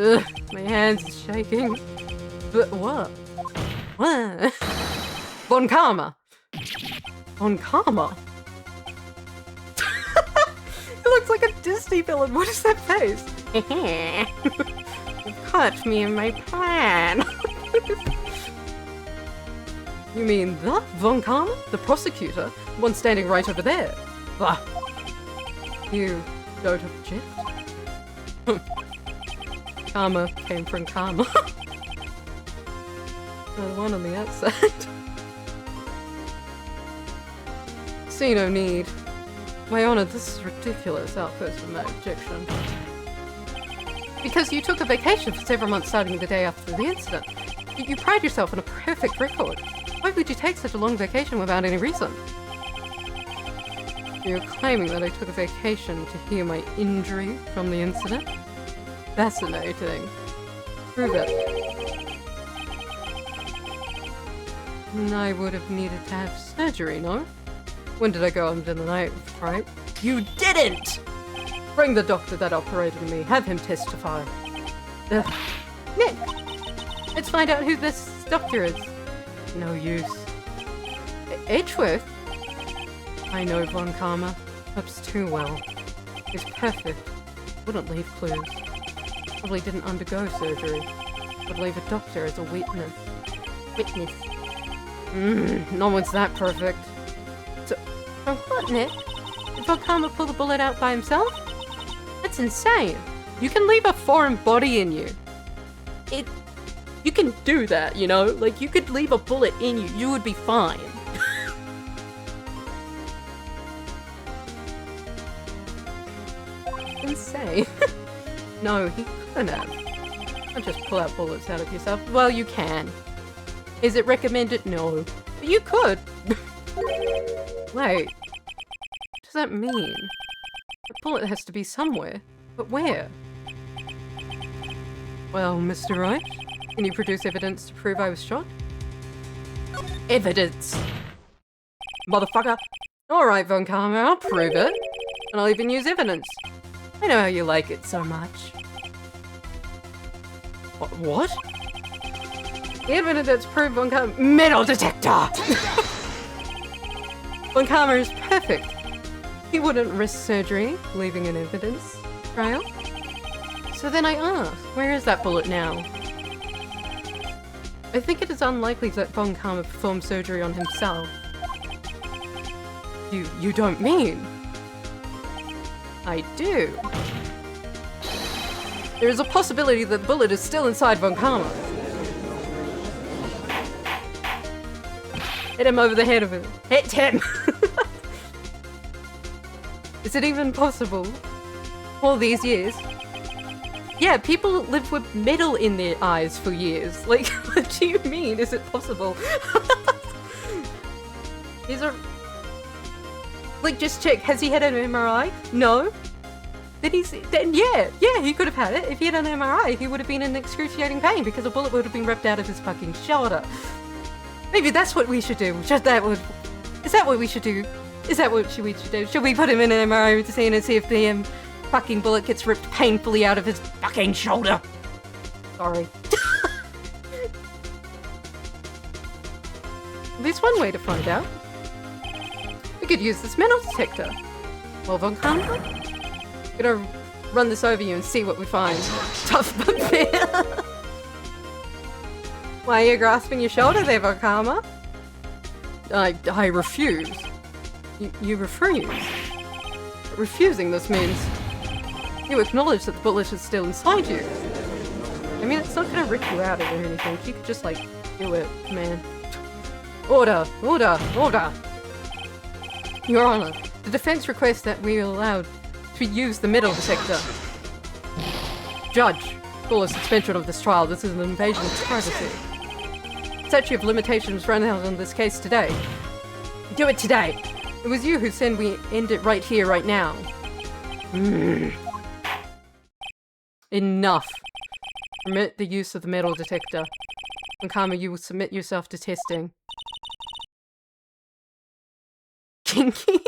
Ugh, my hands are shaking. But what? What? Von Karma! Von Karma? It looks like a Disney villain. What is that face? You caught me in my plan. You mean the Von Karma? The prosecutor? The one standing right over there? Bah. You don't object? Karma came from karma. The one on the outside. See no need. My Honor, this is ridiculous. Outburst of my objection. Because you took a vacation for several months starting the day after the incident. You pride yourself on a perfect record. Why would you take such a long vacation without any reason? You're claiming that I took a vacation to heal my injury from the incident? Fascinating. Prove it. I would have needed to have surgery, no? When did I go under the night, right? You didn't! Bring the doctor that operated on me. Have him testify. Ugh. Nick! Let's find out who this doctor is. No use. Edgeworth? I know Von Karma. Perhaps too well. He's perfect. Wouldn't leave clues. Probably didn't undergo surgery. Would leave a doctor as a witness. No one's that perfect. So what, Nick? Did Von Karma pull the bullet out by himself? That's insane. You can leave a foreign body in you. You can do that, you know? Like, you could leave a bullet in you. You would be fine. Insane. No, he couldn't have. Don't just pull out bullets out of yourself. Well, you can. Is it recommended? No. But you could. Wait. What does that mean? The bullet has to be somewhere. But where? Well, Mr. Wright, can you produce evidence to prove I was shot? Evidence! Motherfucker! Alright, Von Karma, I'll prove it. And I'll even use evidence. I know how you like it so much. What? The evidence that's proved Von Karma— metal detector! Von Karma is perfect. He wouldn't risk surgery, leaving an evidence trail. So then I ask, where is that bullet now? I think it is unlikely that Von Karma performed surgery on himself. You don't mean? I do. There is a possibility that the bullet is still inside Von Karma. Hit him over the head of him. Hit him! Is it even possible? All these years? Yeah, people live with metal in their eyes for years. Like, what do you mean? Is it possible? These are... Like, just check. Has he had an MRI? No? Then yeah, he could have had it. If he had an MRI, he would have been in excruciating pain because a bullet would have been ripped out of his fucking shoulder. Maybe that's what we should do. Is that what we should do? Is that what we should do? Should we put him in an MRI scene and see if the fucking bullet gets ripped painfully out of his fucking shoulder? Sorry. There's one way to find out. We could use this metal detector. Well, Von Karma? Gonna run this over you and see what we find. Tough but fair. Why are you grasping your shoulder there, Von Karma? I refuse. You refuse. Refusing this means you acknowledge that the bullet is still inside you. I mean, it's not gonna rip you out of it or anything. You could just, like, do it, man. Order! Order! Order! Your Honor, the defense requests that we are allowed to use the metal detector. Judge, full of suspension of this trial. This is an invasion of privacy. Statute of limitations run out on this case today. Do it today. It was you who said we end it right here, right now. Enough. Permit the use of the metal detector. Von Karma, you will submit yourself to testing. Kinky?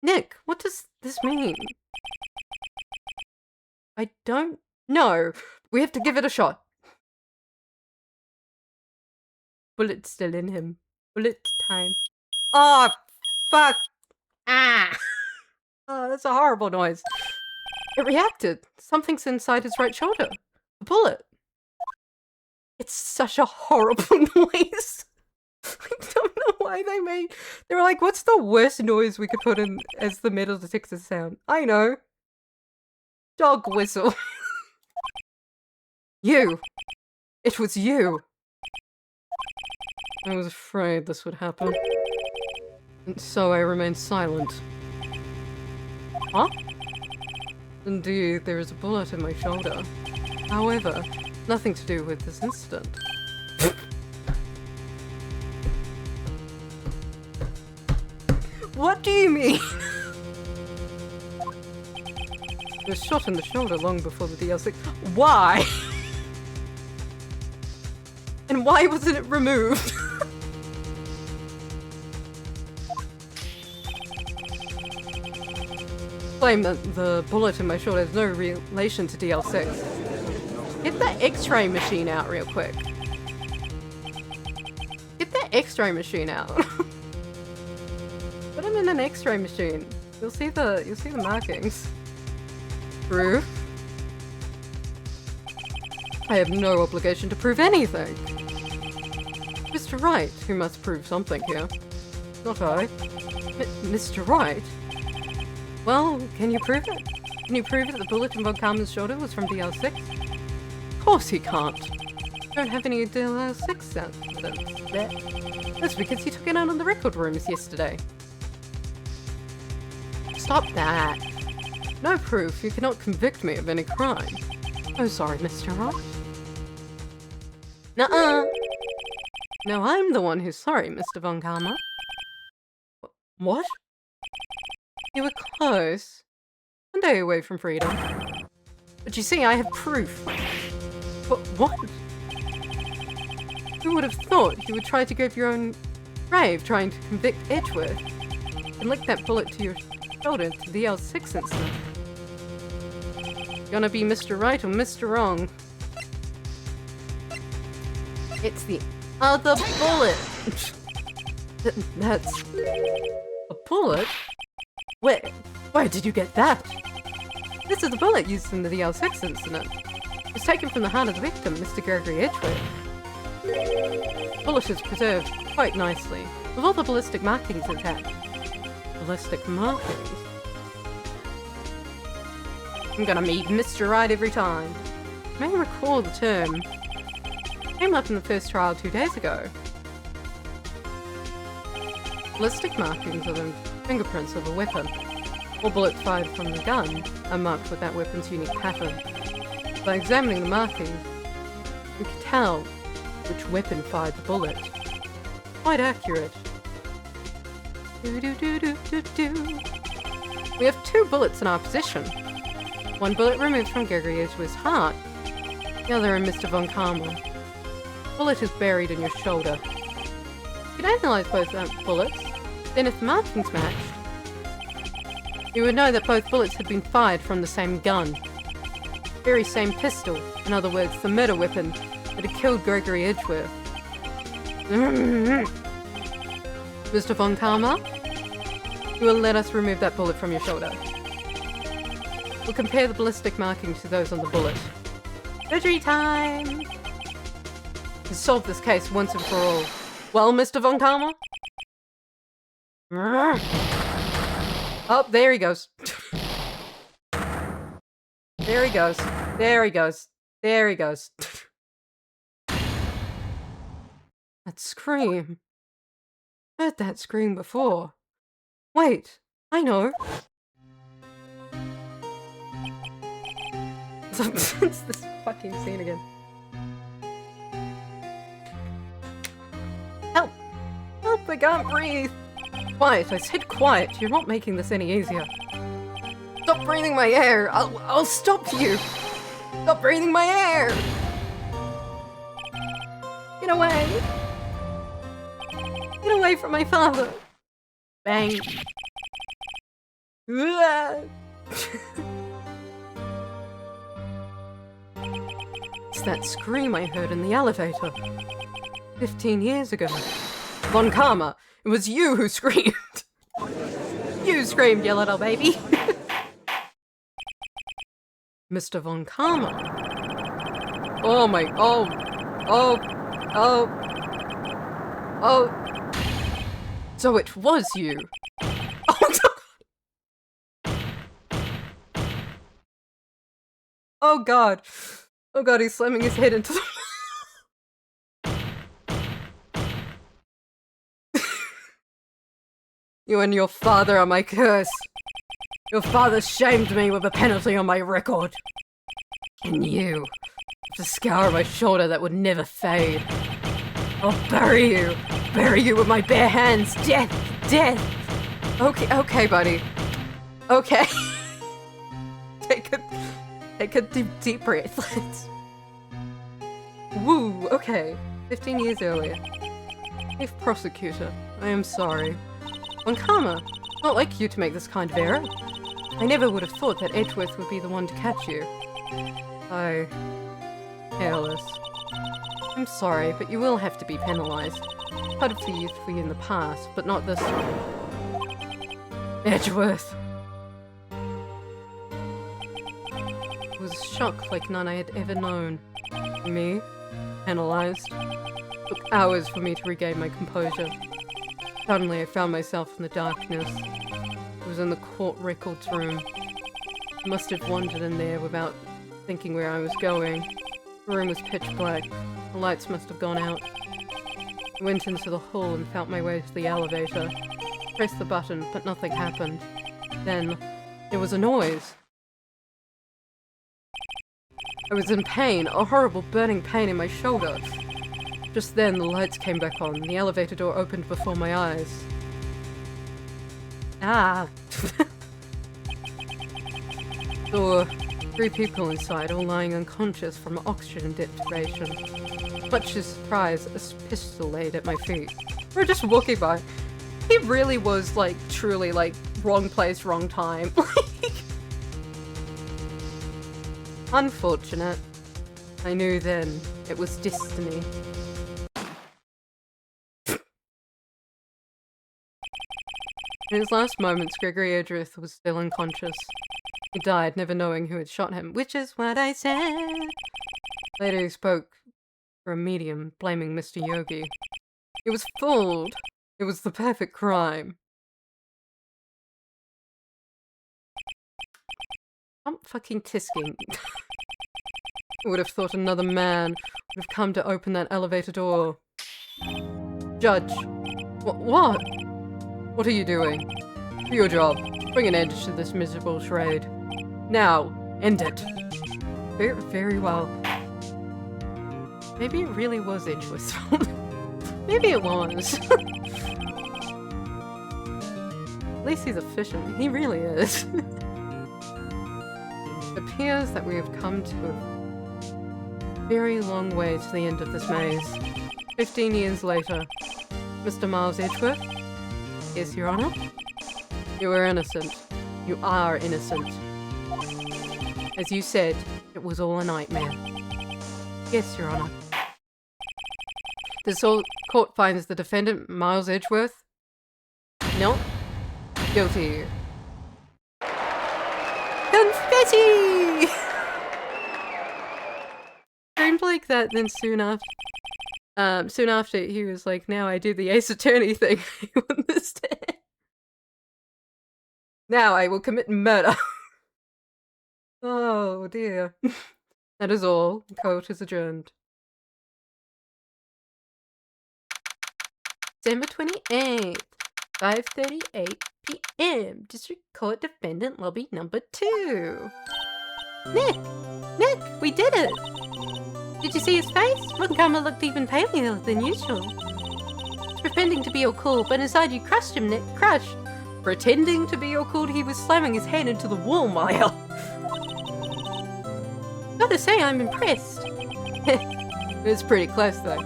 Nick, what does this mean? I don't know. We have to give it a shot. Bullet's still in him. Bullet time. Oh, fuck. Ah. Oh, that's a horrible noise. It reacted. Something's inside his right shoulder. A bullet. It's such a horrible noise. I don't know why they were like, what's the worst noise we could put in as the metal detector sound? I know. Dog whistle. You. It was you. I was afraid this would happen. And so I remained silent. Huh? Indeed, there is a bullet in my shoulder. However, nothing to do with this incident. What do you mean? It was shot in the shoulder long before the DLC. Why? And why wasn't it removed? Claim that the bullet in my shoulder has no relation to DL6. Get that X-ray machine out real quick. Get that X-ray machine out. Put him in an X-ray machine. You'll see the markings. Proof? I have no obligation to prove anything. Mr. Wright, who must prove something here. Not I. Mr. Wright? Well, can you prove it? Can you prove that the bullet in Von Karma's shoulder was from DL6? Of course he can't. Don't have any DL6 evidence there. That's because he took it out on the record rooms yesterday. Stop that. No proof. You cannot convict me of any crime. Oh, sorry, Mr. Wright. Nuh-uh. No, I'm the one who's sorry, Mr. Von Karma. What? You were close. One day away from freedom. But you see, I have proof. But what? Who would have thought you would try to go for your own grave trying to convict Edgeworth and link that bullet to your shoulder to the L6 incident? Gonna be Mr. Right or Mr. Wrong? It's the other bullet! That's... a bullet? Where did you get that? This is the bullet used in the DL6 incident. It was taken from the heart of the victim, Mr. Gregory Edgeworth. The bullet is preserved quite nicely, with all the ballistic markings attached. Ballistic markings? I'm gonna meet Mr. Right every time. You may recall the term. It came up in the first trial 2 days ago. Ballistic markings are the fingerprints of a weapon. All bullets fired from the gun are marked with that weapon's unique pattern. By examining the markings, we can tell which weapon fired the bullet. Quite accurate. We have 2 bullets in our possession. One bullet removed from Gregory Edgeworth's heart, the other in Mr. Von Karma. Bullet is buried in your shoulder. You can analyze both bullets, then if the markings matched, you would know that both bullets had been fired from the same gun. Very same pistol, in other words, the murder weapon that had killed Gregory Edgeworth. Mr. Von Karma, you will let us remove that bullet from your shoulder. We'll compare the ballistic markings to those on the bullet. Surgery time! To solve this case once and for all. Well, Mr. Von Karma? Oh, there he goes. There he goes. There he goes. There he goes. That scream. Heard that scream before. Wait, I know. It's this fucking scene again. Help! Help, I can't breathe! Quiet, I said quiet. You're not making this any easier. Stop breathing my air! I'll stop you! Stop breathing my air! Get away! Get away from my father! Bang! It's that scream I heard in the elevator 15 years ago. Von Karma, it was you who screamed! You screamed, you little baby! Mr. Von Karma. Oh my, oh. So it was you. Oh god. Oh god, he's slamming his head into the You and your father are my curse. Your father shamed me with a penalty on my record. And you, the scar on my shoulder that would never fade. I'll bury you with my bare hands. Death, death. Okay, buddy. Okay. Take a deep breath. Woo, okay. 15 years earlier. If prosecutor, I am sorry. Von Karma, not like you to make this kind of error. I never would have thought that Edgeworth would be the one to catch you. Careless. I'm sorry, but you will have to be penalized. Part of the youth for you in the past, but not this one. Edgeworth! It was a shock like none I had ever known. Me? Penalized? Took hours for me to regain my composure. Suddenly I found myself in the darkness. I was in the court records room. I must have wandered in there without thinking where I was going. The room was pitch black. The lights must have gone out. I went into the hall and felt my way to the elevator. Pressed the button, but nothing happened. Then, there was a noise. I was in pain, a horrible burning pain in my shoulder. Just then, the lights came back on. The elevator door opened before my eyes. Ah! There were 3 people inside, all lying unconscious from oxygen deprivation. Much to surprise, a pistol laid at my feet. We were just walking by. He really was, like, truly, like, wrong place, wrong time. Unfortunate. I knew then it was destiny. In his last moments, Gregory Edgeworth was still unconscious. He died, never knowing who had shot him, which is what I said. Later he spoke for a medium, blaming Mr. Yogi. He was fooled. It was the perfect crime. I'm fucking tisking. I would have thought another man would have come to open that elevator door. Judge. What? What are you doing? Do your job. Bring an end to this miserable charade. Now, end it. Very well. Maybe it really was Edgeworth's fault. Maybe it was. At least he's efficient. He really is. It appears that we have come to a very long way to the end of this maze. 15 years later. Mr. Miles Edgeworth? Yes, Your Honor? You were innocent. You are innocent. As you said, it was all a nightmare. Yes, Your Honor. This court finds the defendant, Miles Edgeworth, not guilty. Confetti! Screamed like that, then soon after he was like, now I do the Ace Attorney thing. He won this day. Now I will commit murder. Oh dear. That is all. Court is adjourned. December 28th, 5:38 p.m. District Court Defendant Lobby number 2. Nick! Nick! We did it! Did you see his face? Montgomery looked even paler than usual. He's pretending to be all cool, but inside you crushed him, Nick. Crushed. Pretending to be all cool, he was slamming his head into the wall, Maya. Gotta say, I'm impressed. It's pretty close, though.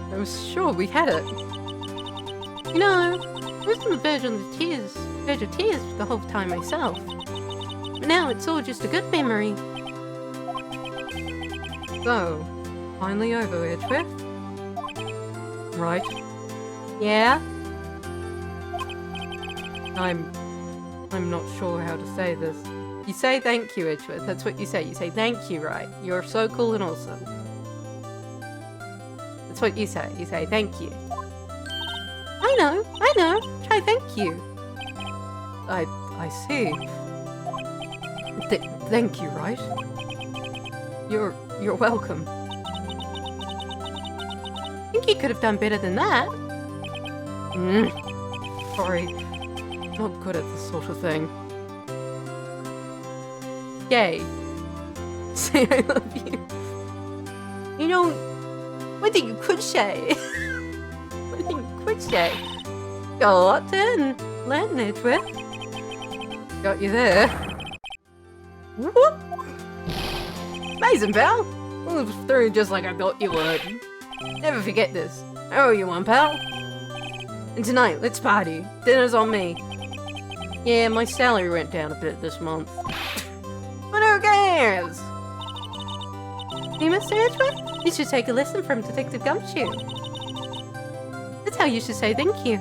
I was sure we had it. You know, I was on the verge of tears the whole time myself. But now it's all just a good memory. So, finally over, Edgeworth? Right. Yeah? I'm not sure how to say this. You say thank you, Edgeworth. That's what you say. You say thank you, right? You're so cool and awesome. That's what you say. You say thank you. I know. Try thank you. I see. Thank you, right? You're welcome. I think you could have done better than that. Sorry. Not good at this sort of thing. Yay. Say I love you. You know, one thing you could say. Got a lot to learn, Edgeworth. Got you there. Whoop! Amazing, pal. Moved through just like I thought you would. Never forget this. I owe you one, pal. And tonight, let's party. Dinner's on me. Yeah, my salary went down a bit this month. But who cares? You, Mr. Edgeworth? You should take a lesson from Detective Gumshoe. That's how you should say thank you.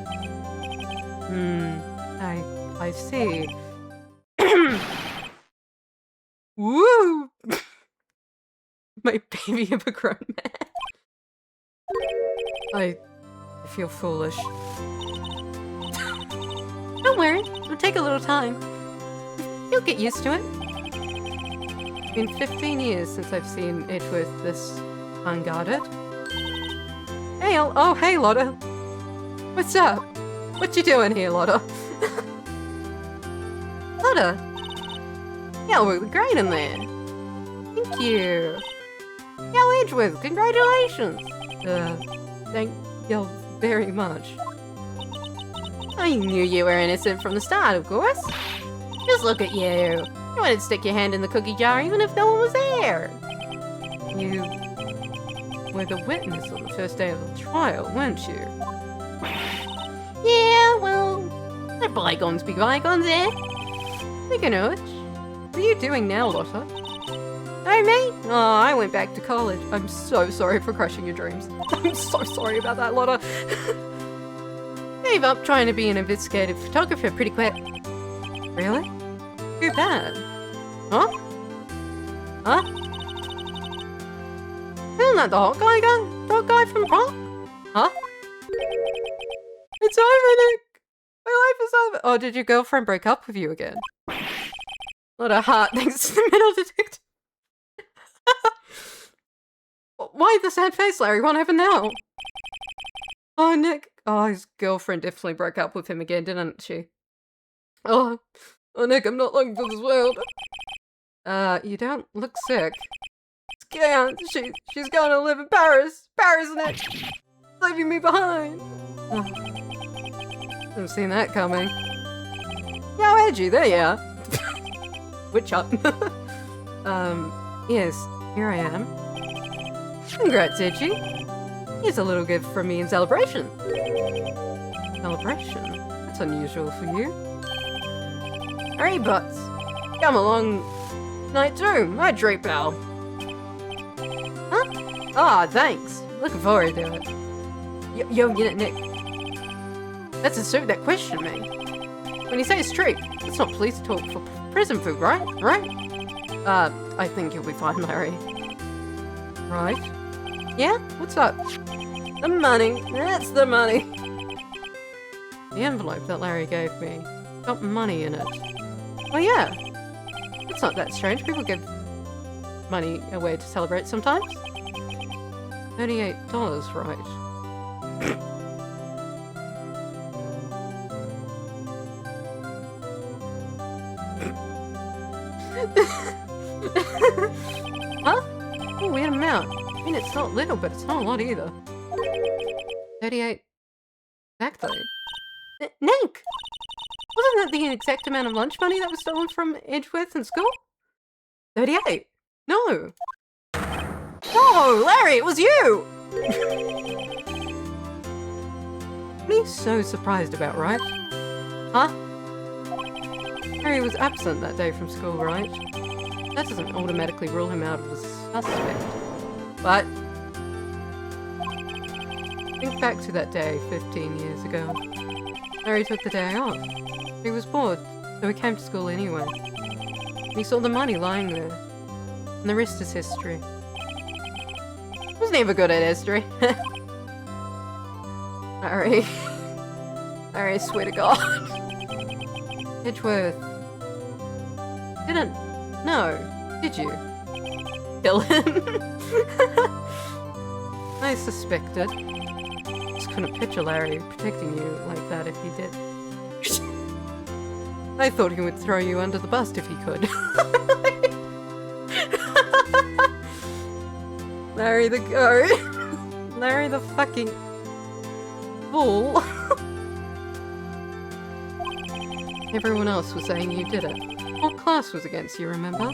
I see. Woo! My baby of a grown man. I feel foolish. Don't worry, it'll take a little time. You'll get used to it. It's been 15 years since I've seen Edgeworth this unguarded. Hey, hey, Lotta. What's up? What you doing here, Lotta? Lotta? Yeah, we look great in there. Thank you. Yo, Edgeworth, congratulations. Thank you very much. I knew you were innocent from the start, of course. Just look at you. You wanted to stick your hand in the cookie jar even if no one was there. You were the witness on the first day of the trial, weren't you? Yeah, well, let bygones be bygones, eh? Speaking of which, what are you doing now, Lotta? Oh, me? Oh, I went back to college. I'm so sorry for crushing your dreams. I'm so sorry about that, Lotta. Gave up trying to be an investigative photographer pretty quick. Really? Too bad. Huh? Huh? Isn't that the hot guy from prom? Huh? It's over, Nick! My life is over! Oh, did your girlfriend break up with you again? Not a heart thanks to the metal detector. Why the sad face, Larry? What happened now? Oh, Nick. Oh, his girlfriend definitely broke up with him again, didn't she? Oh, Nick, I'm not looking for this world. You don't look sick. Yeah, she's going to live in Paris. Paris, Nick! Leaving me behind. Oh, haven't seen that coming. Yo, Edgy, there you are. Witch up. Yes, here I am. Congrats, Edgy. Here's a little gift from me in celebration. Celebration? That's unusual for you. Hey, Butts. Come along. Night too. My treat, pal. Huh? Ah, thanks. Looking forward to it. Yo, Nick. That's a suit that questioned me. When you say it's treat, it's not police talk for prison food, right? Right? I think you'll be fine, Larry. Right? Yeah? What's up? The money. That's the money. The envelope that Larry gave me got money in it. Oh yeah. It's not that strange. People give money away to celebrate sometimes. $38, right? Huh? Oh, weird amount. I mean, it's not little, but it's not a lot either. 38. Exactly. Nick! Wasn't that the exact amount of lunch money that was stolen from Edgeworth in school? 38. No. Oh, Larry, it was you! What are you so surprised about, right? Huh? Harry was absent that day from school, right? That doesn't automatically rule him out as a suspect. But think back to that day 15 years ago. Larry took the day off. He was bored, so he came to school anyway. He saw the money lying there. And the rest is history. I was never good at history. Larry. Larry, I swear to God. Edgeworth. Didn't. No. Did you? Kill him? I suspected. Just couldn't picture Larry protecting you like that if he did. I thought he would throw you under the bus if he could. Larry the goat. Larry the fucking fool. Everyone else was saying you did it. Whole class was against you, remember?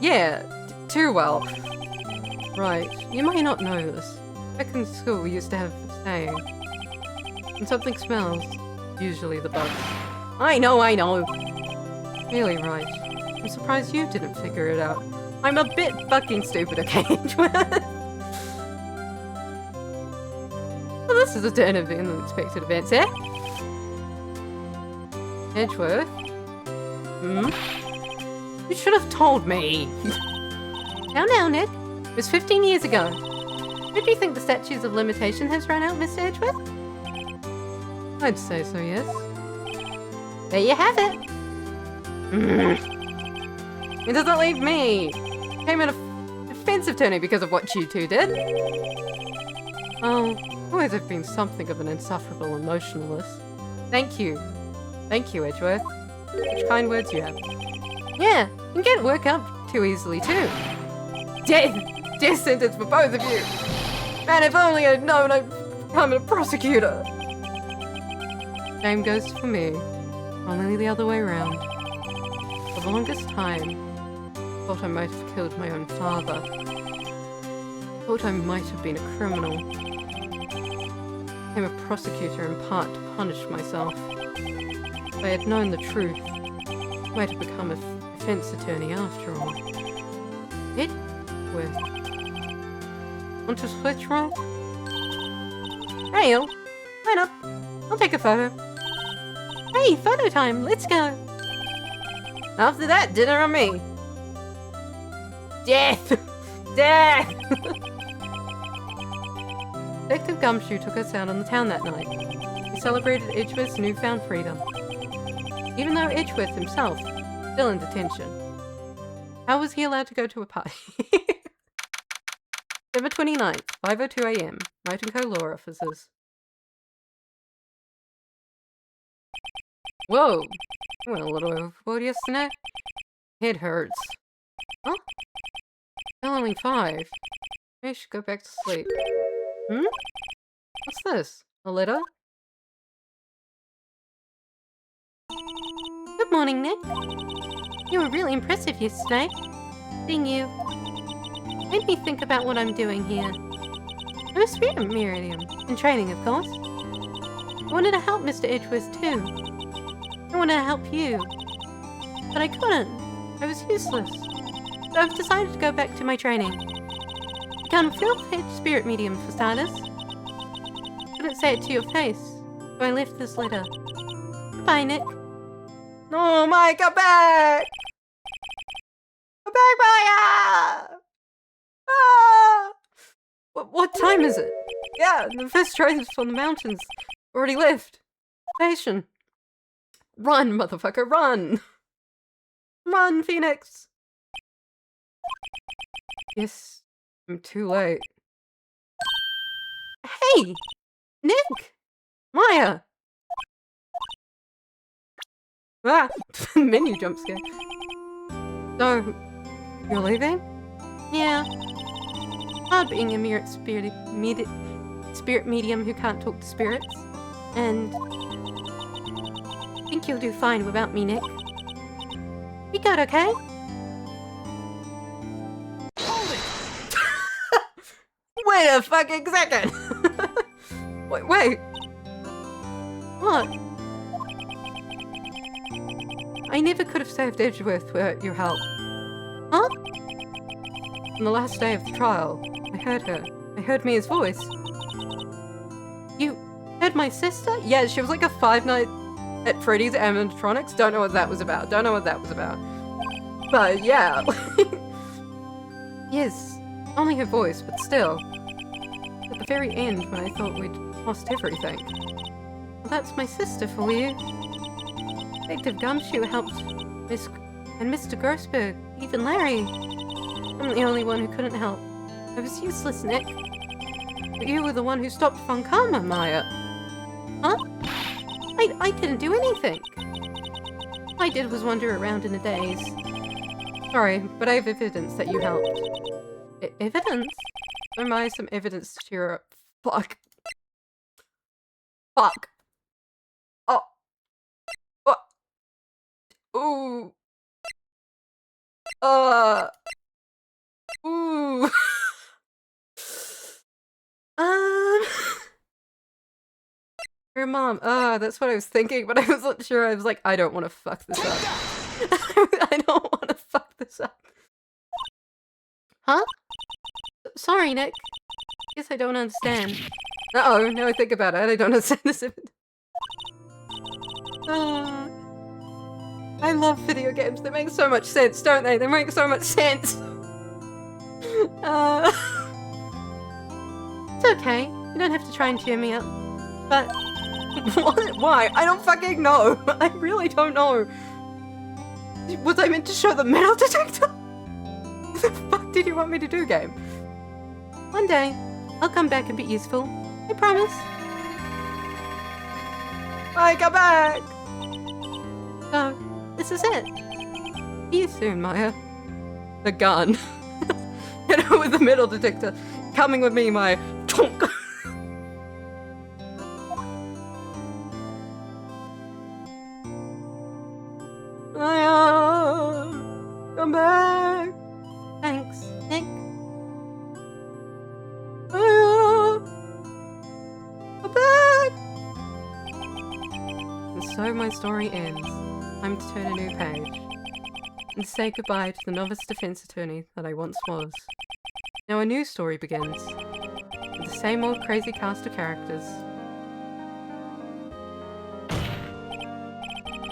Yeah, too well. Right, you may not know this. Back in school we used to have a saying. When something smells, usually the bugs. I know! Really right. I'm surprised you didn't figure it out. I'm a bit fucking stupid, okay? Well, this is a turn of unexpected events, eh? Edgeworth? Hmm? You should have told me! Now, Ned. It was 15 years ago. Don't you think the statutes of limitation has run out, Mr. Edgeworth? I'd say so, yes. There you have it! It doesn't leave me! Came in a defense attorney because of what you two did. Oh, always have been something of an insufferable emotionalist. Thank you. Thank you, Edgeworth. Such kind words you have. Yeah, you can't work up too easily too. Death sentence for both of you. Man, if only I'd known I'd become a prosecutor. Same goes for me. Only the other way around. For the longest time, I thought I might have killed my own father. Thought I might have been a criminal. Became a prosecutor in part to punish myself. If I had known the truth, I might have become a defense attorney after all. Edgeworth. Want to switch, right? Hey, line up. I'll take a photo. Hey, photo time. Let's go. After that, dinner on me. Death! Death! Detective Gumshoe took us out on the town that night. He celebrated Edgeworth's newfound freedom. Even though Edgeworth himself, still in detention. How was he allowed to go to a party? December 29th, 5:02 AM. Knight & Co. Law Officers. Whoa! I went a little overboard yesterday. Head hurts. Huh? Still only 5. Maybe I should go back to sleep. Hmm? What's this? A letter? Good morning, Nick. You were really impressive yesterday. Seeing you made me think about what I'm doing here. I'm a spirit medium, in training, of course. I wanted to help Mr. Edgeworth too. I wanted to help you. But I couldn't. I was useless. So I've decided to go back to my training. Become a full-fledged spirit medium for starters. Couldn't say it to your face, so I left this letter. Goodbye, Nick. No, Maya, come back! Come back, Maya! Ah! What time is it? Yeah, the first trains from the mountains already left. Station. Run, motherfucker, run! Run, Phoenix! Yes, I'm too late. Hey! Nick! Maya! Ah! Menu jump scare. So, you're leaving? Yeah. Hard being a spirit medium who can't talk to spirits. And I think you'll do fine without me, Nick. We got okay? Hold it! Wait a fucking second! wait. What? I never could have saved Edgeworth without your help. Huh? On the last day of the trial, I heard her. I heard Mia's voice. You heard my sister? Yeah, she was like a Five Nights at Freddy's animatronics. Don't know what that was about. But yeah. Yes, only her voice, but still. At the very end, when I thought we'd lost everything. Well, that's my sister for you. Detective Gumshoe helped Mr. Grossberg, even Larry. I'm the only one who couldn't help. I was useless, Nick. But you were the one who stopped Von Karma, Maya. Huh? I didn't do anything. All I did was wander around in a daze. Sorry, but I have evidence that you helped. Evidence? There might be some evidence to your... Fuck. Oh. What? Ooh. Ooh. Your mom. That's what I was thinking, but I wasn't sure. I was like, I don't want to fuck this up. I don't want to fuck this up. Huh? Sorry, Nick. Guess I don't understand. Uh-oh, now I think about it, I don't understand this. I love video games. They make so much sense, don't they? They make so much sense. It's okay. You don't have to try and cheer me up. But... What? Why? I don't fucking know. I really don't know. Was I meant to show the metal detector? What the fuck did you want me to do, game? One day, I'll come back and be useful. I promise. Bye, come back! So, this is it. See you soon, Maya. The gun. Hit her with the metal detector. Coming with me, Maya. Tonk! Maya! Come back! Thanks, Nick. Maya! Come back! And so my story ends. Time to turn a new page. And say goodbye to the novice defense attorney that I once was. Now a new story begins. With the same old crazy cast of characters.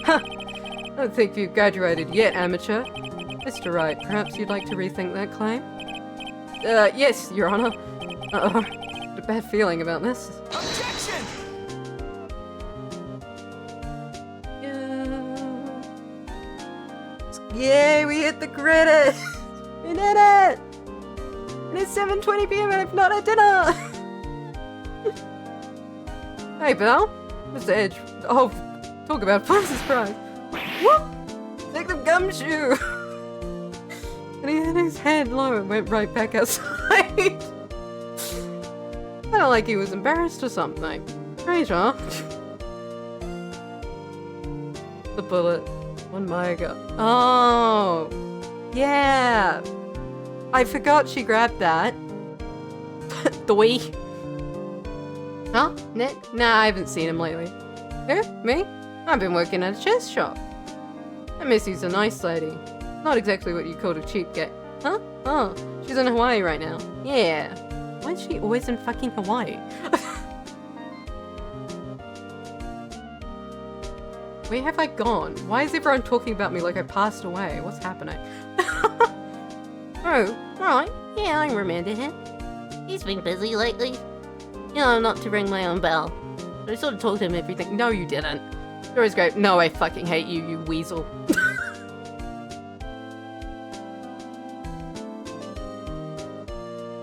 Ha! I don't think you've graduated yet, amateur. Mr. Wright, perhaps you'd like to rethink that claim? Yes, Your Honor. Uh-oh. Got a bad feeling about this. Objection! Yay, we hit the credit! We did it! And it's 7:20 PM and I've not had dinner! Hey, Belle. Mr. Edge. Oh, talk about fun surprise. Whoop! Take the gumshoe! And he had his head low and went right back outside. Kinda like he was embarrassed or something. Strange, huh? The bullet. One Maya got. Oh! Yeah! I forgot she grabbed that. Doi. Huh? Nick? Nah, I haven't seen him lately. Who? Me? I've been working at a chess shop. And Missy's a nice lady. Not exactly what you call a cheap gay. Huh? Oh, she's in Hawaii right now. Yeah. Why is she always in fucking Hawaii? Where have I gone? Why is everyone talking about me like I passed away? What's happening? Oh, right. Yeah, I remember him. He's been busy lately. You know, not to ring my own bell. But I sort of told him everything. No, you didn't. You always go, no, I fucking hate you, you weasel.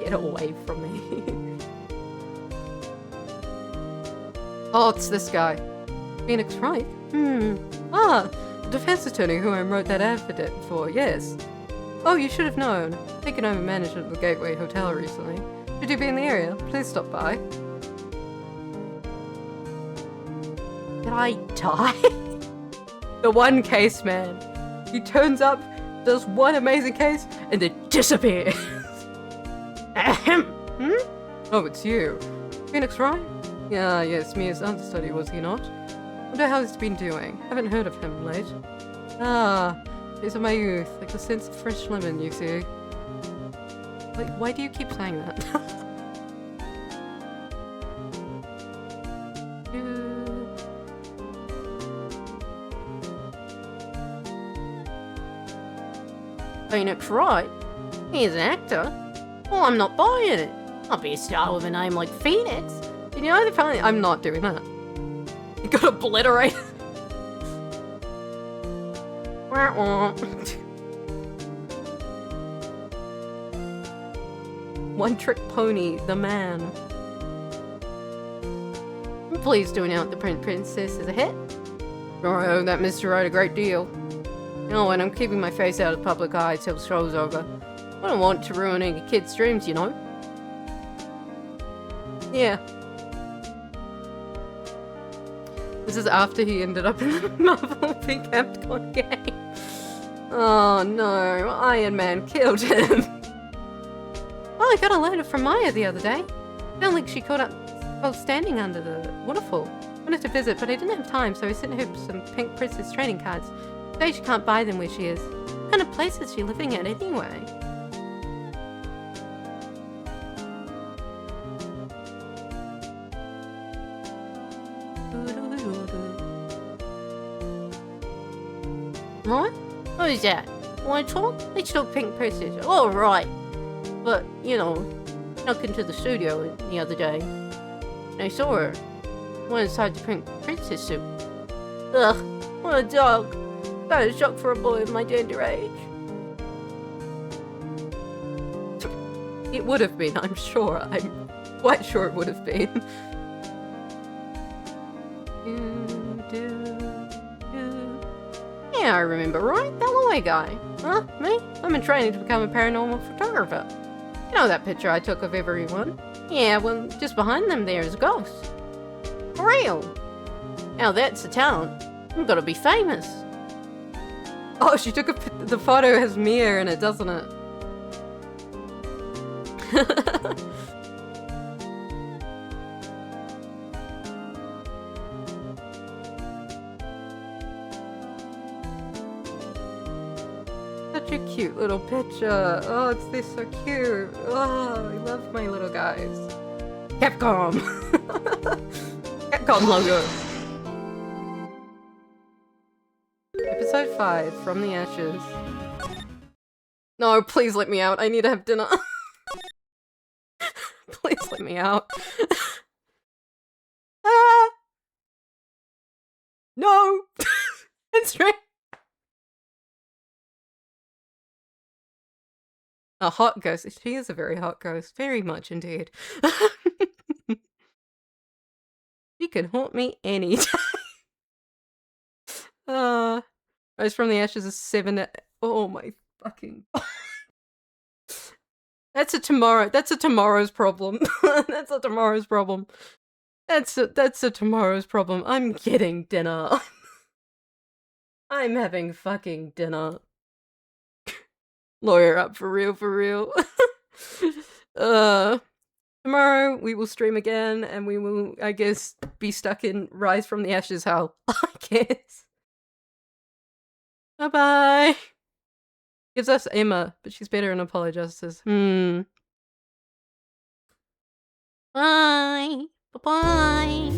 Get away from me. Oh, it's this guy. Phoenix Wright? Ah, the defense attorney who I wrote that affidavit for, yes. Oh, you should have known. Taken over management of the Gateway Hotel recently. Should you be in the area, please stop by. Did I die? The one case, man. He turns up, does one amazing case, and then disappears. Ahem. Oh, it's you. Phoenix Wright? Yeah, yes, Mia's understudy, was he not? Wonder how he's been doing. Haven't heard of him late. Ah, days of my youth, like the sense of fresh lemon, you see. Wait, why do you keep saying that? Phoenix Wright? He's an actor? Well, I'm not buying it. I'll be a star with a name like Phoenix. You know, the funny, I'm not doing that. You got obliterated. One Trick Pony, the man. Please do note the princess is a hit. Sure, I owe that Mr. Wright a great deal. Oh, and I'm keeping my face out of the public eye till the show's over. I don't want to ruin any kid's dreams, you know. Yeah. This is after he ended up in the Marvel v Capcom game. Oh no, Iron Man killed him. Oh, I got a letter from Maya the other day. Sounded like she caught up while standing under the waterfall. Wanted to visit, but I didn't have time, so I sent her some Pink Princess trading cards. Today she can't buy them where she is. What kind of place is she living at anyway? Right? Who's that? Want to talk? Let's talk Pink Princess. Oh, right. But, you know, snuck into the studio the other day. And I saw her. Went inside the Pink Princess suit. Ugh, what a dog. Kind of shock for a boy of my tender age. It would have been, I'm sure. I'm quite sure it would have been. Yeah, I remember, right? That Loy guy. Huh? Me? I'm in training to become a paranormal photographer. You know that picture I took of everyone? Yeah, well, just behind them there is a ghost. For real. Now that's a talent. I'm gonna be famous. Oh, she took the photo has Mia in it, doesn't it? Such a cute little picture. Oh, they're so cute. Oh, I love my little guys. Capcom. Capcom logo. Episode 5, From the Ashes. No, please let me out. I need to have dinner. Please let me out. Ah! No! It's right. A hot ghost. She is a very hot ghost. Very much indeed. She can haunt me any time. Rise from the Ashes is 7. Oh my fucking. That's a tomorrow's problem. That's a tomorrow's problem. That's a tomorrow's problem. I'm getting dinner. I'm having fucking dinner. Lawyer up for real, for real. Tomorrow we will stream again and we will, I guess, be stuck in Rise from the Ashes hell. I guess. Bye-bye. Gives us Emma, but she's better in apologizes. Bye. Bye-bye.